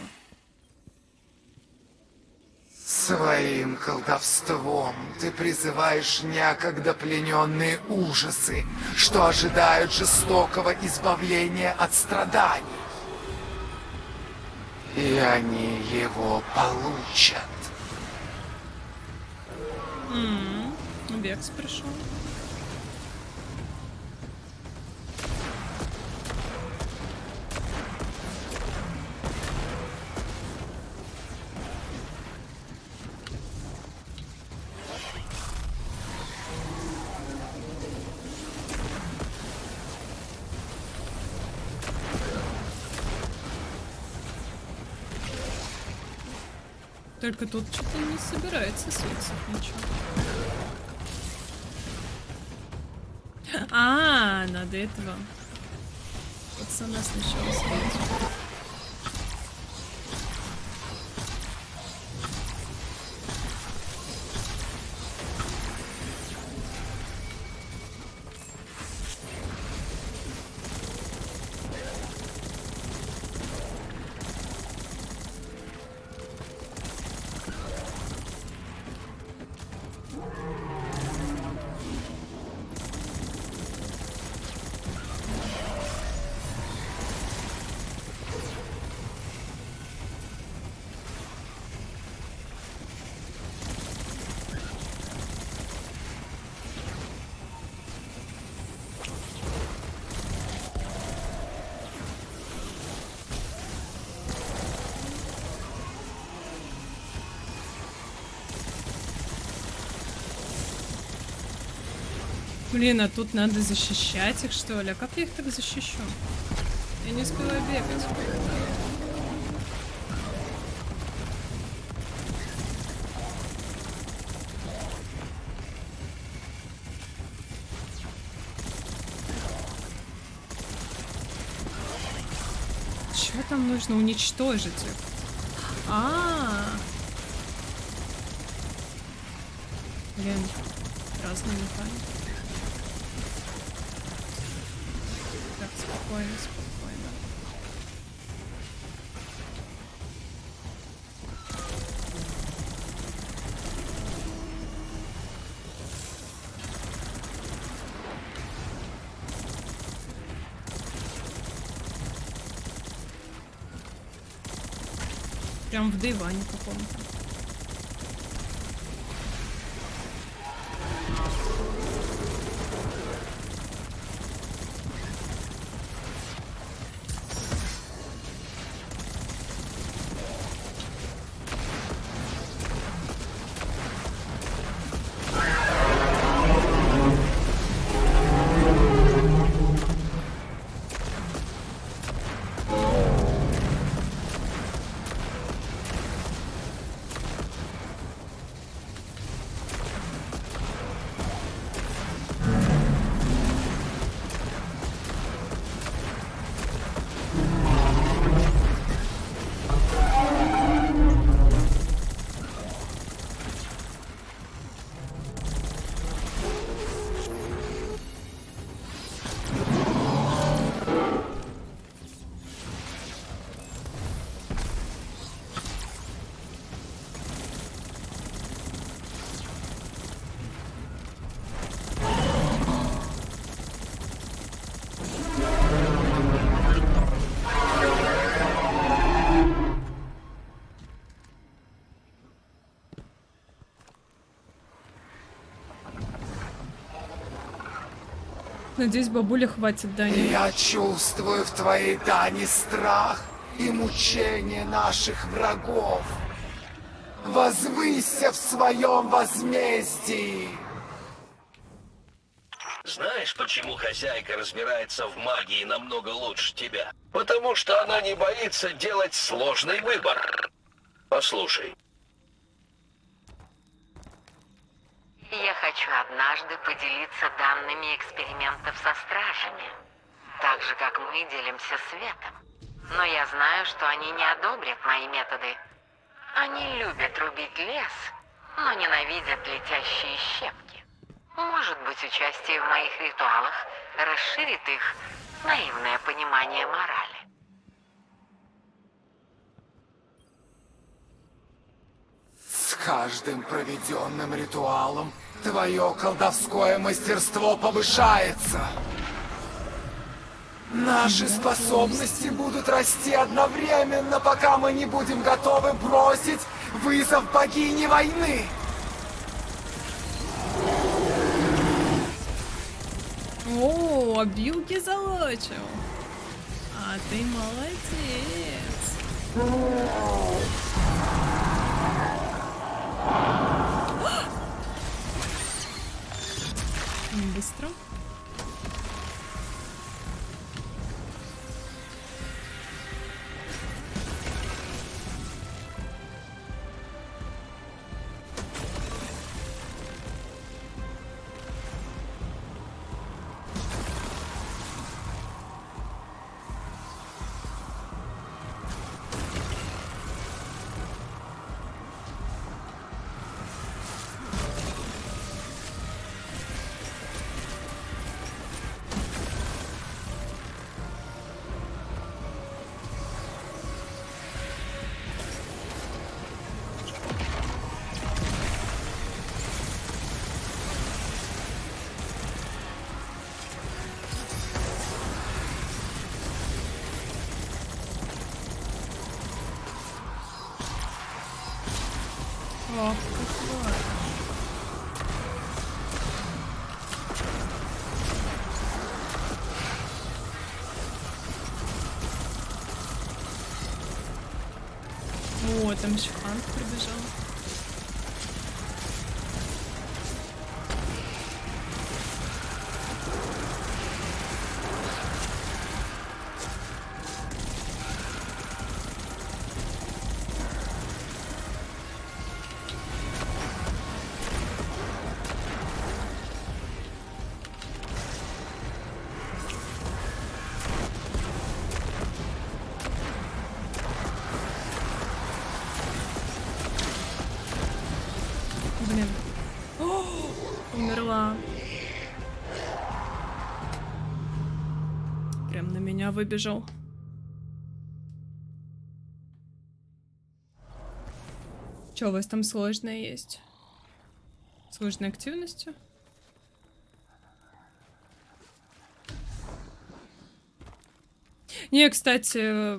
Своим колдовством ты призываешь некогда плененные ужасы, что ожидают жестокого избавления от страданий. И они его получат. Векс пришел. Только тут что-то не собирается светиться ничего. Надо этого пацана сначала светить. Блин, а тут надо защищать их, что ли? А как я их так защищу? Я не успела бегать. Чего там нужно уничтожить их? Блин, разные механики. Так, спокойно, спокойно. Прям в диване каком-то. Надеюсь, бабуля хватит Дани. Я чувствую в твоей Дани страх и мучение наших врагов. Возвысься в своем возмездии. Знаешь, почему хозяйка разбирается в магии намного лучше тебя? Потому что она не боится делать сложный выбор. Послушай. Я хочу однажды поделиться данными экспериментов со стражами. Так же, как мы делимся светом. Но я знаю, что они не одобрят мои методы. Они любят рубить лес, но ненавидят летящие щепки. Может быть, участие в моих ритуалах расширит их наивное понимание морали. С каждым проведенным ритуалом твое колдовское мастерство повышается. Наши способности будут расти одновременно, пока мы не будем готовы бросить вызов богине войны. О, обилки залочил. А ты молодец. Быстро. Ох, как О, там еще Ханк прибежал. Блин. О, умерла. Прям на меня выбежал. Что у вас там сложное есть? Сложные активности? Не, кстати,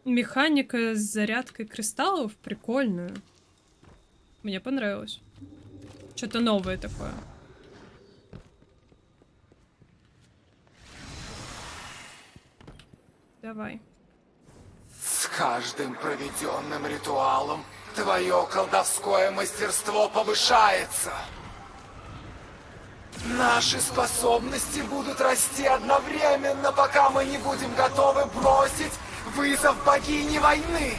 механика с зарядкой кристаллов прикольная. Мне понравилось. Что-то новое такое. Давай. С каждым проведенным ритуалом твое колдовское мастерство повышается. Наши способности будут расти одновременно, пока мы не будем готовы бросить вызов богине войны.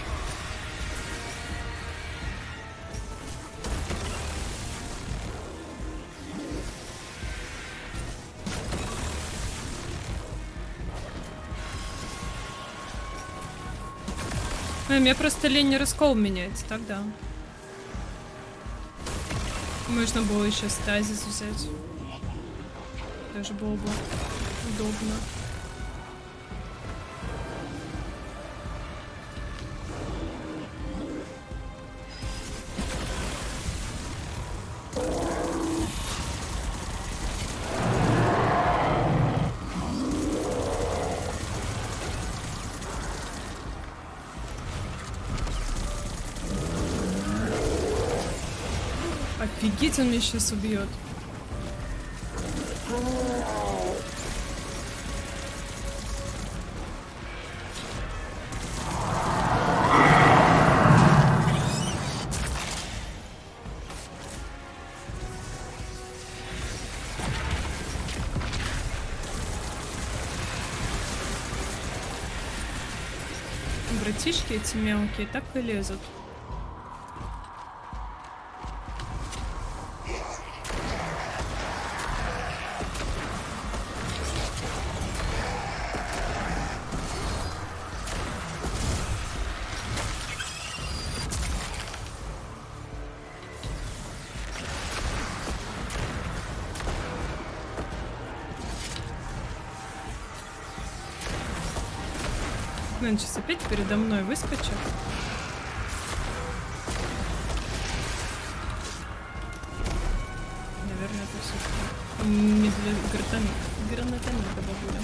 Мне просто лень раскол менять, тогда. Можно было еще стазис взять. Даже было бы удобно. Офигеть, он меня сейчас убьет. братишки эти мелкие так и лезут. Он сейчас опять передо мной выскочит. Наверное, это все гранатомета бабуля.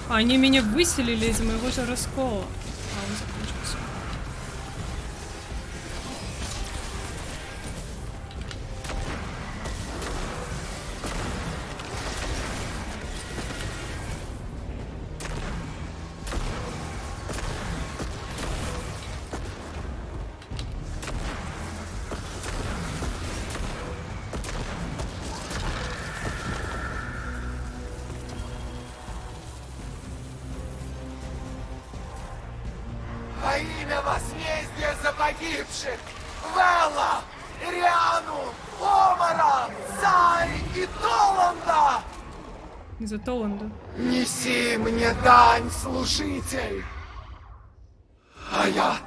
Они меня выселили из моего же раскола. Он закончился. Во имя возмездия за погибших! Вэлла! Ириану! Омара! Зари и Толанда! За Толанда. Неси мне дань, служитель! Аят!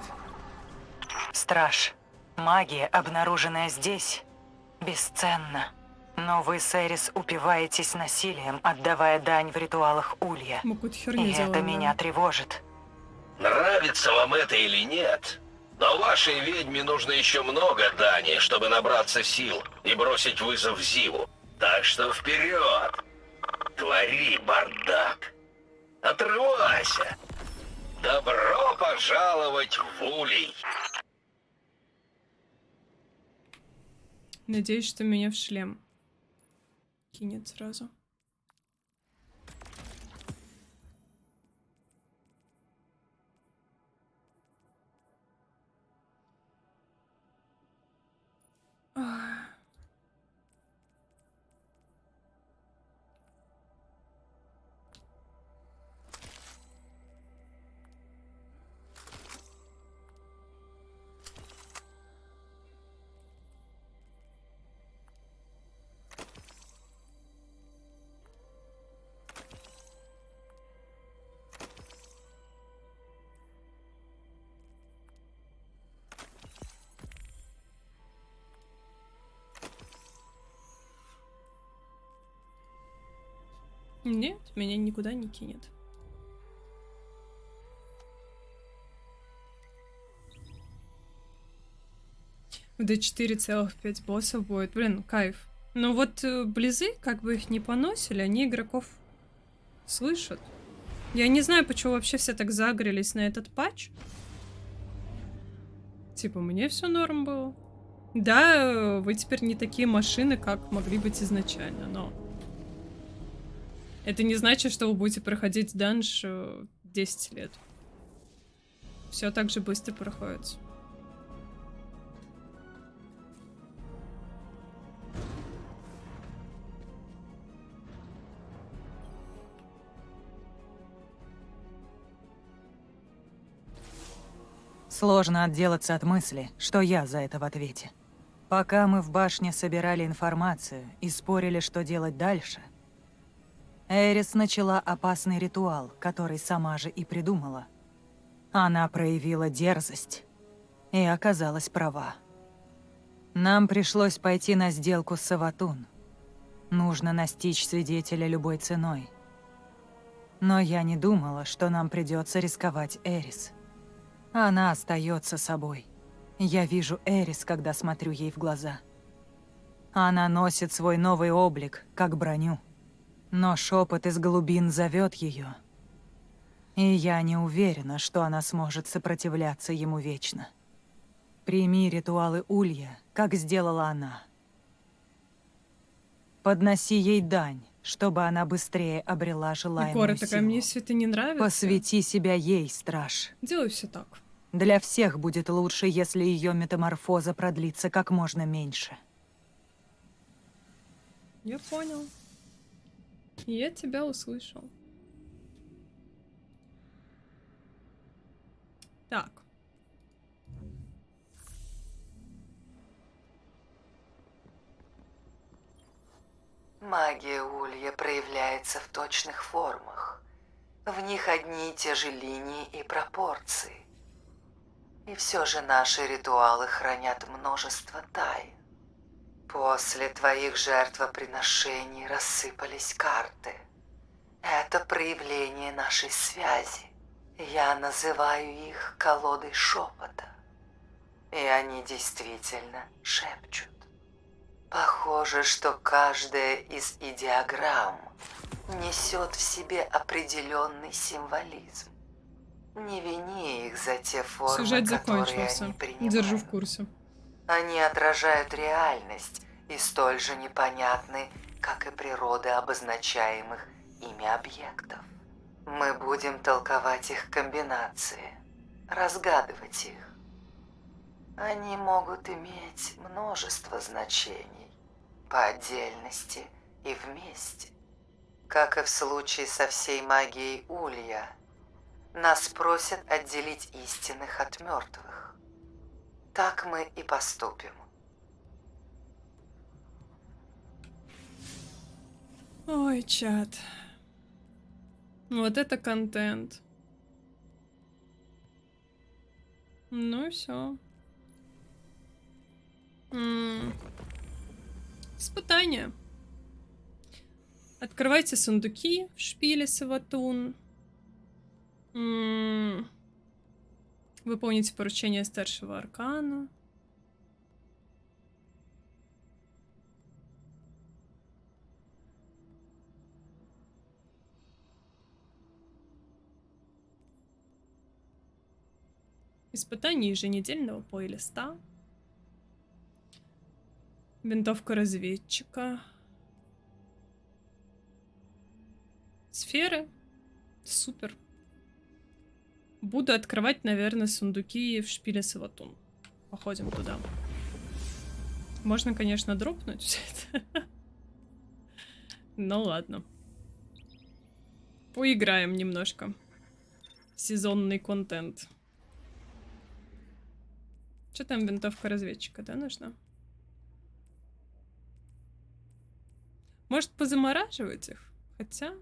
Страж, магия, обнаруженная здесь, бесценна. Но вы с Эрис упиваетесь насилием, отдавая дань в ритуалах Улья. И это меня тревожит. Нравится вам это или нет, но вашей ведьме нужно еще много дани, чтобы набраться сил и бросить вызов Зиву. Так что вперед! Твори бардак! Отрывайся! Добро пожаловать в Улей! Надеюсь, что меня в шлем кинет сразу. Нет, меня никуда не кинет. В D4 целых 5 боссов будет. Блин, кайф. Но вот близы, как бы их ни поносили, они игроков слышат. Я не знаю, почему вообще все так загрелись на этот патч. Типа, мне все норм было. Да, вы теперь не такие машины, как могли быть изначально, но... Это не значит, что вы будете проходить данж 10 лет. Все так же быстро проходит. Сложно отделаться от мысли, что я за это в ответе. Пока мы в башне собирали информацию и спорили, что делать дальше, Эрис начала опасный ритуал, который сама же и придумала. Она проявила дерзость и оказалась права. Нам пришлось пойти на сделку с Саватун. Нужно настичь свидетеля любой ценой. Но я не думала, что нам придется рисковать Эрис. Она остается собой. Я вижу Эрис, когда смотрю ей в глаза. Она носит свой новый облик, как броню. Но шепот из глубин зовет ее. И я не уверена, что она сможет сопротивляться ему вечно. Прими ритуалы Улья, как сделала она. Подноси ей дань, чтобы она быстрее обрела желаемую Егор, такая, силу. мне все это не нравится. Посвяти себя ей, страж. Делай все так. Для всех будет лучше, если ее метаморфоза продлится как можно меньше. Я понял. Я тебя услышал. Так. Магия Улья проявляется в точных формах. В них одни и те же линии и пропорции. И все же наши ритуалы хранят множество тайн. После твоих жертвоприношений рассыпались карты. Это проявление нашей связи. Я называю их колодой шепота. И они действительно шепчут. Похоже, что каждая из идеограмм несет в себе определенный символизм. Не вини их за те формы, Сюжет которые закончился. они принимают. Держу в курсе. Они отражают реальность и столь же непонятны, как и природа обозначаемых ими объектов. Мы будем толковать их комбинации, разгадывать их. Они могут иметь множество значений, по отдельности и вместе. Как и в случае со всей магией Улья, нас просят отделить истинных от мертвых. Так мы и поступим. Ой, чат. Вот это контент. Ну и все. Испытание. Открывайте сундуки в шпиле Саватун. Выполните поручение старшего аркана. Испытание еженедельного плейлиста. Винтовка разведчика. Сферы. Супер. Буду открывать, наверное, сундуки в шпиле Саватун. Походим туда. Можно, конечно, дропнуть все это. Ну ладно. Поиграем немножко. Сезонный контент. Что там винтовка разведчика, да, нужна? Может, позамораживать их? Хотя...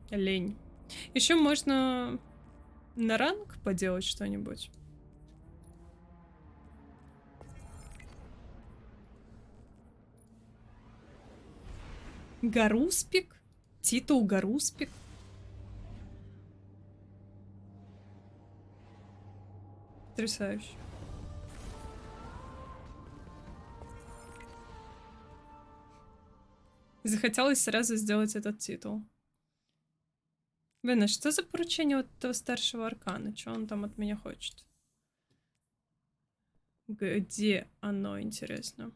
Лень. Еще можно на ранг поделать что-нибудь. Гаруспик? Титул Гаруспик? Потрясающе. Захотелось сразу сделать этот титул. Блин, а что за поручение от этого старшего аркана? Что он там от меня хочет? Где оно, интересно?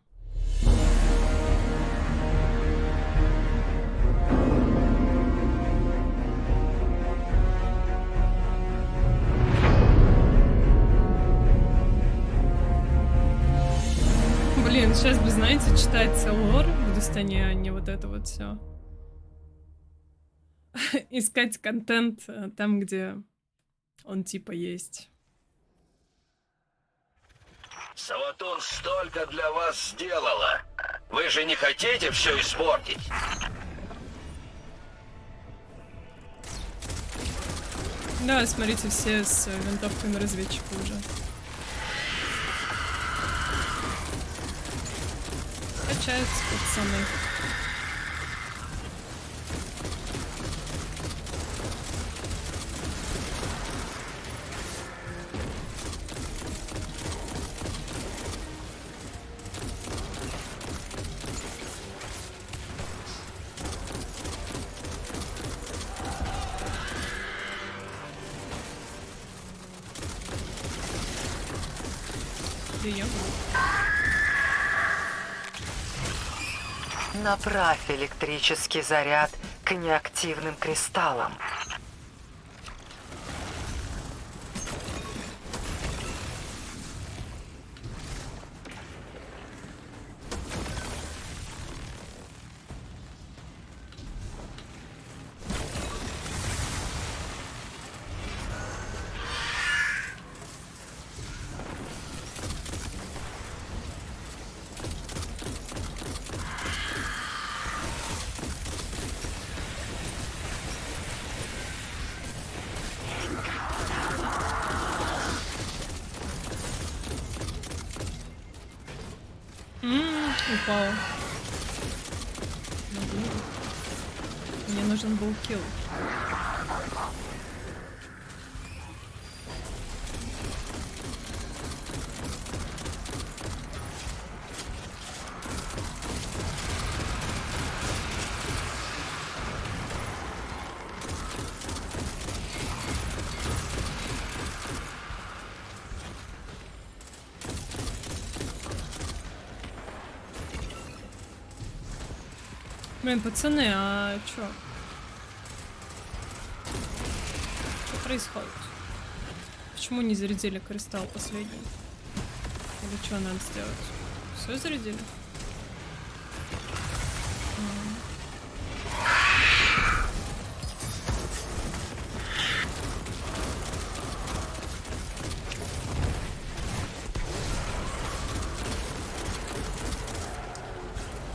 Блин, сейчас бы, знаете, читать лор в Дустане, а не вот это вот все. Искать контент там, где он типа есть. Саватун столько для вас сделала. Вы же не хотите все испортить? Да, смотрите, все с винтовками разведчика уже. Качаются пацаны. Направь электрический заряд к неактивным кристаллам. Упала. Мне нужен был килл. Блин, пацаны, а чё? Что происходит? Почему не зарядили кристалл последний? Или что надо сделать? Все зарядили?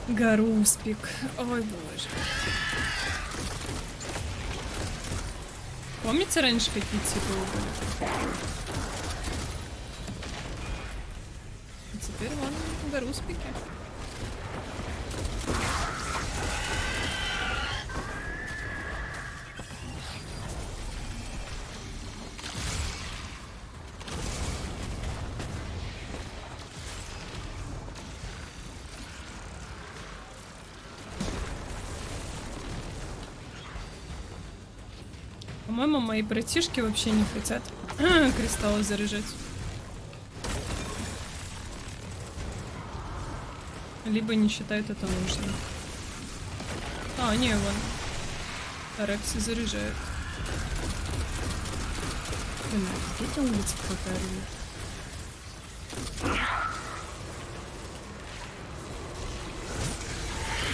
Гаруспик. Ой, боже. Помните, раньше какие типы были? А теперь вон гаруспики. По-моему, мои братишки вообще не хотят кристаллы заряжать. Либо не считают это нужным. А, не, вон. Рекси заряжает. Блин, где-то улица какая-то орёт.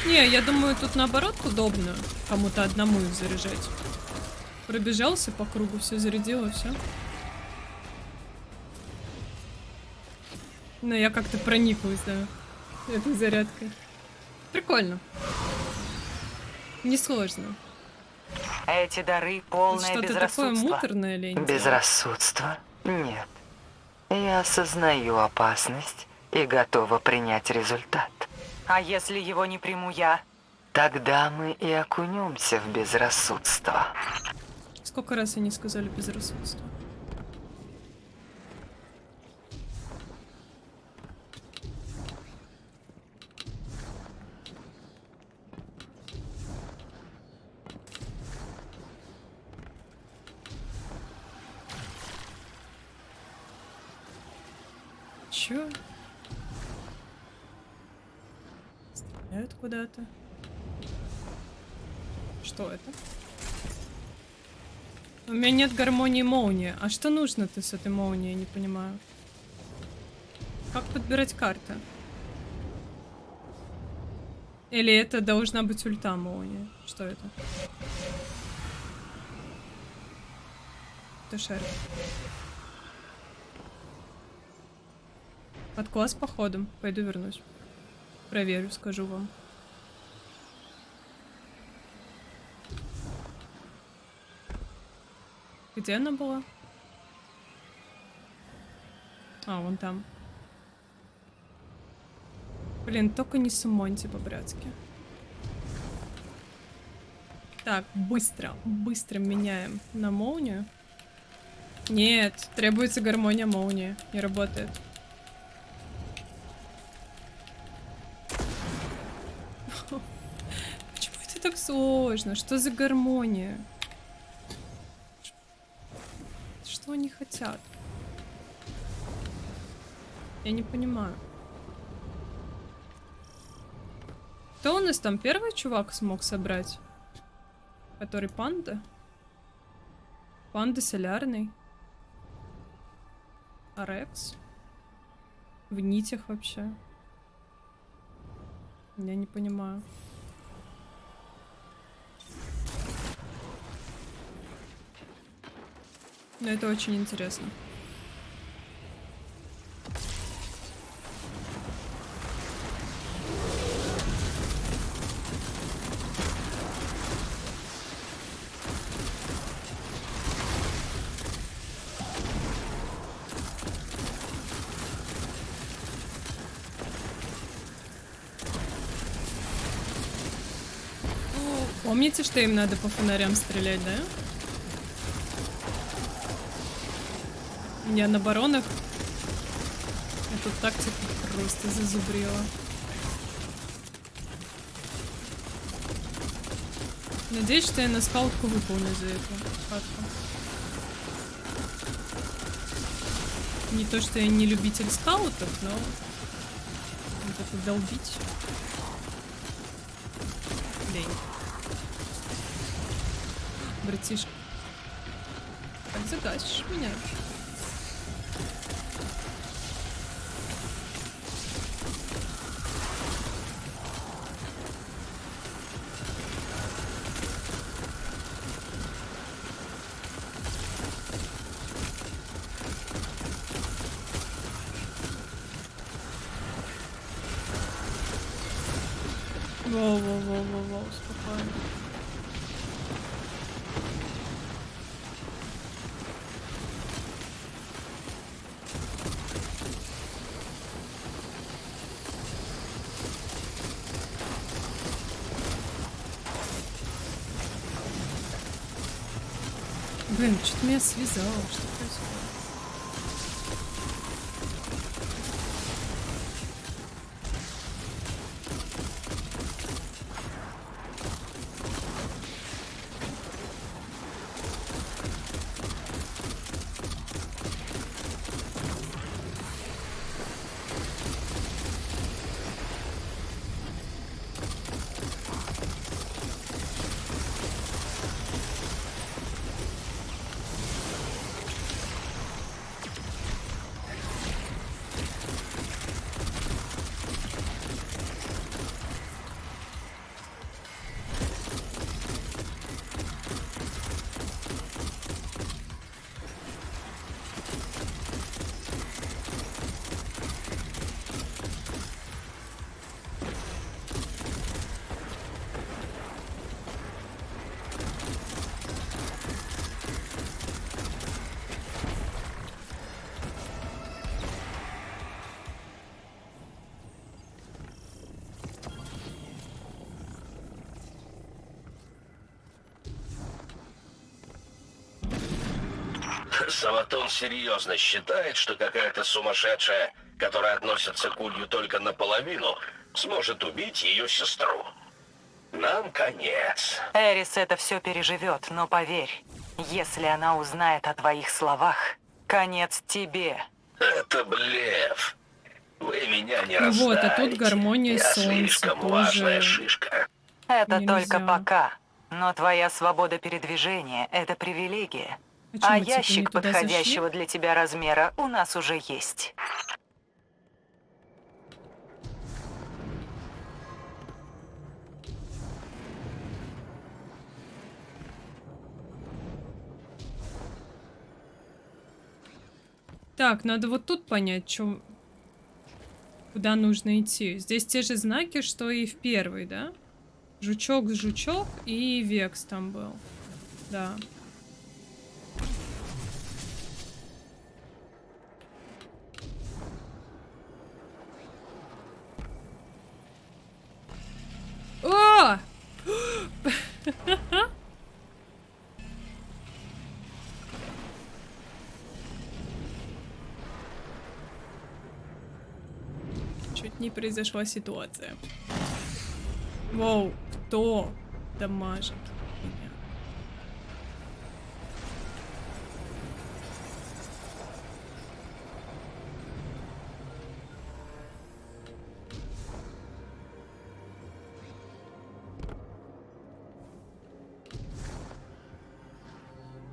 Не, я думаю, тут наоборот удобно кому-то одному их заряжать. Пробежался по кругу, все зарядило, все. Но я как-то прониклась, да, этой зарядкой. Прикольно. Несложно. Эти дары полное что-то безрассудство. такое муторное или не Безрассудство? Нет. Я осознаю опасность и готова принять результат. А если его не приму я? Тогда мы и окунемся в безрассудство. Сколько раз они сказали безрассудство? Чё? Стреляют куда-то. Что это? У меня нет гармонии молнии. А что нужно-то с этой молнией, не понимаю. Как подбирать карты? Или это должна быть ульта молния? Что это? Это шарик. Под класс походом. Пойду вернусь. Проверю, скажу вам. Где она была? А, вон там. Блин, только не сумоньте по-братски. Так, быстро меняем на молнию. Нет, требуется гармония молнии. Не работает. Почему это так сложно? Что за гармония? Что они хотят? Я не понимаю. Кто у нас там? Первый чувак смог собрать? Который панда? Панда солярный. Арекс? В нитях вообще. Я не понимаю. Но это очень интересно. Помните, что им надо по фонарям стрелять, да? Я на баронах эту тактику просто зазубрила. Надеюсь, что я на скаутку выполню за эту катку. Не то, что я не любитель скаутов, но вот это долбить. Лень. Братишка. Так загасишь меня. Воу, спокойно. Блин, что-то меня связало, что происходит? Саватон серьезно считает, что какая-то сумасшедшая, которая относится к Улью только наполовину, сможет убить ее сестру. Нам конец. Эрис это все переживет, но поверь, если она узнает о твоих словах, конец тебе. Это блеф. Вы меня не расставите. Вот, а тут гармония Я солнца слишком тоже. важная шишка. Это Нельзя. только пока. Но твоя свобода передвижения — это привилегия. Почему, А типа, не ящик туда подходящего зашли? для тебя размера у нас уже есть. Так, надо вот тут понять, чё... куда нужно идти. Здесь те же знаки, что и в первый, да? Жучок, и Векс там был. Да. О! Чуть не произошла ситуация. Воу, кто дамажит меня?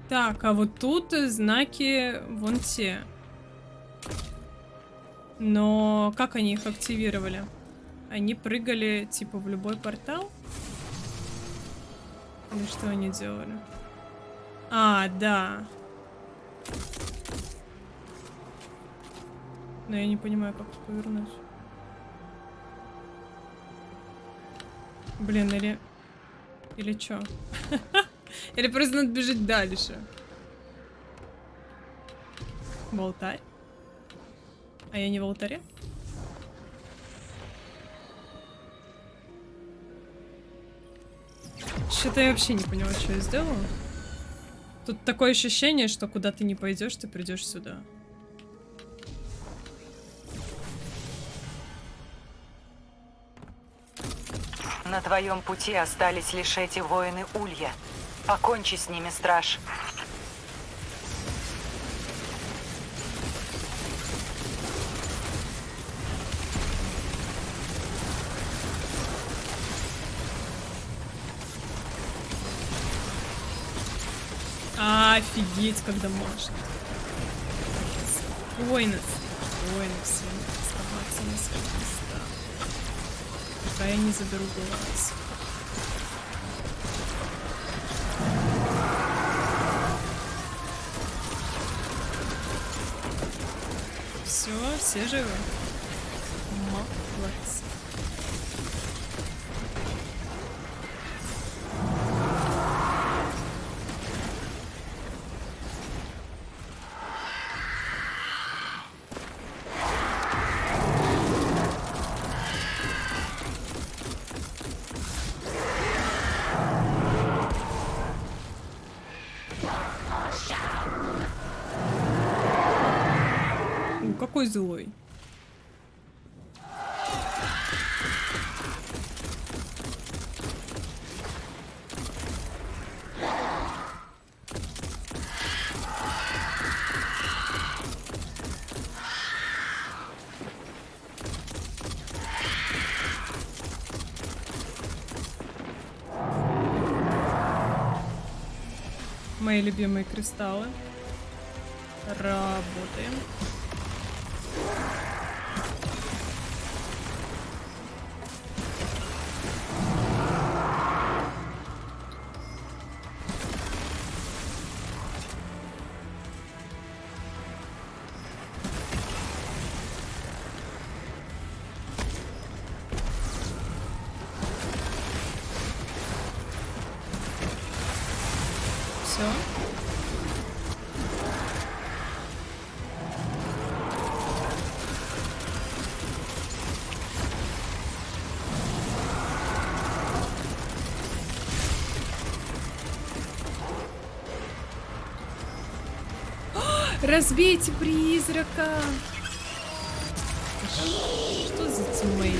Так, а вот тут знаки вон те. Но как они их активировали? Они прыгали, типа, в любой портал? Или что они делали? А, да. Но я не понимаю, как это повернуть. Блин, или... Или чё? Или просто надо бежать дальше? В алтарь? А я не в алтаре? Что-то я вообще не поняла, что я сделала. Тут такое ощущение, что куда ты не пойдешь, ты придешь сюда. На твоем пути остались лишь эти воины Улья. Покончи с ними, страж. Офигеть, когда машет. Воины. Воины все. Оставаться на своих местах. Пока я не заберу глаз. Все живы. Молодцы. Какой злой. Мои любимые кристаллы. Работаем. Все. Разбейте призрака! Что за тиммейты?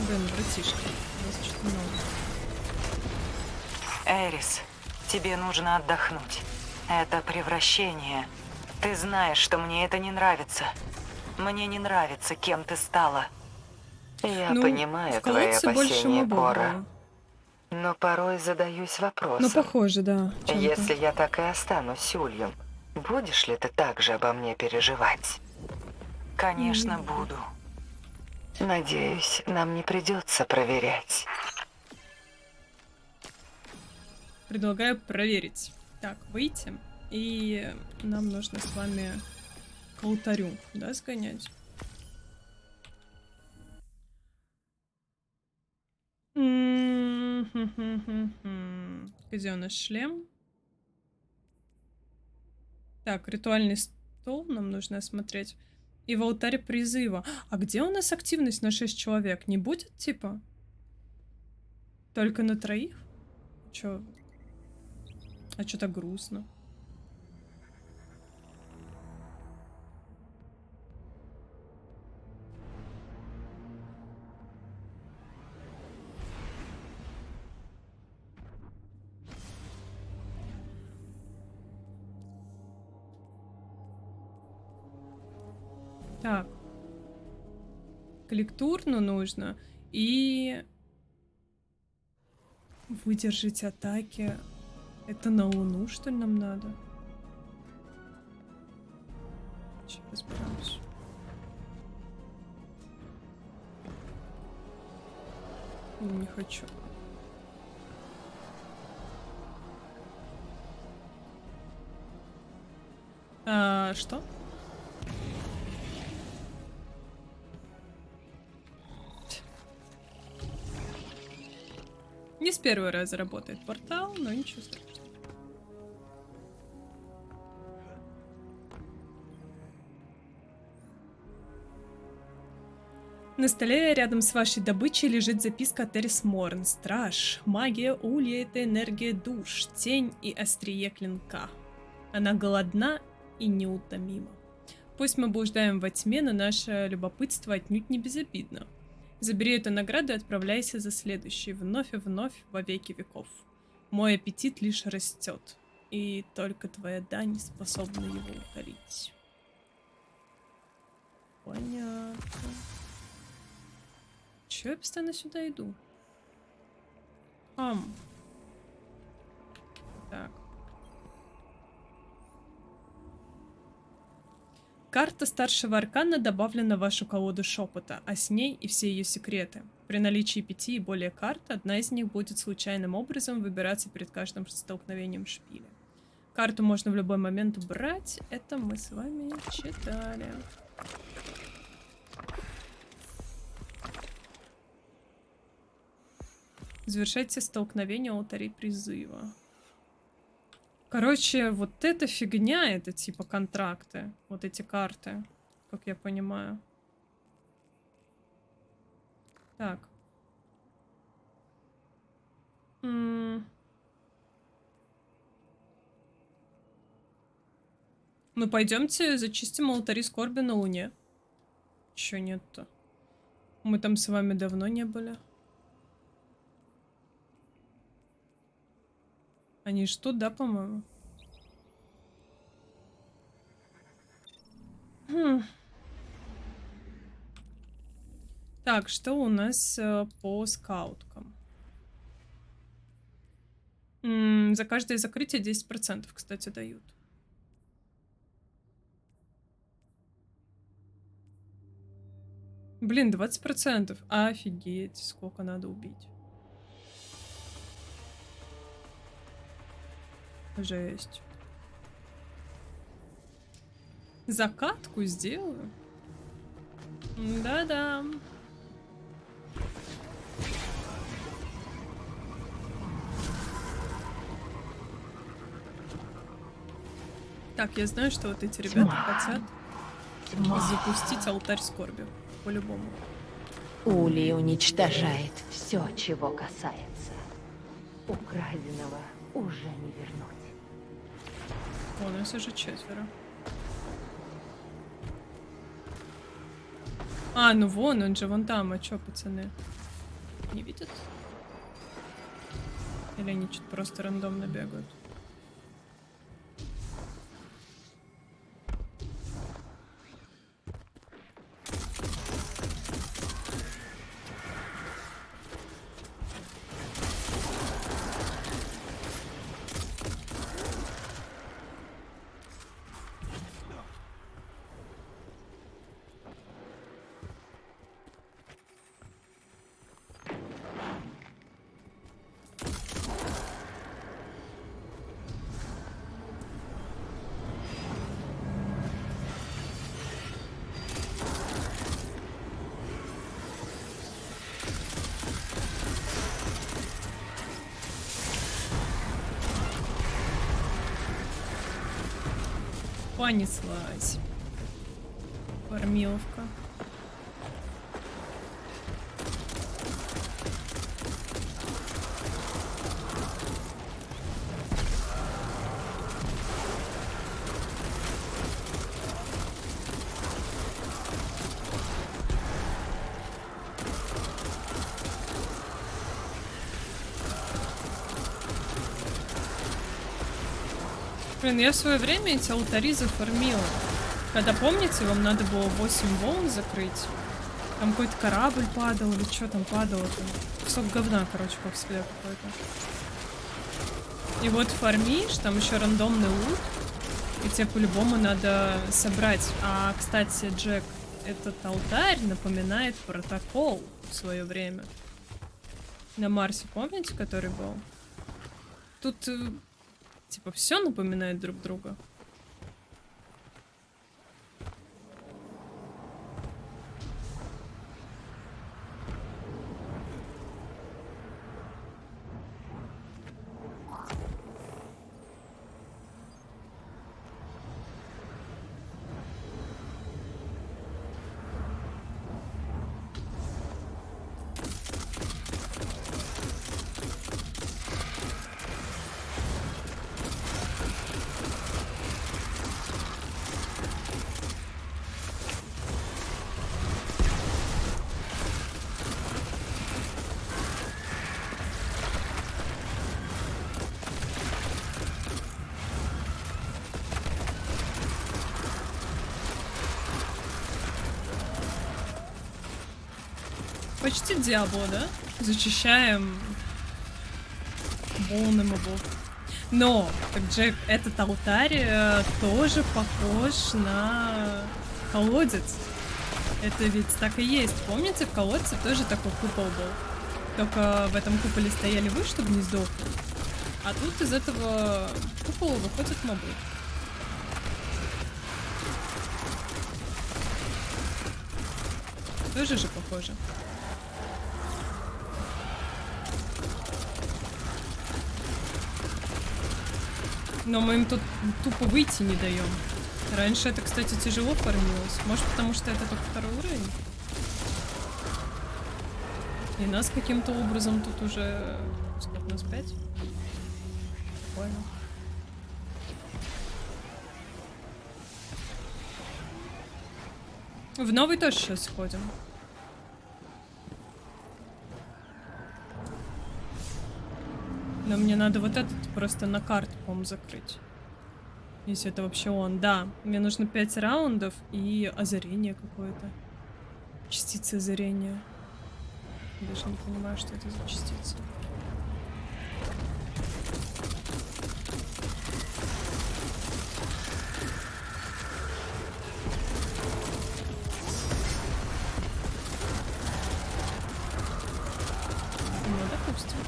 Блин, братишки, у нас что-то много. Эрис, тебе нужно отдохнуть. Это превращение. Ты знаешь, что мне это не нравится. Мне не нравится, кем ты стала. Я понимаю твои опасения, Кора. Но порой задаюсь вопросом. Ну, похоже, да. Если я так и останусь Ульем, будешь ли ты также обо мне переживать? Конечно, буду. Надеюсь, нам не придется проверять. Предлагаю проверить. Так, выйти. И нам нужно с вами к алтарю, да, сгонять? Где у нас шлем? Так, ритуальный стол нам нужно осмотреть. И в алтаре призыва. А где у нас активность на 6 человек? Не будет, типа? Только на 3? Чё? А чё так грустно? Так. Коллектурну нужно. И... выдержать атаки. Это на Луну, что ли, нам надо? Сейчас разберемся. Не хочу. Что? Не с первого раза работает портал, но ничего страшного. На столе рядом с вашей добычей лежит записка от Эрис Морн. Страж, магия улья — это энергия душ, тень и острие клинка. Она голодна и неутомима. Пусть мы блуждаем во тьме, но наше любопытство отнюдь не безобидно. Забери эту награду и отправляйся за следующей, вновь и вновь во веки веков. Мой аппетит лишь растет, и только твоя дань способна его утолить. Понятно. Чё я постоянно сюда иду? Так. Карта старшего аркана добавлена в вашу колоду шепота, а с ней и все ее секреты. При наличии 5 и более карт, одна из них будет случайным образом выбираться перед каждым столкновением шпиля. Карту можно в любой момент убрать, это мы с вами читали. Завершайте столкновение у алтарей призыва. Короче, вот эта фигня, это типа контракты. Вот эти карты, как я понимаю. Так. Ну, пойдемте зачистим алтари скорби на Луне. Чё нет-то? Мы там с вами давно не были. Они ж тут, да, по-моему? Так, что у нас по скауткам? За каждое закрытие 10%, кстати, дают. Блин, 20%. Офигеть, сколько надо убить. Жесть. Закатку сделаю? Да-да. Так, я знаю, что вот эти ребята хотят запустить алтарь скорби. По-любому. Улей уничтожает все, чего касается. Украденного уже не вернуть. О, у нас уже 4. А, ну вон, он же вон там. А чё, пацаны? Не видят? Или они что-то просто рандомно бегают? Понеслась. Кормиловка. Блин, я в свое время эти алтари зафармила. Когда, помните, вам надо было 8 волн закрыть? Там какой-то корабль падал, или что там падало-то? Кусок говна, короче, как всегда какой-то. И вот фармишь, там еще рандомный лут, и тебе по-любому надо собрать. А, кстати, Джек, этот алтарь напоминает протокол в свое время. На Марсе, помните, который был? Тут, типа, все напоминает друг друга. Почти Диабло, да? Зачищаем волны мобов. Но, так, Джек, этот алтарь тоже похож на колодец. Это ведь так и есть. Помните, в колодце тоже такой купол был. Только в этом куполе стояли вы, чтобы не сдохли. А тут из этого купола выходят мобы. Тоже же похоже. Но мы им тут тупо выйти не даем. Раньше это, кстати, тяжело фармилось. Может, потому что это только 2-й уровень? И нас каким-то образом тут уже... Сколько нас, 5? Прикольно. В новый тоже сейчас сходим. Но мне надо вот этот просто на карту, по-моему, закрыть. Если это вообще он. Да, мне нужно 5 раундов и озарение какое-то. Частица озарения. Даже не понимаю, что это за частица. Ну, допустим.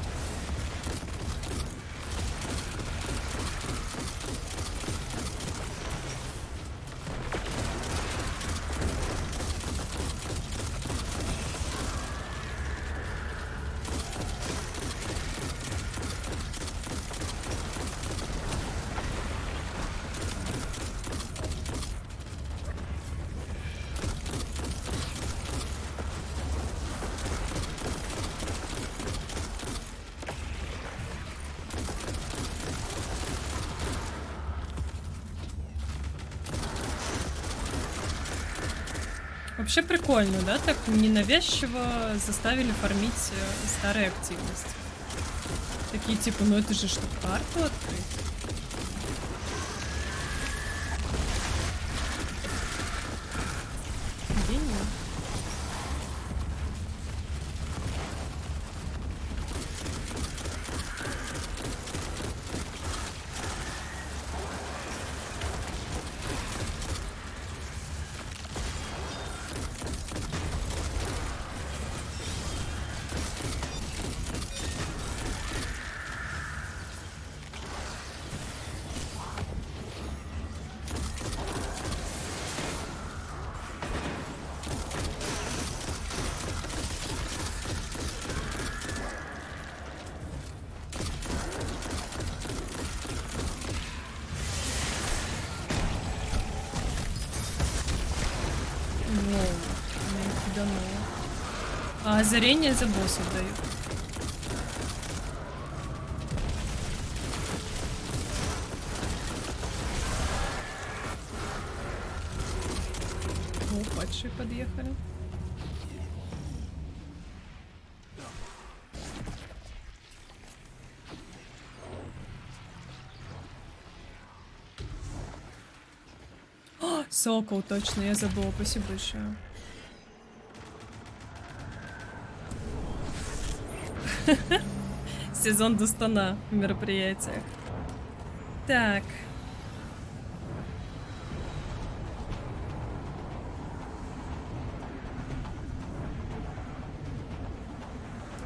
Вообще прикольно, да? Так ненавязчиво заставили фармить старые активности. Такие типа, ну это же чтобы карту открыть. Гений. А озарение за боссов дают. О, падшие подъехали. Сокол, точно, я забыла. Спасибо большое. Сезон Дустана в мероприятиях. Так.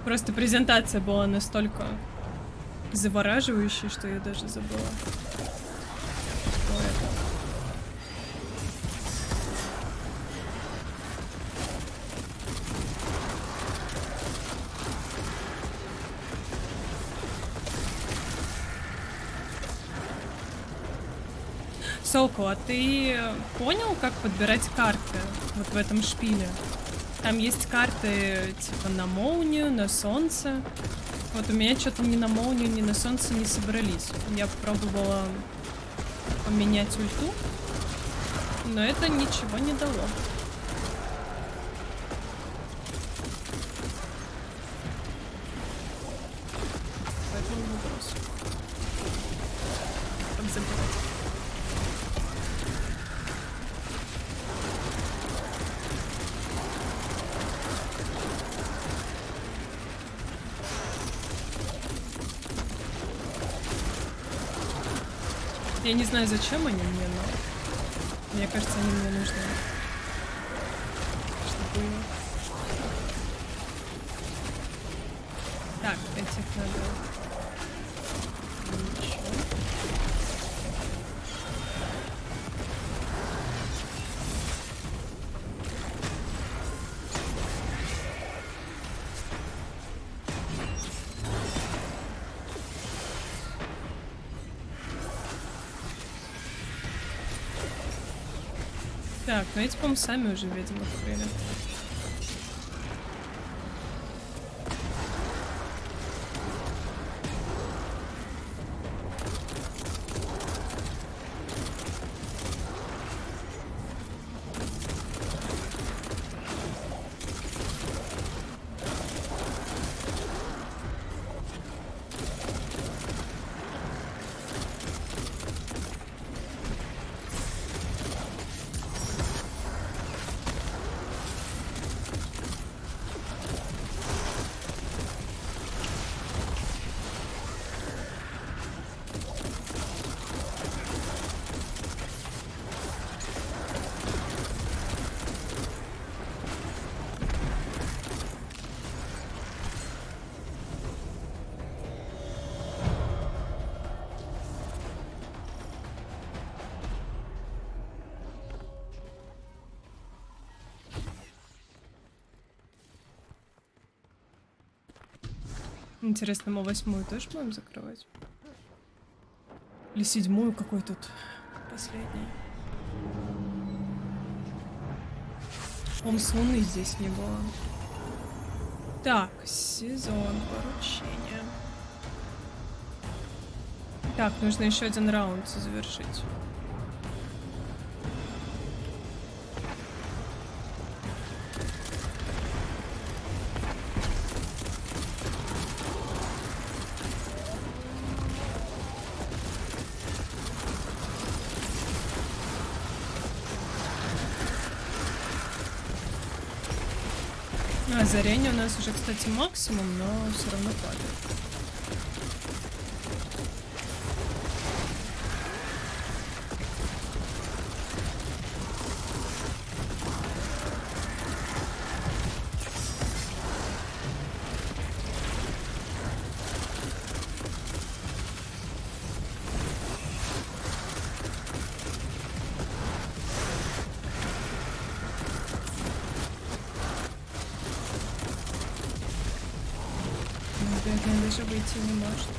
Просто презентация была настолько завораживающей, что я даже забыла. Что это? Сокол, а ты понял, как подбирать карты вот в этом шпиле? Там есть карты типа на молнию, на солнце. Вот у меня что-то ни на молнию, ни на солнце не собрались. Я пробовала поменять ульту, но это ничего не дало. Поэтому вопрос. Как забирать? Я не знаю, зачем они мне, но мне кажется, они мне нужны. Чтобы... Так, этих надо... Ничего. Так, ну эти, по-моему, сами уже, видимо, открыли. Интересно, мы 8-ю тоже будем закрывать? Или 7-ю? Какой тут последний? Он с Луны здесь не было. Так, сезон поручения. Так, нужно еще один раунд завершить. Озарение у нас уже, кстати, максимум, но все равно падает. Бедная даже выйти не может.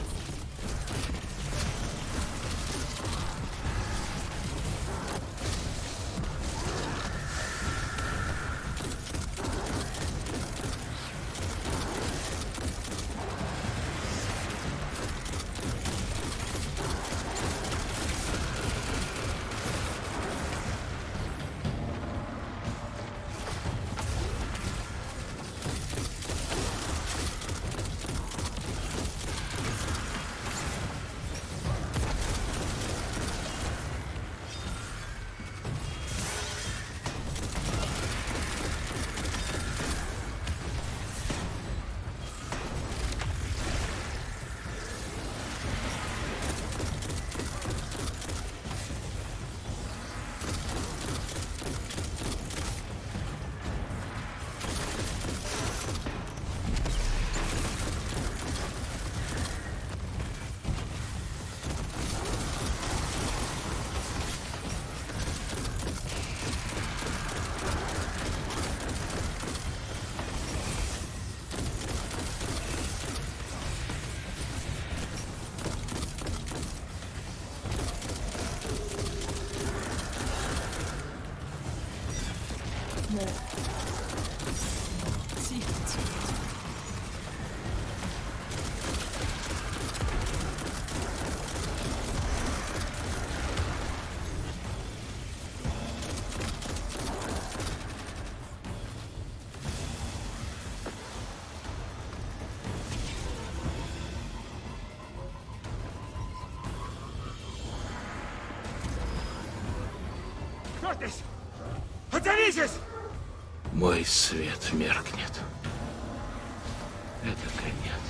Остановитесь! Остановитесь! Мой свет меркнет. Это конец.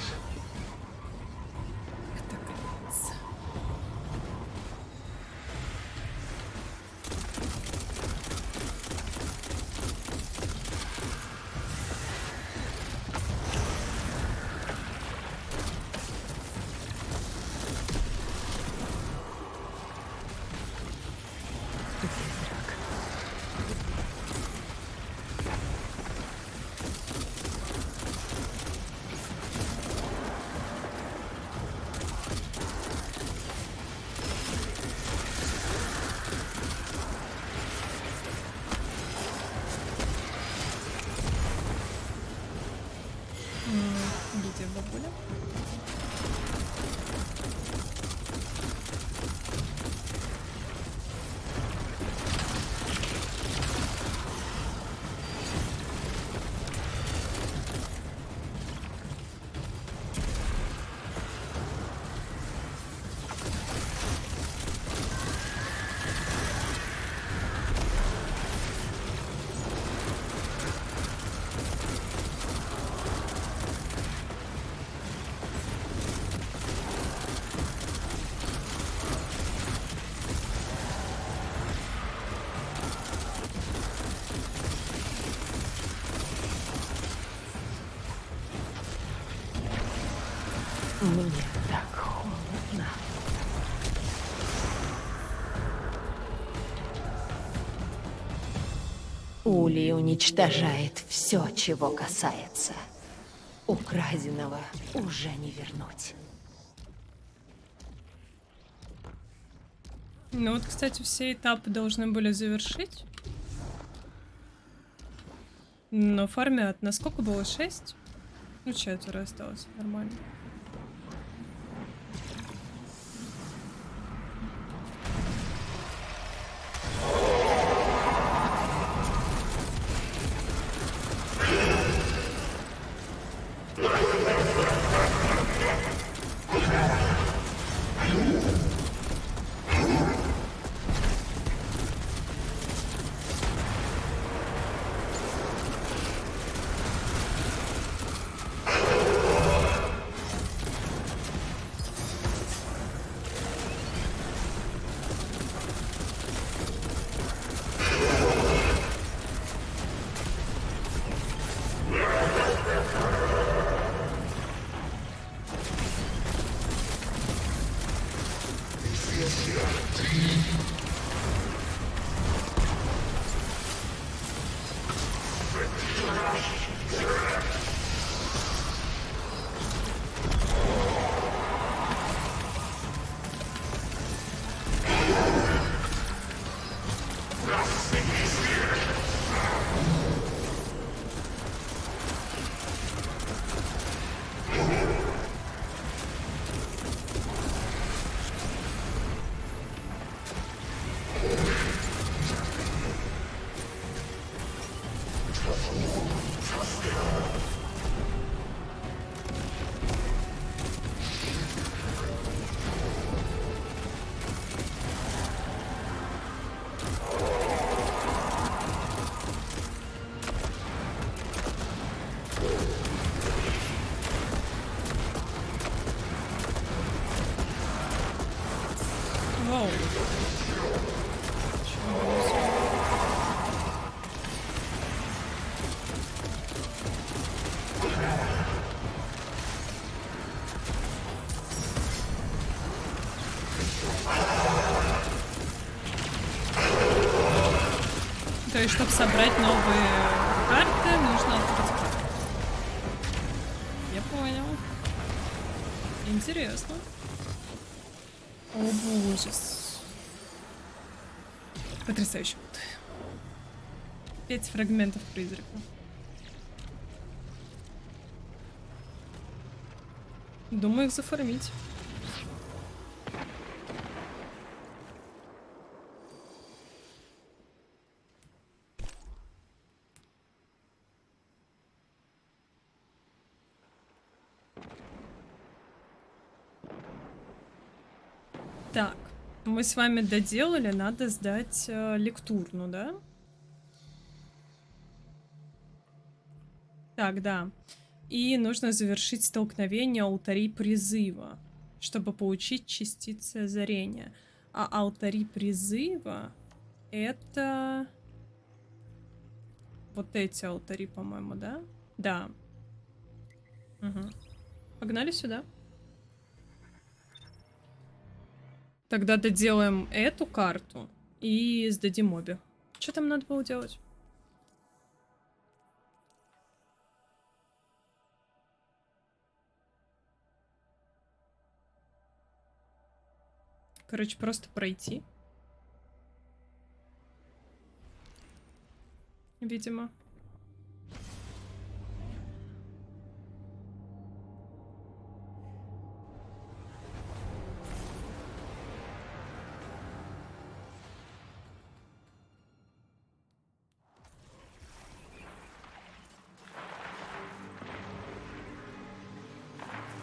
Где бабуля? Мне так холодно. Ули уничтожает все, чего касается. Украденного уже не вернуть. Ну вот, кстати, все этапы должны были завершить. Но фармят. Насколько было? 6? Ну, 4 осталось. Нормально. Вау. То есть, чтобы собрать новые карты, нужно открыть карту. Я понял. Интересно. О боже. Потрясающе. 5 фрагментов призрака. Думаю, их зафармить. Так, Мы с вами доделали, надо сдать лектурну, да? Так, да. И нужно завершить столкновение алтарей призыва, чтобы получить частицы озарения. А алтари призыва — это... Вот эти алтари, по-моему, да? Да. Угу. Погнали сюда. Тогда доделаем эту карту и сдадим обе. Что там надо было делать? Короче, просто пройти. Видимо.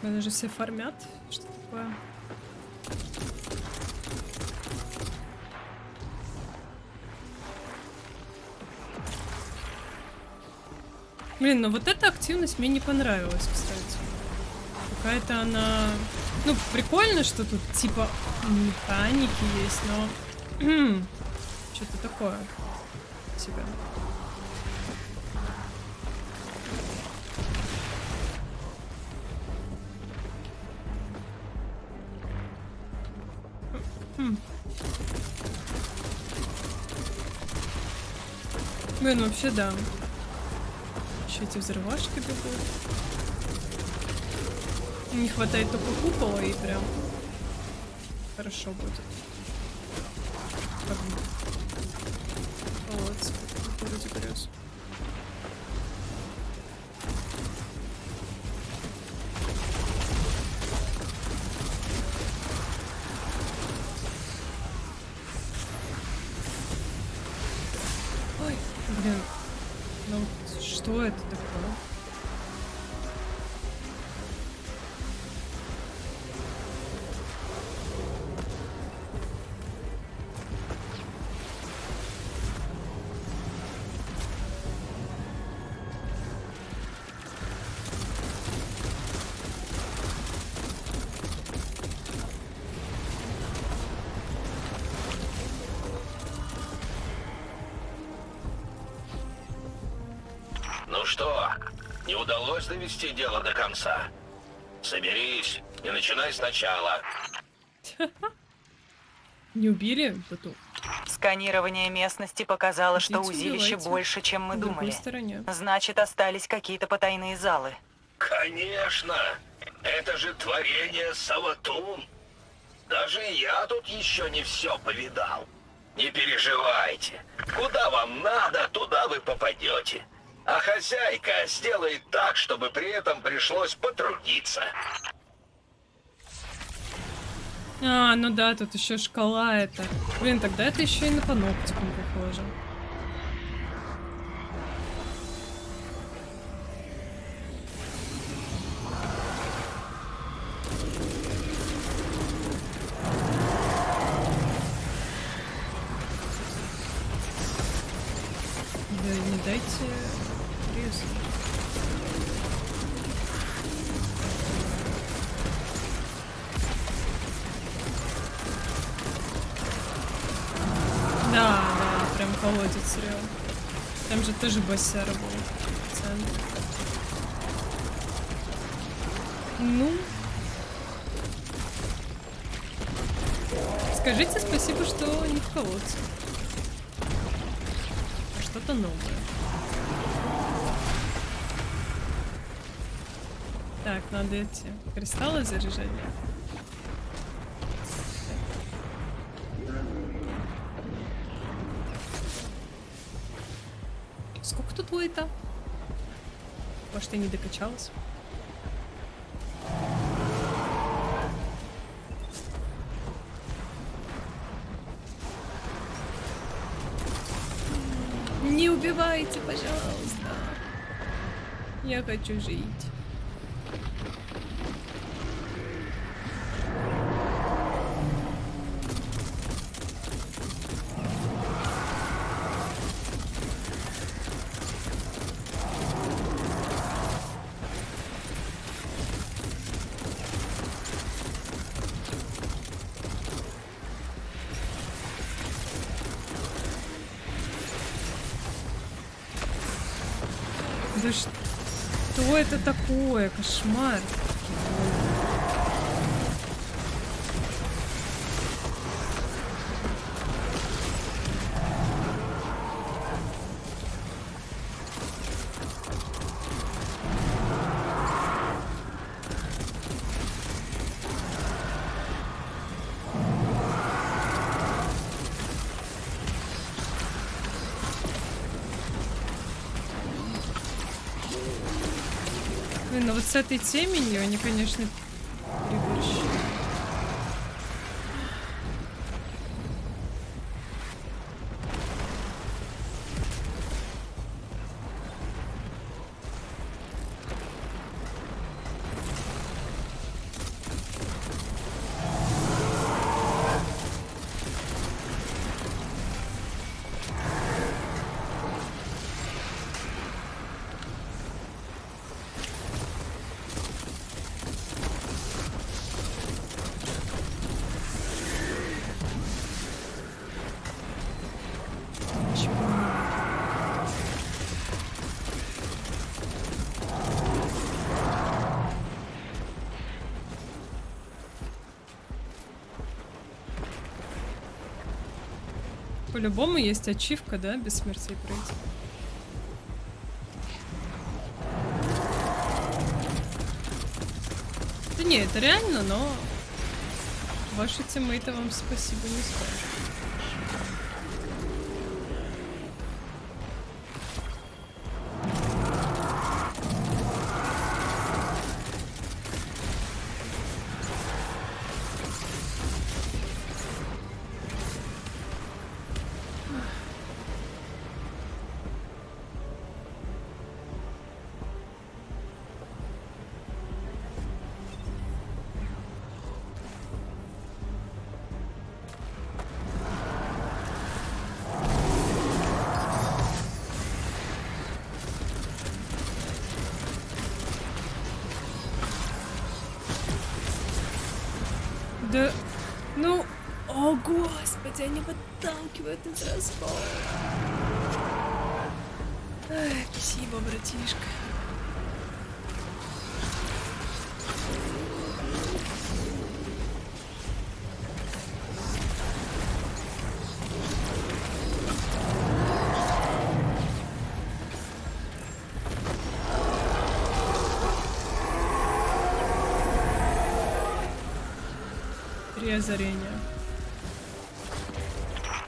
Они же все фармят. Что такое? Блин, ну вот эта активность мне не понравилась, кстати. Какая-то она... Ну, прикольно, что тут типа механики есть, но... Что-то такое себе. Блин, вообще да. Еще эти взрывашки бегут. Не хватает только купола, и прям хорошо будет. Вот, вроде грез. Ой, блин. Ну, что это такое? Ну что, не удалось довести дело до конца? Соберись и начинай сначала. Не убили эту? Сканирование местности показало, что узилище больше, чем мы думали. Значит, остались какие-то потайные залы. Конечно! Это же творение Саватун. Даже я тут еще не все повидал. Не переживайте. Куда вам надо, туда вы попадете. А хозяйка сделает так, чтобы при этом пришлось потрудиться. А, ну да, тут еще шкала это. Блин, тогда это еще и на паноптикум похоже. Да не дайте рез. Да, прям колодец реал. Там же тоже босяра был. Ну. Скажите спасибо, что не в колодце. Что-то новое. Так, надо эти кристаллы заряжать. Сколько тут лейта? Может, я не докачалась? Не убивайте, пожалуйста. Я хочу жить. Да что это такое? Кошмар. Но вот с этой теменью они, конечно, переборщили. По-любому есть ачивка, да? Бессмертие пройти. Да не, это реально, но ваши тиммейты вам спасибо не скажут. Да, ну, о господи, они выталкивают из разбора. Ай, спасибо, братишка. Озарения.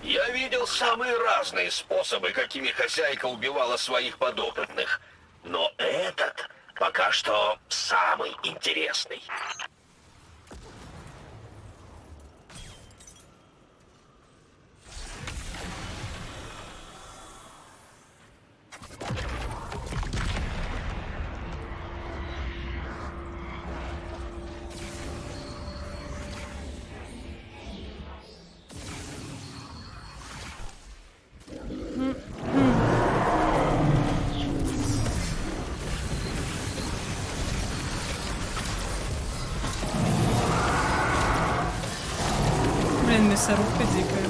Я видел самые разные способы, какими хозяйка убивала своих подопытных. Но этот пока что самый интересный. Мясорубка дикая.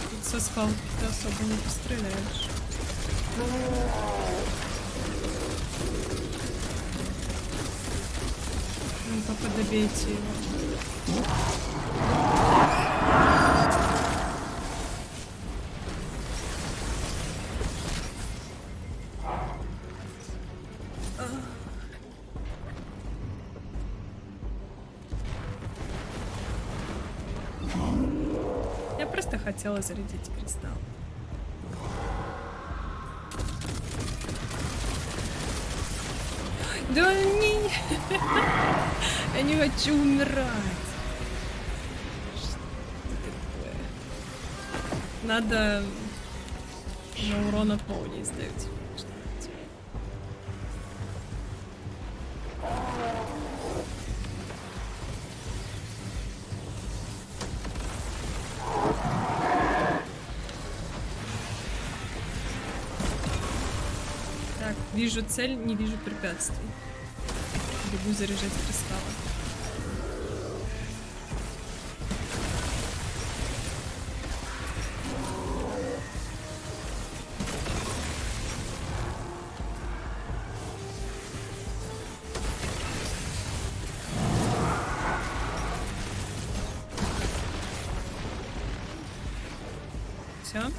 Тут со спалки ты особо не постреляешь. Ну, только добейте его. Хотела зарядить кристалл. Да не, я не хочу умирать. Что такое? Надо на урон от молнии сдать. Вижу цель, не вижу препятствий. Бегу заряжать кристаллы. Все.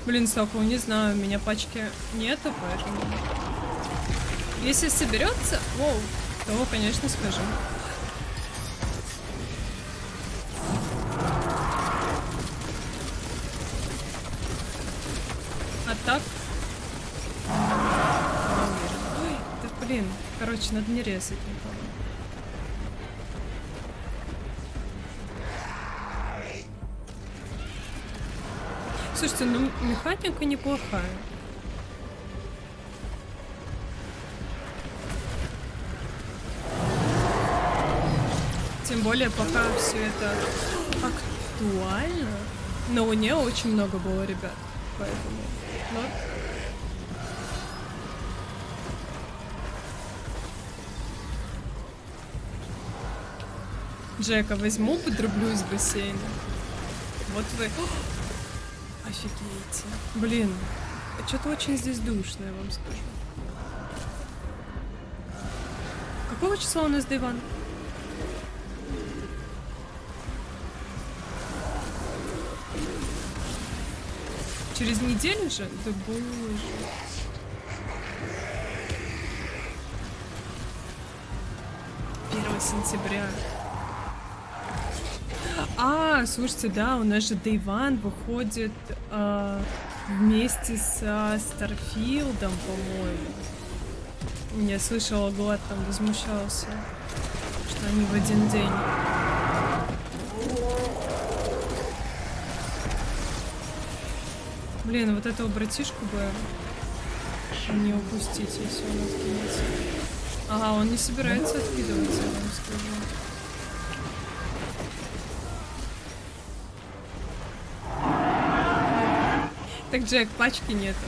Блин, Сокол, не знаю, у меня пачки нету, поэтому... Если соберется, воу, то, конечно, скажу. А так... Ой, да блин, короче, надо не резать никого. Слушайте, ну механика неплохая. Тем более, пока все это актуально. На Луне очень много было ребят, поэтому... Вот. Джека возьму, подрублю из бассейна. Вот вы... Офигеете. Блин, что-то очень здесь душно, я вам скажу. Какого числа у нас диван? Через неделю же? Да боже. Сентября. А, слушайте, да, у нас же Day One выходит вместе со Старфилдом, по-моему. Я слышала, Глад там возмущался, что они в один день. Блин, вот этого братишку бы не упустить, если он откинется. Ага, он не собирается откидываться, я вам скажу. Так, Джек, пачки нету.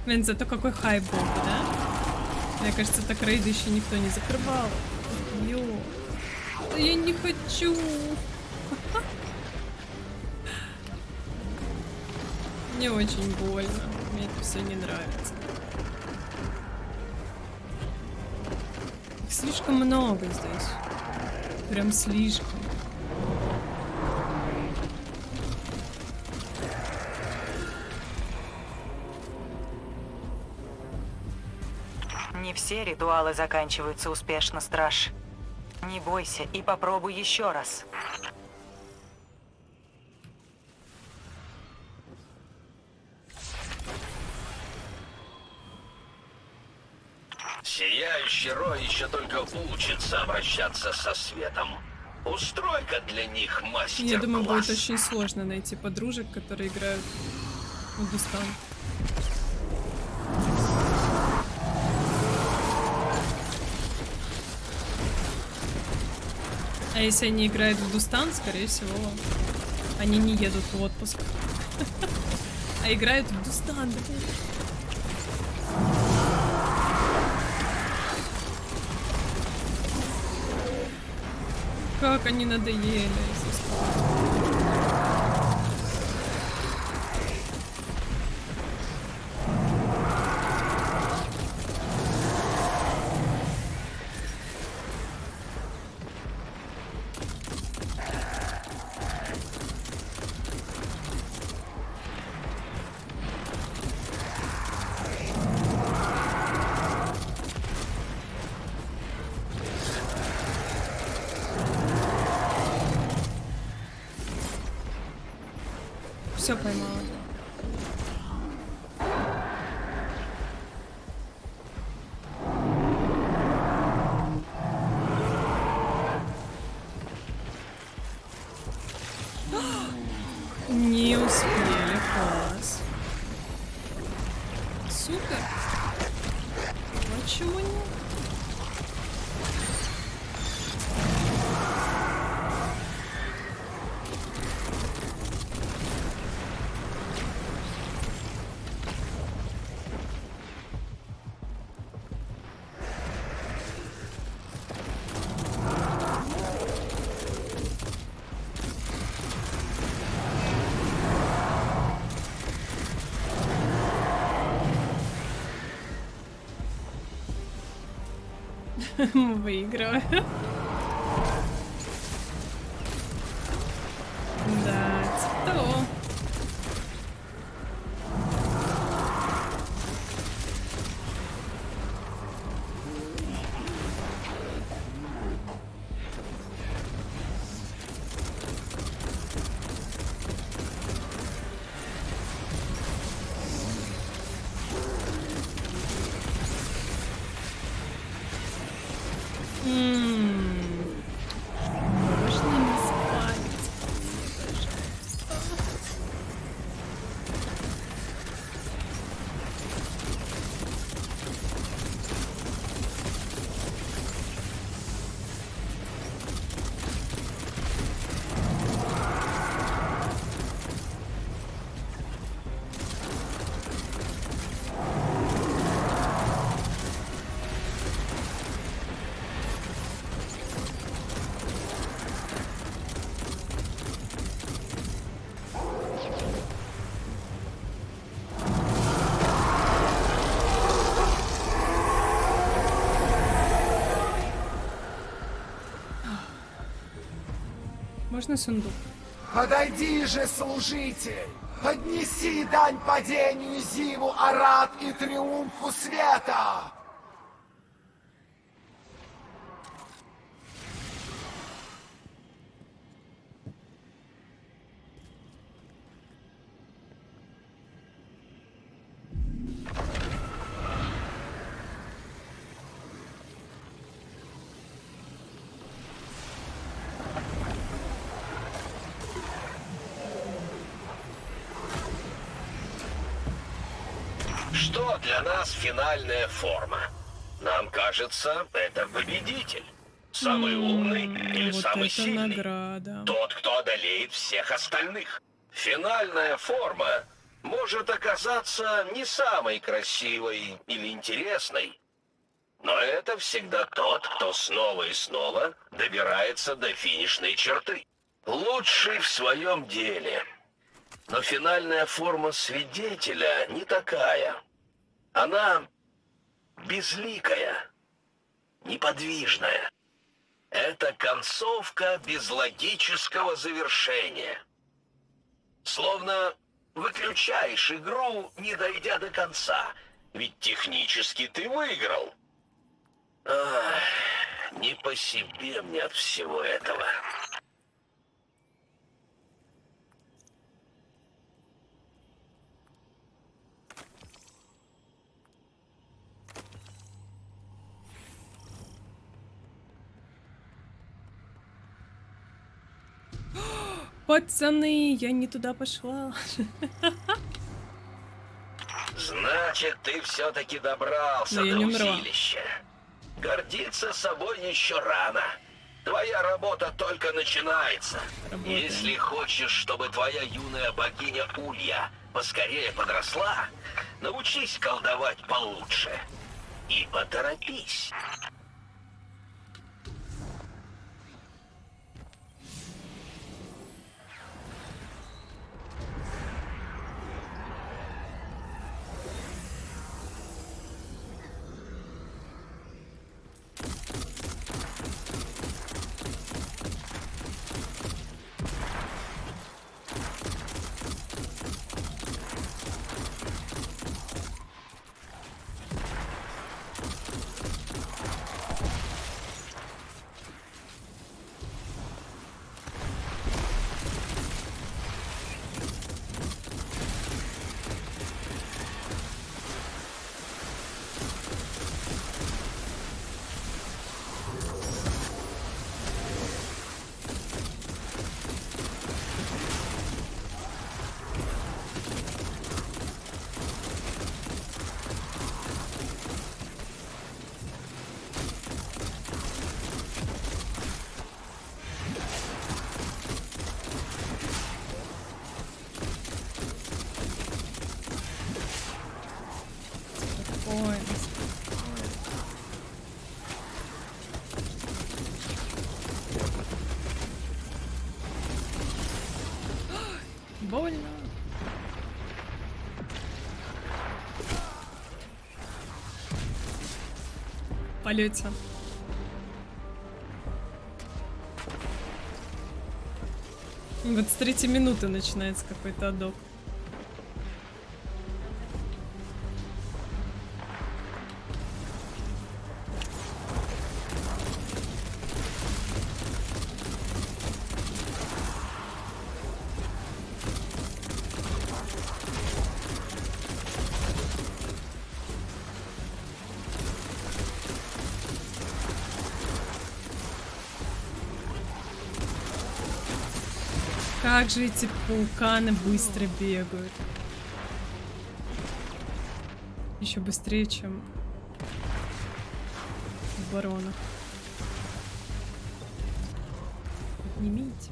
Блин, зато какой хайп был, да? Мне кажется, так рейды еще никто не закрывал. Ё. Да я не хочу. Мне очень больно. Мне это все не нравится. Их слишком много здесь. Прям слишком. Не все ритуалы заканчиваются успешно, страж. Не бойся и попробуй еще раз. Сияющий Рой еще только учится обращаться со светом. Устрой-ка для них мастер-класс. Я думаю, будет очень сложно найти подружек, которые играют в Дустан. А если они играют в Дустан, скорее всего, они не едут в отпуск. А играют в Дустан, блин. Как они надоели. Все поймала. Не успели, класс. Супер. Почему нет? Мы выигрываем. Да, типа того. Можно не спать, пожалуйста. Можно сундук? Подойди же, служитель! Поднеси дань падению Зиву, Арат и триумфу света! Что для нас финальная форма? Нам кажется, это победитель. Самый умный или вот самый это сильный. награда. Тот, кто одолеет всех остальных. Финальная форма может оказаться не самой красивой или интересной. Но это всегда тот, кто снова и снова добирается до финишной черты. Лучший в своем деле. Но финальная форма свидетеля не такая. Она безликая, неподвижная. Это концовка без логического завершения. Словно выключаешь игру, не дойдя до конца. Ведь технически ты выиграл. Ах, не по себе мне от всего этого. Пацаны, я не туда пошла. Значит, ты все-таки добрался Но я до не умерла. узилища. Гордиться собой еще рано. Твоя работа только начинается. Если хочешь, чтобы твоя юная богиня Улья поскорее подросла, научись колдовать получше. И поторопись. Ой, больно. В полете. Вот с 3-й минуты начинается какой-то адок. Как же эти пауканы быстро бегают. Еще быстрее, чем в баронах. Поднимите.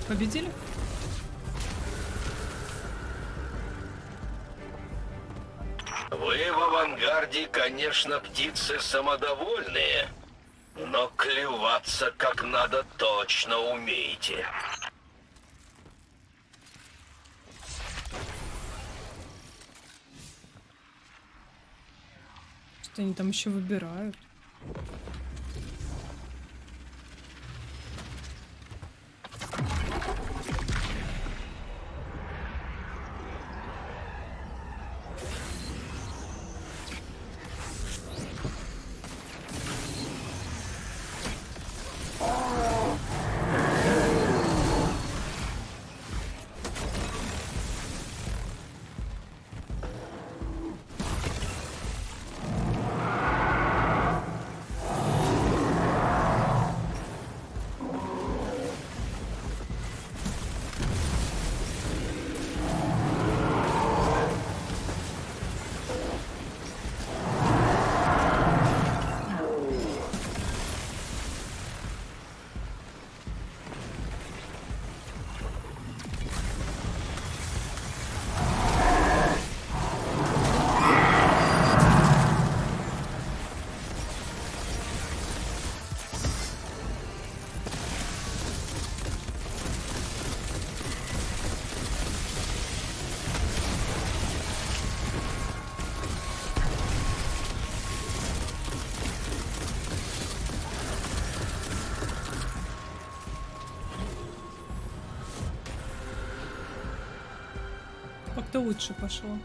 Победили? Вы в авангарде, конечно, птицы самодовольные, но клеваться как надо точно умеете. Что они там еще выбирают? Как-то лучше пошло.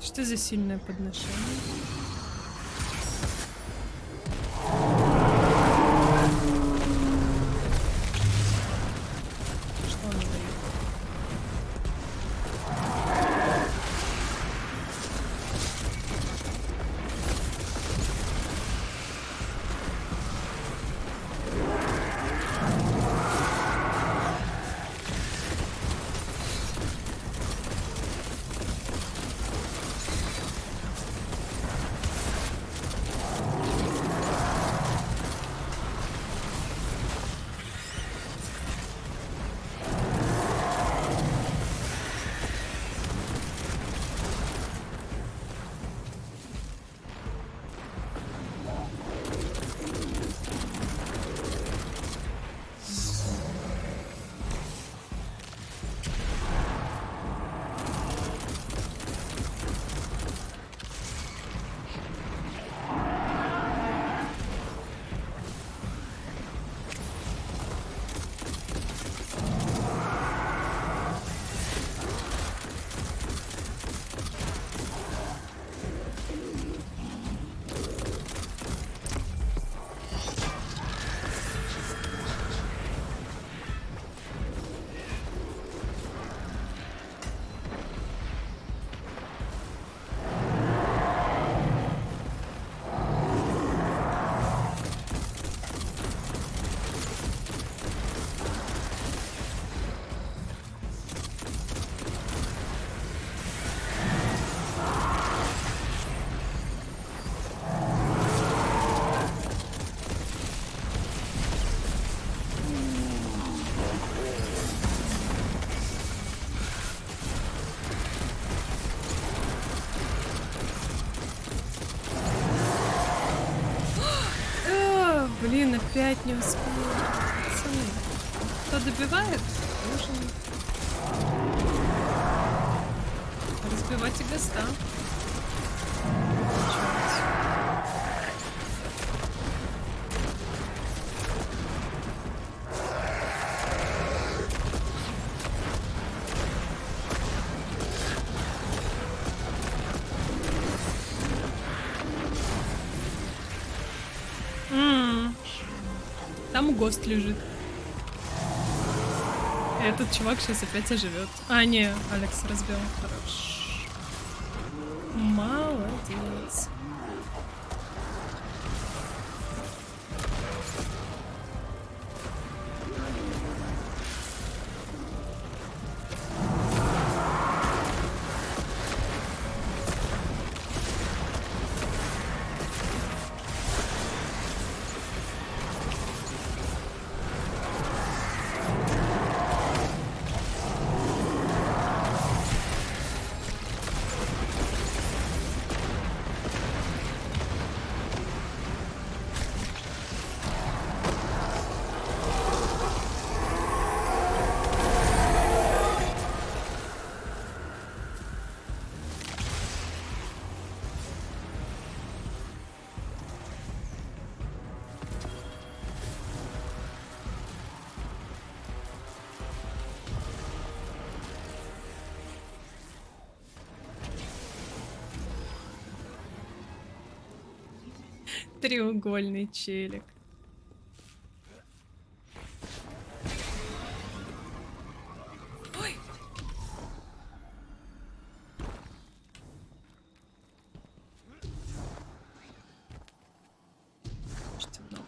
Что за сильное подношение? Опять не успел. Пацаны, кто добивает, должен разбивать и госта. Там ГОСТ лежит. Этот чувак сейчас опять оживет. А, не, Алекс разбил. Хорош. Молодец. Треугольный челик. Ой. Что темно.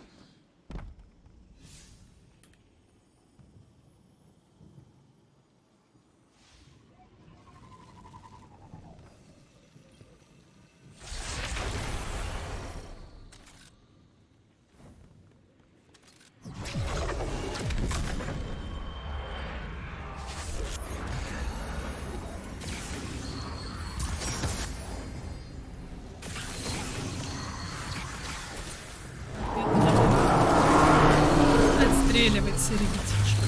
Отстреливается ребятишка.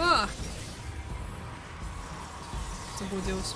А! Заблудилась.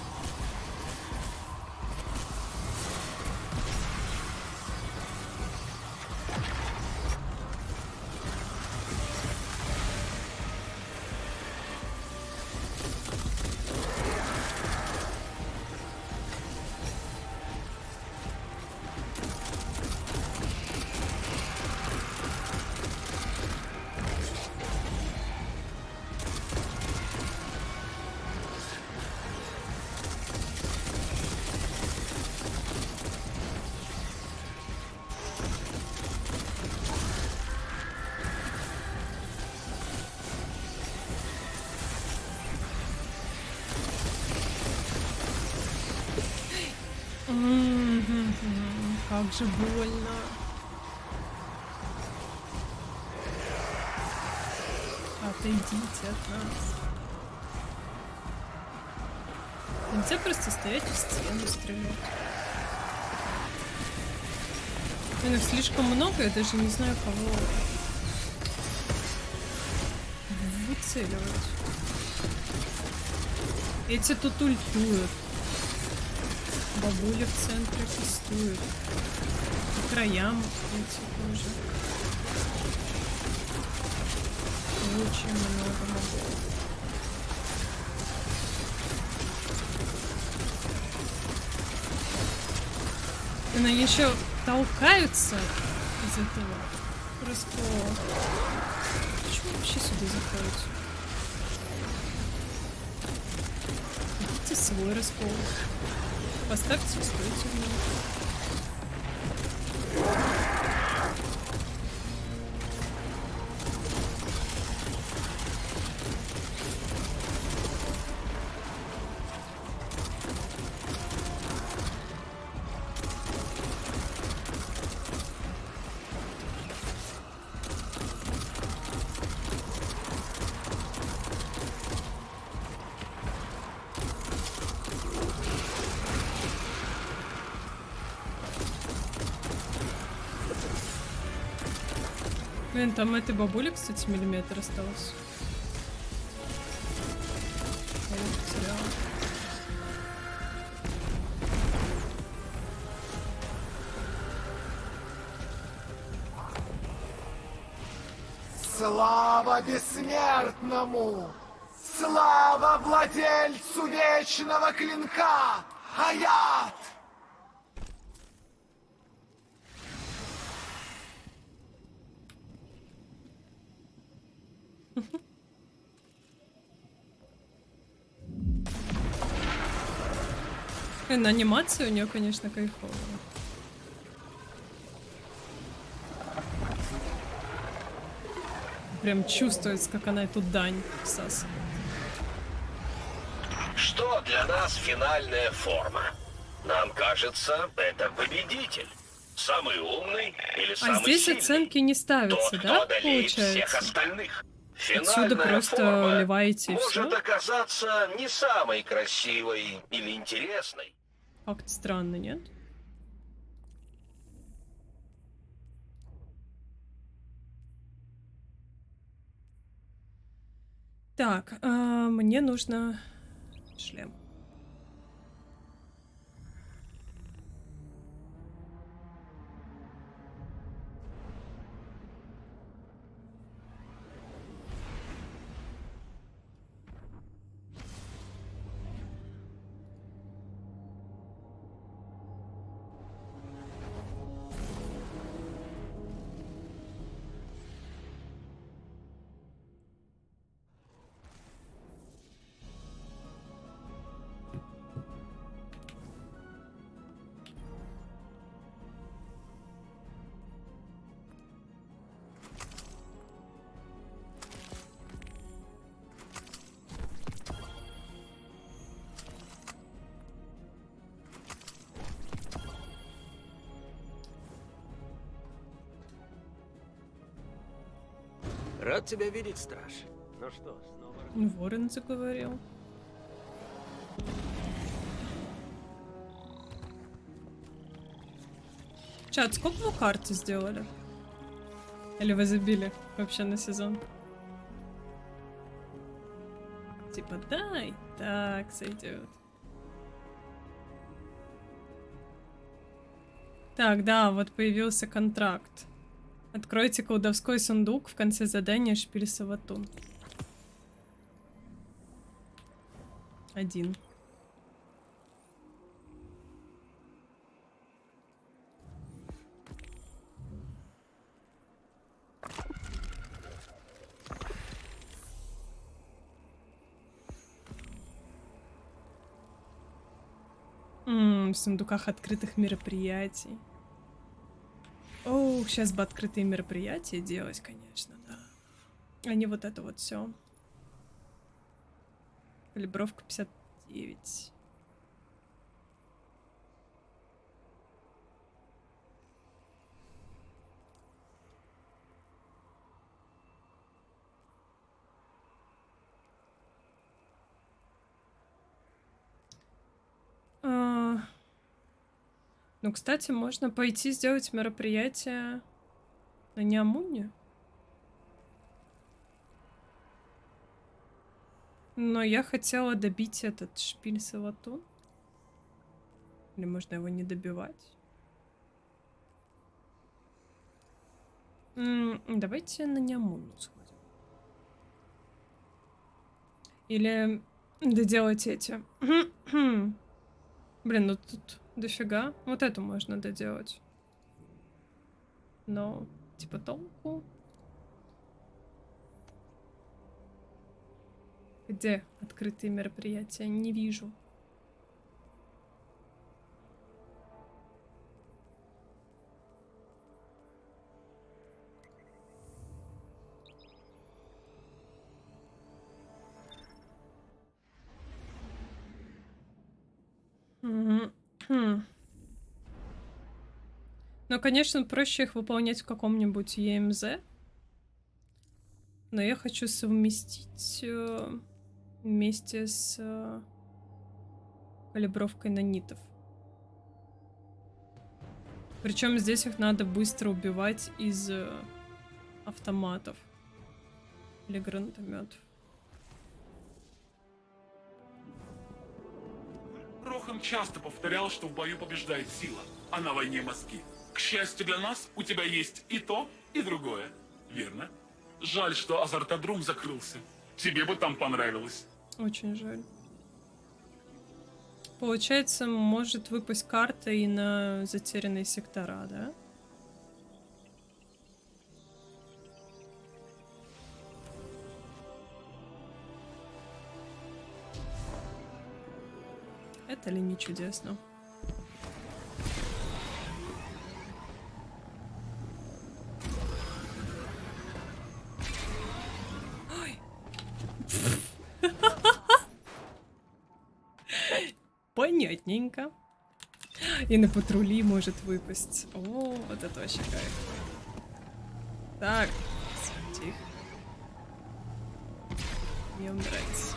Как же больно. Отойдите от нас. Нельзя просто стоять в стену стрелять. Их слишком много, я даже не знаю, кого выцеливать. Эти тут ультуют. Бабуля в центре пустует. По краям эти тоже. Очень много мобов. Они еще толкаются из этого раскола. Почему вообще сюда заходят? Идите свой раскол. Поставьте, стойте в него. Блин, там этой бабули, кстати, миллиметр остался. Я её потеряла. Слава бессмертному! Слава владельцу вечного клинка! Аят! На анимация у нее, конечно, кайфовая. Прям чувствуется, как она эту дань всасывает. Что для нас финальная форма? Нам кажется, это победитель. Самый умный или самый здесь сильный. оценки не ставятся, Тот, да, кто одолеет всех получается? остальных. Отсюда Финальная просто форма ливаете и может все. оказаться не самой красивой или интересной. Факт странный, нет? Так, мне нужно шлем. Рад тебя видеть, страж. Ну что, снова... Ворон заговорил. Чат, сколько вы карты сделали? Или вы забили вообще на сезон? Типа, дай. Так, сойдет. Так, да, вот появился контракт. Откройте колдовской сундук в конце задания шпиль Саватун. 1. В сундуках открытых мероприятий. О, сейчас бы открытые мероприятия делать, конечно, да. А не вот это вот все. Калибровка 59. Ну, кстати, можно пойти сделать мероприятие на Неамуне. Но я хотела добить этот шпиль Саватун. Или можно его не добивать? Давайте на Неамуну сходим. Или доделать эти. Блин, ну тут дофига. Вот эту можно доделать. Но, типа, толку. Где открытые мероприятия? Не вижу. Ну, конечно, проще их выполнять в каком-нибудь ЕМЗ. Но я хочу совместить вместе с калибровкой нанитов. Причем здесь их надо быстро убивать из автоматов. Или гранатометов. Рохан часто повторял, что в бою побеждает сила, а на войне мозги. К счастью для нас, у тебя есть и то, и другое. Верно? Жаль, что азартодром закрылся. Тебе бы там понравилось. Очень жаль. Получается, может выпасть карта и на затерянные сектора, да? Это ли не чудесно? Ой. Понятненько. И на патрули может выпасть. О, вот это вообще кайф. Так, тихо. Не умирайте.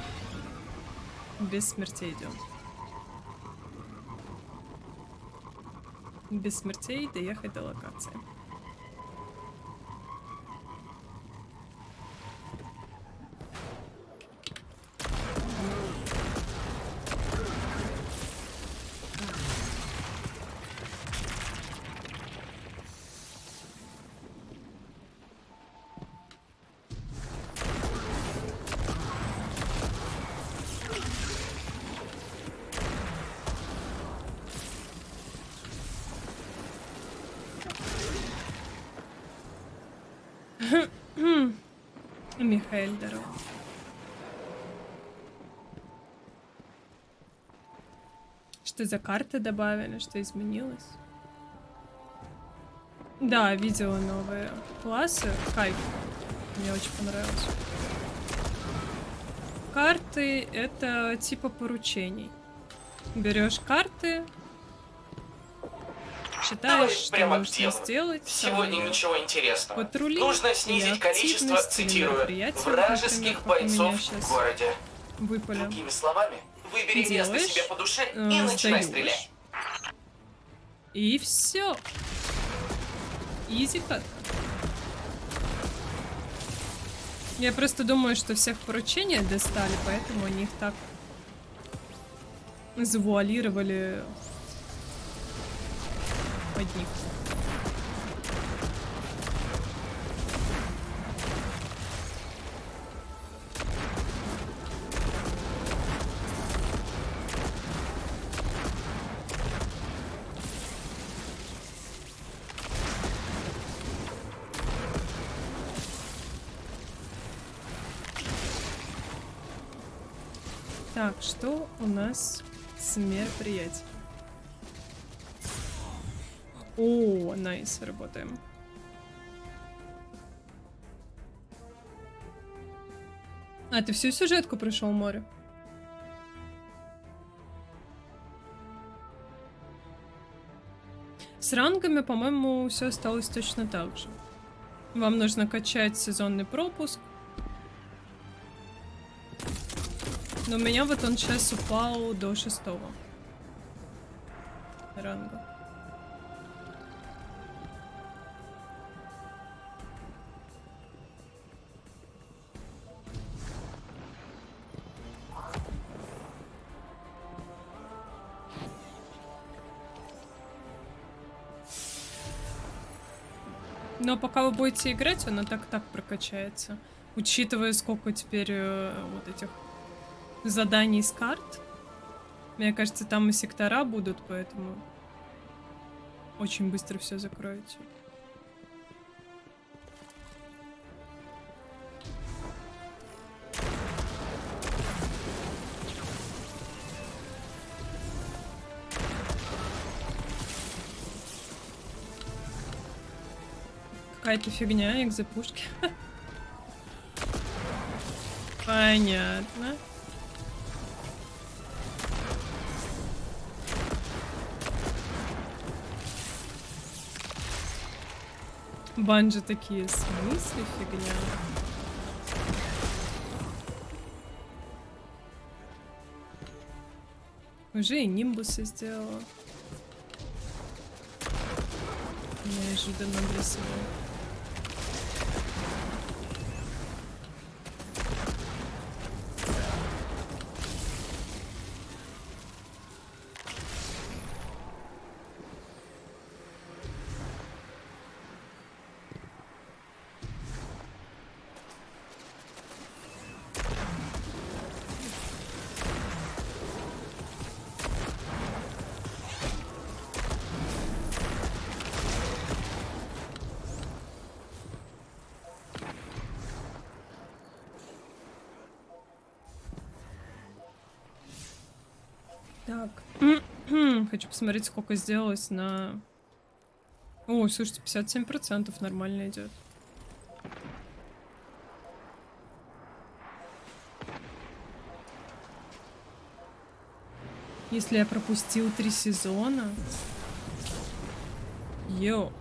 Без смертей идем. Без смертей доехать до локации. Михаил, здорово. Что за карты добавили? Что изменилось? Да, видела новые классы. Кайф. Мне очень понравилось. Карты — это типа поручений. Берешь карты, считаешь, что нужно сделать. Сегодня ничего интересного. Патрули. Нужно снизить количество, цитирую, вражеских бойцов в городе. Выпали. Другими словами, выбери место себе по душе и начинай стрелять. И все. Изи кат. Я просто думаю, что всех поручения достали, поэтому они их так завуалировали под них. Так, что у нас с мероприятием? О, найс, работаем. А, ты всю сюжетку прошел, море? С рангами, по-моему, все осталось точно так же. Вам нужно качать сезонный пропуск. Но у меня вот он сейчас упал до 6-го ранга. Но пока вы будете играть, он и так прокачается. Учитывая, сколько теперь вот этих заданий с карт. Мне кажется, там и сектора будут, поэтому очень быстро все закроете. Какая-то фигня, экзопушки. Понятно. Банджи такие, в смысле фигня? Уже и нимбусы сделала. Неожиданно для себя. Так. Хочу посмотреть, сколько сделалось на... О, слушайте, 57% нормально идет. Если я пропустил 3 сезона... Йоу.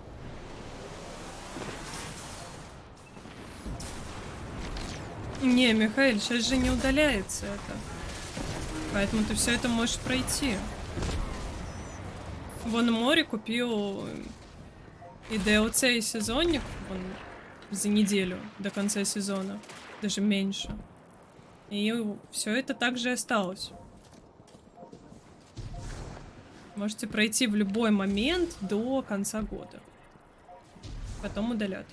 Не, Михаил, сейчас же не удаляется это. Поэтому ты все это можешь пройти. Вон море купил и DLC, и сезонник вон, за неделю до конца сезона. Даже меньше. И все это также осталось. Можете пройти в любой момент до конца года. Потом удалят.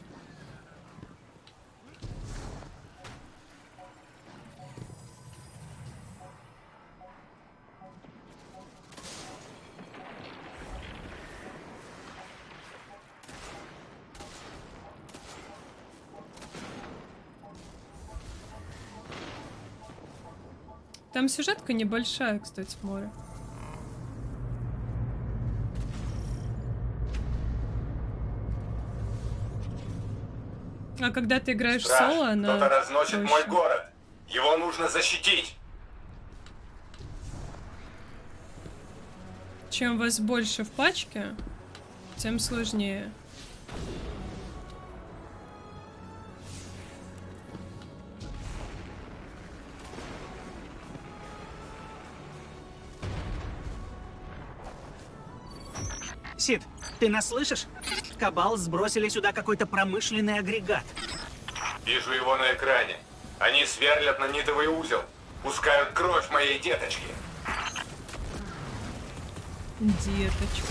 Там сюжетка небольшая, кстати, море. А когда ты играешь в соло, она... Кто-то разносит проще. мой город. Его нужно защитить. Чем вас больше в пачке, тем сложнее. Сид, ты нас слышишь? Кабал сбросили сюда какой-то промышленный агрегат. Вижу его на экране. Они сверлят на нитовый узел. Пускают кровь моей деточки. Деточка.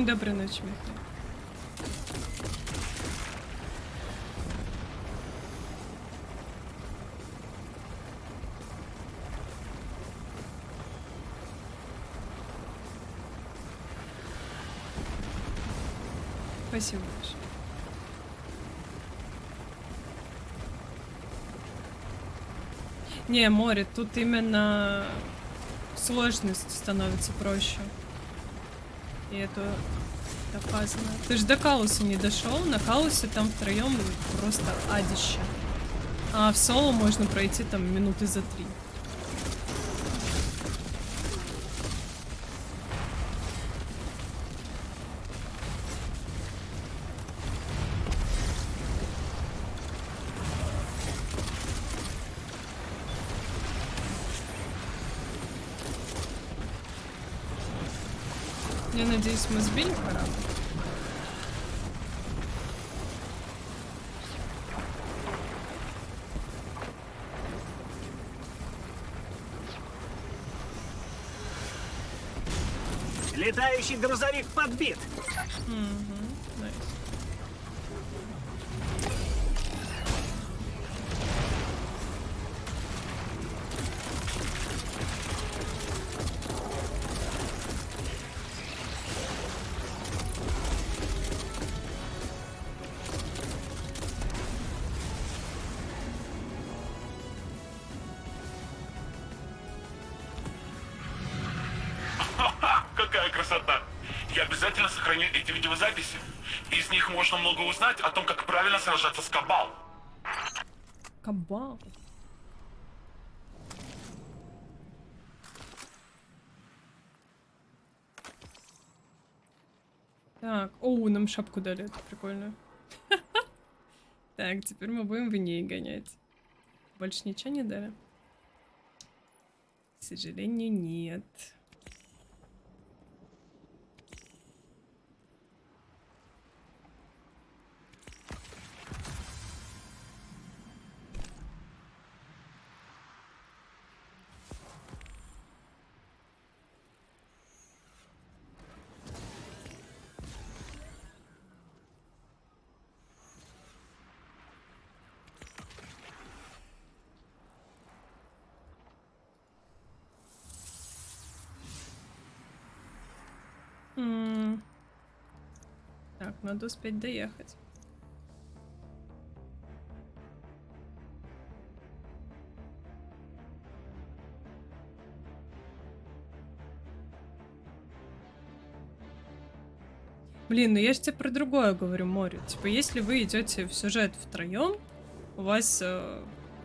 Доброй ночи, Михаил. Спасибо большое. Не, море, тут именно сложность становится проще. И это доказано. Ты же до Калуса не дошел. На Калусе там втроем просто адище. А в соло можно пройти там минуты за 3. Я надеюсь, мы сбили корабль. Летающий грузовик подбит. Найс. Какая красота! Я обязательно сохраню эти видеозаписи. Из них можно много узнать о том, как правильно сражаться с Кабал. Кабал. Так, оу, нам шапку дали, это прикольно. Так, теперь мы будем в ней гонять. Больше ничего не дали? К сожалению, нет. надо успеть доехать. Блин, ну я же тебе про другое говорю, Море. Типа, если вы идете в сюжет втроем, у вас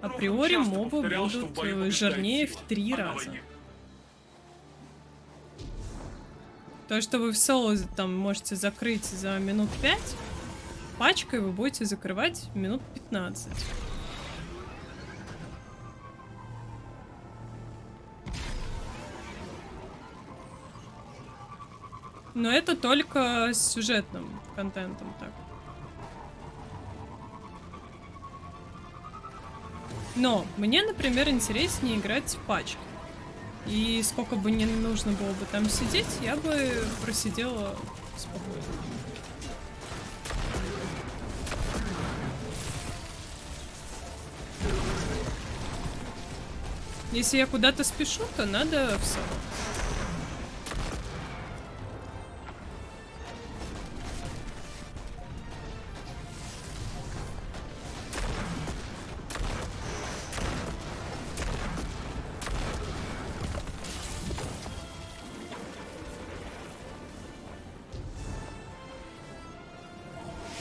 априори мобы будут жирнее в 3 раза. То, что вы в соло там можете закрыть за минут 5, пачкой вы будете закрывать минут 15. Но это только с сюжетным контентом так. Но мне, например, интереснее играть в пачки. И сколько бы не нужно было бы там сидеть, я бы просидела спокойно. Если я куда-то спешу, то надо в соло.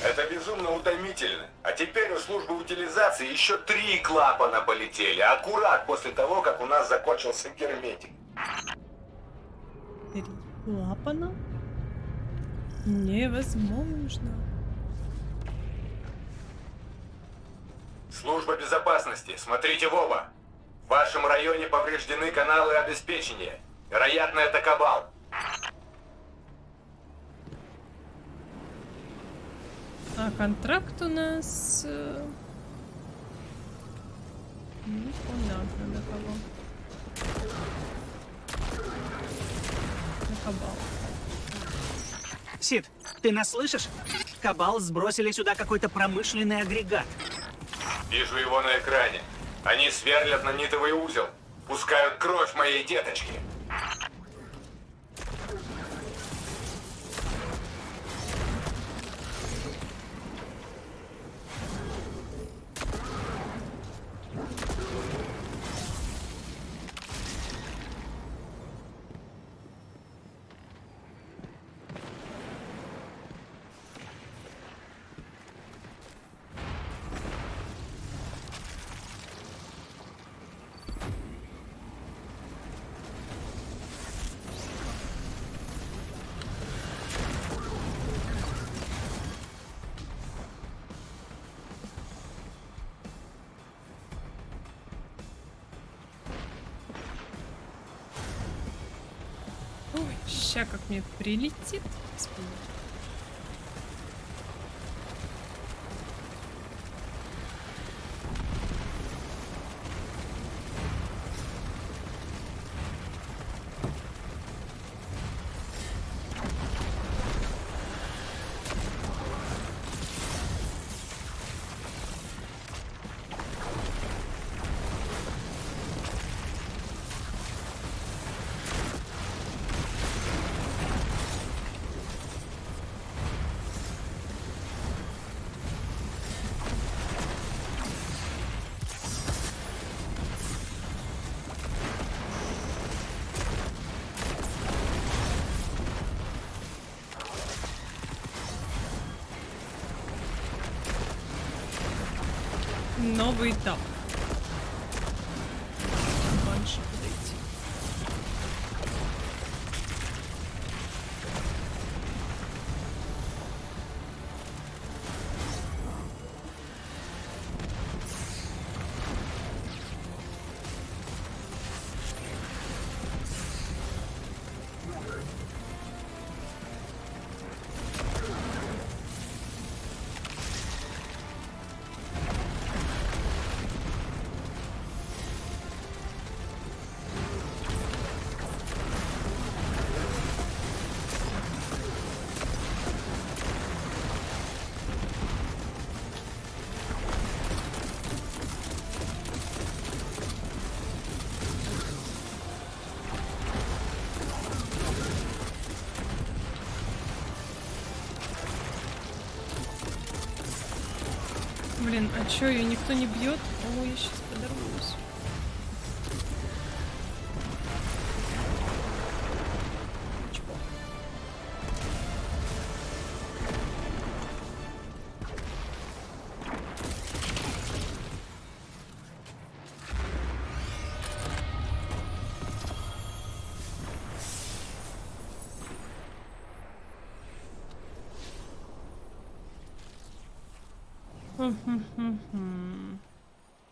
Это безумно утомительно. А теперь у службы утилизации еще 3 клапана полетели. Аккурат после того, как у нас закончился герметик. 3 клапана? Невозможно. Служба безопасности, смотрите в оба. В вашем районе повреждены каналы обеспечения. Вероятно, это кабал. А контракт у нас... непонятно на кого. На кабал. Сид, ты нас слышишь? Кабал сбросили сюда какой-то промышленный агрегат. Вижу его на экране. Они сверлят нанитовый узел. Пускают кровь моей деточки. Ой, ща как мне прилетит. Господи. Новый этап. Банши подойти. А чё, ее никто не бьет? О, я сейчас подорвусь.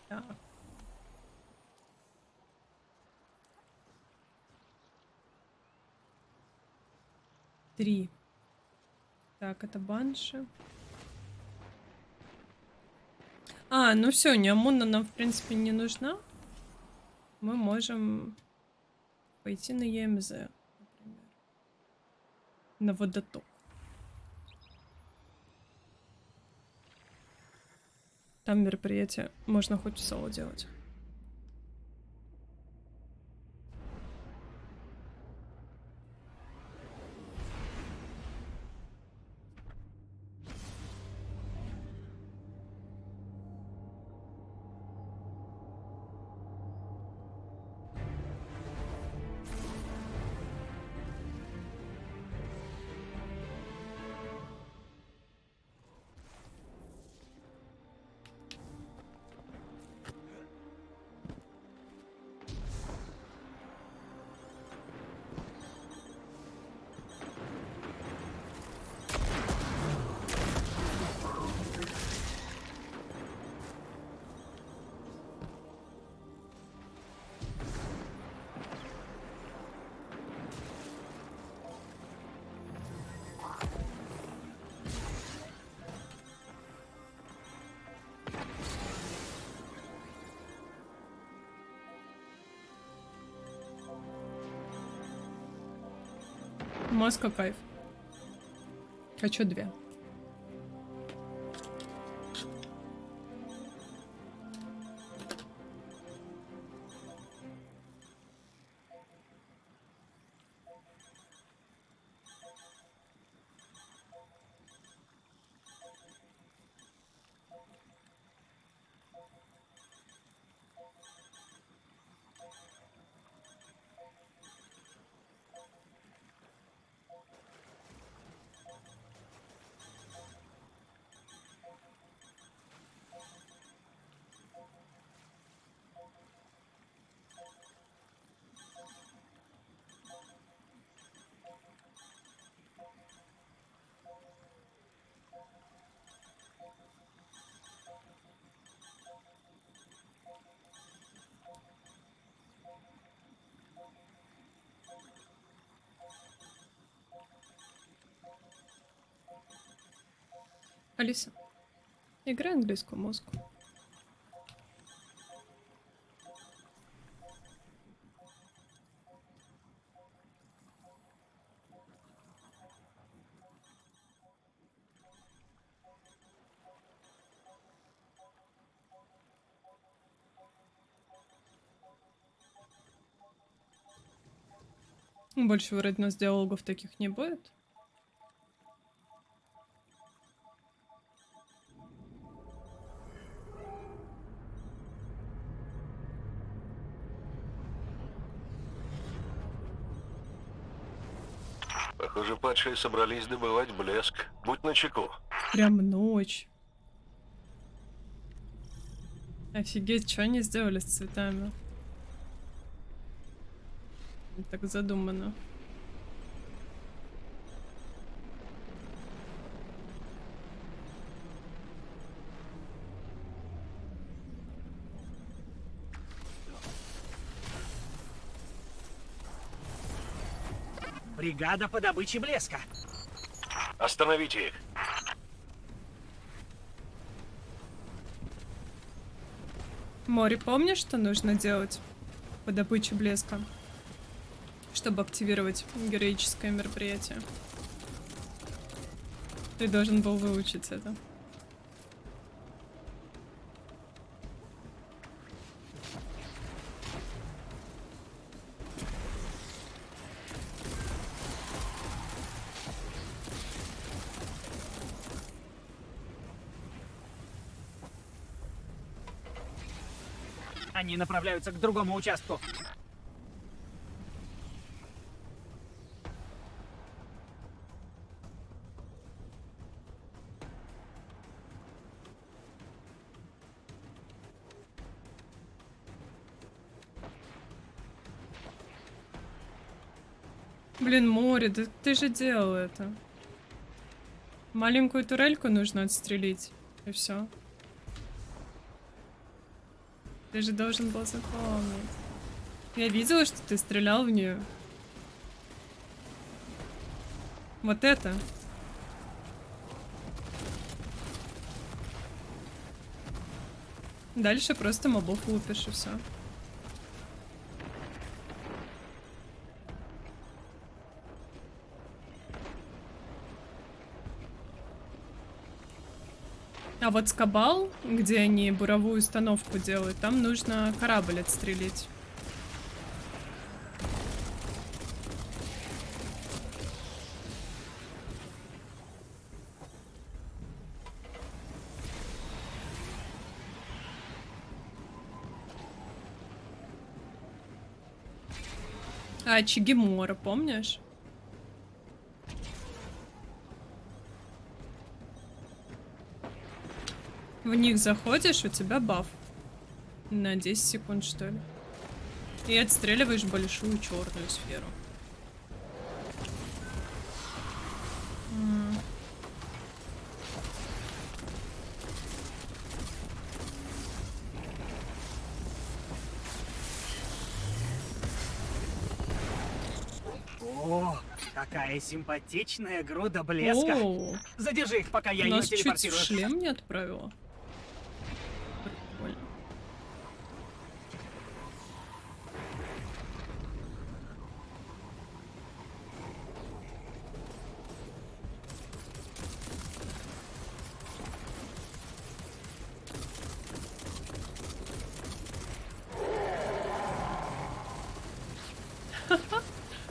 Так. Три. Так, это банши. А, ну все, неомунна нам, в принципе, не нужна. Мы можем пойти на ЕМЗ, например. На водоток. Там мероприятие можно хоть в соло делать. Маска кайф. Хочу 2. Алиса, играй английскую музыку. Больше вроде у нас диалогов таких не будет. Похоже, падшие собрались добывать блеск. Будь начеку. Прям ночь. Офигеть, что они сделали с цветами? Так задумано. Бригада по добыче блеска. Остановите их. Мори, помнишь, что нужно делать по добыче блеска, чтобы активировать героическое мероприятие? Ты должен был выучить это. Они направляются к другому участку. Блин, море, да ты же делал это. Маленькую турельку нужно отстрелить. И все. Ты же должен был запомнить. Я видела, что ты стрелял в нее. Вот это. Дальше просто мобов лупишь и все. А вот Скабал, где они буровую установку делают, там нужно корабль отстрелить. А очаги мора, помнишь? В них заходишь, у тебя баф. На 10 секунд, что ли. И отстреливаешь большую черную сферу. О, какая симпатичная груда блеска. О, Задержи их, пока я ее нас чуть в телепортирую. шлем не отправила. Прикольно.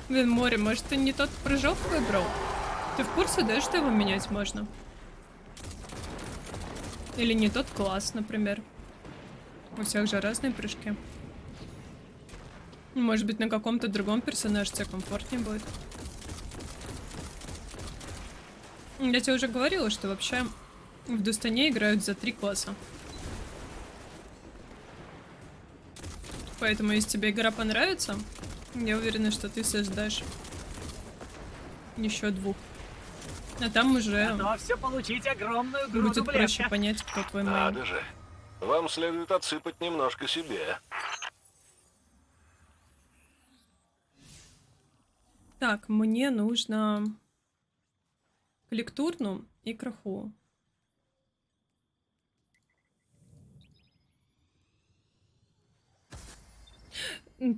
Блин, море, может, ты не тот прыжок выбрал? Ты в курсе, да, что его менять можно? Или не тот класс, например. У всех же разные прыжки. Может быть, на каком-то другом персонаже тебе комфортнее будет. Я тебе уже говорила, что вообще в Дустане играют за 3 класса. Поэтому, если тебе игра понравится, я уверена, что ты создашь еще 2. А там уже все получить огромную груду будет блеска. проще понять, кто твой мейн. Надо же. Вам следует отсыпать немножко себе. Так, мне нужно коллектурну и краху.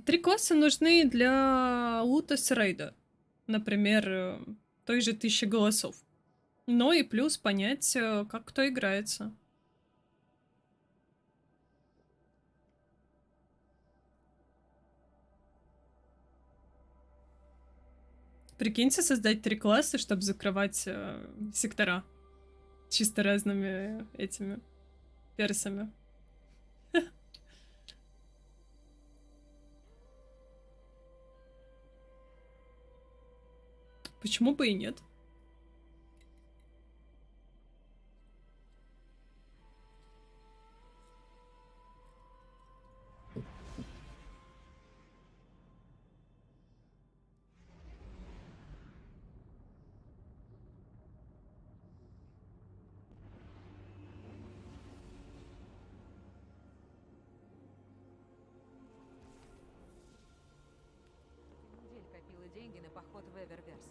Три класса нужны для лута с рейда. Например, той же 1000 голосов. Но и плюс понять, как кто играется. Прикиньте, создать 3 класса, чтобы закрывать сектора. Чисто разными этими персами. Почему бы и нет? Копила деньги на поход в Эверверс.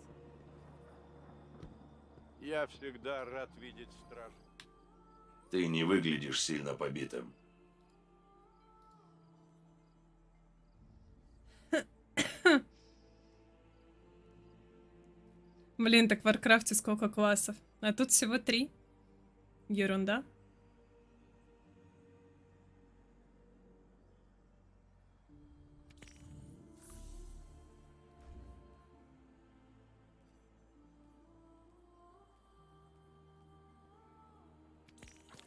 Я всегда рад видеть стражу. Ты не выглядишь сильно побитым. Блин, так в Варкрафте сколько классов? А тут всего 3. Ерунда.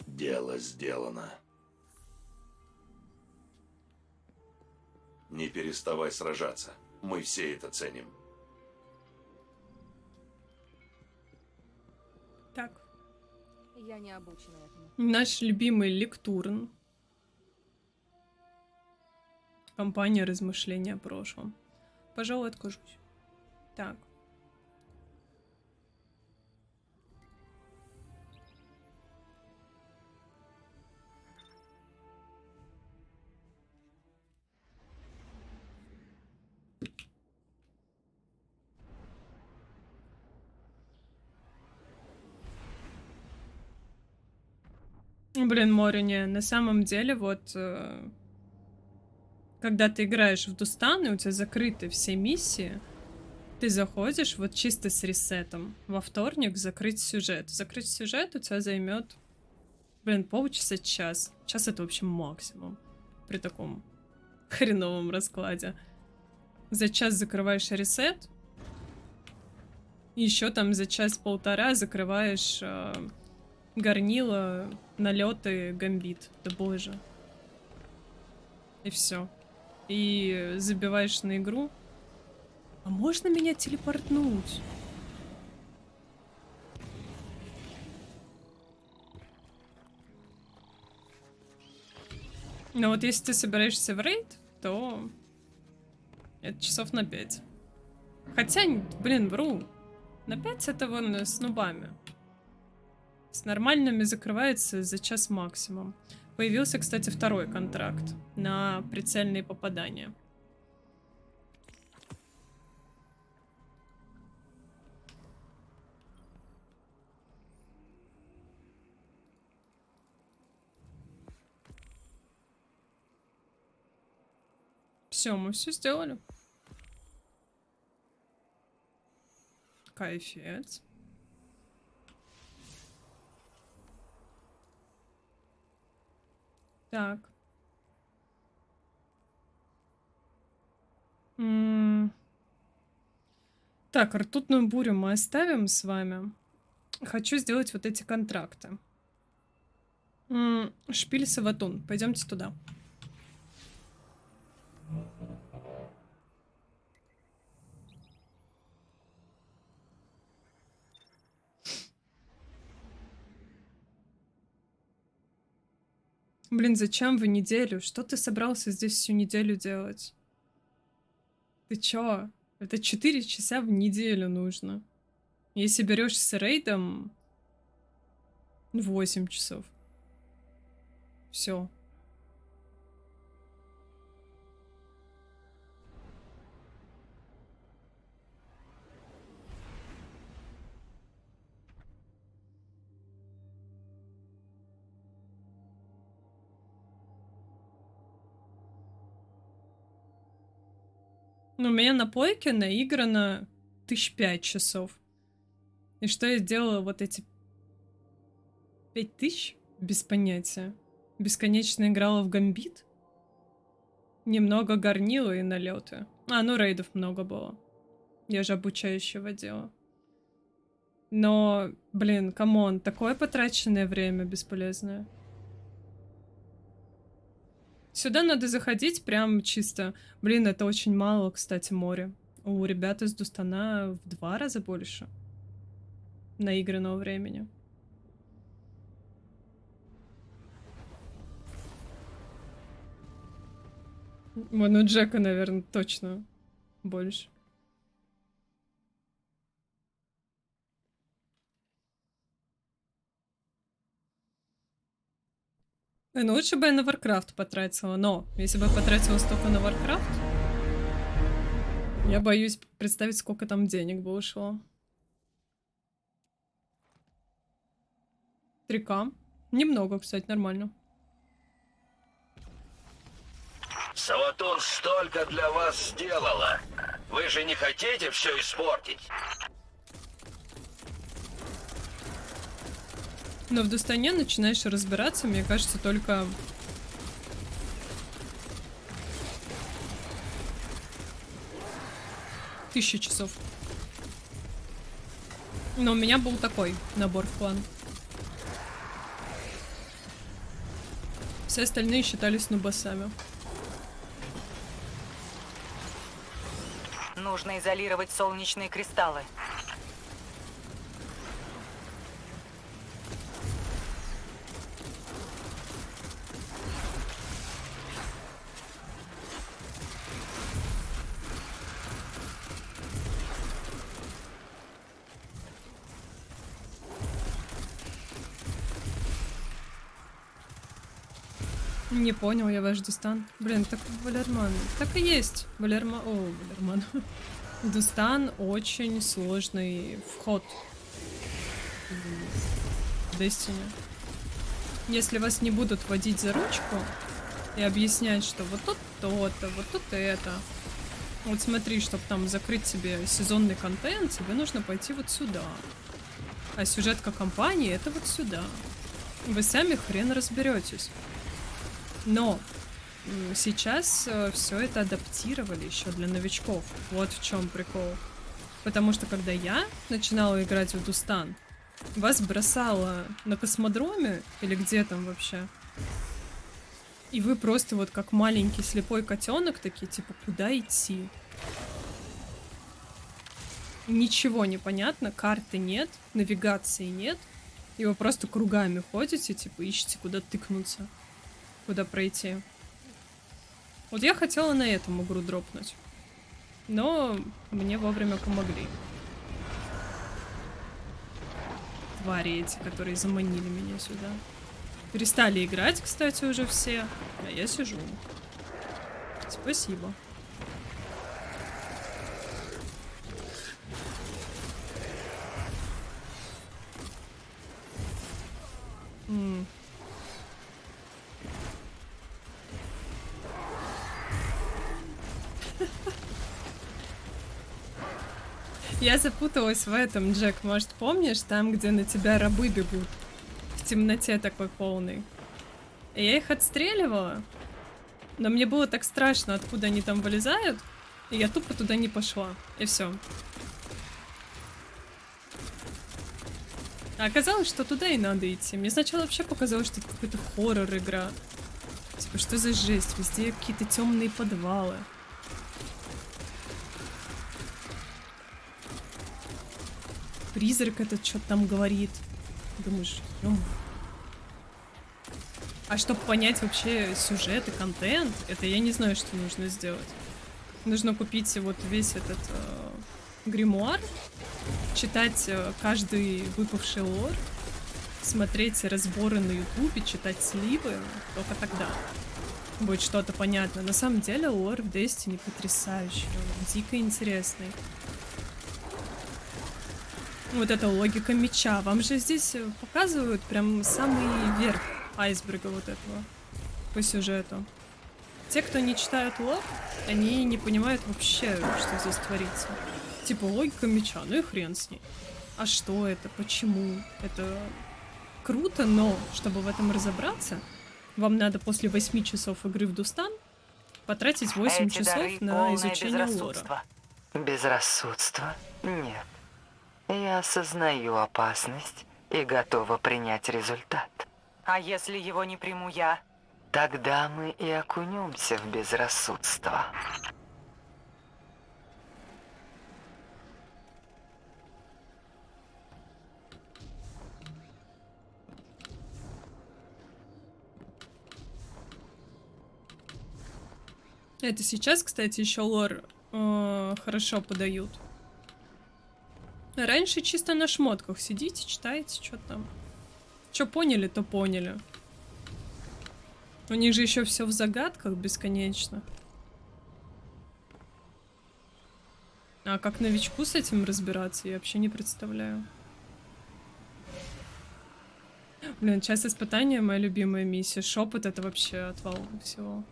Дело сделано. Не переставай сражаться. Мы все это ценим. Так. Я не обучена этому. Наш любимый лектурн. Компания размышления о прошлом. Пожалуй, откажусь. Так. Блин, Морине, на самом деле, вот, когда ты играешь в Дустан, и у тебя закрыты все миссии, ты заходишь вот чисто с ресетом. Во вторник закрыть сюжет. Закрыть сюжет у тебя займет, блин, полчаса, час. Час это, в общем, максимум. При таком хреновом раскладе. За час закрываешь ресет. Еще там за час-полтора закрываешь горнило, налеты, гамбит. Да боже. И все. И забиваешь на игру. А можно меня телепортнуть? Но вот если ты собираешься в рейд, то это часов на 5. Хотя, блин, вру. На 5 это вон с нубами. С нормальными закрывается за час максимум. Появился, кстати, второй контракт на прицельные попадания. Все, мы все сделали. Кайфец. Так. Так, ртутную бурю мы оставим с вами. Хочу сделать вот эти контракты. Шпиль Саватун. Пойдемте туда. Блин, зачем в неделю? Что ты собрался здесь всю неделю делать? Ты чё? Это 4 часа в неделю нужно. Если берешь с рейдом, 8 часов. Все. Ну, у меня на плойке наиграно 1005 часов. И что я делала вот эти 5000? Без понятия. Бесконечно играла в гамбит. Немного горнила и налеты. Ну рейдов много было. Я же обучающего делала. Но, блин, камон, такое потраченное время бесполезное. Сюда надо заходить прям чисто. Блин, это очень мало, кстати, море. У ребят из Дустана в 2 раза больше наигранного времени. Вон у Джека, наверное, точно больше. Ну лучше бы я на Warcraft потратила, но если бы я потратила столько на Warcraft, я боюсь представить, сколько там денег бы ушло. 3К. Немного, кстати, нормально. Саватун столько для вас сделала. Вы же не хотите все испортить? Но в Дустане начинаешь разбираться, мне кажется, только... Тысяча часов. Но у меня был такой набор в план. Все остальные считались нубасами. Нужно изолировать солнечные кристаллы. Не понял я ваш Дустан. Блин, так Валерман. Так и есть. Валерман. Дустан очень сложный вход в Destiny. Если вас не будут водить за ручку и объяснять, что вот тут то-то, вот тут это. Вот смотри, чтобы там закрыть себе сезонный контент, тебе нужно пойти вот сюда. А сюжетка компании это вот сюда. Вы сами хрен разберетесь. Но сейчас все это адаптировали еще для новичков. Вот в чем прикол. Потому что когда я начинала играть в Дустан, вас бросало на космодроме или где там вообще. И вы просто вот как маленький слепой котенок такие, типа, куда идти? Ничего не понятно, карты нет, навигации нет. И вы просто кругами ходите, типа, ищете, куда тыкнуться. Куда пройти. Вот я хотела на этом игру дропнуть. Но мне вовремя помогли. Твари эти, которые заманили меня сюда. Перестали играть, кстати, уже все. А я сижу. Спасибо. Я запуталась в этом, Джек. Может, помнишь, там, где на тебя рабы бегут? В темноте такой полной. И я их отстреливала. Но мне было так страшно, откуда они там вылезают. И я тупо туда не пошла. И все. А оказалось, что туда и надо идти. Мне сначала вообще показалось, что это какой-то хоррор-игра. Типа, что за жесть? Везде какие-то темные подвалы. Призрак этот что-то там говорит. Думаешь, а чтобы понять вообще сюжет и контент, это я не знаю, что нужно сделать. Нужно купить вот весь этот гримуар, читать каждый выпавший лор, смотреть разборы на ютубе, читать сливы. Только тогда будет что-то понятно. На самом деле лор в Destiny потрясающий, дико интересный. Вот эта логика меча. Вам же здесь показывают прям самый верх айсберга вот этого по сюжету. Те, кто не читают лор, они не понимают вообще, что здесь творится. Типа логика меча, ну и хрен с ней. А что это? Почему? Это круто, но чтобы в этом разобраться, вам надо после 8 часов игры в Дустан потратить 8 часов на изучение лора. Безрассудство? Нет. Я осознаю опасность и готова принять результат. А если его не приму я? Тогда мы и окунемся в безрассудство. Это сейчас, кстати, еще лор хорошо подают. Раньше чисто на шмотках сидите, читаете, что там. Что поняли, то поняли. У них же еще все в загадках бесконечно. А как новичку с этим разбираться, я вообще не представляю. Блин, час испытания моя любимая миссия. Шепот — это вообще отвал всего.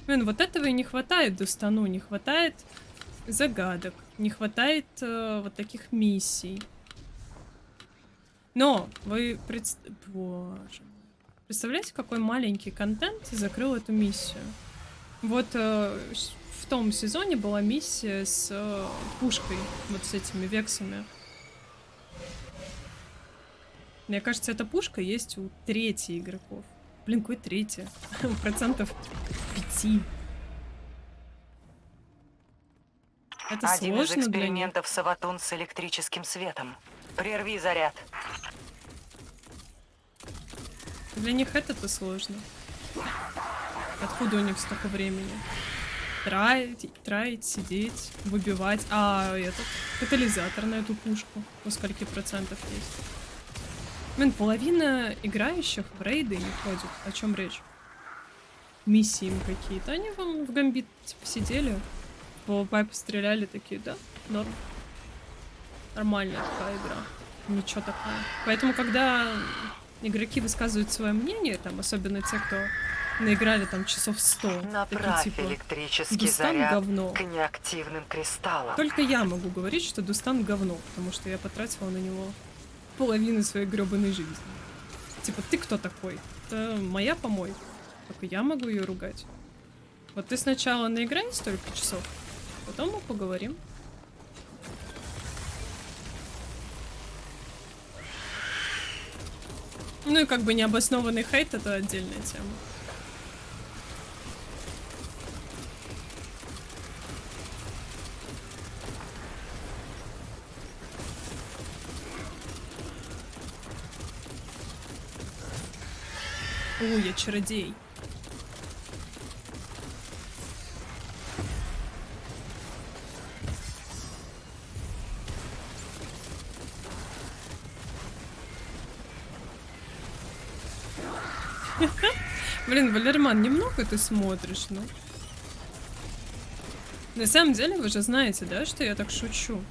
Блин, вот этого и не хватает Дустану, не хватает загадок, не хватает вот таких миссий. Но вы представляете, какой маленький контент закрыл эту миссию? Вот в том сезоне была миссия с пушкой, вот с этими вексами. Мне кажется, эта пушка есть у трети игроков. Блин, какой третий? Процентов 5. Это Один из сложно для них. экспериментов Саватун с электрическим светом. Прерви заряд. Для них это-то сложно. Откуда у них столько времени? Траить, сидеть, выбивать. А, этот катализатор на эту пушку. У скольки процентов есть? Блин, половина играющих в рейды не ходит. О чем речь? Миссии им какие-то. Они вам в гамбит типа сидели, по пайпу стреляли, такие, да, норм. Нормальная такая игра. Ничего такого. Поэтому, когда игроки высказывают свое мнение, там, особенно те, кто наиграли там часов 100, Направь такие, типа, электрический Дустан заряд говно. к неактивным кристаллам. Только я могу говорить, что Дустан говно, потому что я потратила на него половину своей гребаной жизни. Типа, ты кто такой? Это моя помойка. Только я могу ее ругать. Вот ты сначала наиграй столько часов, потом мы поговорим. Ну и как бы необоснованный хейт — это отдельная тема. Я чародей. Блин, Валерман, немного ты смотришь, ну. На самом деле, вы же знаете, да, что я так шучу.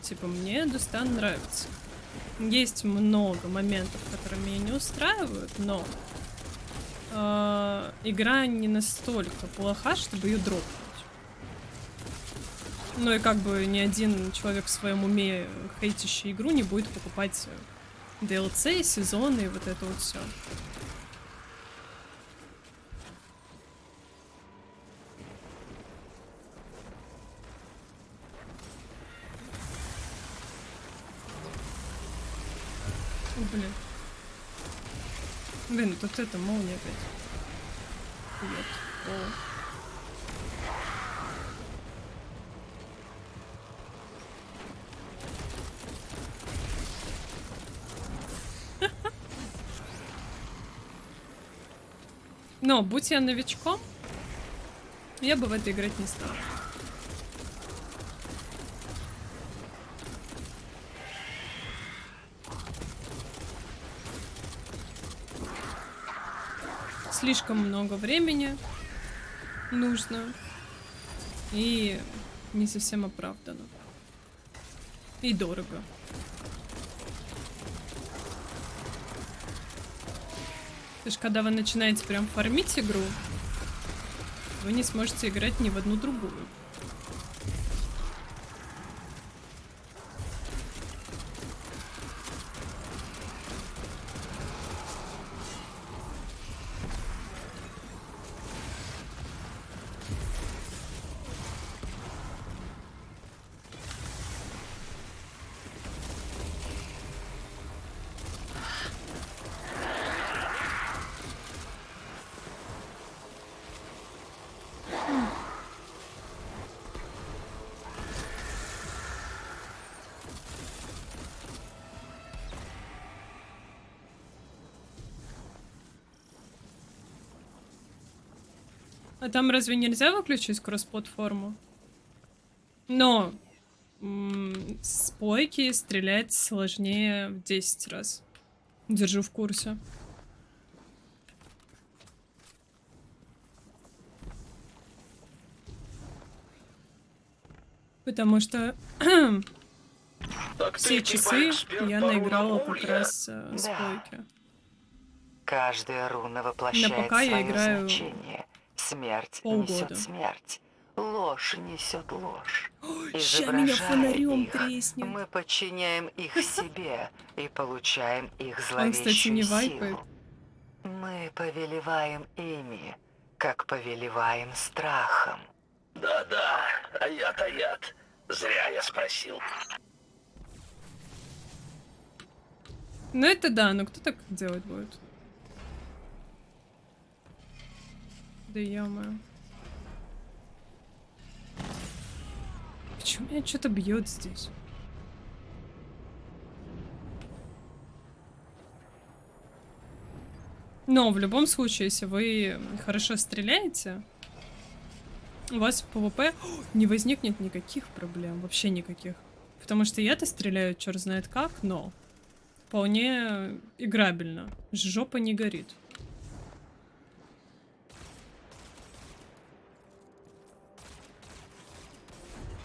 Типа, мне Дустан нравится. Есть много моментов, которые меня не устраивают, но игра не настолько плоха, чтобы ее дропнуть. Ну и как бы ни один человек в своем уме, хейтящий игру, не будет покупать DLC, сезоны и вот это вот все. Блин. Блин, тут это молния опять. Привет. Но, будь я новичком, я бы в это играть не стала. Слишком много времени нужно и не совсем оправдано. И дорого. Потому что когда вы начинаете прям фармить игру, вы не сможете играть ни в одну другую. А там разве нельзя выключить кросс-платформу? Но с плойки стрелять сложнее в 10 раз. Держу в курсе. Потому что все часы я наиграла как раз с плойки. Каждая руна воплощает пока я свое играю значение. Смерть полгода. несет смерть. Ложь несет ложь. Ща меня фонарем их, треснет. мы подчиняем их себе и получаем их Он, кстати, не зловещую вайпает. силу. Мы повелеваем ими, как повелеваем страхом. Да-да, аят. Зря я спросил. Ну это да, но кто так делать будет? Да ё-моё. Почему меня что-то бьет здесь? Но в любом случае, если вы хорошо стреляете, у вас в ПВП не возникнет никаких проблем, вообще никаких. Потому что я-то стреляю черт знает как, но вполне играбельно. Жопа не горит.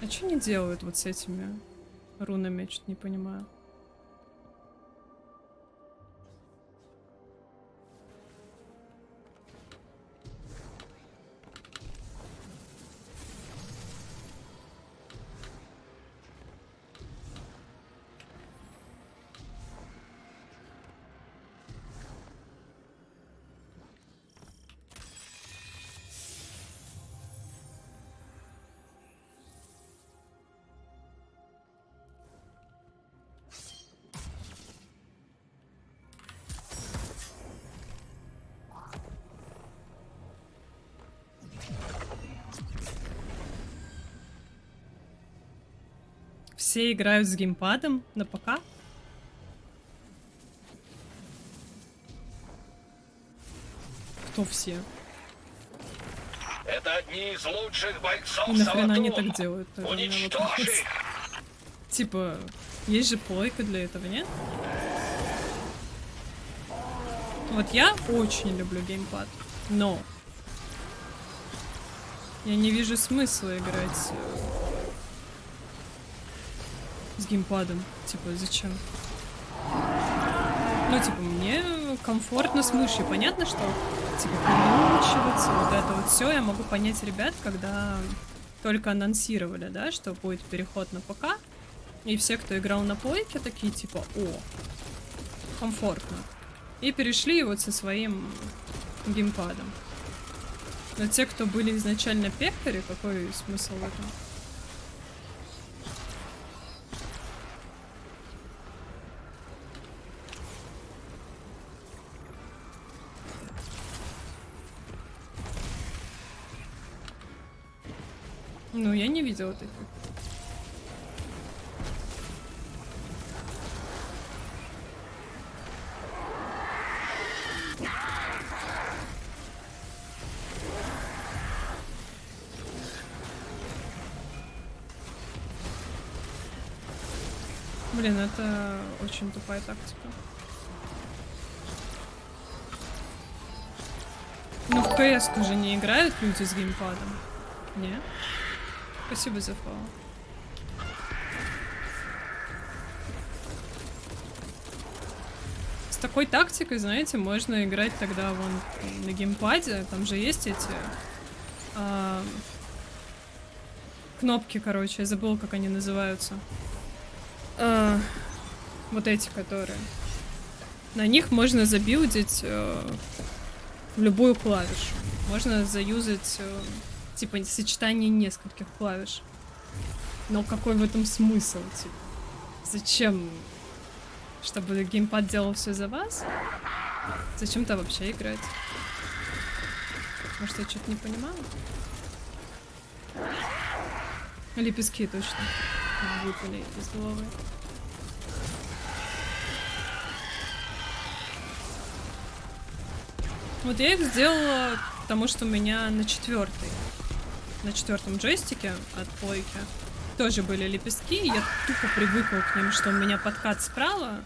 А что они делают вот с этими рунами, я что-то не понимаю. Все играют с геймпадом на ПК? Кто все? Это одни из лучших бойцов. И нахрена они так делают? Типа, есть же плойка для этого, нет? Вот я очень люблю геймпад, но я не вижу смысла играть с геймпадом. Типа, зачем? Ну, типа, мне комфортно с мышью. Понятно, что, типа, переучиваться, вот это вот все я могу понять ребят, когда только анонсировали, да, что будет переход на ПК. И все, кто играл на плойке, такие, типа, о, комфортно. И перешли вот со своим геймпадом. Но те, кто были изначально пекари, какой смысл в этом? Ну, я не видела таких. Блин, это очень тупая тактика. Ну, в КС уже не играют люди с геймпадом. Не? Спасибо за фоллоу. С такой тактикой, знаете, можно играть тогда вон на геймпаде. Там же есть эти кнопки, короче. Я забыла, как они называются. Вот эти, которые. На них можно забилдить любую клавишу. Можно заюзать типа сочетание нескольких клавиш. Но какой в этом смысл? Типа? Зачем? Чтобы геймпад делал все за вас? Зачем-то вообще играть? Может, я что-то не понимаю? Лепестки точно выпали из головы. Вот я их сделала, потому что у меня на четвертом джойстике от плойки тоже были лепестки, и я тупо привыкла к ним, что у меня подкат справа,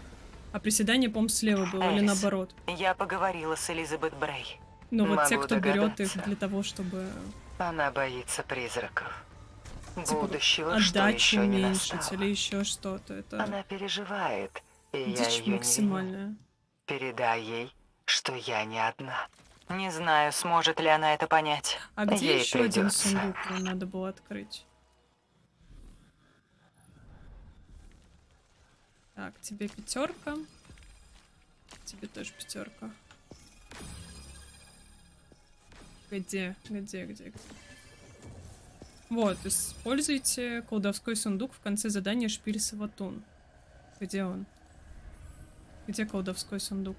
а приседание, по-моему, слева было, или наоборот. Я поговорила с Элизабет Брей. Но вот те, кто берет их для того, чтобы... Она боится призраков. Типа, будущего, что еще не уменьшить или еще что-то. Это... Она переживает, и дичь я максимальная. Не передай ей, что я не одна. Не знаю, сможет ли она это понять. А где ей еще один сундук надо было открыть? Так, тебе 5. Тебе тоже 5. Где? Вот, используйте колдовской сундук в конце задания шпиль Саватун. Где он? Где колдовской сундук?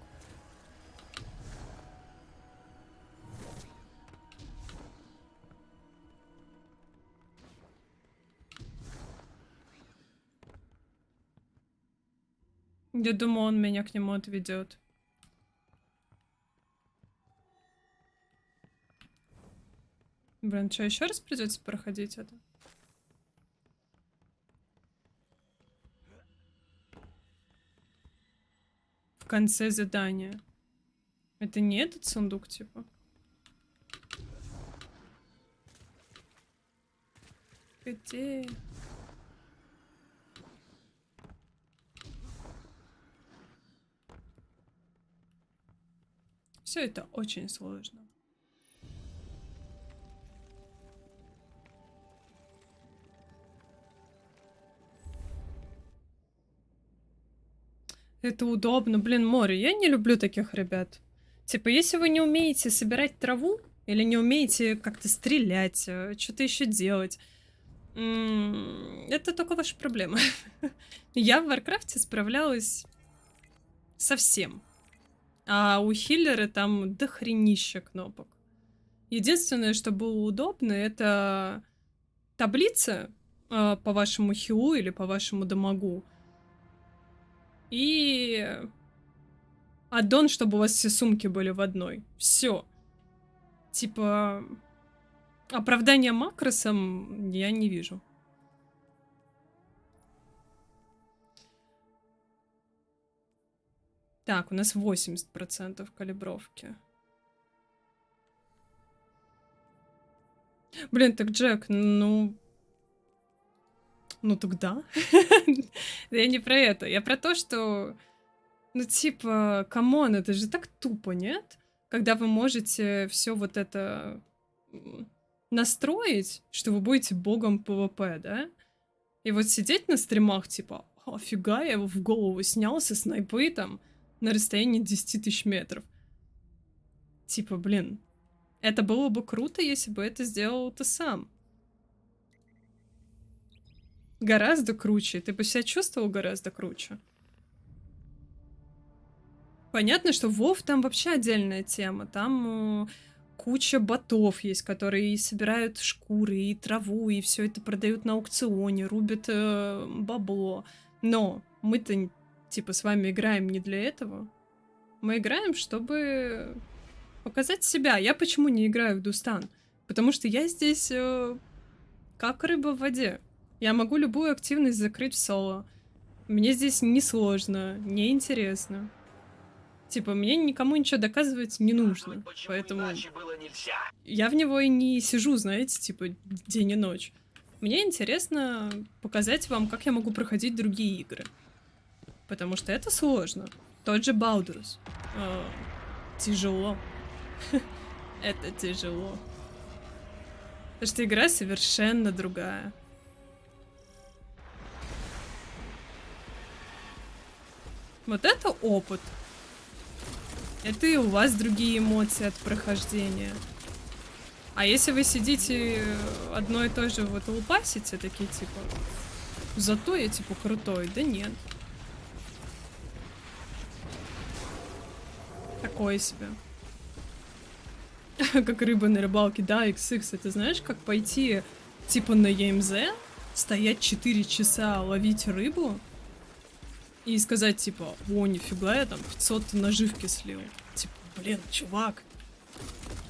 Я думаю, он меня к нему отведет. Блин, что, еще раз придется проходить это? В конце задания. Это не этот сундук, типа? Где? Все это очень сложно. Это удобно. Блин, море. Я не люблю таких ребят. Типа, если вы не умеете собирать траву, или не умеете как-то стрелять, что-то еще делать, это только ваша проблема. Я в Варкрафте справлялась со всем. А у хиллера там дохренища кнопок. Единственное, что было удобно, это таблица по вашему хилу или по вашему дамагу. И аддон, чтобы у вас все сумки были в одной. Все. Типа, оправдания макросом я не вижу. Так, у нас 80% калибровки. Блин, так Джек, ну тогда. Я не про это. Я про то, что... Ну, типа, камон, это же так тупо, нет? Когда вы можете все вот это настроить, что вы будете богом ПВП, да? И вот сидеть на стримах, типа, офига, я его в голову снял со снайпы там на расстоянии 10 тысяч метров. Типа, блин, это было бы круто, если бы это сделал ты сам. Гораздо круче. Ты бы себя чувствовал гораздо круче. Понятно, что WoW там вообще отдельная тема. Там куча ботов есть, которые и собирают шкуры, и траву, и все это продают на аукционе, рубят бабло. Но мы-то, типа, с вами играем не для этого. Мы играем, чтобы показать себя. Я почему не играю в Дустан? Потому что я здесь как рыба в воде. Я могу любую активность закрыть в соло. Мне здесь не сложно, не интересно. Типа, мне никому ничего доказывать не нужно. Поэтому я в него и не сижу, знаете, типа, день и ночь. Мне интересно показать вам, как я могу проходить другие игры. Потому что это сложно. Тот же Baldur's. Тяжело. Это тяжело. Потому что игра совершенно другая. Вот это опыт. Это и у вас другие эмоции от прохождения. А если вы сидите одно и то же вот лупасите, такие типа, зато я типа крутой, да нет. Такое себе. Как рыба на рыбалке, да, XX. Это знаешь, как пойти типа на ЕМЗ, стоять 4 часа, ловить рыбу и сказать типа, о, нифига, я там 500 наживки слил. Типа, блин, чувак,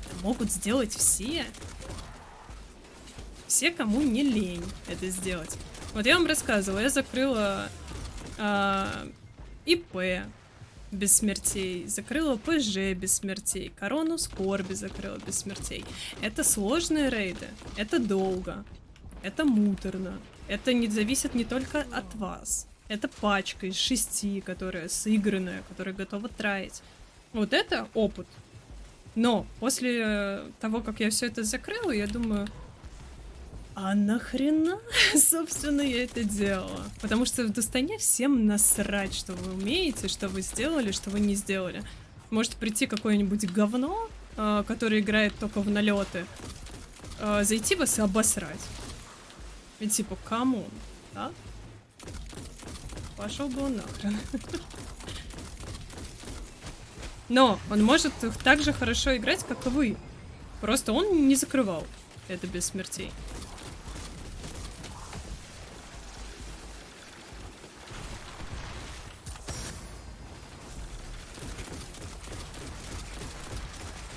это могут сделать все. Все, кому не лень это сделать. Вот я вам рассказывала, я закрыла ИП без смертей, закрыла ПЖ без смертей, Корону Скорби закрыла без смертей. Это сложные рейды, это долго, это муторно, это не зависит не только от вас. Это пачка из 6, которая сыгранная, которая готова траить. Вот это опыт. Но после того, как я все это закрыла, я думаю, а нахрена, собственно, я это делала? Потому что в Дустане всем насрать, что вы умеете, что вы сделали, что вы не сделали. Может прийти какое-нибудь говно, которое играет только в налеты, зайти вас и обосрать. И типа, камон, да? Пошел бы он нахрен. Но он может их так же хорошо играть, как и вы. Просто он не закрывал это без смертей.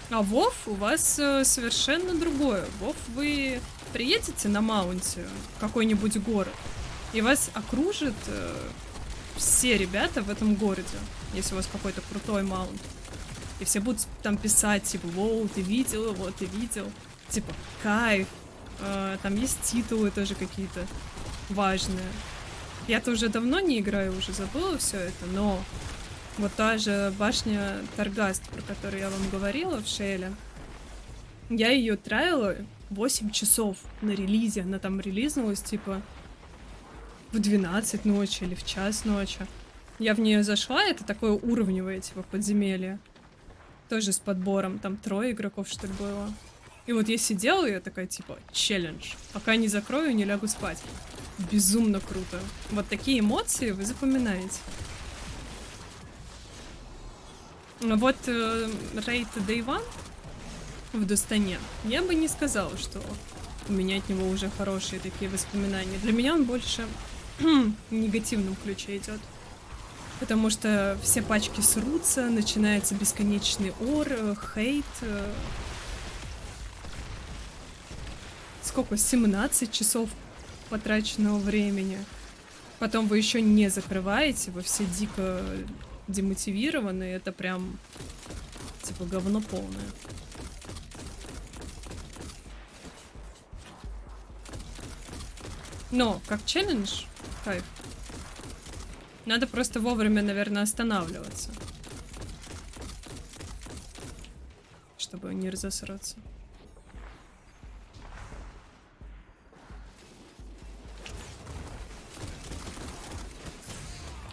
А Вов у вас совершенно другое. Вов, вы приедете на маунте в какой-нибудь город, и вас окружат все ребята в этом городе, если у вас какой-то крутой маунт. И все будут там писать, типа, воу, ты видел его, ты видел. Типа, кайф. Там есть титулы тоже какие-то важные. Я-то уже давно не играю, уже забыла все это, но вот та же башня Таргаст, про которую я вам говорила в Шеле, я ее траила 8 часов на релизе. Она там релизнулась, типа, в 12 ночи или в час ночи. Я в нее зашла, это такое уровневое, типа, подземелье. Тоже с подбором, там 3 игроков, что ли, было. И вот я сидела, и я такая, типа, челлендж. Пока не закрою, не лягу спать. Безумно круто. Вот такие эмоции вы запоминаете. Вот рейд Day One в Достане, я бы не сказала, что у меня от него уже хорошие такие воспоминания. Для меня он больше в негативном ключе идет. Потому что все пачки срутся, начинается бесконечный ор, хейт. Сколько? 17 часов потраченного времени. Потом вы еще не закрываете, вы все дико демотивированы, это прям типа говно полное. Но как челлендж, кайф. Надо просто вовремя, наверное, останавливаться, чтобы не разосраться.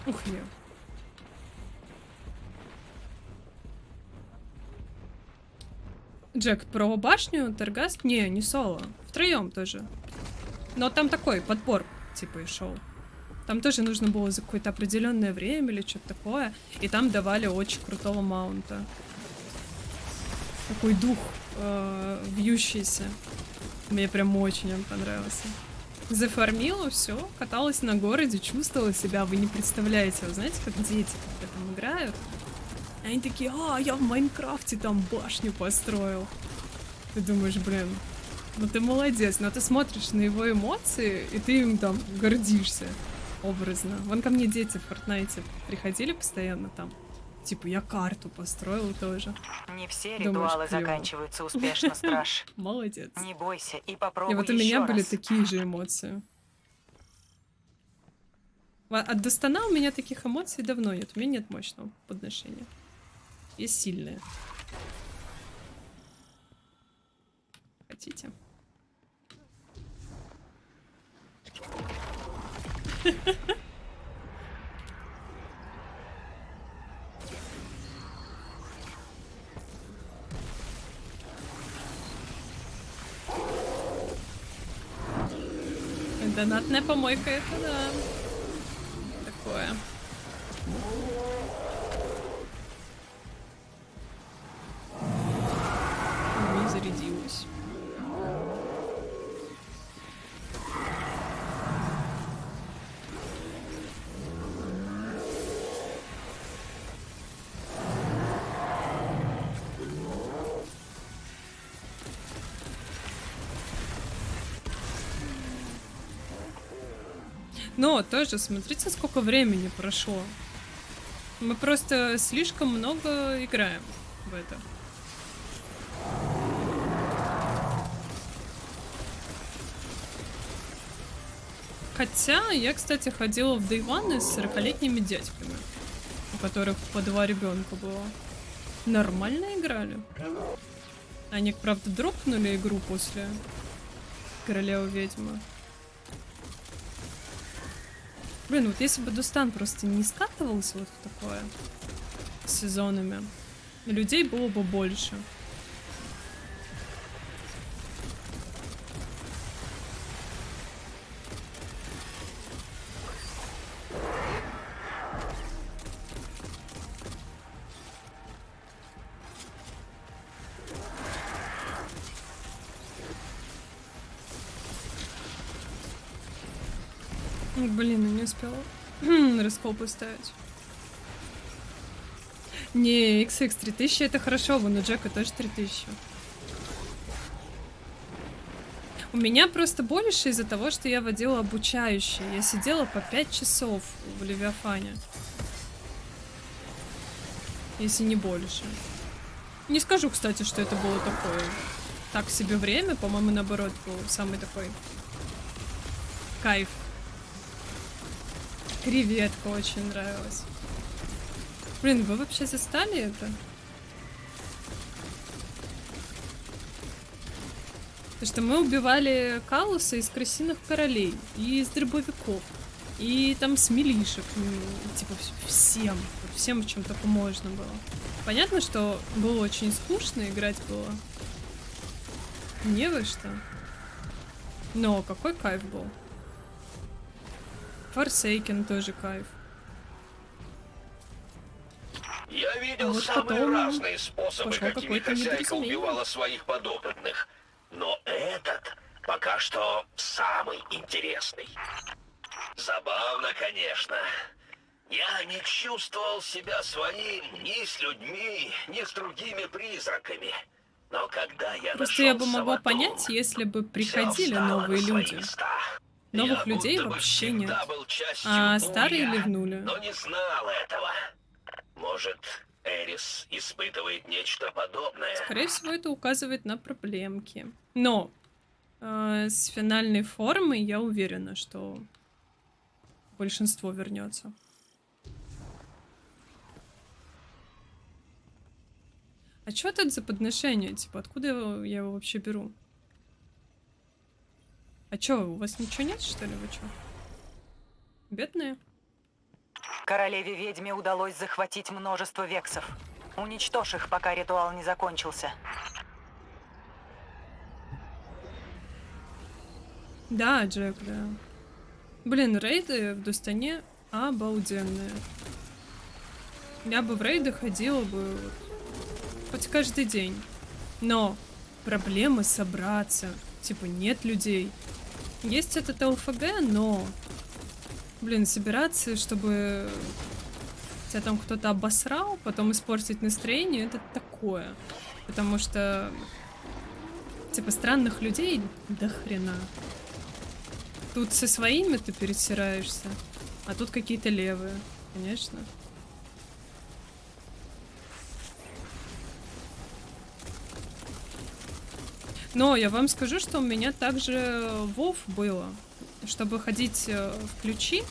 Ух я. Джек, про башню, Таргаст? Не соло. Втроем тоже. Но там такой подбор, типа, и шоу. Там тоже нужно было за какое-то определенное время или что-то такое. И там давали очень крутого маунта. Такой дух вьющийся. Мне прям очень он понравился. Зафармила, все, каталась на городе, чувствовала себя. Вы не представляете, вы знаете, как дети когда там играют. Они такие, я в Майнкрафте там башню построил. Ты думаешь, блин, ну ты молодец, но ты смотришь на его эмоции, и ты им там гордишься образно. Вон ко мне дети в Фортнайте приходили постоянно там. Типа, я карту построил тоже. Не все ритуалы заканчиваются успешно, страж. Молодец. Не бойся и попробуй. И вот у меня были такие же эмоции. От Достана у меня таких эмоций давно нет. У меня нет мощного подношения. Есть сильные. Хотите? Донатная помойка, это да. Такое. Не зарядилась. Но тоже, смотрите, сколько времени прошло. Мы просто слишком много играем в это. Хотя, я, кстати, ходила в Day One с 40-летними дядьками, у которых по 2 ребенка было. Нормально играли. Они, правда, дропнули игру после Королевы Ведьмы. Блин, вот если бы Дустан просто не скатывался вот в такое с сезонами, людей было бы больше. Блин, я не успела раскол поставить. Не, XX 3000 это хорошо, вон у Джека тоже 3000. У меня просто больше из-за того, что я водила обучающие. Я сидела по 5 часов в Левиафане. Если не больше. Не скажу, кстати, что это было такое так себе время. По-моему, наоборот, был самый такой кайф. Креветка очень нравилась. Блин, вы вообще застали это? Потому что мы убивали Калуса из крысиных королей, и из дробовиков, и там с милишек, типа всем, в чем только можно было. Понятно, что было очень скучно, играть было не во что. Но какой кайф был. Forsaken тоже кайф. Я видел вот самые потом разные способы, какими хозяйка недоразумение. убивала своих подопытных. Но этот пока что самый интересный. Забавно, конечно. Я не чувствовал себя своим ни с людьми, ни с другими призраками. Но когда я Просто я бы могла понять, если бы приходили новые люди. Новых людей вообще нет. А старые ливнули. Но не знал этого. Может, Эрис испытывает нечто подобное? Скорее всего, это указывает на проблемки. Но с финальной формой я уверена, что большинство вернется. А что это за подношение? Типа, откуда я его вообще беру? А чё, у вас ничего нет, что ли? Вы чё? Бедные? Королеве-ведьме удалось захватить множество вексов. Уничтожь их, пока ритуал не закончился. Да, Джек, да. Блин, рейды в Достане обалденные. Я бы в рейды ходила бы вот, хоть каждый день. Но проблема собраться. Типа, нет людей. Есть этот ЛФГ, но... Блин, собираться, чтобы тебя там кто-то обосрал, потом испортить настроение, это такое. Потому что, типа, странных людей до хрена. Тут со своими ты пересираешься, а тут какие-то левые, конечно. Но я вам скажу, что у меня также Вов было. Чтобы ходить в ключи,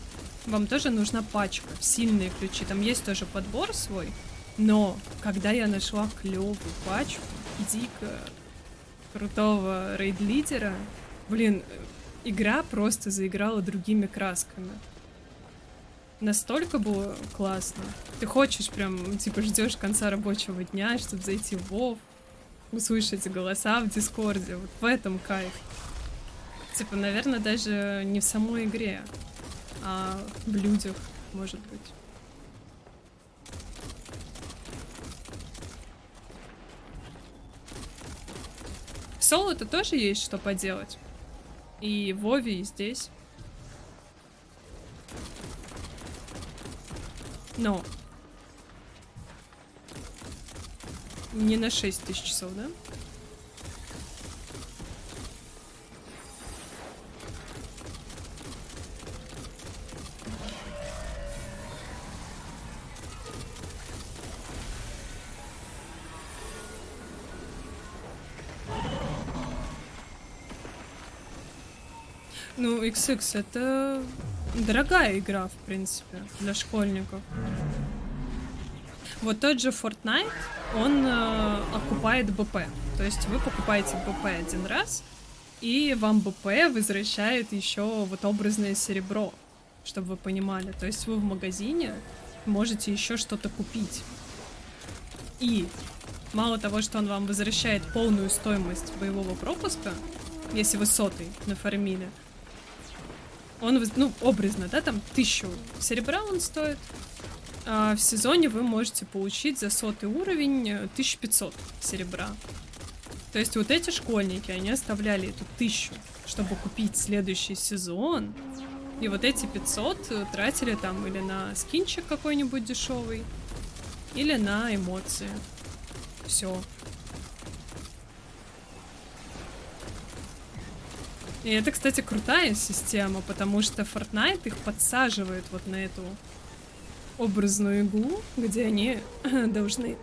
вам тоже нужна пачка, сильные ключи. Там есть тоже подбор свой. Но когда я нашла клевую пачку дико крутого рейд-лидера, блин, игра просто заиграла другими красками. Настолько было классно. Ты хочешь прям, типа, ждешь конца рабочего дня, чтобы зайти в Вов, услышать голоса в Дискорде. Вот в этом кайф. Типа, наверное, даже не в самой игре, а в людях, может быть. В соло-то тоже есть что поделать. И в Вове, и здесь. Но не на 6000 часов, да? Ну, XX это дорогая игра, в принципе, для школьников. Вот тот же Fortnite, он окупает БП. То есть вы покупаете БП один раз, и вам БП возвращает еще вот образное серебро, чтобы вы понимали. То есть вы в магазине можете еще что-то купить. И мало того, что он вам возвращает полную стоимость боевого пропуска, если вы 100-й нафармили, он, ну, образно, да, там 1000 серебра он стоит. А в сезоне вы можете получить за 100-й уровень 1500 серебра. То есть вот эти школьники, они оставляли эту 1000, чтобы купить следующий сезон. И вот эти 500 тратили там или на скинчик какой-нибудь дешевый, или на эмоции. Все. И это, кстати, крутая система, потому что Fortnite их подсаживает вот на эту образную иглу, где они должны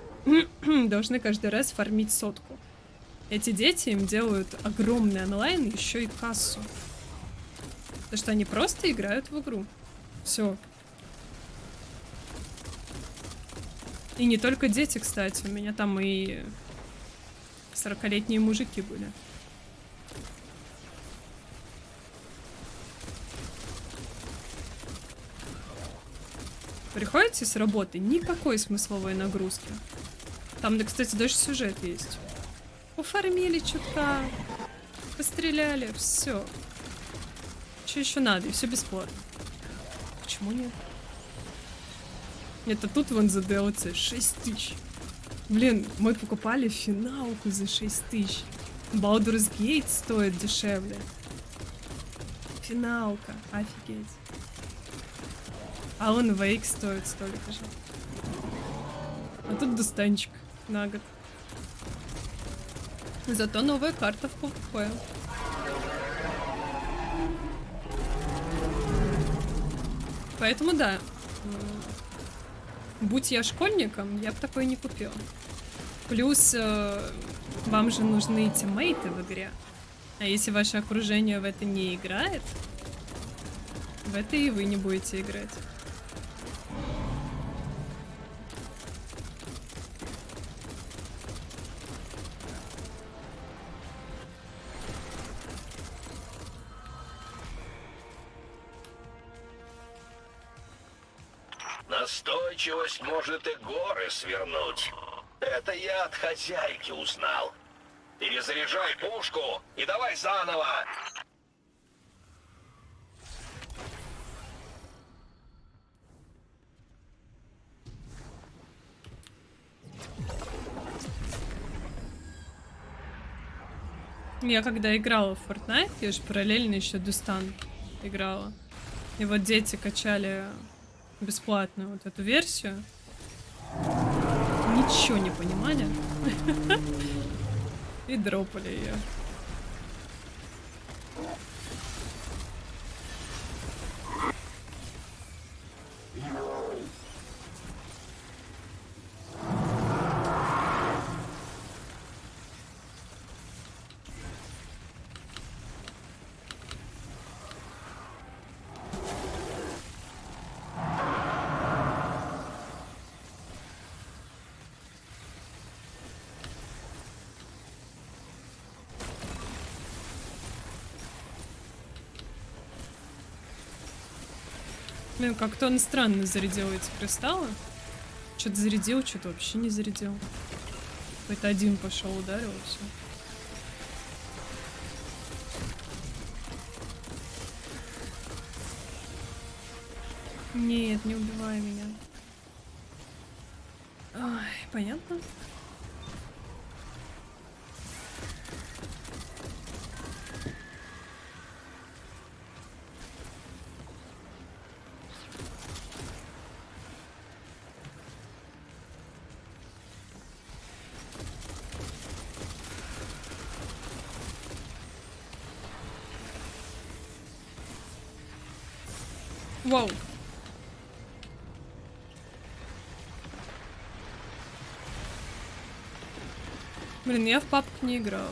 каждый раз фармить сотку. Эти дети им делают огромный онлайн, еще и кассу. Потому что они просто играют в игру. Все. И не только дети, кстати. У меня там и 40-летние мужики были. Приходите с работы, никакой смысловой нагрузки. Там, да, кстати, даже сюжет есть. Пофармили чутка, постреляли, все. Что еще надо? И все бесплатно. Почему нет? Это тут вон за DLC 6000. Блин, мы покупали финалку за 6000. Baldur's Gate стоит дешевле. Финалка, офигеть. Alan Wake стоит столько же. А тут достанчик на год. Зато новая карта в PvP. Поэтому да. Будь я школьником, я бы такое не купила. Плюс вам же нужны тиммейты в игре. А если ваше окружение в это не играет, в это и вы не будете играть. Настойчивость может и горы свернуть. Это я от хозяйки узнал. Перезаряжай пушку и давай заново. Я когда играла в Fortnite, я же параллельно еще Дустан играла. И вот дети качали бесплатную вот эту версию. Ничего не понимали. И дропали ее. Блин, как-то он странно зарядил эти кристаллы. Что-то зарядил, что-то вообще не зарядил. Какой-то один пошел, ударил, и все. Нет, не убивай меня. Ай, понятно. Вау. Блин, я в папку не играла.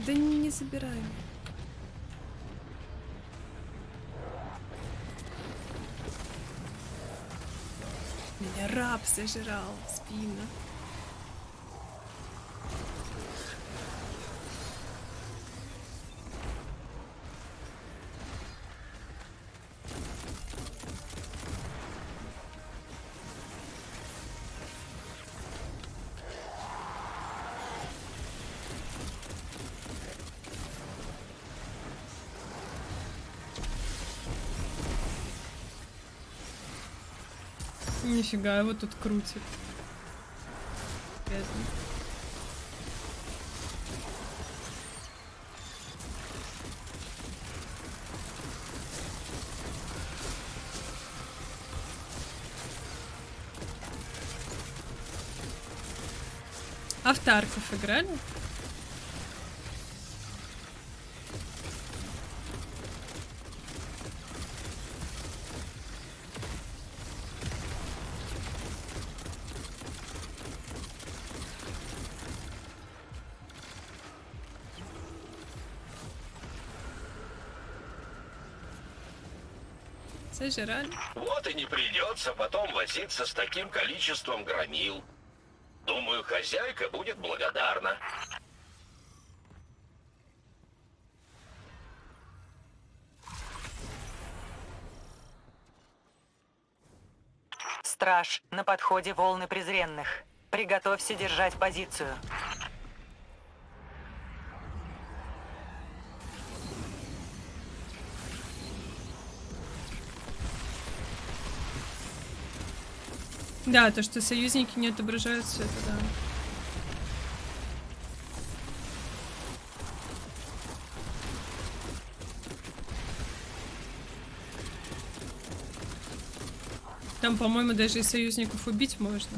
Да не забирай. Меня раб сожрал в спину. Нифига, его тут крутит. Бедный. А в Тарков играли? Сожрали. Вот и не придется потом возиться с таким количеством громил. Думаю, хозяйка будет благодарна. Страж, на подходе волны презренных. Приготовься держать позицию. Да, то, что союзники не отображаются, это да. Там, по-моему, даже и союзников убить можно.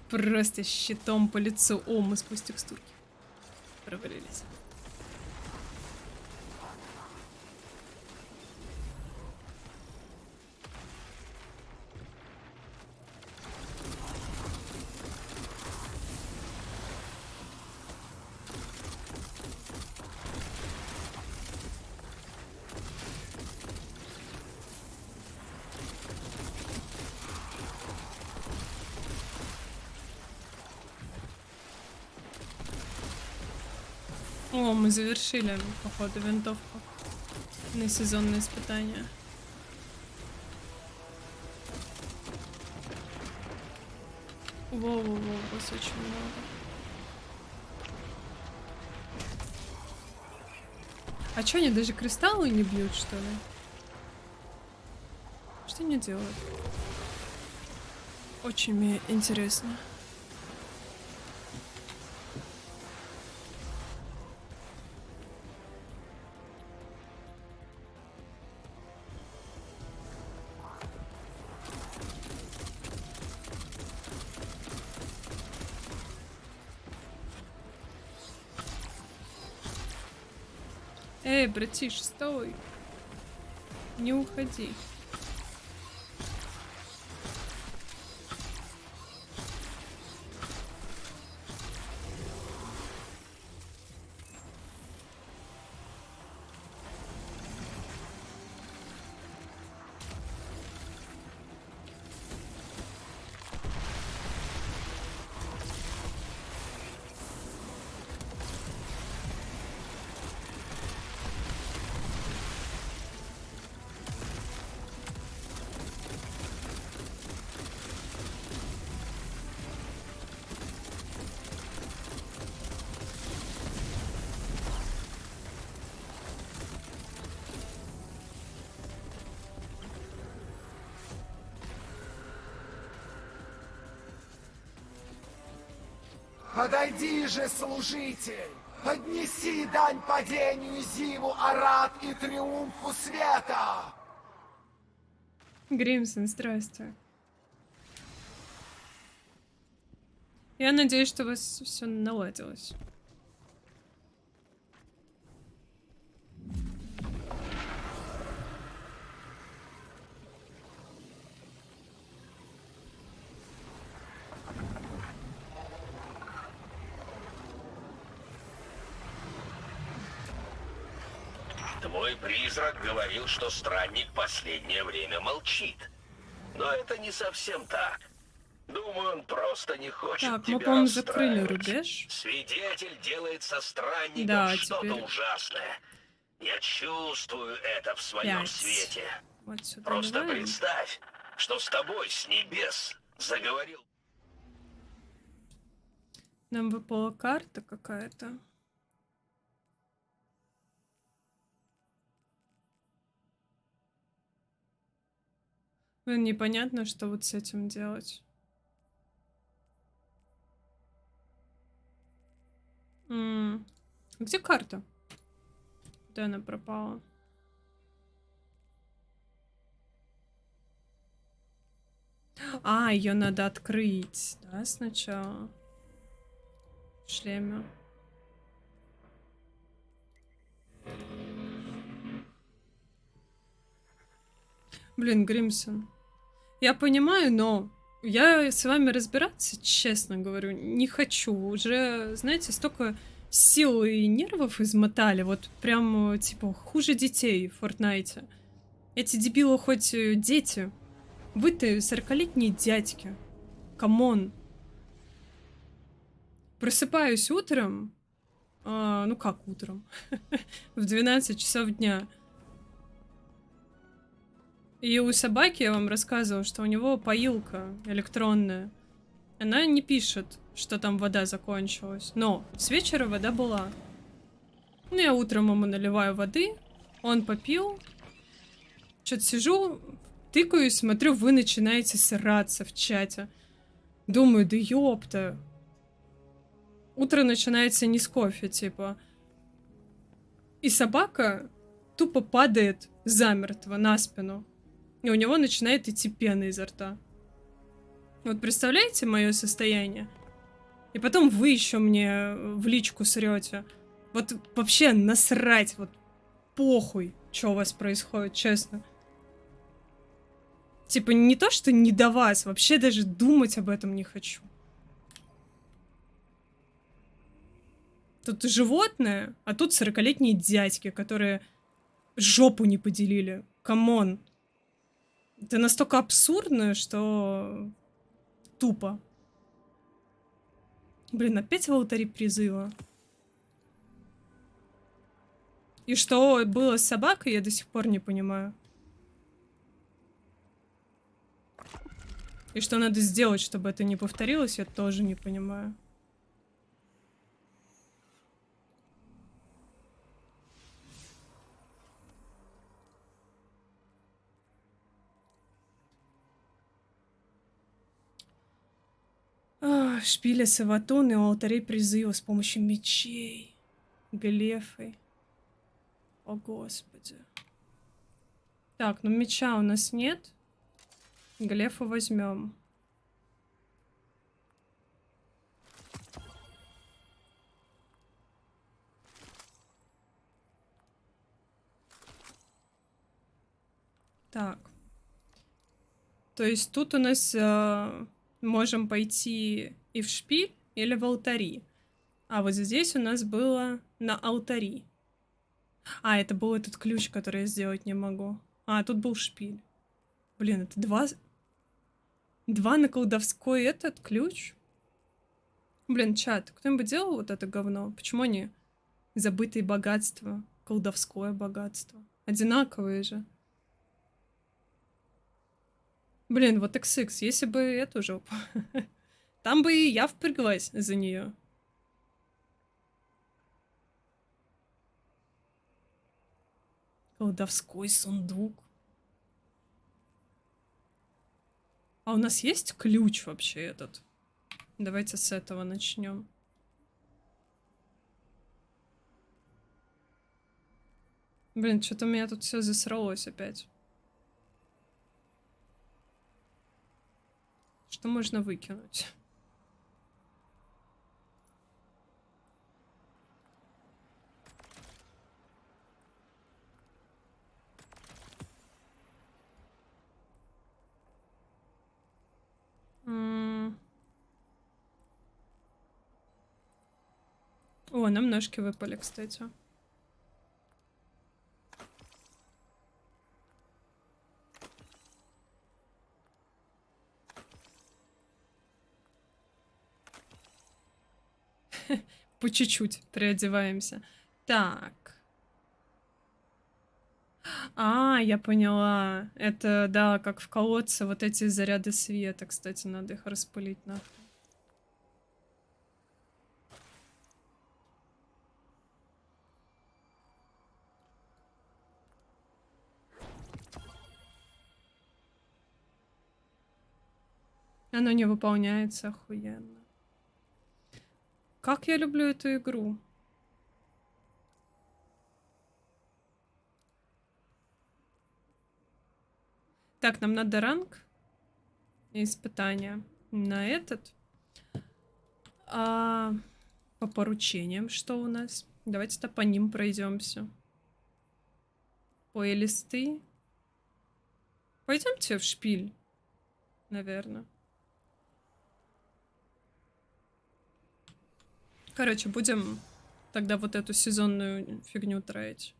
Просто щитом по лицу. О, мы сквозь текстурки провалились. О, мы завершили, походу, винтовку на сезонное испытание. Воу-воу-воу, вас очень много. А чё, они даже кристаллы не бьют, что ли? Что они делают? Очень мне интересно. Эй, братиш, стой! Не уходи. Подойди же, служитель! Поднеси дань падению Зиву, Арат и триумфу света! Гримсон, здрасте. Я надеюсь, что у вас все наладилось. Твой призрак говорил, что странник последнее время молчит. Но это не совсем так. Думаю, он просто не хочет так, тебя мы, по-моему, расстраивать. закрыли рубеж. Свидетель делает со странником да, что-то теперь... ужасное. Я чувствую это в своем 5. свете. Вот сюда Просто давай. представь, что с тобой с небес заговорил. Нам выпала карта какая-то. Непонятно, что вот с этим делать. Где карта? Куда она пропала? А, ее надо открыть, да, сначала? В шлеме. Блин, Гримсон. Я понимаю, но я с вами разбираться, честно говорю, не хочу. Уже, знаете, столько сил и нервов измотали. Вот прям, типа, хуже детей в Фортнайте. Эти дебилы хоть дети. Вы-то 40-летние дядьки. Камон. Просыпаюсь утром. Ну как утром? В 12 часов дня. И у собаки, я вам рассказывала, что у него поилка электронная. Она не пишет, что там вода закончилась. Но с вечера вода была. Ну, я утром ему наливаю воды. Он попил. Что-то сижу, тыкаюсь, смотрю, вы начинаете сраться в чате. Думаю, да ёпта. Утро начинается не с кофе, типа. И собака тупо падает замертво на спину. И у него начинает идти пена изо рта. Вот представляете мое состояние? И потом вы еще мне в личку срете. Вот вообще насрать, вот похуй, что у вас происходит, честно. Типа не то, что не до вас, вообще даже думать об этом не хочу. Тут животное, а тут 40-летние дядьки, которые жопу не поделили. Камон. Это настолько абсурдно, что тупо. Блин, опять в алтаре призыва. И что было с собакой, я до сих пор не понимаю. И что надо сделать, чтобы это не повторилось, я тоже не понимаю. Шпиля Саватон и у алтарей призыва с помощью мечей, глефой. О, Господи. Так, ну меча у нас нет. Глефу возьмем. Так. То есть тут у нас можем пойти и в шпиль, или в алтари. А вот здесь у нас было на алтари. А, это был этот ключ, который я сделать не могу. А, тут был шпиль. Блин, это два на колдовской этот ключ? Блин, чат, кто-нибудь делал вот это говно? Почему они забытые богатства, колдовское богатство? Одинаковые же. Блин, вот XX, если бы эту жопу. Там бы и я впрыгалась за нее. Колдовской сундук. А у нас есть ключ вообще этот? Давайте с этого начнем. Блин, что-то у меня тут все засралось опять. Что можно выкинуть? О, нам ножки выпали, кстати. По чуть-чуть переодеваемся. Так. А, я поняла. Это, да, как в колодце, вот эти заряды света, кстати, надо их распылить нахуй. Оно не выполняется охуенно. Как я люблю эту игру. Так, нам надо ранг и испытания на этот. А по поручениям что у нас? Давайте-то по ним пройдемся. Листы. Пойдемте в шпиль, наверное. Короче, будем тогда вот эту сезонную фигню тратить.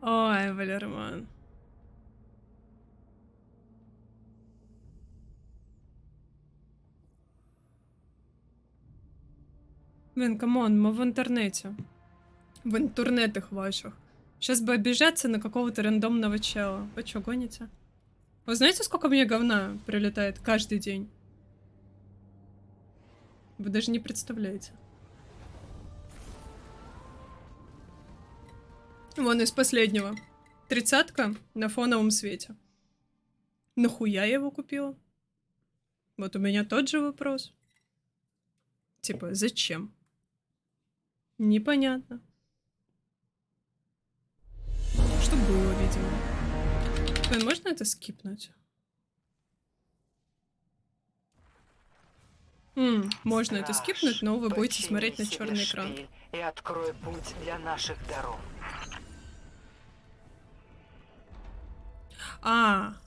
Ой, Валерман. Блин, камон, мы в интернете. В интернетах ваших. Сейчас бы обижаться на какого-то рандомного чела. Вы что, гоните? Вы знаете, сколько мне говна прилетает каждый день? Вы даже не представляете. Вон из последнего. 30-ка на фоновом свете. Нахуя я его купила? Вот у меня тот же вопрос. Типа, зачем? Непонятно. Что было, видимо. Блин, можно это скипнуть? Можно это скипнуть, но вы будете смотреть на черный экран. И открой путь для наших даров.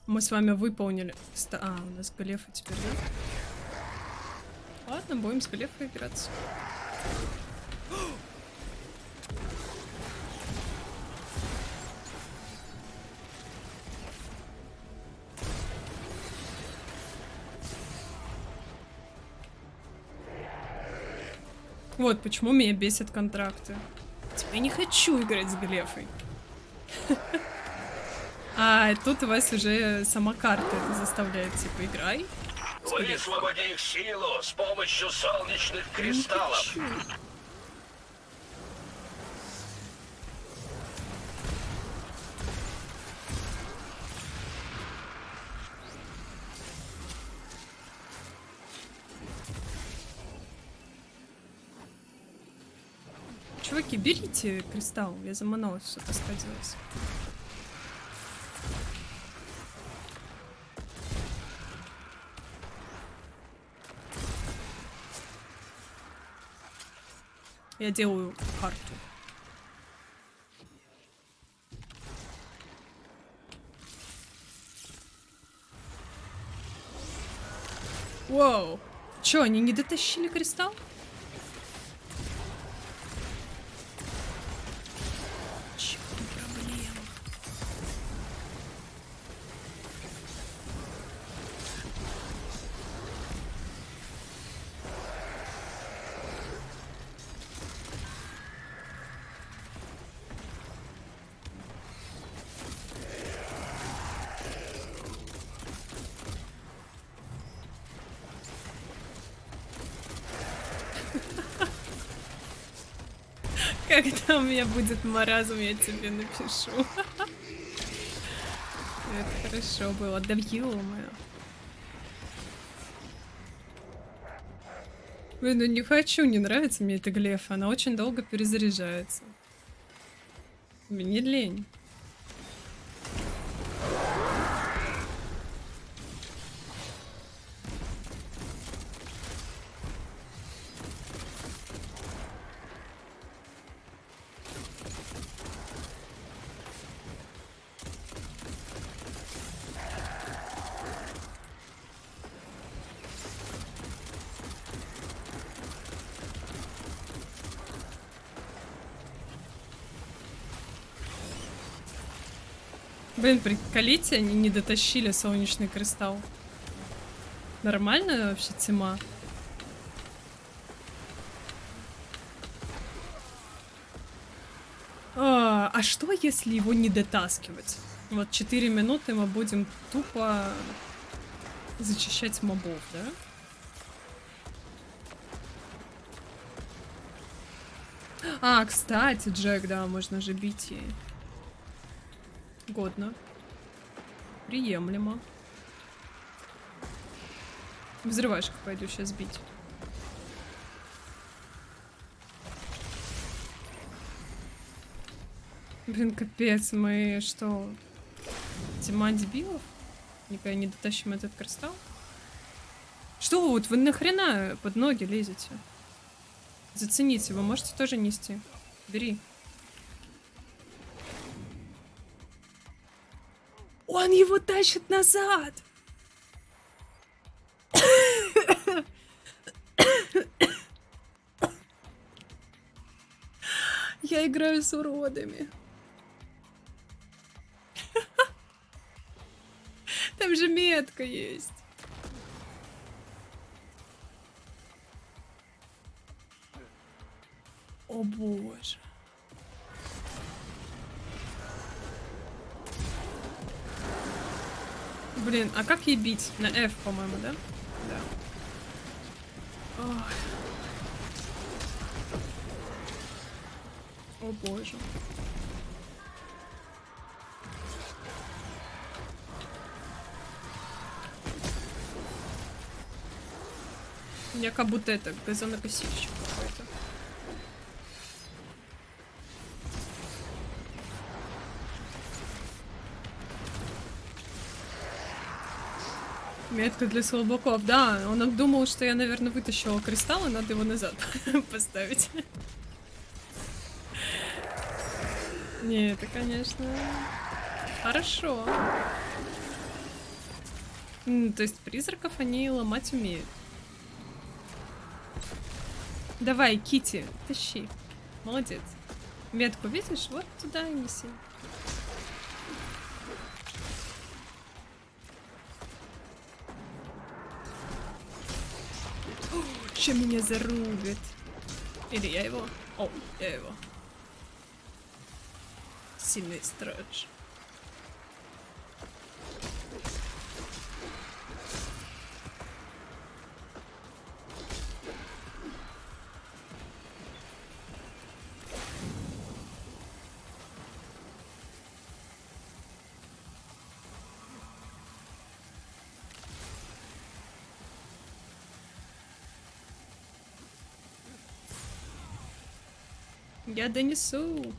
Мы с вами выполнили. У нас Глефа теперь, да? Ладно, будем с Глефой играться. Вот почему меня бесят контракты. Типа, я не хочу играть с Глефой. А тут у вас уже сама карта это заставляет, типа, играй. Высвободи их силу с помощью солнечных кристаллов. Чуваки, берите кристалл, я заманалась, что-то сходилось. Я делаю карту. Воу. Чё, они не дотащили кристалл? Чё проблема? Когда у меня будет маразм, я тебе напишу. Это хорошо было. Да ё-моё. Блин, ну не хочу, не нравится мне эта Глефа. Она очень долго перезаряжается. Мне лень. Блин, приколите, они не дотащили солнечный кристалл. Нормальная вообще тема? А что, если его не дотаскивать? Вот 4 минуты мы будем тупо зачищать мобов, да? А, кстати, Джек, да, можно же бить ей. Годно. Приемлемо. Взрывашку пойду сейчас бить. Блин, капец, мы что? Тьма дебилов? Никогда не дотащим этот кристалл? Что вот вы нахрена под ноги лезете? Зацените, вы можете тоже нести. Бери. Он его тащит назад! Я играю с уродами. Там же метка есть. О боже. Блин, а как ей бить? На F, по-моему, да? Да. Ой. О боже. У меня как будто это газонокосильщик какой-то. Метка для слабаков. Да, он думал, что я, наверное, вытащила кристалл, и надо его назад поставить. Не, это, конечно, хорошо. То есть призраков они ломать умеют. Давай, Кити, тащи. Молодец. Метку видишь? Вот туда и неси. Что меня зарубит? Или я его? О, я его. Сильный страж. Я донесу.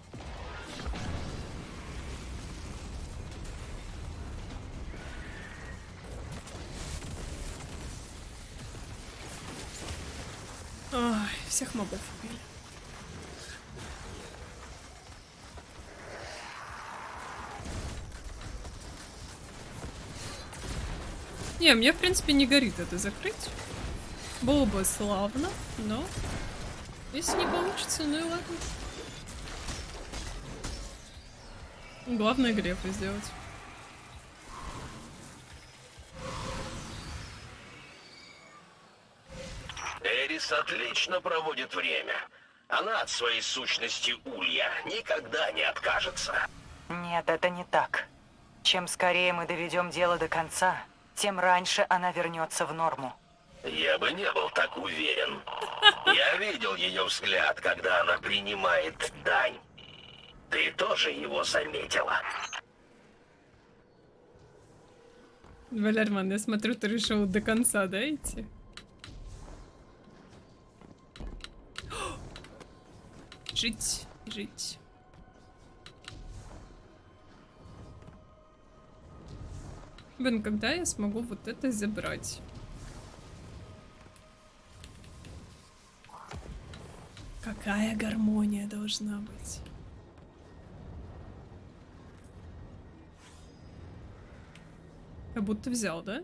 Ой, всех мобов убили. Не, мне в принципе не горит это закрыть. Было бы славно, но если не получится, ну и ладно. Главное грефы сделать. Эрис отлично проводит время. Она от своей сущности улья никогда не откажется. Нет, это не так. Чем скорее мы доведем дело до конца, тем раньше она вернется в норму. Я бы не был так уверен. Я видел ее взгляд, когда она принимает дань. Ты тоже его заметила? Валерман, я смотрю, ты решил до конца, да, идти? Жить, жить. Блин, когда я смогу вот это забрать? Какая гармония должна быть? Как будто взял, да?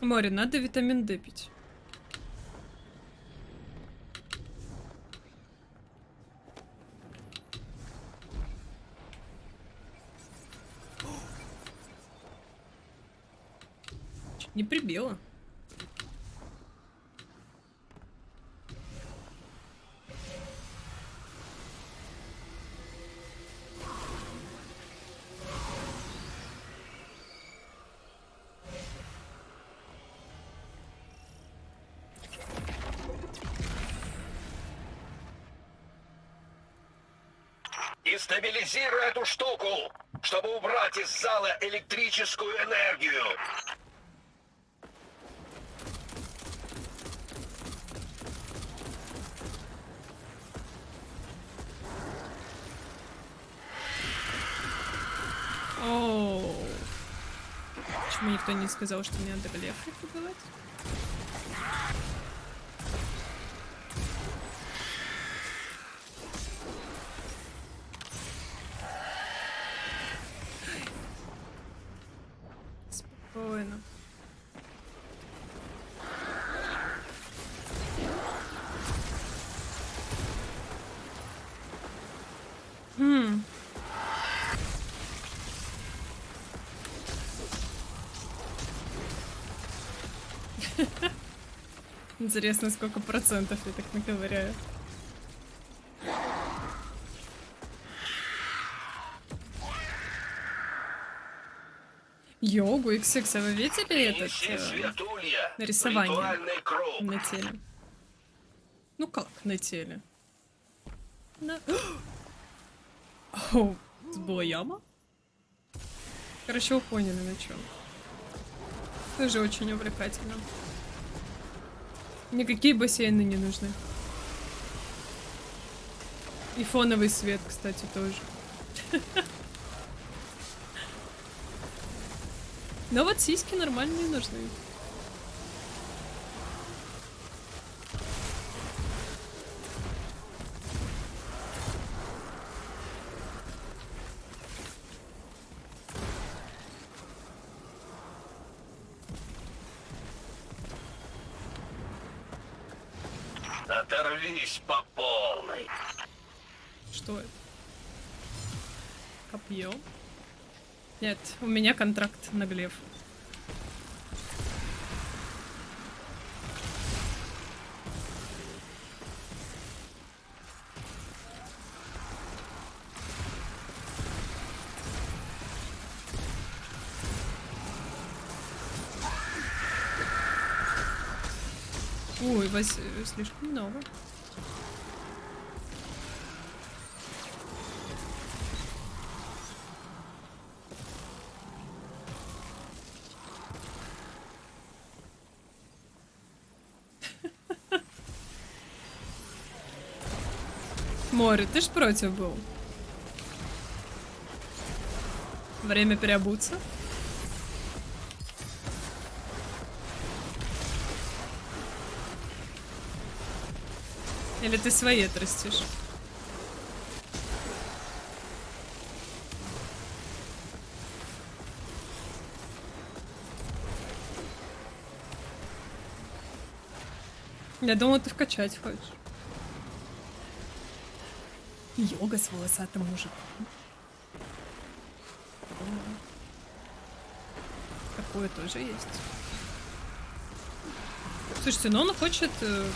Море, надо витамин D пить. Не прибило. И стабилизируй эту штуку, чтобы убрать из зала электрическую энергию. Оу. Почему никто не сказал, что мне надо глефы убивать? Спокойно. Интересно, сколько процентов я так наковыряю. Йогу XX, а вы видели этот нарисование на теле? Ну как на теле? О, тут была яма? Короче, вы поняли на чем. Тоже очень увлекательно. Никакие бассейны не нужны. И фоновый свет, кстати, тоже. Но вот сиськи нормальные нужны. Оторвись по полной. Что это? Копье? Нет, у меня контракт на глеф. Ой, вас слишком много. Море, ты ж против был. Время переобуться. Или ты свои отрастишь? Я думала, ты вкачать хочешь. Йога с волосатым мужиком. Такое тоже есть. Слушайте, но он хочет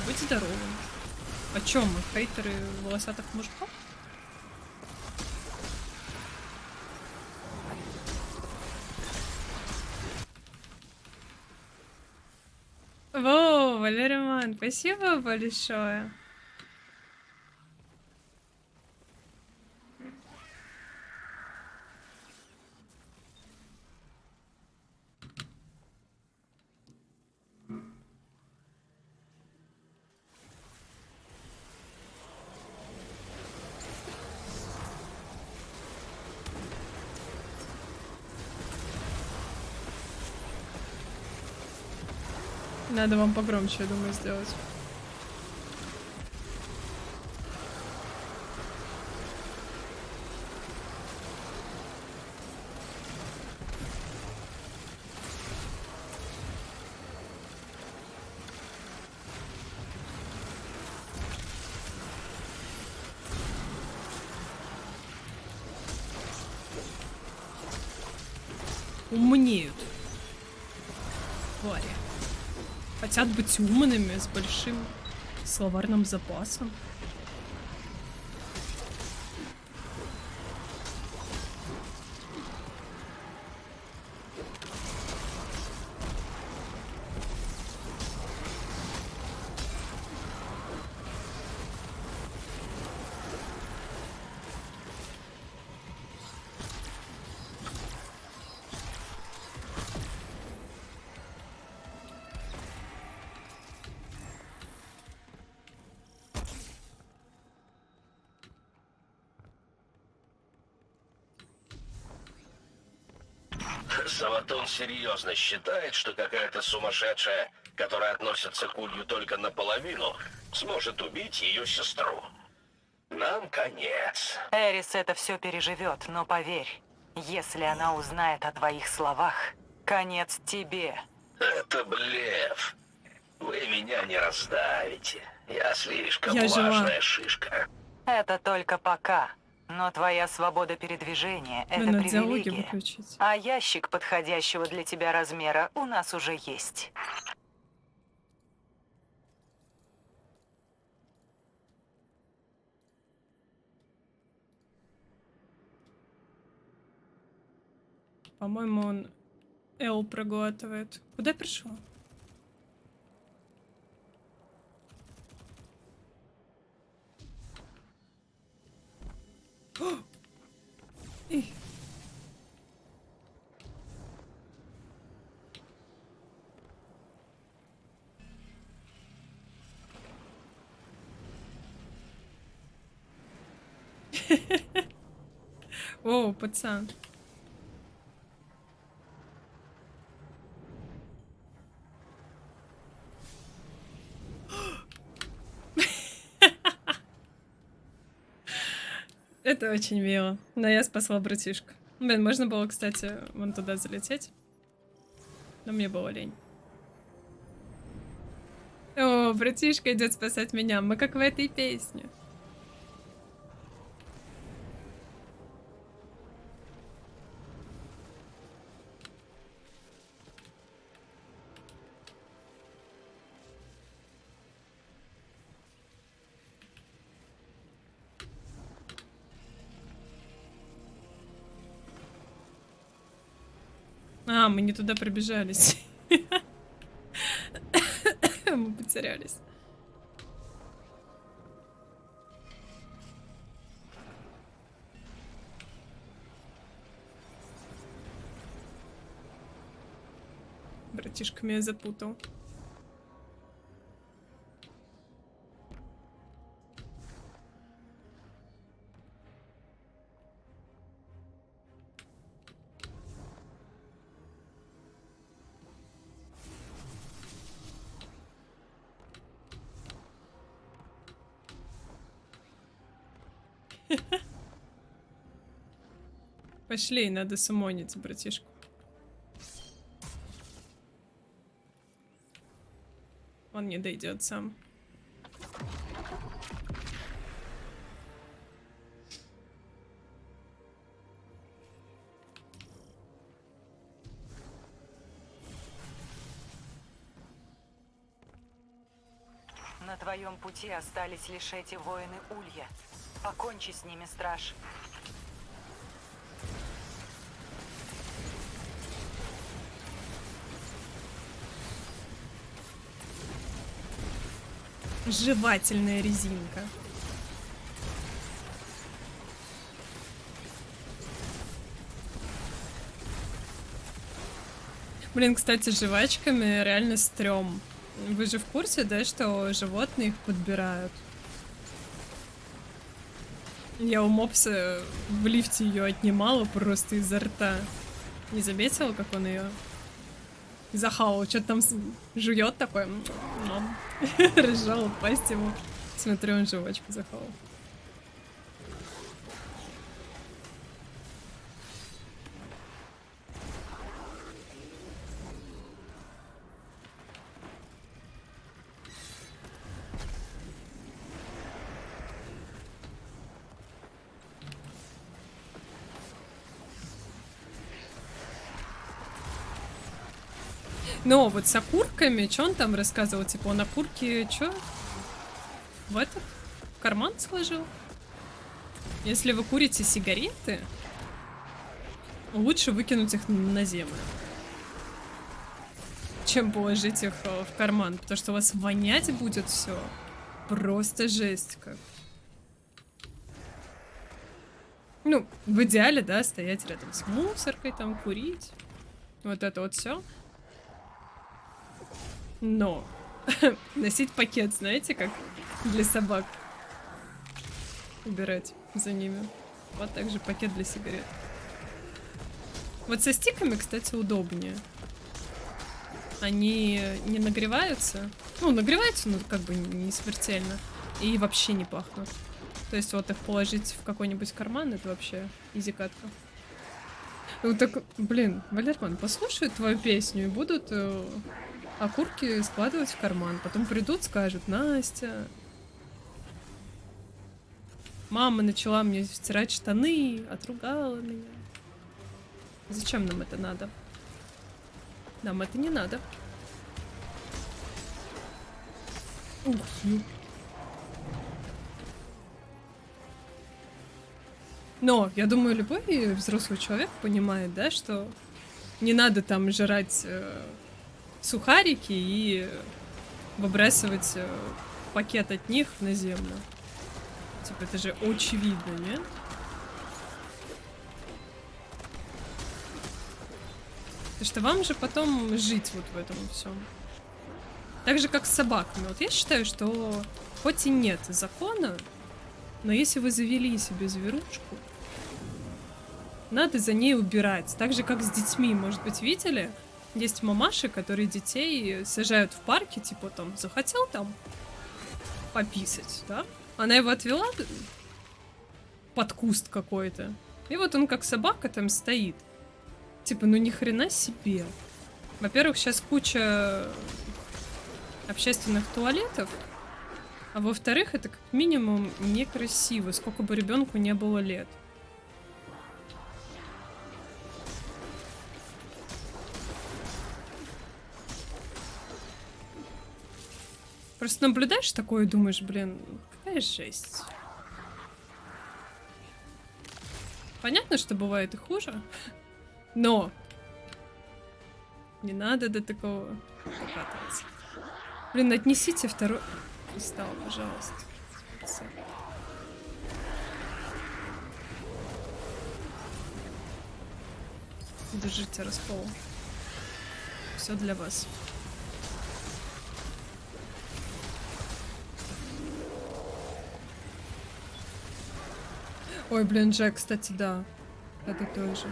быть здоровым. О чем мы, хейтеры волосатых мужиков? Во, Валериман, спасибо большое. Надо вам погромче, я думаю, сделать. Умнеют. твари. Хотят быть умными, с большим словарным запасом. Саватон серьезно считает, что какая-то сумасшедшая, которая относится к Улью только наполовину, сможет убить ее сестру. Нам конец. Эрис это все переживет, но поверь, если она узнает о твоих словах, конец тебе. Это блеф. Вы меня не раздавите. Я слишком Я важная жива. шишка. Это только пока. Но твоя свобода передвижения — это Надо диалоги привилегия. выключить. А ящик подходящего для тебя размера у нас уже есть. По-моему, он Эл проглатывает. Куда я пришел? Эй. О, пацан. Это очень мило. Но я спасла братишку. Блин, можно было, кстати, вон туда залететь. Но мне было лень. О, братишка идет спасать меня. Мы как в этой песне. А, мы не туда пробежались. Мы потерялись. Братишка меня запутал. Пошли, надо сумонить братишку. Он не дойдет сам. На твоем пути остались лишь эти воины Улья. Покончи с ними, страж. Жевательная резинка. Блин, кстати, с жвачками реально стрём. Вы же в курсе, да, что животные их подбирают? Я у мопса в лифте ее отнимала просто изо рта. Не заметила, как он ее захавал? Что-то там жует такой. Разжал пасть ему. Смотрю, он жвачку захавал. Но вот с окурками, что он там рассказывал? Типа он окурки, что? В этот карман сложил? Если вы курите сигареты, лучше выкинуть их на землю, чем положить их в карман, потому что у вас вонять будет все. Просто жесть как. Ну, в идеале, да, стоять рядом с мусоркой, там, курить. Вот это вот все. Но носить пакет, знаете, как для собак. Убирать за ними. Вот так же пакет для сигарет. Вот со стиками, кстати, удобнее. Они не нагреваются. Ну, нагреваются, но как бы не смертельно. И вообще не пахнут. То есть вот их положить в какой-нибудь карман, это вообще изи-катка. Ну так, блин, Валерман, послушают твою песню и будут окурки складывать в карман. Потом придут, скажут: Настя, мама начала мне стирать штаны, отругала меня. Зачем нам это надо? Нам это не надо. Ух, Но, я думаю, любой взрослый человек понимает, да, что не надо там жрать сухарики и выбрасывать пакет от них на землю. Типа, это же очевидно, нет? Потому что вам же потом жить вот в этом всем. Так же, как с собаками. Вот я считаю, что хоть и нет закона, но если вы завели себе зверушку, надо за ней убирать. Так же, как с детьми. Может быть, видели? Есть мамаши, которые детей сажают в парке, типа там, захотел там пописать, да? Она его отвела под куст какой-то. И вот он как собака там стоит. Типа, ну ни хрена себе. Во-первых, сейчас куча общественных туалетов. А во-вторых, это как минимум некрасиво, сколько бы ребенку не было лет. Просто наблюдаешь такое и думаешь, блин, какая жесть. Понятно, что бывает и хуже, но не надо до такого докатываться. Блин, отнесите второй кристалл, пожалуйста. Держите раскол. Все для вас. Ой, блин, Джек, кстати, да. Это тоже.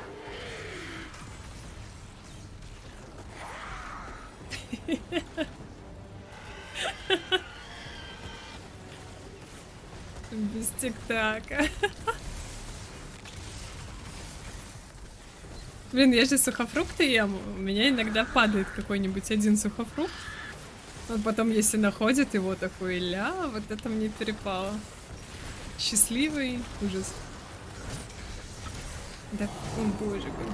Без тик-така. Блин, я же сухофрукты ем. У меня иногда падает какой-нибудь один сухофрукт. Вот потом, если находит его, такой: ля, вот это мне перепало. Счастливый ужас. Да, о боже мой.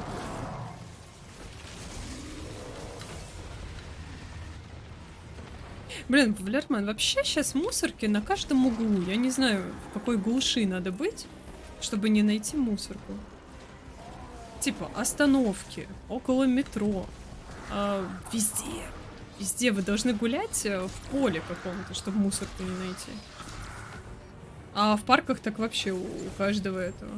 Блин, Валерман, вообще сейчас мусорки на каждом углу. Я не знаю, в какой глуши надо быть, чтобы не найти мусорку. Типа остановки, около метро, везде. Везде вы должны гулять в поле каком-то, чтобы мусорку не найти. А в парках так вообще у каждого этого.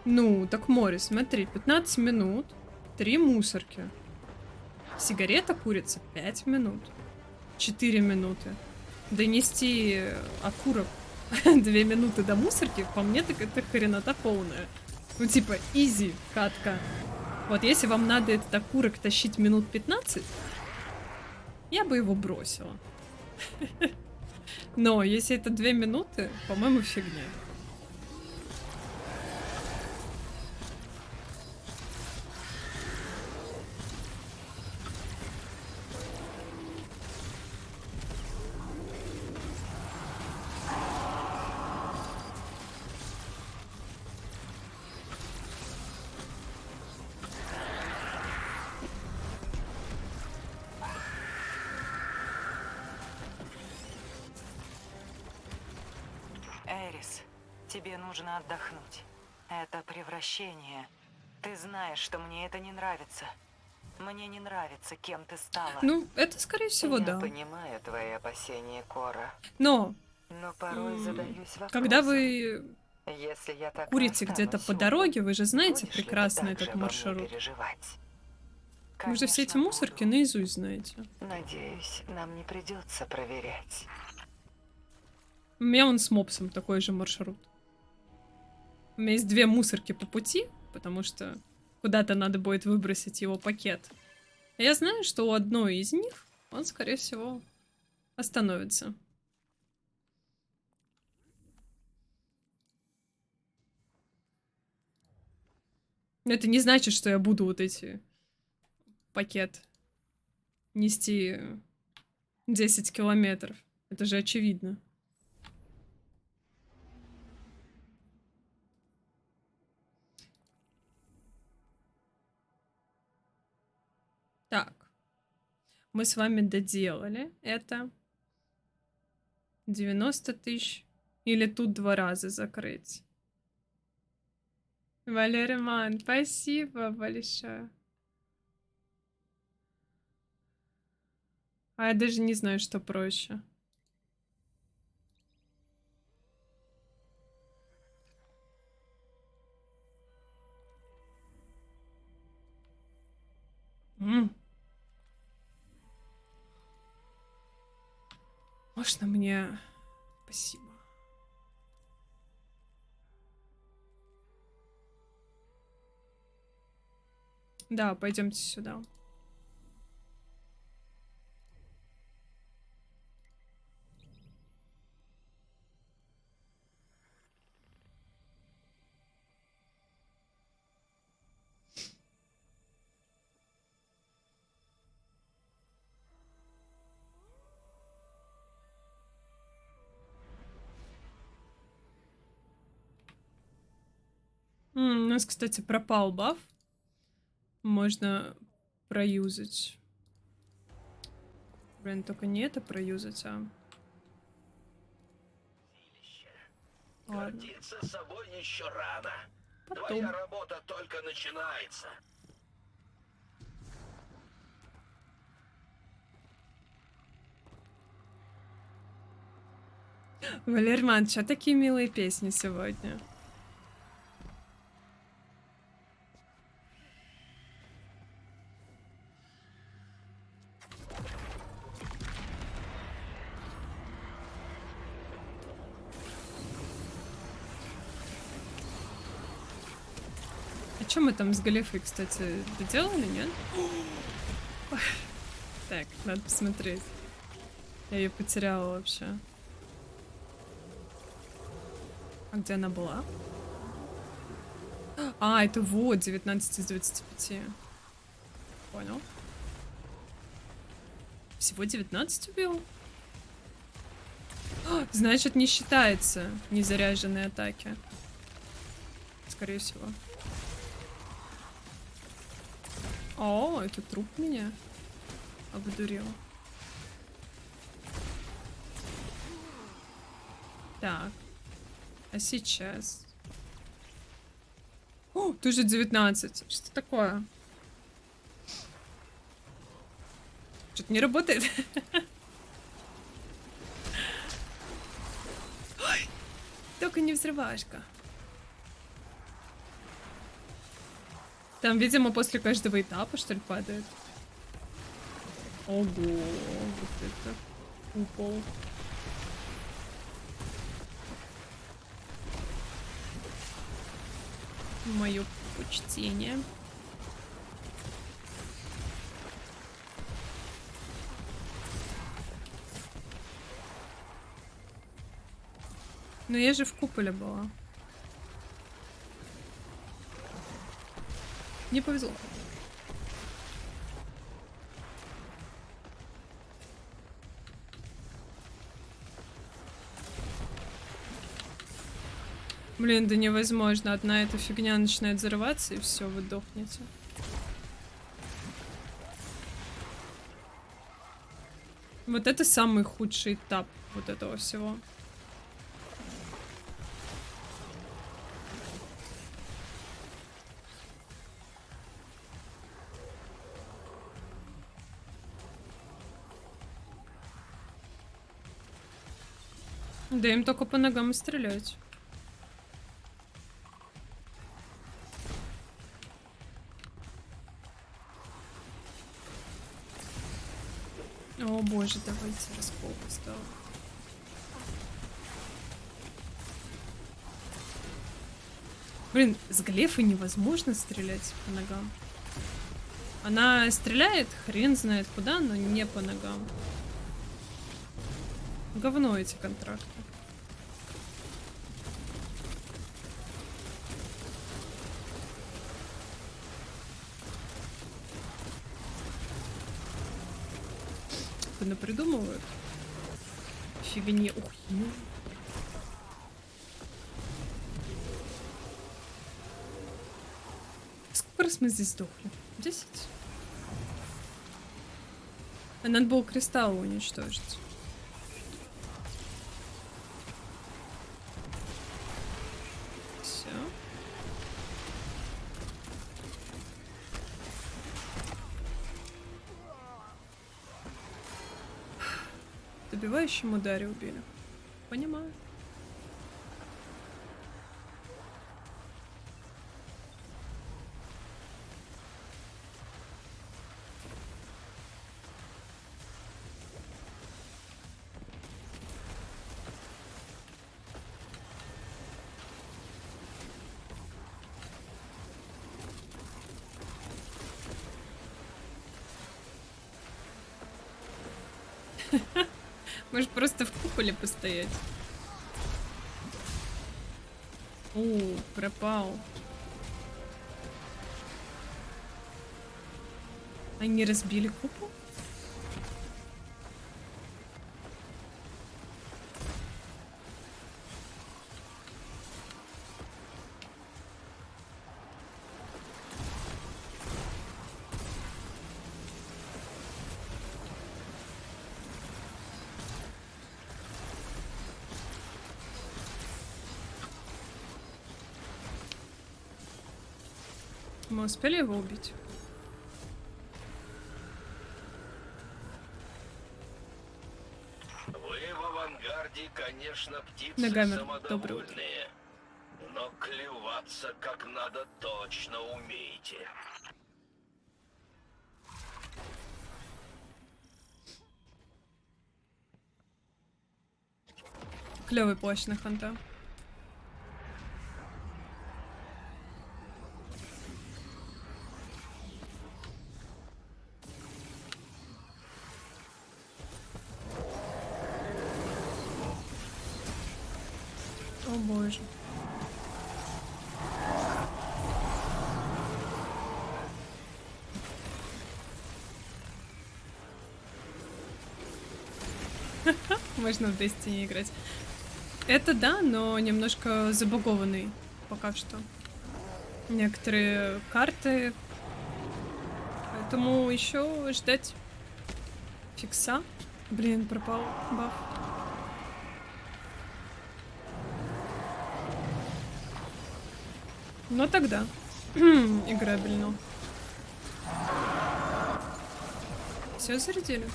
Ну, так, Мори, смотри, 15 минут, 3 мусорки. Сигарета курица 5 минут. 4 минуты. Донести окурок 2 минуты до мусорки, по мне, так это хренота полная. Ну, типа, изи катка. Вот если вам надо этот окурок тащить минут 15, я бы его бросила. Но если это 2 минуты, по-моему, фигня. Эрис, тебе нужно отдохнуть. Это превращение. Ты знаешь, что мне это не нравится. Мне не нравится, кем ты стала. Ну, это, скорее всего, да. Я понимаю твои опасения, Кора. Но порой задаюсь вопросом. когда вы Если я так курите где-то по дороге, вы же знаете прекрасно этот маршрут. Вы же все эти мусорки наизусть знаете. Надеюсь, нам не придется проверять. У меня он с мопсом такой же маршрут. У меня есть 2 мусорки по пути, потому что куда-то надо будет выбросить его пакет. А я знаю, что у одной из них он, скорее всего, остановится. Но это не значит, что я буду вот эти пакет нести 10 километров. Это же очевидно. Так. Мы с вами доделали это. 90 тысяч. Или тут 2 раза закрыть. Валериман, спасибо большое. А я даже не знаю, что проще. Можно мне... Спасибо. Да, пойдемте сюда. У нас, кстати, пропал баф. Можно проюзать. Блин, только не это проюзать, а... Гордиться собой еще рано. Потом. Твоя работа только начинается. Валерман, что такие милые песни сегодня? Что мы там с Галифой, кстати, доделали, нет? Так, надо посмотреть. Я ее потеряла вообще. А где она была? А, это вот 19 из 25. Понял. Всего 19 убил? Значит, не считается незаряженные атаки. Скорее всего. О, это труп меня обдурил. Так. А сейчас? О, тоже 19. Что такое? Что-то не работает. Ой, только не взрывашка. Там, видимо, после каждого этапа, что ли, падает. Ого, вот это купол. Мое почтение. Но я же в куполе была. Не повезло. Блин, да невозможно. Одна эта фигня начинает взрываться, и все, вы дохнете. Вот это самый худший этап вот этого всего. Да им только по ногам и стрелять. О боже, давайте раскол поставим. Блин, с глефа невозможно стрелять по ногам. Она стреляет, хрен знает куда, но не по ногам. Говно эти контракты. Напридумывают. Фигни. Ух, ё. Сколько раз мы здесь сдохли? 10? А надо было кристаллы уничтожить. Все. В добивающем ударе убили. Понимаю. Может, просто в куполе постоять? О, пропал. Они разбили купол? Мы успели его убить? Вы в авангарде, конечно, птицы Нагамер, самодовольные, но клеваться как надо точно умеете. Клевый плащ на ханта. О боже. Можно в Destiny играть. Это да, но немножко забагованный пока что. Некоторые карты. Поэтому еще ждать фикса. Блин, пропал баф. Но тогда играбельно. Все зарядили.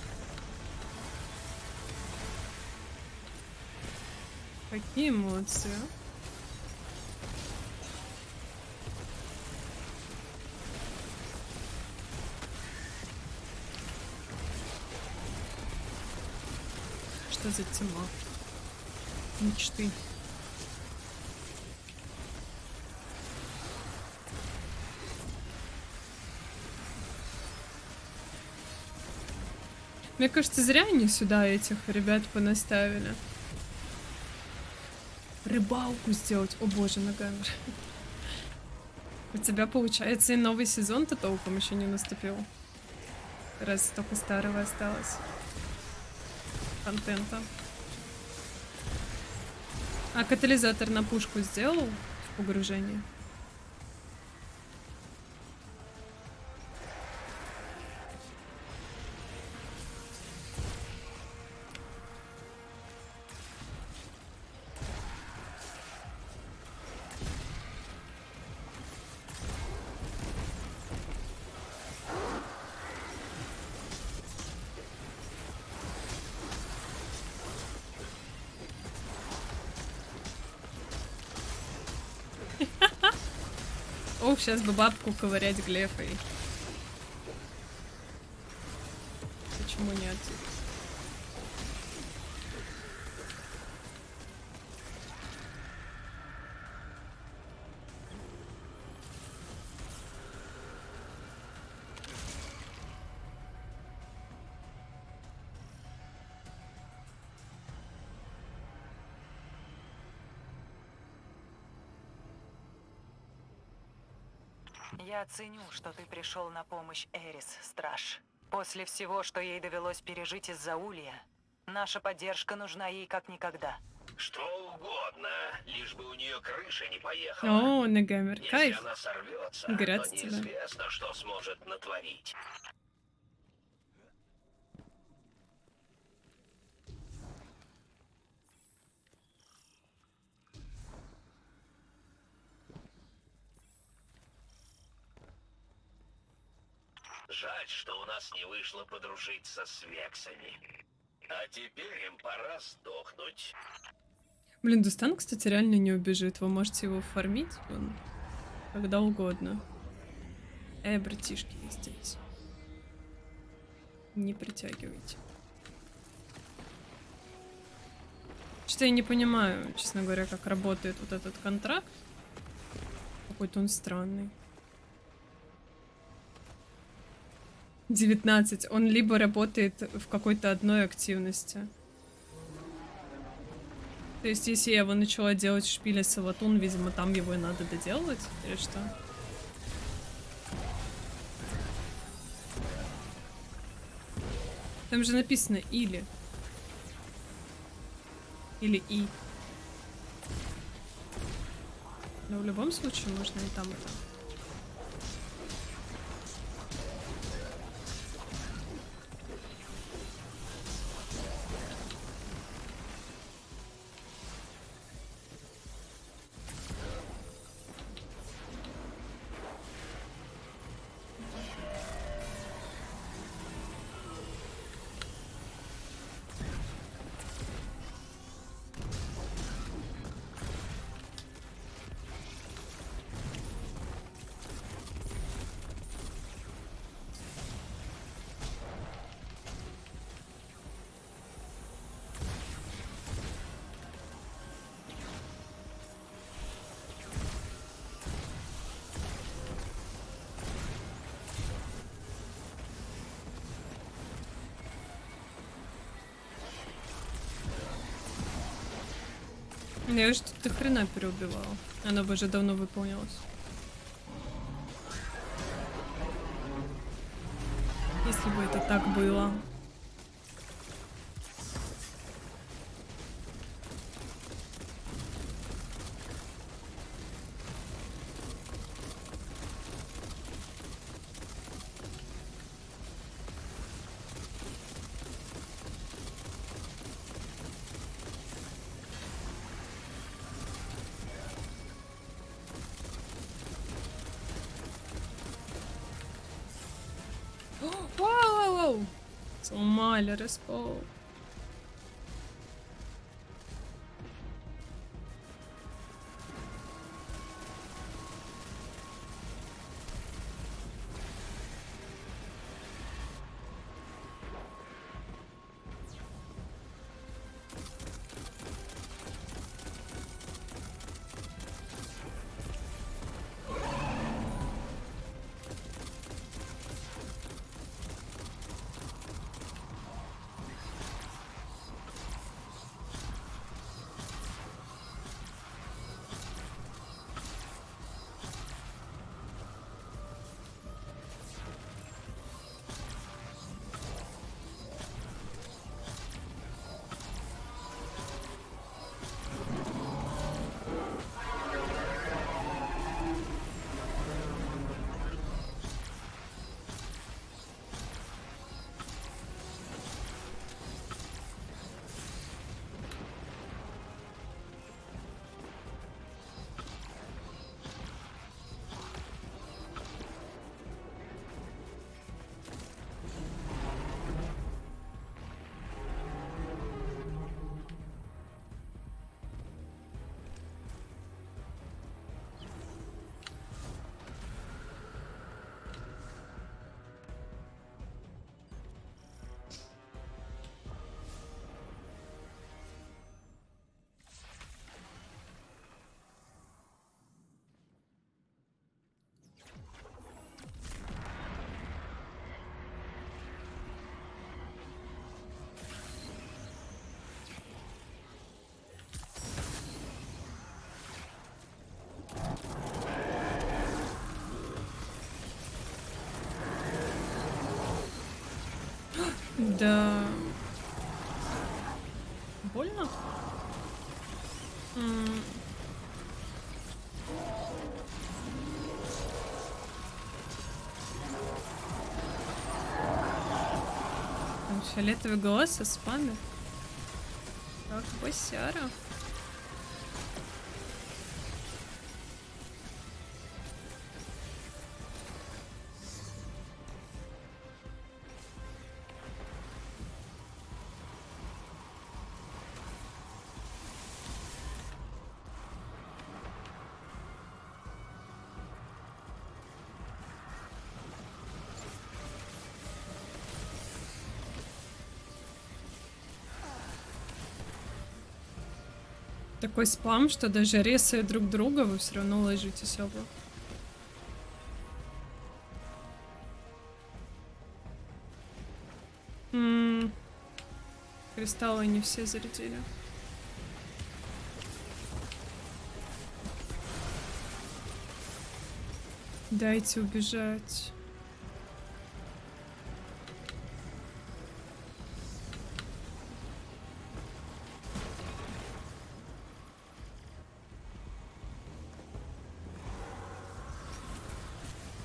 Какие эмоции. Что за тьма? Мечты. Мне кажется, зря они сюда этих ребят понаставили. рыбалку сделать. О боже, Нагамер. У тебя, получается, и новый сезон-то толком еще не наступил. Раз только старого осталось. Контента. А катализатор на пушку сделал в погружении? Ох, сейчас бы бабку ковырять глефой. Почему нет? Я ценю, что ты пришел на помощь Эрис, Страж. После всего, что ей довелось пережить из-за Улья, наша поддержка нужна ей как никогда. Что угодно, лишь бы у нее крыша не поехала. О, Нагамер, кайф. Если она сорвется, Град то тебе. неизвестно, что сможет натворить. Жаль, что у нас не вышло подружиться с вексами. А теперь им пора сдохнуть. Блин, Дустан, кстати, реально не убежит. Вы можете его фармить он, когда угодно. Братишки, здесь. Не притягивайте. Что-то я не понимаю, честно говоря, как работает вот этот контракт. Какой-то он странный. 19. Он либо работает в какой-то одной активности. То есть, если я его начала делать в шпиле Саватун, видимо, там его и надо доделывать, или что? Там же написано «или». Или «и». Но в любом случае можно и там, и там. Я уже тут до хрена переубивала. Оно бы уже давно выполнилось. Если бы это так было. Вау! Сломали раскол. Да. Больно? Там фиолетовый глаз со спами. Как босяра. Такой спам, что даже ресая друг друга, вы все равно ложитесь оба. Кристаллы не все зарядили. Дайте убежать.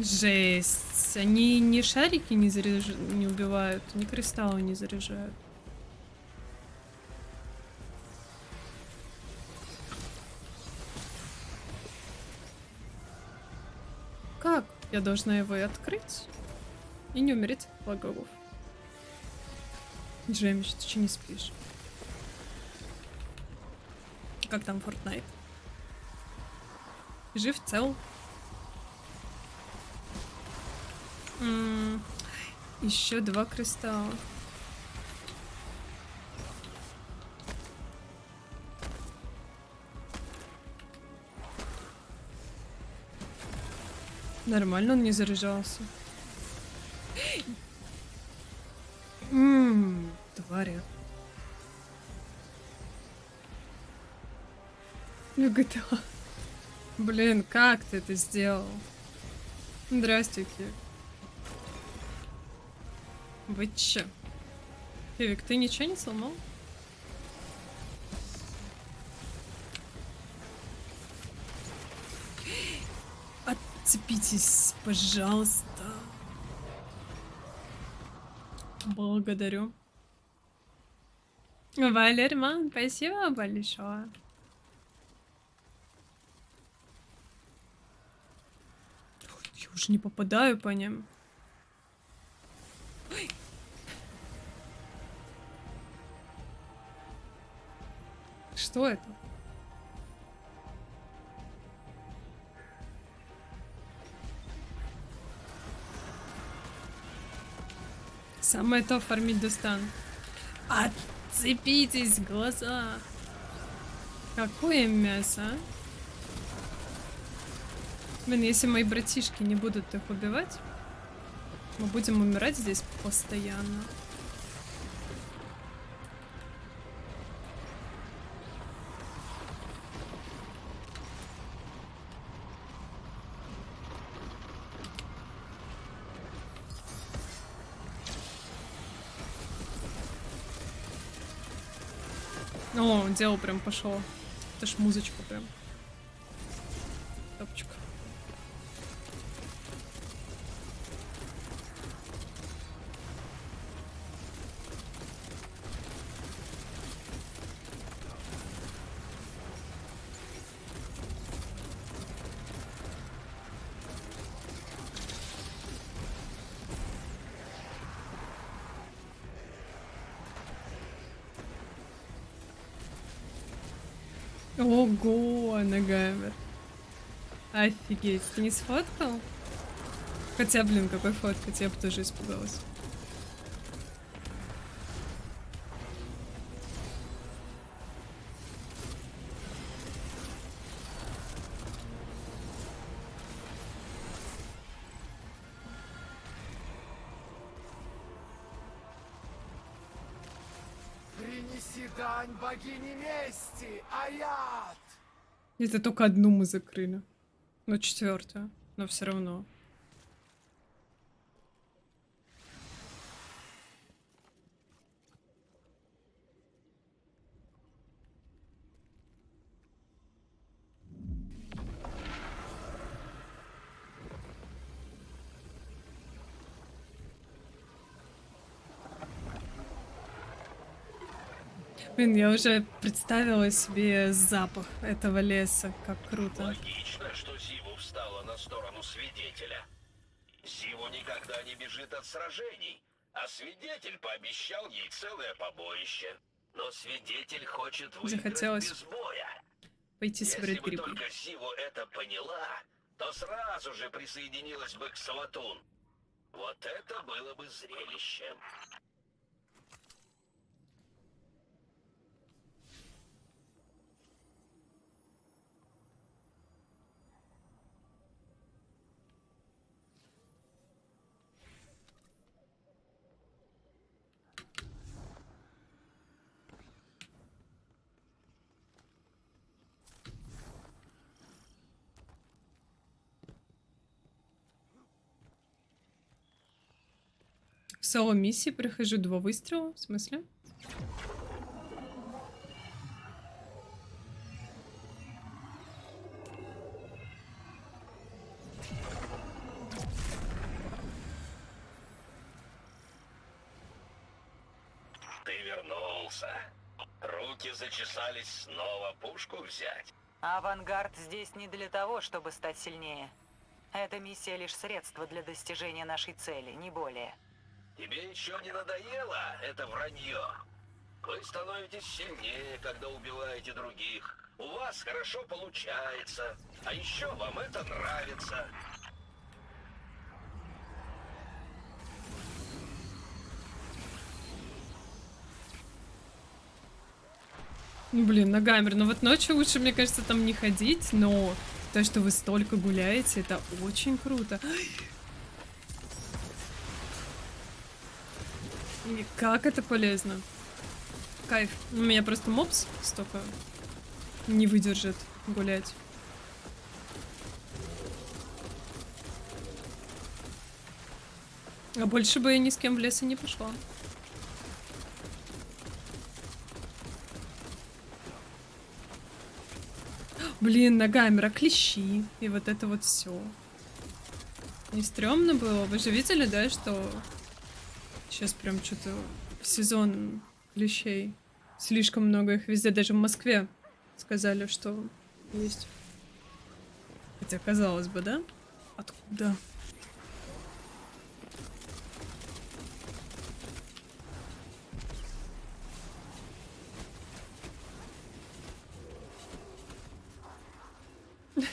Жесть. Они ни шарики не убивают, ни кристаллы не заряжают. Как? Я должна его и открыть и не умереть от лагов. Джемиш, ты че не спишь? Как там Fortnite? Жив, цел? Еще 2 кристалла. Нормально он не заряжался. Тварь. GTA. Блин, как ты это сделал? Здравствуйте. Вы чё? Кевик, ты ничего не сломал? Отцепитесь, пожалуйста. Благодарю. Валерман, спасибо большое. Я уже не попадаю по ним. Что это? Самое то оформить достан. Отцепитесь, глаза. Какое мясо, а? Блин, если мои братишки не будут их убивать, мы будем умирать здесь постоянно. О, дело прям пошло. Это ж музычка прям. Топчик. Ого, нагамер. Офигеть, ты не сфоткал? Хотя, блин, какой фоткать, я бы тоже испугалась. Принеси дань богине мести, Аят! Это только одну мы закрыли. Ну, 4-ю. Но все равно. Блин, я уже представила себе запах этого леса. Как круто. Логично, что Сиву встала на сторону свидетеля. Сиву никогда не бежит от сражений, а свидетель пообещал ей целое побоище. Но свидетель хочет выиграть без боя. Пойти собрать Если бы грибы. только Сиву это поняла, то сразу же присоединилась бы к Саватун. Вот это было бы зрелищем. В соло-миссии прохожу 2 выстрела. В смысле? Ты вернулся. Руки зачесались снова пушку взять. Авангард здесь не для того, чтобы стать сильнее. Эта миссия лишь средство для достижения нашей цели, не более. Тебе еще не надоело это вранье? Вы становитесь сильнее, когда убиваете других. У вас хорошо получается. А еще вам это нравится. Блин, Нагамер, ну вот ночью лучше, мне кажется, там не ходить, но то, что вы столько гуляете, это очень круто. И как это полезно. Кайф. У меня просто мопс столько не выдержит гулять. А больше бы я ни с кем в лес и не пошла. Блин, Нагамера, клещи. И вот это вот все. Не стрёмно было? Вы же видели, да, что сейчас прям что-то в сезон клещей. Слишком много их везде, даже в Москве сказали, что есть. Хотя, казалось бы, да? Откуда?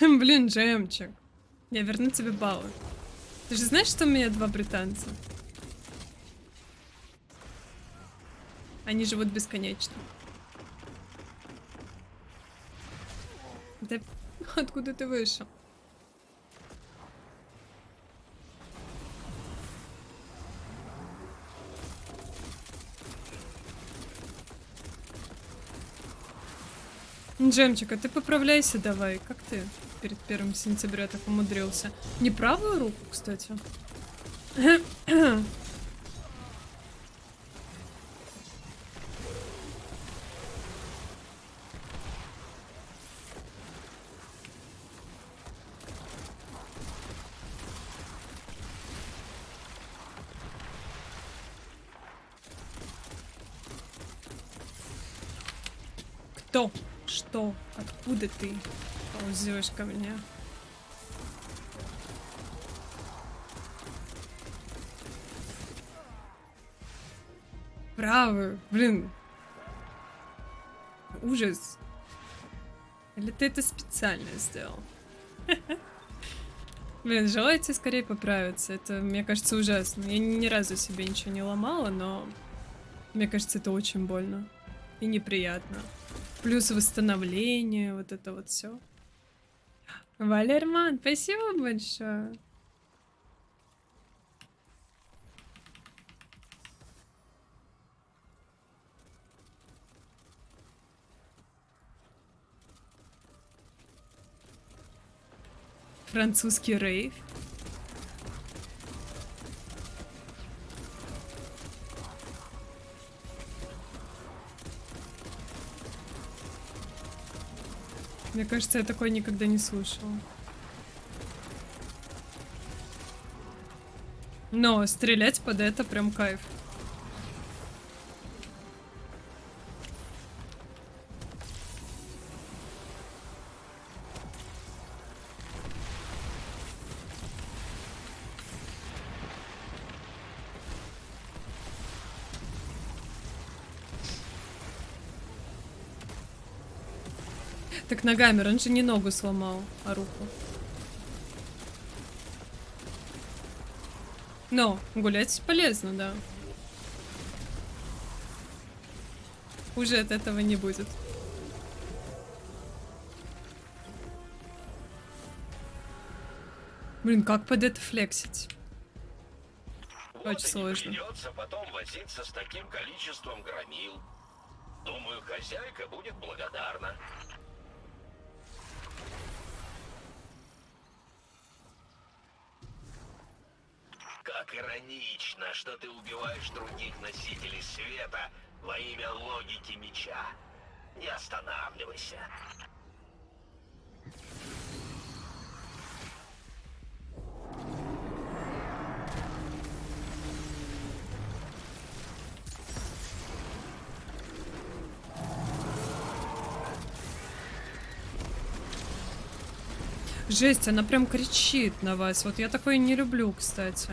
Блин, Джемчик. Я верну тебе баллы. Ты же знаешь, что у меня 2 британца? Они живут бесконечно. Да откуда ты вышел? Джемчик, а ты поправляйся давай. Как ты перед 1 сентября так умудрился? Не правую руку, кстати. Кто? Что? Откуда ты ползешь ко мне? Правую. Блин. Ужас. Или ты это специально сделал? Блин, желаете скорее поправиться. Это, мне кажется, ужасно. Я ни разу себе ничего не ломала, но мне кажется, это очень больно и неприятно. Плюс восстановление, вот это вот все. Валерман, спасибо большое. Французский рейв. Мне кажется, я такой никогда не слышала. Но стрелять под это прям кайф. Так ногами, он же не ногу сломал, а руку. Но гулять полезно, да. Хуже от этого не будет. Блин, как под это флексить? Очень сложно. Придется потом возиться с таким количеством громил. Думаю, хозяйка будет благодарна. Как иронично, что ты убиваешь других носителей света во имя логики меча. Не останавливайся. Жесть, она прям кричит на вас. Вот я такое не люблю, кстати.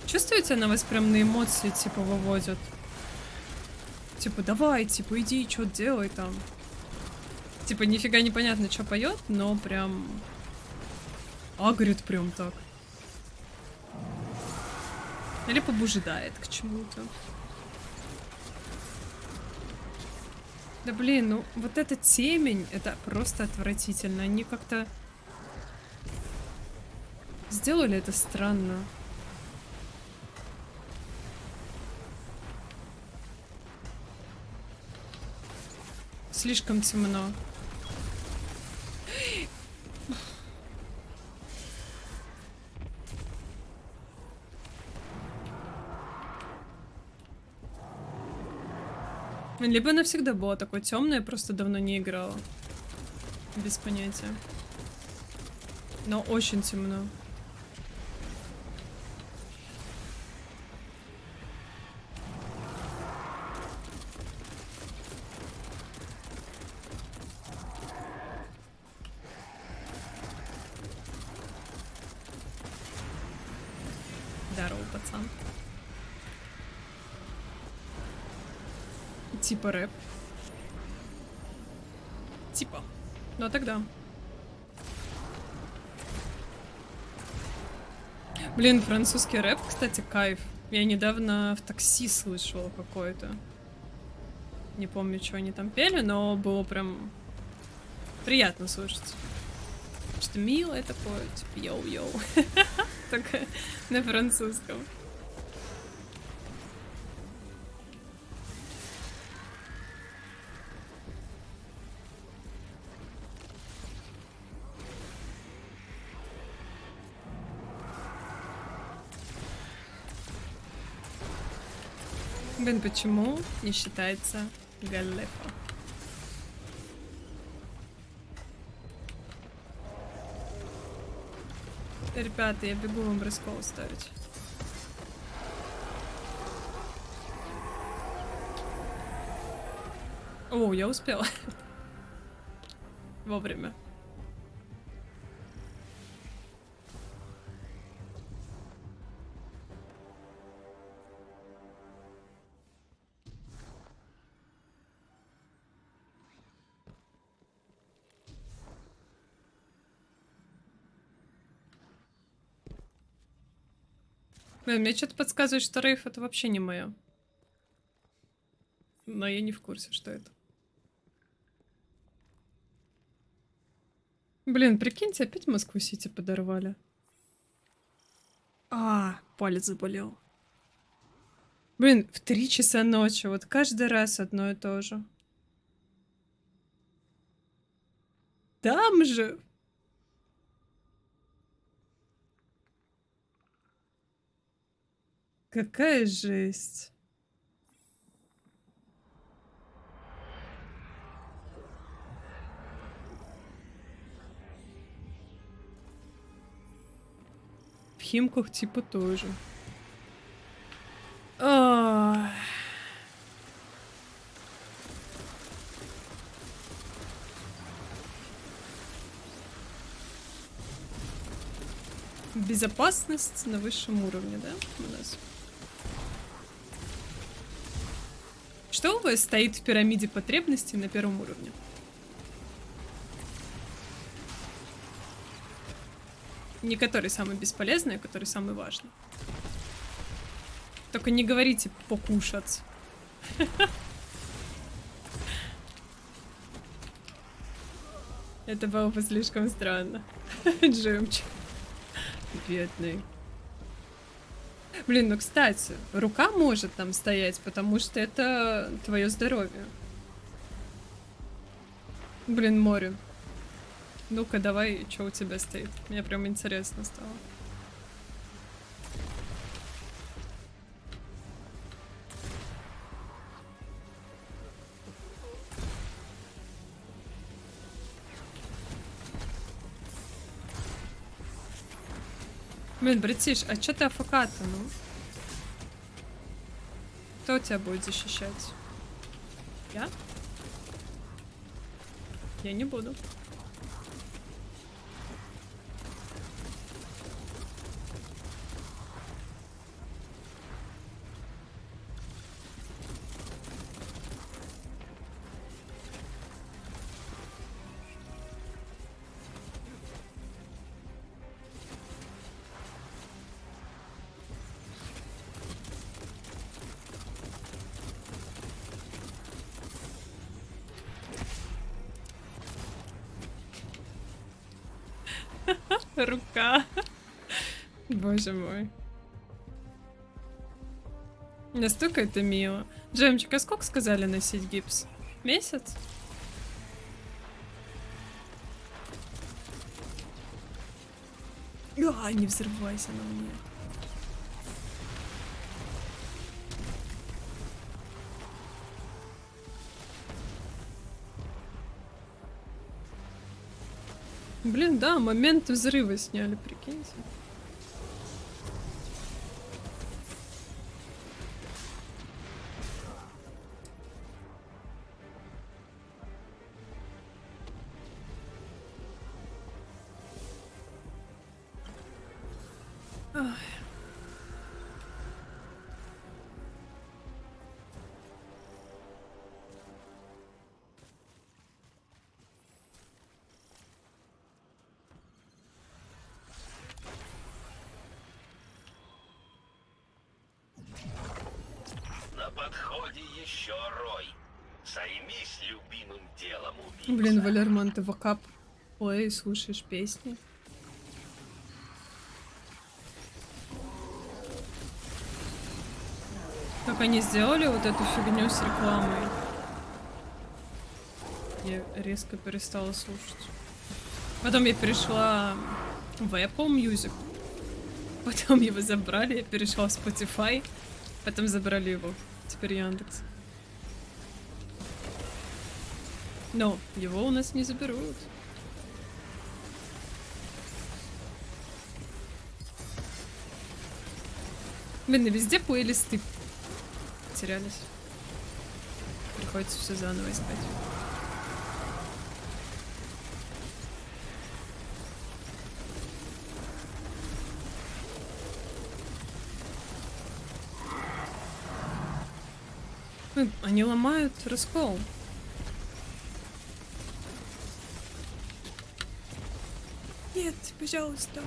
Чувствуете, она вас прям на эмоции, типа, выводит? Типа, давай, типа, иди, что делай там. Типа, нифига непонятно, что поет, но прям... агрит прям так. Или побуждает к чему-то. Да блин, ну вот эта темень, это просто отвратительно. Они как-то сделали это странно. Слишком темно. Либо она всегда была такой темная, просто давно не играла. Без понятия. Но очень темно. Здорово, пацан. Типа рэп. Типа. Ну а тогда. Блин, французский рэп, кстати, кайф. Я недавно в такси слышала какое-то. Не помню, что они там пели, но было прям приятно слушать. Что милое такое, типа йоу-йоу. Такое на французском. Блин, почему не считается галлефа? Ребята, я бегу вам брескол ставить. О, я успела. Вовремя. Блин, мне что-то подсказывает, что рейв это вообще не мое. Но я не в курсе, что это. Блин, прикиньте, опять Москву-Сити подорвали. А, палец заболел. Блин, в 3 часа ночи. Вот каждый раз одно и то же. Там же. Какая жесть. В Химках типа тоже. Безопасность на высшем уровне, да, у нас? Что у вас стоит в пирамиде потребностей на первом уровне? Не который самый бесполезный, а который самый важный. Только не говорите покушать. Это было бы слишком странно. Джемчик. Бедный. Блин, ну кстати, рука может там стоять, потому что это твое здоровье. Блин, море. Ну-ка, давай, что у тебя стоит? Мне прям интересно стало. Блин, братиш, а чё ты афк-то, ну? Кто тебя будет защищать? Я? Я не буду. Рука. Боже мой. Настолько это мило. Джемчик, а сколько сказали носить гипс? Месяц? А, не взрывайся на мне. Блин, да, момент взрыва сняли, прикиньте. Ай. На подходе еще рой. Займись любимым делом, убийца. Блин, Валерман, ты вакап плей, слушаешь песни. Как они сделали вот эту фигню с рекламой? Я резко перестала слушать. Потом я перешла в Apple Music. Потом его забрали, я перешла в Spotify. Потом забрали его. Теперь Яндекс. Но его у нас не заберут. Блин, везде плейлисты потерялись. Приходится все заново искать. Они ломают раскол. Нет, пожалуйста.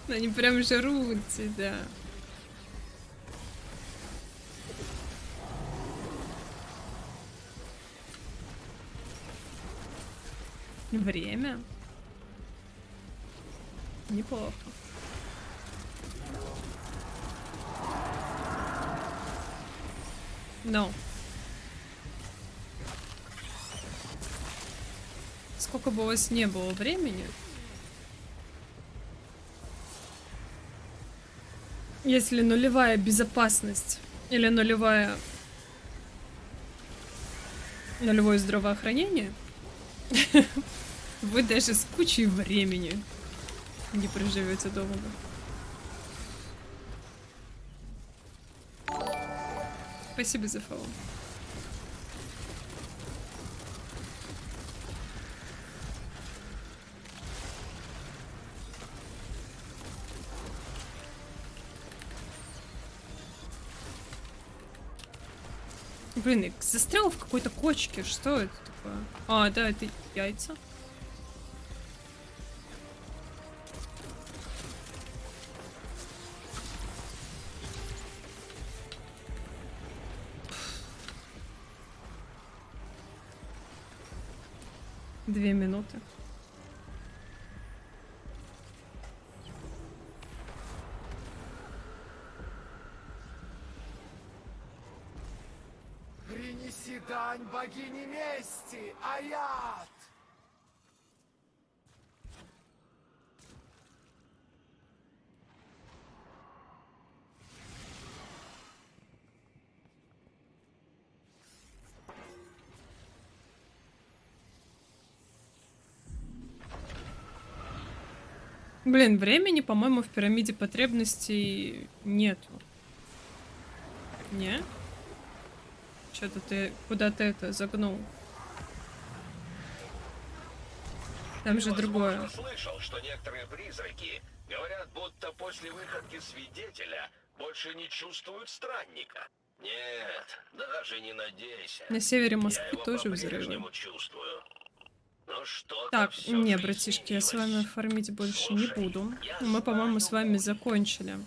Они прям жрут тебя. Время. Неплохо. Но. Сколько бы у вас не было времени, если нулевая безопасность или нулевое здравоохранение, вы даже с кучей времени не проживете долго. Спасибо за фоллоу. Блин, я застрял в какой-то кочке. Что это такое? А, да, это яйца. 2 минуты. Принеси дань богине мести, Аят! Блин, времени, по-моему, в пирамиде потребностей нету. Не? Что-то ты куда-то это загнул. Там же другое. Я слышал, что некоторые призраки говорят, будто после выходки свидетеля больше не чувствуют странника. Нет, даже не надейся. На севере Москвы тоже взрывы. Так, не, братишки, я с вами фармить больше не буду. Мы, по-моему, с вами закончили.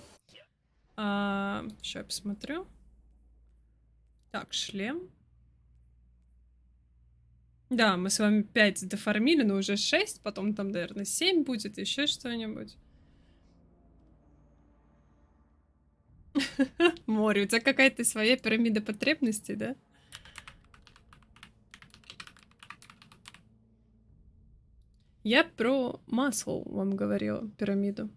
Сейчас я посмотрю. Так, шлем. Да, мы с вами 5 дофармили, но уже 6, потом там, наверное, 7 будет, еще что-нибудь. Море, у тебя какая-то своя пирамида потребностей, да? Я про масл вам говорила, пирамиду.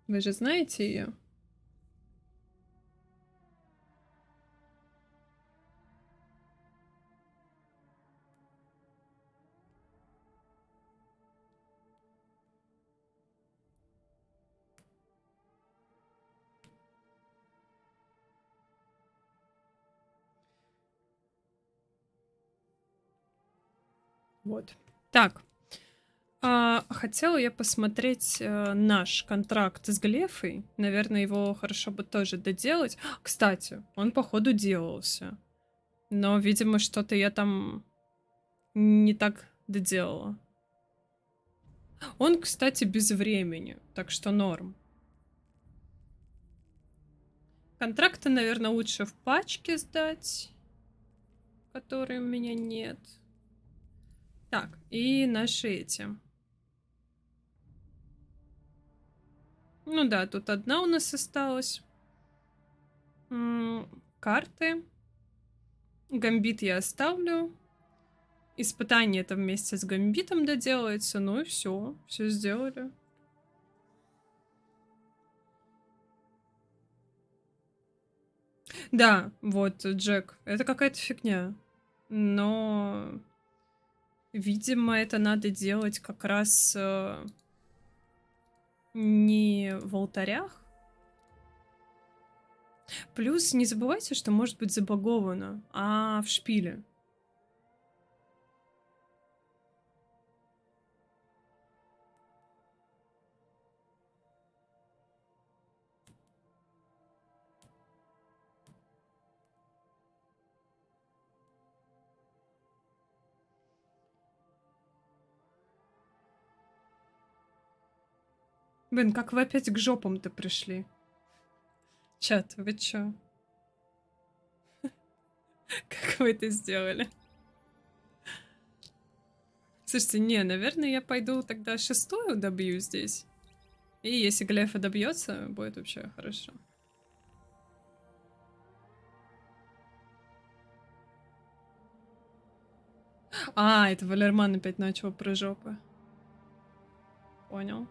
Вы же знаете ее? Вот. Так. Хотела я посмотреть наш контракт с Глефой. Наверное, его хорошо бы тоже доделать. Кстати, он, походу, делался. Но, видимо, что-то я там не так доделала. Он, кстати, без времени, так что норм. Контракты, наверное, лучше в пачке сдать, которые у меня нет. Так, и наши эти. Ну да, тут одна у нас осталась. Карты. Гамбит я оставлю. Испытание это вместе с гамбитом доделается. Ну и все. Все сделали. Да, вот, Джек. Это какая-то фигня. Но... Видимо, это надо делать как раз не в алтарях. Плюс не забывайте, что может быть забаговано, а в шпиле. Блин, как вы опять к жопам-то пришли? Чат, вы чё? Как вы это сделали? Слушайте, не, наверное, я пойду тогда 6-ю добью здесь. И если Глефа добьется, будет вообще хорошо. Это Валерман опять начал про жопы. Понял.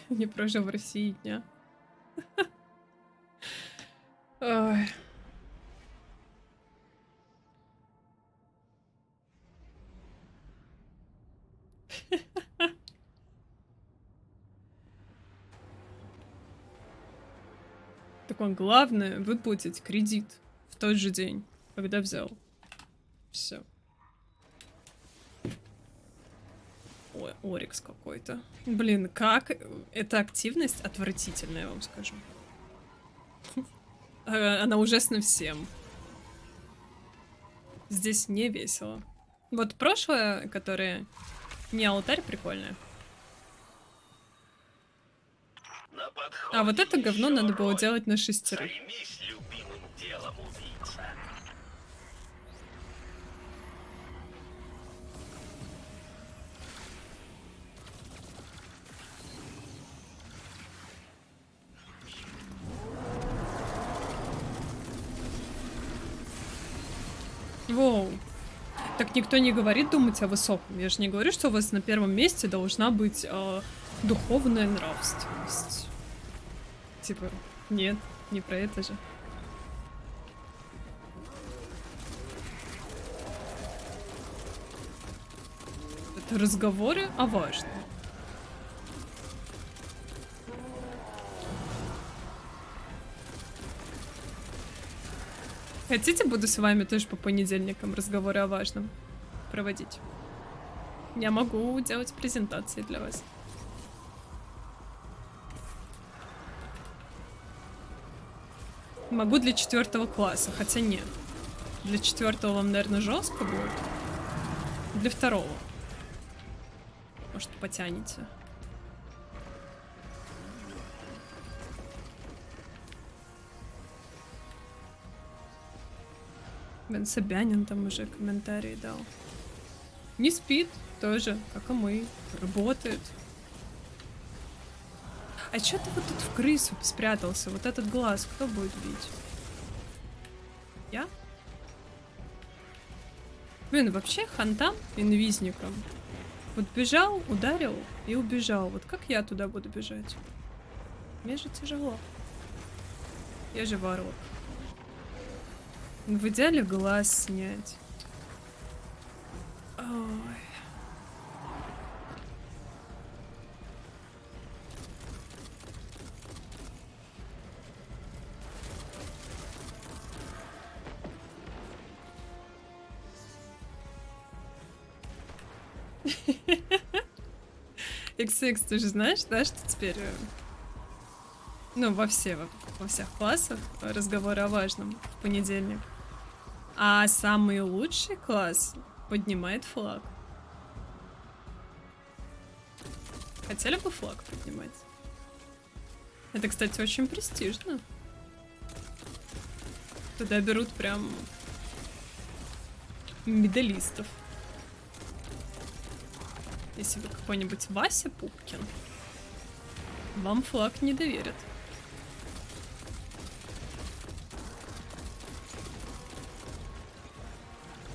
Не прожил в России дня. Ой. Так он, главное выплатить кредит в тот же день, когда взял. Все. Ой, Орикс какой-то. Блин, как... Эта активность отвратительная, я вам скажу. Она ужасна всем. Здесь не весело. Вот прошлое, которое не алтарь, прикольное. А вот это говно надо было делать на 6. Воу. Так никто не говорит думать о высоком. Я же не говорю, что у вас на первом месте должна быть духовная нравственность. Типа, нет, не про это же. Это разговоры о важном. Хотите, буду с вами тоже по понедельникам разговоры о важном проводить? Я могу делать презентации для вас. Могу для 4 класса, хотя нет. Для 4 вам, наверное, жестко будет. Для 2. Может, потянете. Бен Собянин там уже комментарии дал. Не спит тоже, как и мы. Работает. А чё ты вот тут в крысу спрятался? Вот этот глаз кто будет бить? Я? Блин, вообще хантам инвизником. Вот бежал, ударил и убежал. Вот как я туда буду бежать? Мне же тяжело. Я же варлок. В идеале глаз снять. Ой. XX, ты же знаешь, да, что теперь, ну, во всех классах разговоры о важном в понедельник. А самый лучший класс поднимает флаг. Хотели бы флаг поднимать? Это, кстати, очень престижно. Туда берут прям медалистов. Если вы какой-нибудь Вася Пупкин, вам флаг не доверят.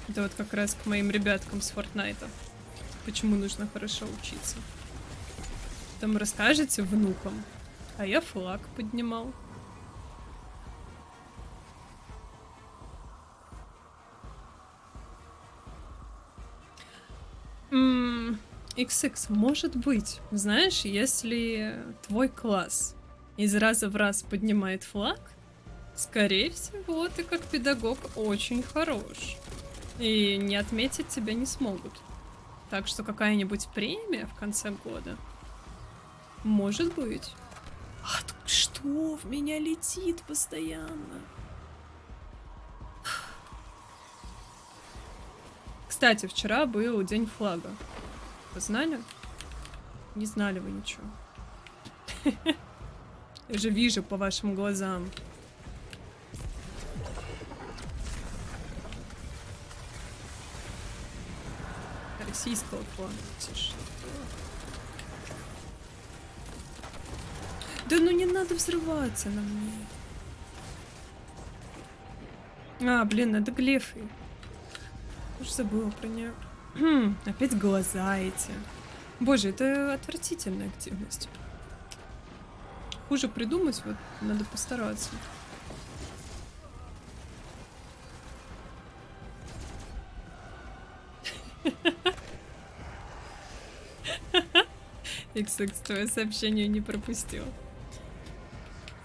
Это вот как раз к моим ребяткам с Фортнайта. Почему нужно хорошо учиться. Потом расскажете внукам. А я флаг поднимал. XX, может быть, знаешь, если твой класс из раза в раз поднимает флаг, скорее всего, ты как педагог очень хорош. И не отметить тебя не смогут. Так что какая-нибудь премия в конце года может быть. А что в меня летит постоянно? Кстати, вчера был День флага. Вы знали? Не знали вы ничего. Я же вижу по вашим глазам. Российского флага. Да ну не надо взрываться на мне. А, блин, это глефы. Уж забыла про нее. Опять глаза эти. Боже, это отвратительная активность. Хуже придумать, вот надо постараться. XX, твое сообщение не пропустил.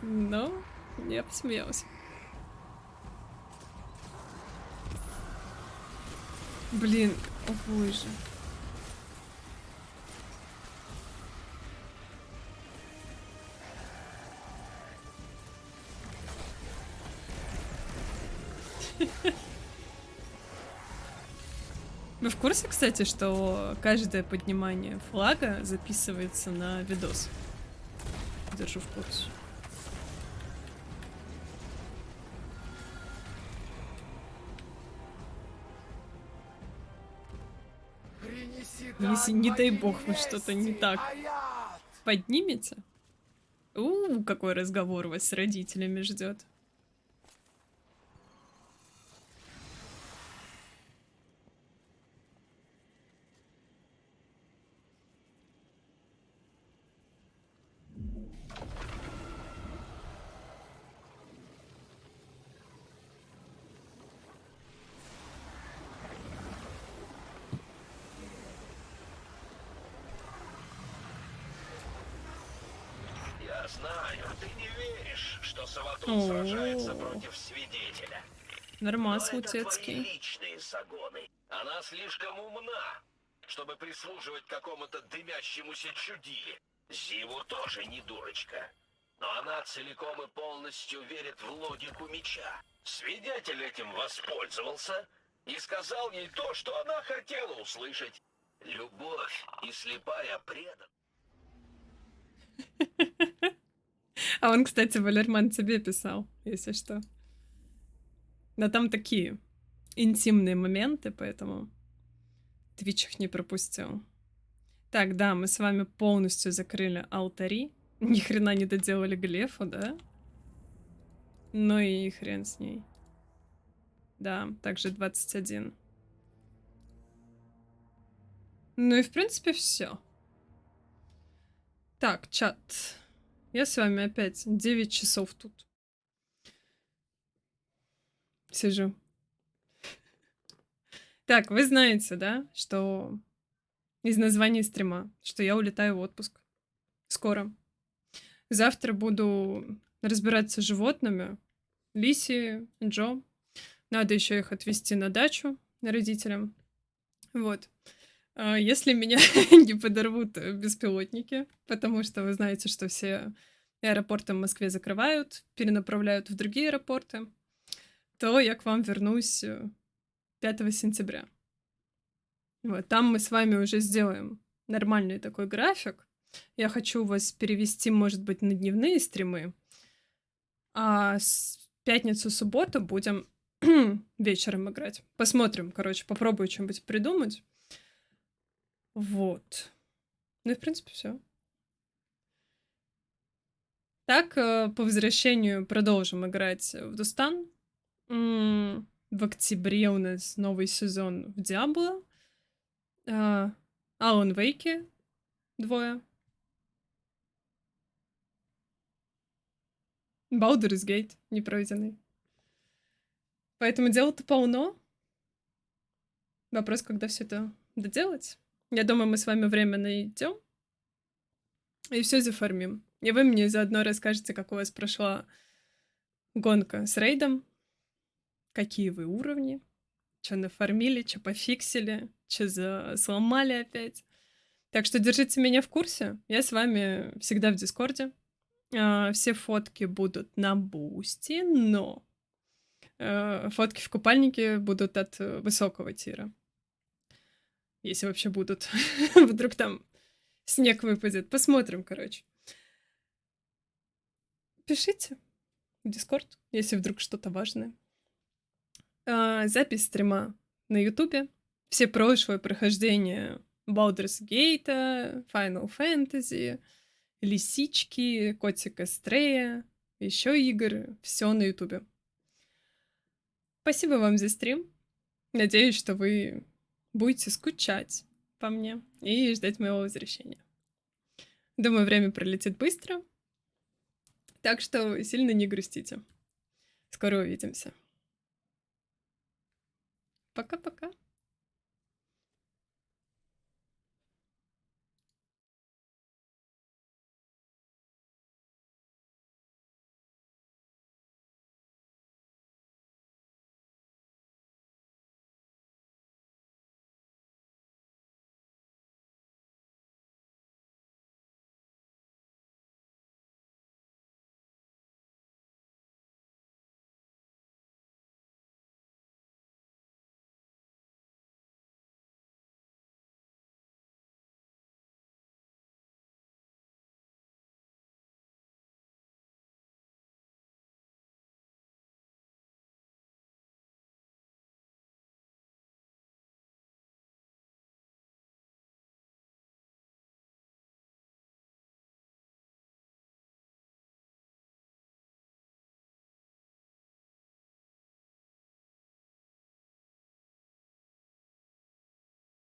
Но я посмеялась. Блин, о боже. Вы в курсе, кстати, что каждое поднимание флага записывается на видос? Держу в курсе. Если, не дай бог, вы что-то не так поднимете. Какой разговор вас с родителями ждет. Я знаю, ты не веришь, что Саватун сражается против свидетеля. Нормас Но это твои Лутецкий. личные загоны. Она слишком умна, чтобы прислуживать какому-то дымящемуся чудиле. Зиву тоже не дурочка. Но она целиком и полностью верит в логику меча. Свидетель этим воспользовался и сказал ей то, что она хотела услышать. Любовь и слепая преданность. А он, кстати, Валерман тебе писал, если что. Но там такие интимные моменты, поэтому Твич их не пропустил. Так, да, мы с вами полностью закрыли алтари. Ни хрена не доделали глефу, да? Ну и хрен с ней. Да, также 21. Ну и в принципе все. Так, чат. Я с вами опять 9 часов тут сижу. Так, вы знаете, да, что из названия стрима, что я улетаю в отпуск. Скоро. Завтра буду разбираться с животными. Лиси, Джо. Надо еще их отвезти на дачу родителям. Вот. Если меня не подорвут беспилотники, потому что вы знаете, что все аэропорты в Москве закрывают, перенаправляют в другие аэропорты, то я к вам вернусь 5 сентября. Вот, там мы с вами уже сделаем нормальный такой график. Я хочу вас перевести, может быть, на дневные стримы, а с пятницу-субботу будем вечером играть. Посмотрим, короче, попробую что-нибудь придумать. Вот. Ну и, в принципе, все. Так, по возвращению продолжим играть в Дустан. В октябре у нас новый сезон в Диабло. Алан Вейки 2. Baldur's Gate не пройденный. Поэтому дела-то полно. Вопрос, когда все это доделать. Я думаю, мы с вами время найдем и все зафармим. И вы мне заодно расскажете, как у вас прошла гонка с рейдом, какие вы уровни, что нафармили, что пофиксили, что сломали опять. Так что держите меня в курсе. Я с вами всегда в Дискорде. Все фотки будут на boosty, но фотки в купальнике будут от высокого тира. Если вообще будут. Вдруг там снег выпадет. Посмотрим, короче. Пишите в Дискорд, если вдруг что-то важное. Запись стрима на Ютубе. Все прошлые прохождения Baldur's Gate, Final Fantasy, Лисички, Котика Стрея, еще игры. Все на Ютубе. Спасибо вам за стрим. Надеюсь, что вы будете скучать по мне и ждать моего возвращения. Думаю, время пролетит быстро. Так что сильно не грустите. Скоро увидимся. Пока-пока.